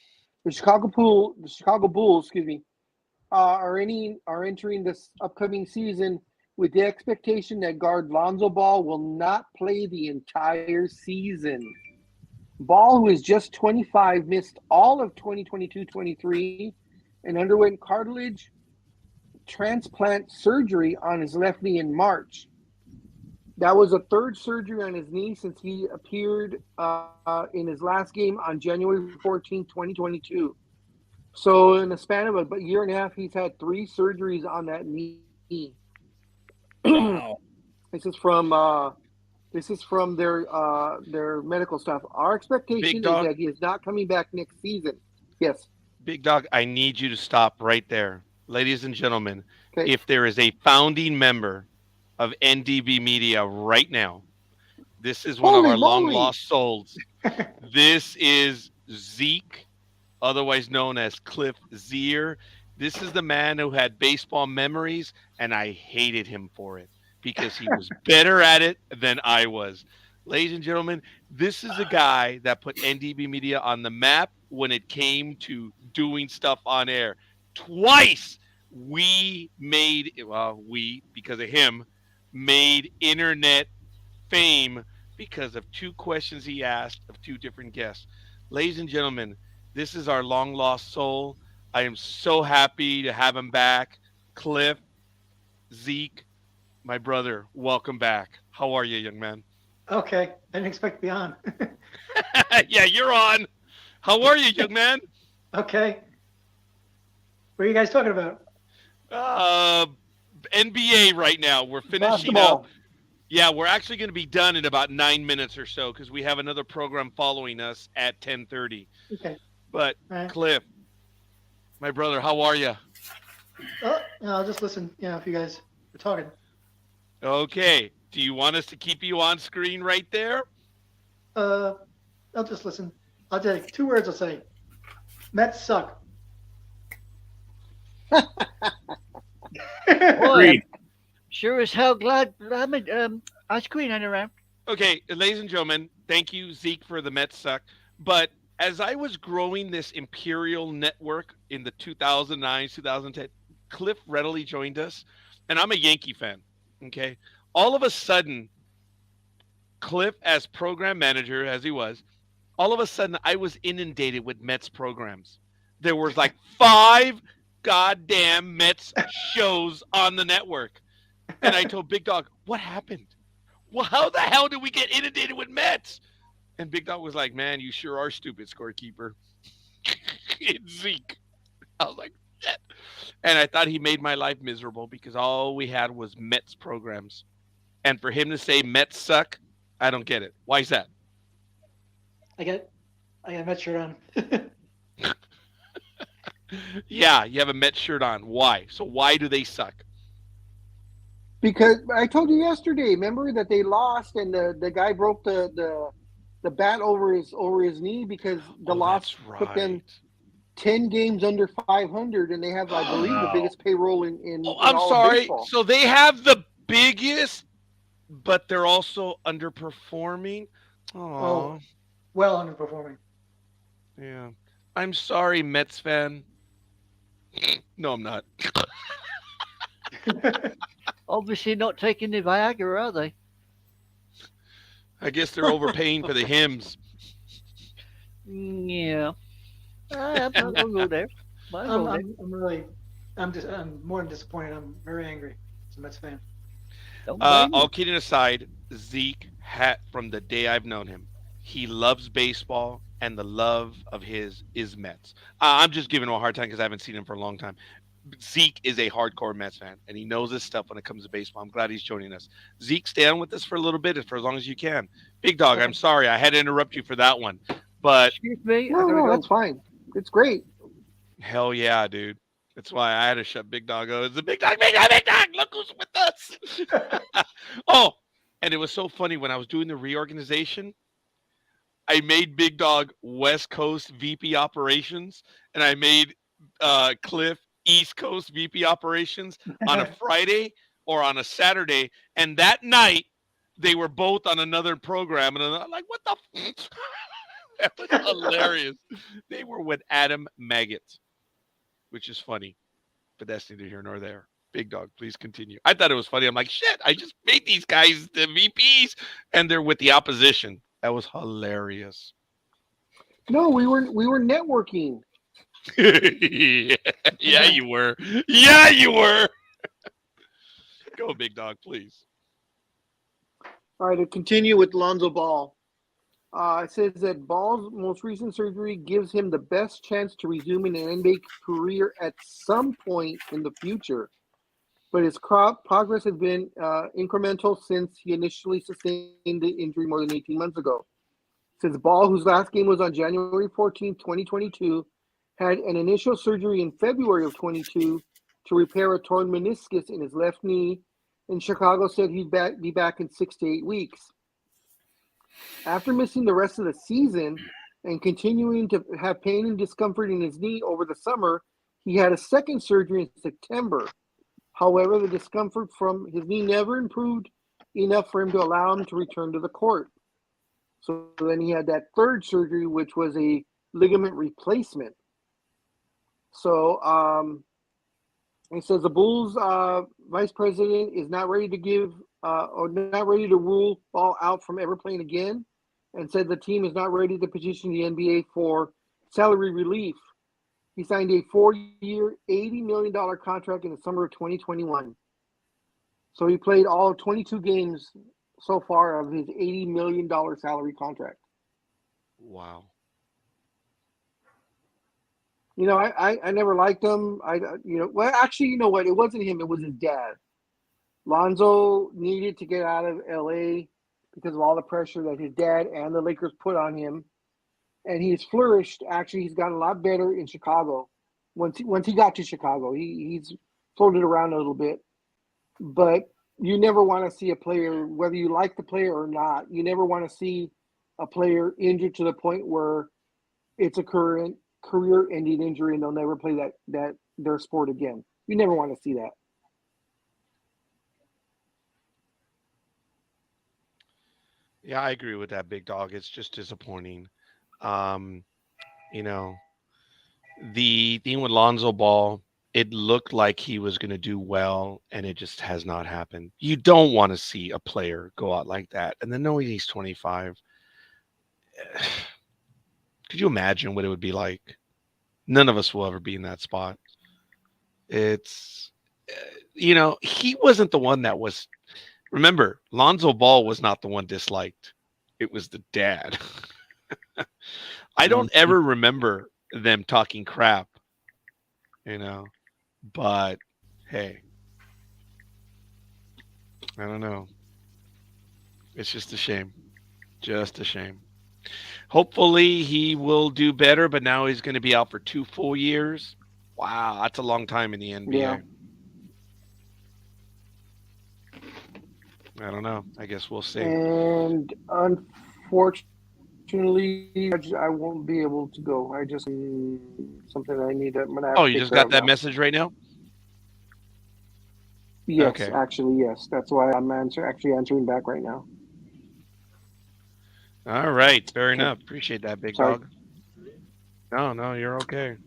The Chicago Bulls, excuse me, are entering this upcoming season with the expectation that guard Lonzo Ball will not play the entire season. Ball, who is just 25, missed all of 2022-23 and underwent cartilage transplant surgery on his left knee in March. That was a third surgery on his knee since he appeared in his last game on January 14, 2022. So in a span of a year and a half, he's had 3 surgeries on that knee. Wow. This is from their medical staff. Our expectation is that he is not coming back next season. Yes. Big Dog, I need you to stop right there. Ladies and gentlemen, Okay. if there is a founding member of NDB Media right now, this is one Holy of our long moly. lost souls. This is Zeke, otherwise known as Cliff Zier. This is the man who had baseball memories, and I hated him for it because he was better at it than I was. Ladies and gentlemen, this is a guy that put NDB Media on the map when it came to doing stuff on air. Twice we made, because of him, made internet fame because of 2 questions he asked of 2 different guests. Ladies and gentlemen, this is our long lost soul. I am so happy to have him back. Cliff, Zeke, my brother, welcome back. How are you, young man? Okay, I didn't expect to be on. Yeah, you're on. How are you, young man? Okay. What are you guys talking about? NBA right now. We're finishing Basketball. up. Yeah, we're actually going to be done in about 9 minutes or so because we have another program following us at 10:30. Okay. But All right. Cliff, my brother, how are you? Oh, no, I'll just listen, if you guys are talking. Okay. Do you want us to keep you on screen right there? I'll just listen. I'll tell you 2 words I'll say. Mets suck. Boy, Agreed. I'm sure as hell glad ice cream ain't around. Okay, ladies and gentlemen, thank you, Zeke, for the Mets suck. But as I was growing this Imperial network in the 2009, 2010, Cliff readily joined us, and I'm a Yankee fan. Okay, all of a sudden, Cliff, as program manager as he was, all of a sudden I was inundated with Mets programs. There was like 5 goddamn Mets shows on the network, and I told Big Dog, "What happened? Well, how the hell did we get inundated with Mets?" And Big Dog was like, "Man, you sure are stupid, Scorekeeper." It's Zeke. I was like, shit. And I thought he made my life miserable because all we had was Mets programs. And for him to say Mets suck, I don't get it. Why is that? I got a Mets shirt on. Yeah, you have a Mets shirt on. Why? So why do they suck? Because I told you yesterday, remember that they lost and the guy broke the bat over his knee because the loss that's took them right. 10 games under 500, and they have, I believe, the Wow. biggest payroll in Oh, I'm all of sorry. baseball. So they have the biggest, but they're also underperforming. Oh, Well underperforming. yeah. I'm sorry, Mets fan. No, I'm not. Obviously not taking the Viagra, are they? I guess they're overpaying for the hymns. Yeah. I'll go there. I'll go there. I'm more than disappointed. I'm very angry as a Mets fan. Don't blame me. All kidding aside, Zeke had, from the day I've known him, he loves baseball, and the love of his is Mets. I'm just giving him a hard time because I haven't seen him for a long time. Zeke is a hardcore Mets fan, and he knows his stuff when it comes to baseball. I'm glad he's joining us. Zeke, stay on with us for a little bit, for as long as you can. Big Dog, I'm sorry. I had to interrupt you for that one. But Excuse me. I No, gotta no, go. that's fine. It's great. hell yeah, dude. That's why I had to shut Big Dog out. It's the Big Dog, Big Dog, Big Dog. Look who's with us. Oh, and it was so funny when I was doing the reorganization. I made Big Dog West Coast VP operations, and I made Cliff East Coast VP operations on a Friday or on a Saturday. And that night, they were both on another program. And I'm like, what the f-? That was hilarious. They were with Adam Maggot, which is funny, but that's neither here nor there. Big Dog, please continue. I thought it was funny. I'm like, shit, I just made these guys the VPs, and they're with the opposition. That was hilarious. No, we were networking. Yeah, you were. Yeah, you were. Go, Big Dog, please. All right, to continue with Lonzo Ball. It says that Ball's most recent surgery gives him the best chance to resume an NBA career at some point in the future. But his progress has been incremental since he initially sustained the injury more than 18 months ago. It says Ball, whose last game was on January 14, 2022, had an initial surgery in February of 22 to repair a torn meniscus in his left knee, and Chicago said he'd be back in 6 to 8 weeks. After missing the rest of the season and continuing to have pain and discomfort in his knee over the summer, he had a second surgery in September. However, the discomfort from his knee never improved enough for him to allow him to return to the court. So then he had that third surgery, which was a ligament replacement. So he says the Bulls vice president is not ready to give or not ready to rule Ball out from ever playing again, and said the team is not ready to petition the NBA for salary relief. He signed a 4-year, $80 million contract in the summer of 2021. So he played all 22 games so far of his $80 million salary contract. Wow. You know, I never liked him. Well, actually, you know what? It wasn't him. It was his dad. Lonzo needed to get out of LA because of all the pressure that his dad and the Lakers put on him. And he's flourished. Actually, he's gotten a lot better in Chicago. Once he got to Chicago, he's floated around a little bit. But you never want to see a player, whether you like the player or not, you never want to see a player injured to the point where it's a career-ending injury and they'll never play their sport again. You never want to see that. Yeah, I agree with that, Big Dog. It's just disappointing. You know, the thing with Lonzo Ball, it looked like he was going to do well, and it just has not happened. You don't want to see a player go out like that. And then knowing he's 25, could you imagine what it would be like? None of us will ever be in that spot. It's, he wasn't the one that was. Remember, Lonzo Ball was not the one disliked. It was the dad. I don't ever remember them talking crap, but hey, I don't know. It's just a shame. Just a shame. Hopefully he will do better, but now he's going to be out for 2 full years. Wow, that's a long time in the NBA. Yeah. I don't know. I guess we'll see. And unfortunately, I won't be able to go. I just something I need. I'm gonna have to You take just care got of that now. message right now? Yes, Okay. actually, yes. That's why I'm answering back right now. All right. Fair enough. Appreciate that, Big Sorry. Dog. No, you're okay.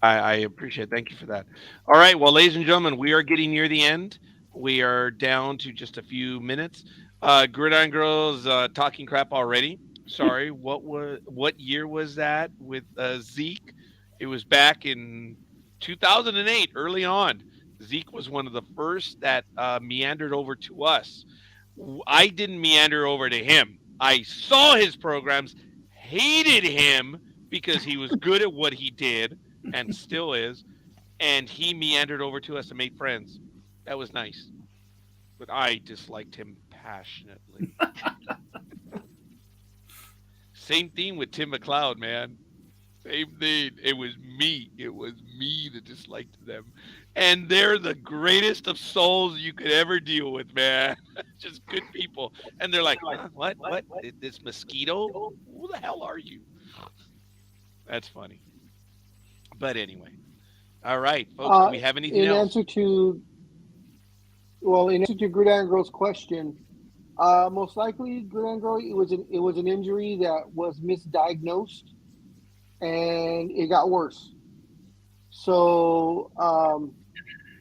I appreciate it. Thank you for that. All right. Well, ladies and gentlemen, we are getting near the end. We are down to just a few minutes. Gridiron Girls talking crap already. Sorry. What year was that with Zeke? It was back in 2008, early on. Zeke was one of the first that meandered over to us. I didn't meander over to him. I saw his programs, hated him because he was good at what he did, and still is. And he meandered over to us and made friends. That was nice. But I disliked him passionately. Same thing with Tim McLeod, man. Same thing. It was me. It was me that disliked them. And they're the greatest of souls you could ever deal with, man. Just good people. And they're like, huh, what? What? This mosquito? Who the hell are you? That's funny. But anyway. All right, folks. Do we have anything in else? answer to Gridiron Girl's question, most likely Gridiron Girl, it was an injury that was misdiagnosed, and it got worse. So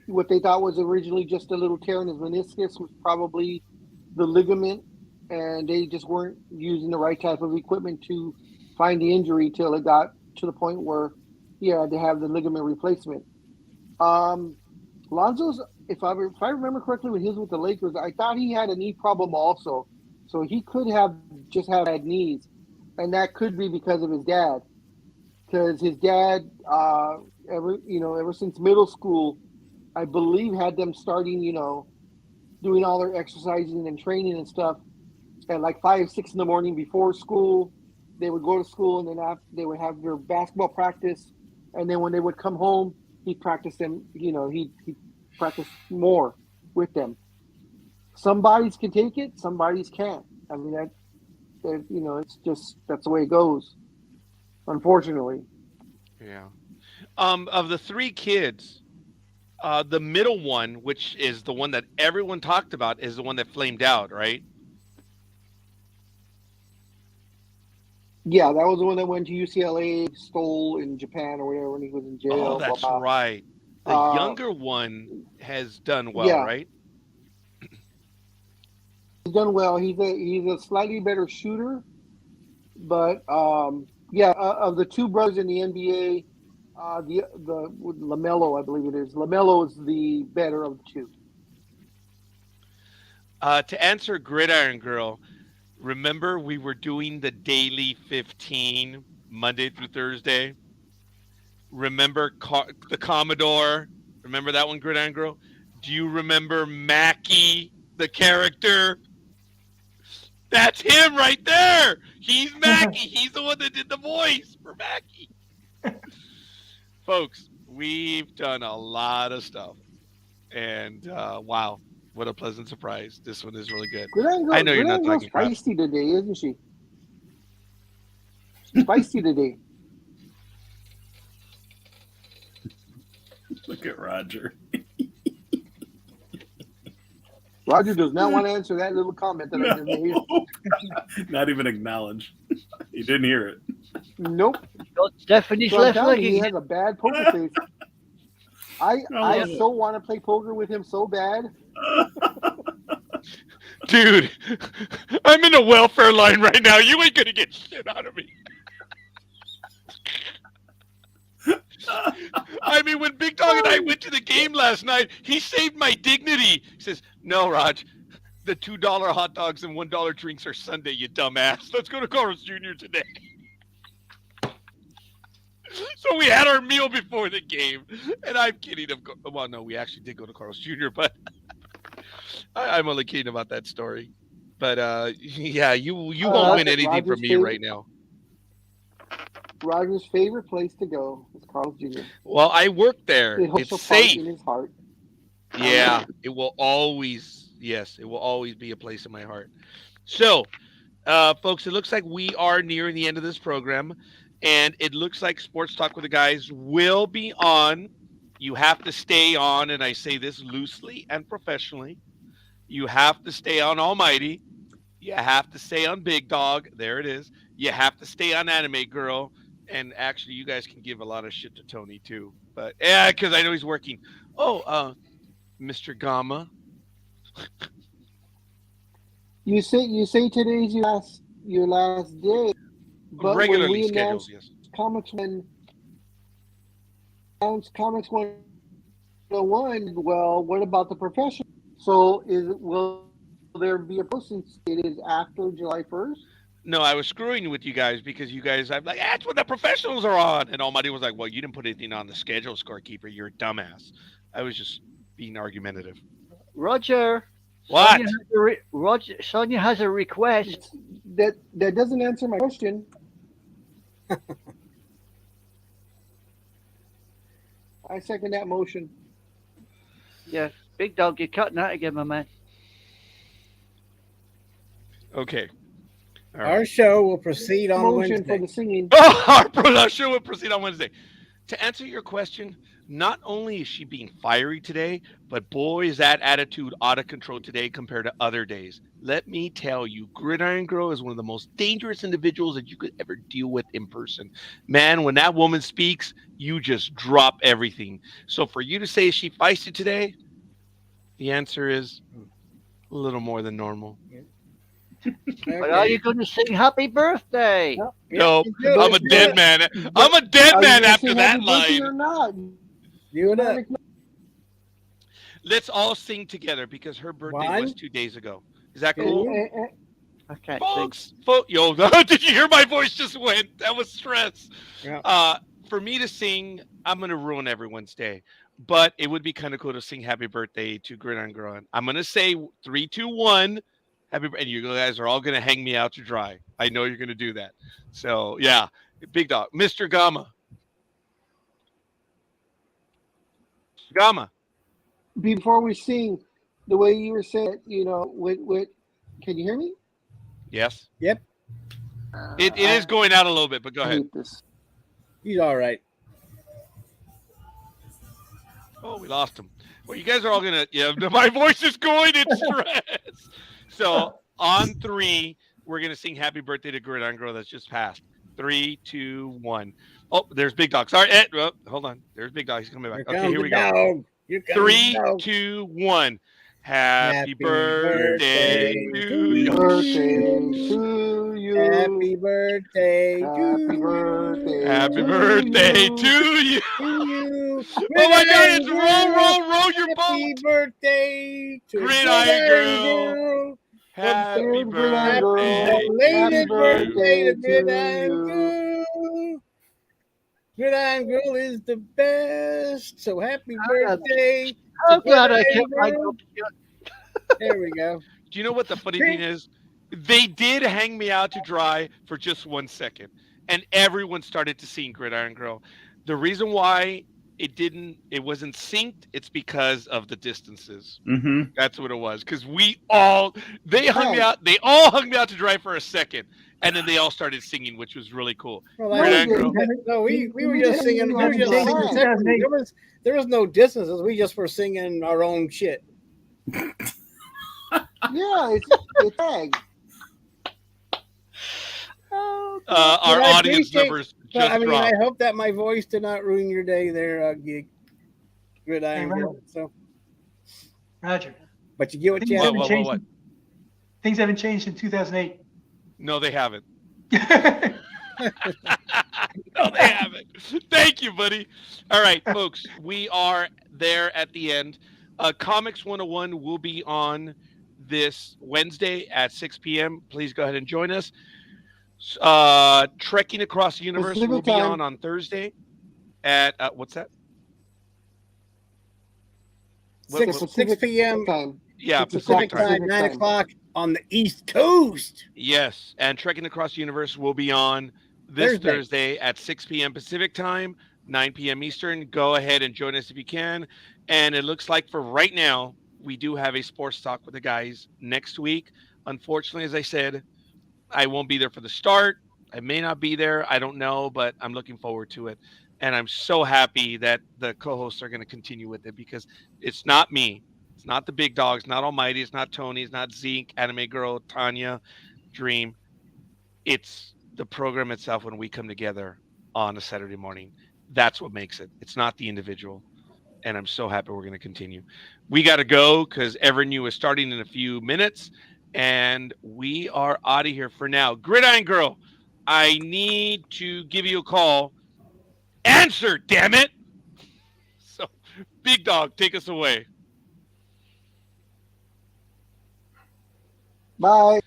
what they thought was originally just a little tear in his meniscus was probably the ligament, and they just weren't using the right type of equipment to find the injury till it got to the point where he had to have the ligament replacement. Lonzo's, if I remember correctly, when he was with the Lakers, I thought he had a knee problem also. So he could have just had bad knees, and that could be because of his dad. Because his dad, ever since middle school, I believe had them starting, doing all their exercising and training and stuff at like 5, 6 in the morning before school. They would go to school, and then after, they would have their basketball practice, and then when they would come home, he'd practice them. He'd practice more with them. Some bodies can take it, some bodies can't. I mean, it's just that's the way it goes, unfortunately. Yeah. Of the 3 kids, the middle one, which is the one that everyone talked about, is the one that flamed out, right? Yeah, that was the one that went to UCLA, stole in Japan or whatever when he was in jail. Oh, that's right. The younger one has done well, yeah. right? He's done well. He's a slightly better shooter, but of the 2 brothers in the NBA, the LaMelo, I believe it is. LaMelo is the better of the 2. To answer Gridiron Girl, remember we were doing the daily 15 Monday through Thursday? Remember the Commodore? Remember that one, Gridiron Girl? Do you remember Mackie, the character? That's him right there. He's Mackie. He's the one that did the voice for Mackie. Folks, we've done a lot of stuff. And wow, what a pleasant surprise. This one is really good. I know you're not talking crap. Feisty today, isn't she? She's feisty today. Look at Roger. Roger does not want to answer that little comment that I just made. Not even acknowledge. He didn't hear it. Nope. Stephanie's So I'm left telling leg. you, he has a bad poker face. I so want to play poker with him so bad. Dude, I'm in a welfare line right now. You ain't gonna get shit out of me. I mean, when Big Dog and I went to the game last night, he saved my dignity. He says, "No, Raj, the $2 hot dogs and $1 drinks are Sunday, you dumbass. Let's go to Carl's Jr. today." So we had our meal before the game, and I'm kidding. Well, no, we actually did go to Carl's Jr., but I'm only kidding about that story. But yeah, you won't win anything Roger's from me favorite- right now. Roger's favorite place to go is Carl's Jr. Well, I work there. It holds It's a part safe. in his heart. Yeah, it will always, yes, it will always be a place in my heart. So, folks, it looks like we are nearing the end of this program, and it looks like Sports Talk with the Guys will be on. You have to stay on, and I say this loosely and professionally. You have to stay on Almighty. You have to stay on Big Dog. There it is. You have to stay on Anime Girl. And actually, you guys can give a lot of shit to Tony, too. But, yeah, because I know he's working. Oh, Mr. Gamma. You say today's your last day, but Regularly when we scheduled, announced yes. Comics 101, well, what about the profession? So will there be a post since it is after July 1st? No, I was screwing with you guys because you guys, I'm like, that's when the professionals are on. And Almighty was like, well, you didn't put anything on the schedule, Scorekeeper. You're a dumbass. I was just being argumentative. Roger. What? Sonia has a request. That doesn't answer my question. I second that motion. Yeah, Big Dog, you're cutting out again, my man. Okay. All Our right. show will proceed on Motion Wednesday. for the singing. Oh, our show will proceed on Wednesday. To answer your question, not only is she being fiery today, but boy, is that attitude out of control today compared to other days. Let me tell you, Gridiron Girl is one of the most dangerous individuals that you could ever deal with in person. Man, when that woman speaks, you just drop everything. So for you to say she feisty today, the answer is a little more than normal. But are you going to sing Happy Birthday? No, I'm a dead man. I'm a dead man after that line. Or not? You and I. Let's all sing together because her birthday was 2 days ago. Is that Eh, cool? I can't Folks, yo, did you hear my voice just went? That was stress. Yeah. For me to sing, I'm going to ruin everyone's day. But it would be kind of cool to sing Happy Birthday to Gridiron Girl. I'm going to say 3, 2, 1. Happy, and you guys are all going to hang me out to dry. I know you're going to do that. So, yeah. Big Dog. Mr. Gamma. Gamma. Before we sing, the way you were saying, with can you hear me? Yes. Yep. It is going out a little bit, but go ahead. He's all right. Oh, we lost him. Well, you guys are all going to, my voice is going in stress. So on 3, we're going to sing Happy Birthday to Gridiron Girl that's just passed. 3, 2, 1. Oh, there's Big Dog. Sorry. Hold on. There's Big Dog. He's coming back. Okay, here we go. 3, 2, 1. Happy birthday to you. Happy birthday Happy birthday to you. Oh my God, it's roll your boat. Happy birthday to Gridiron Girl. Happy birthday. Belated birthday to Gridiron Girl. Gridiron Girl is the best. So happy birthday. Oh, God, I kept my There we go. Do you know what the funny thing is? They did hang me out to dry for just 1 second, and everyone started to sing Gridiron Girl. The reason why it wasn't synced, it's because of the distances. Mm-hmm. That's what it was. Because they all hung me out to dry for a second, and then they all started singing, which was really cool. Well, no, we were just singing. We were just singing separately. There was no distances. We just were singing our own shit. Yeah, it's tag. Our audience numbers just dropped. I hope that my voice did not ruin your day there, Gridiron Girl. So, Roger. But you get what you have. What? Things haven't changed in 2008. No, they haven't. No, they haven't. Thank you, buddy. All right, folks, we are there at the end. Comics 101 will be on this Wednesday at 6 p.m. Please go ahead and join us. Trekking Across the Universe will be on Thursday at what's that? 6 p.m. time. Yeah, Pacific time, 9 o'clock on the East Coast. Yes, and Trekking Across the Universe will be on this Thursday at 6 p.m. Pacific time, 9 p.m. Eastern. Go ahead and join us if you can. And it looks like for right now, we do have a sports talk with the guys next week. Unfortunately, as I said, I won't be there for the start. I may not be there. I don't know, but I'm looking forward to it. And I'm so happy that the co-hosts are going to continue with it because it's not me. It's not the big dogs, not Almighty. It's not Tony. It's not Zeke, Anime Girl, Tanya, Dream. It's the program itself when we come together on a Saturday morning. That's what makes it. It's not the individual. And I'm so happy we're going to continue. We got to go because Ever New is starting in a few minutes. And we are out of here for now. Gridiron Girl, I need to give you a call. Answer, damn it. So, Big Dog, take us away. Bye.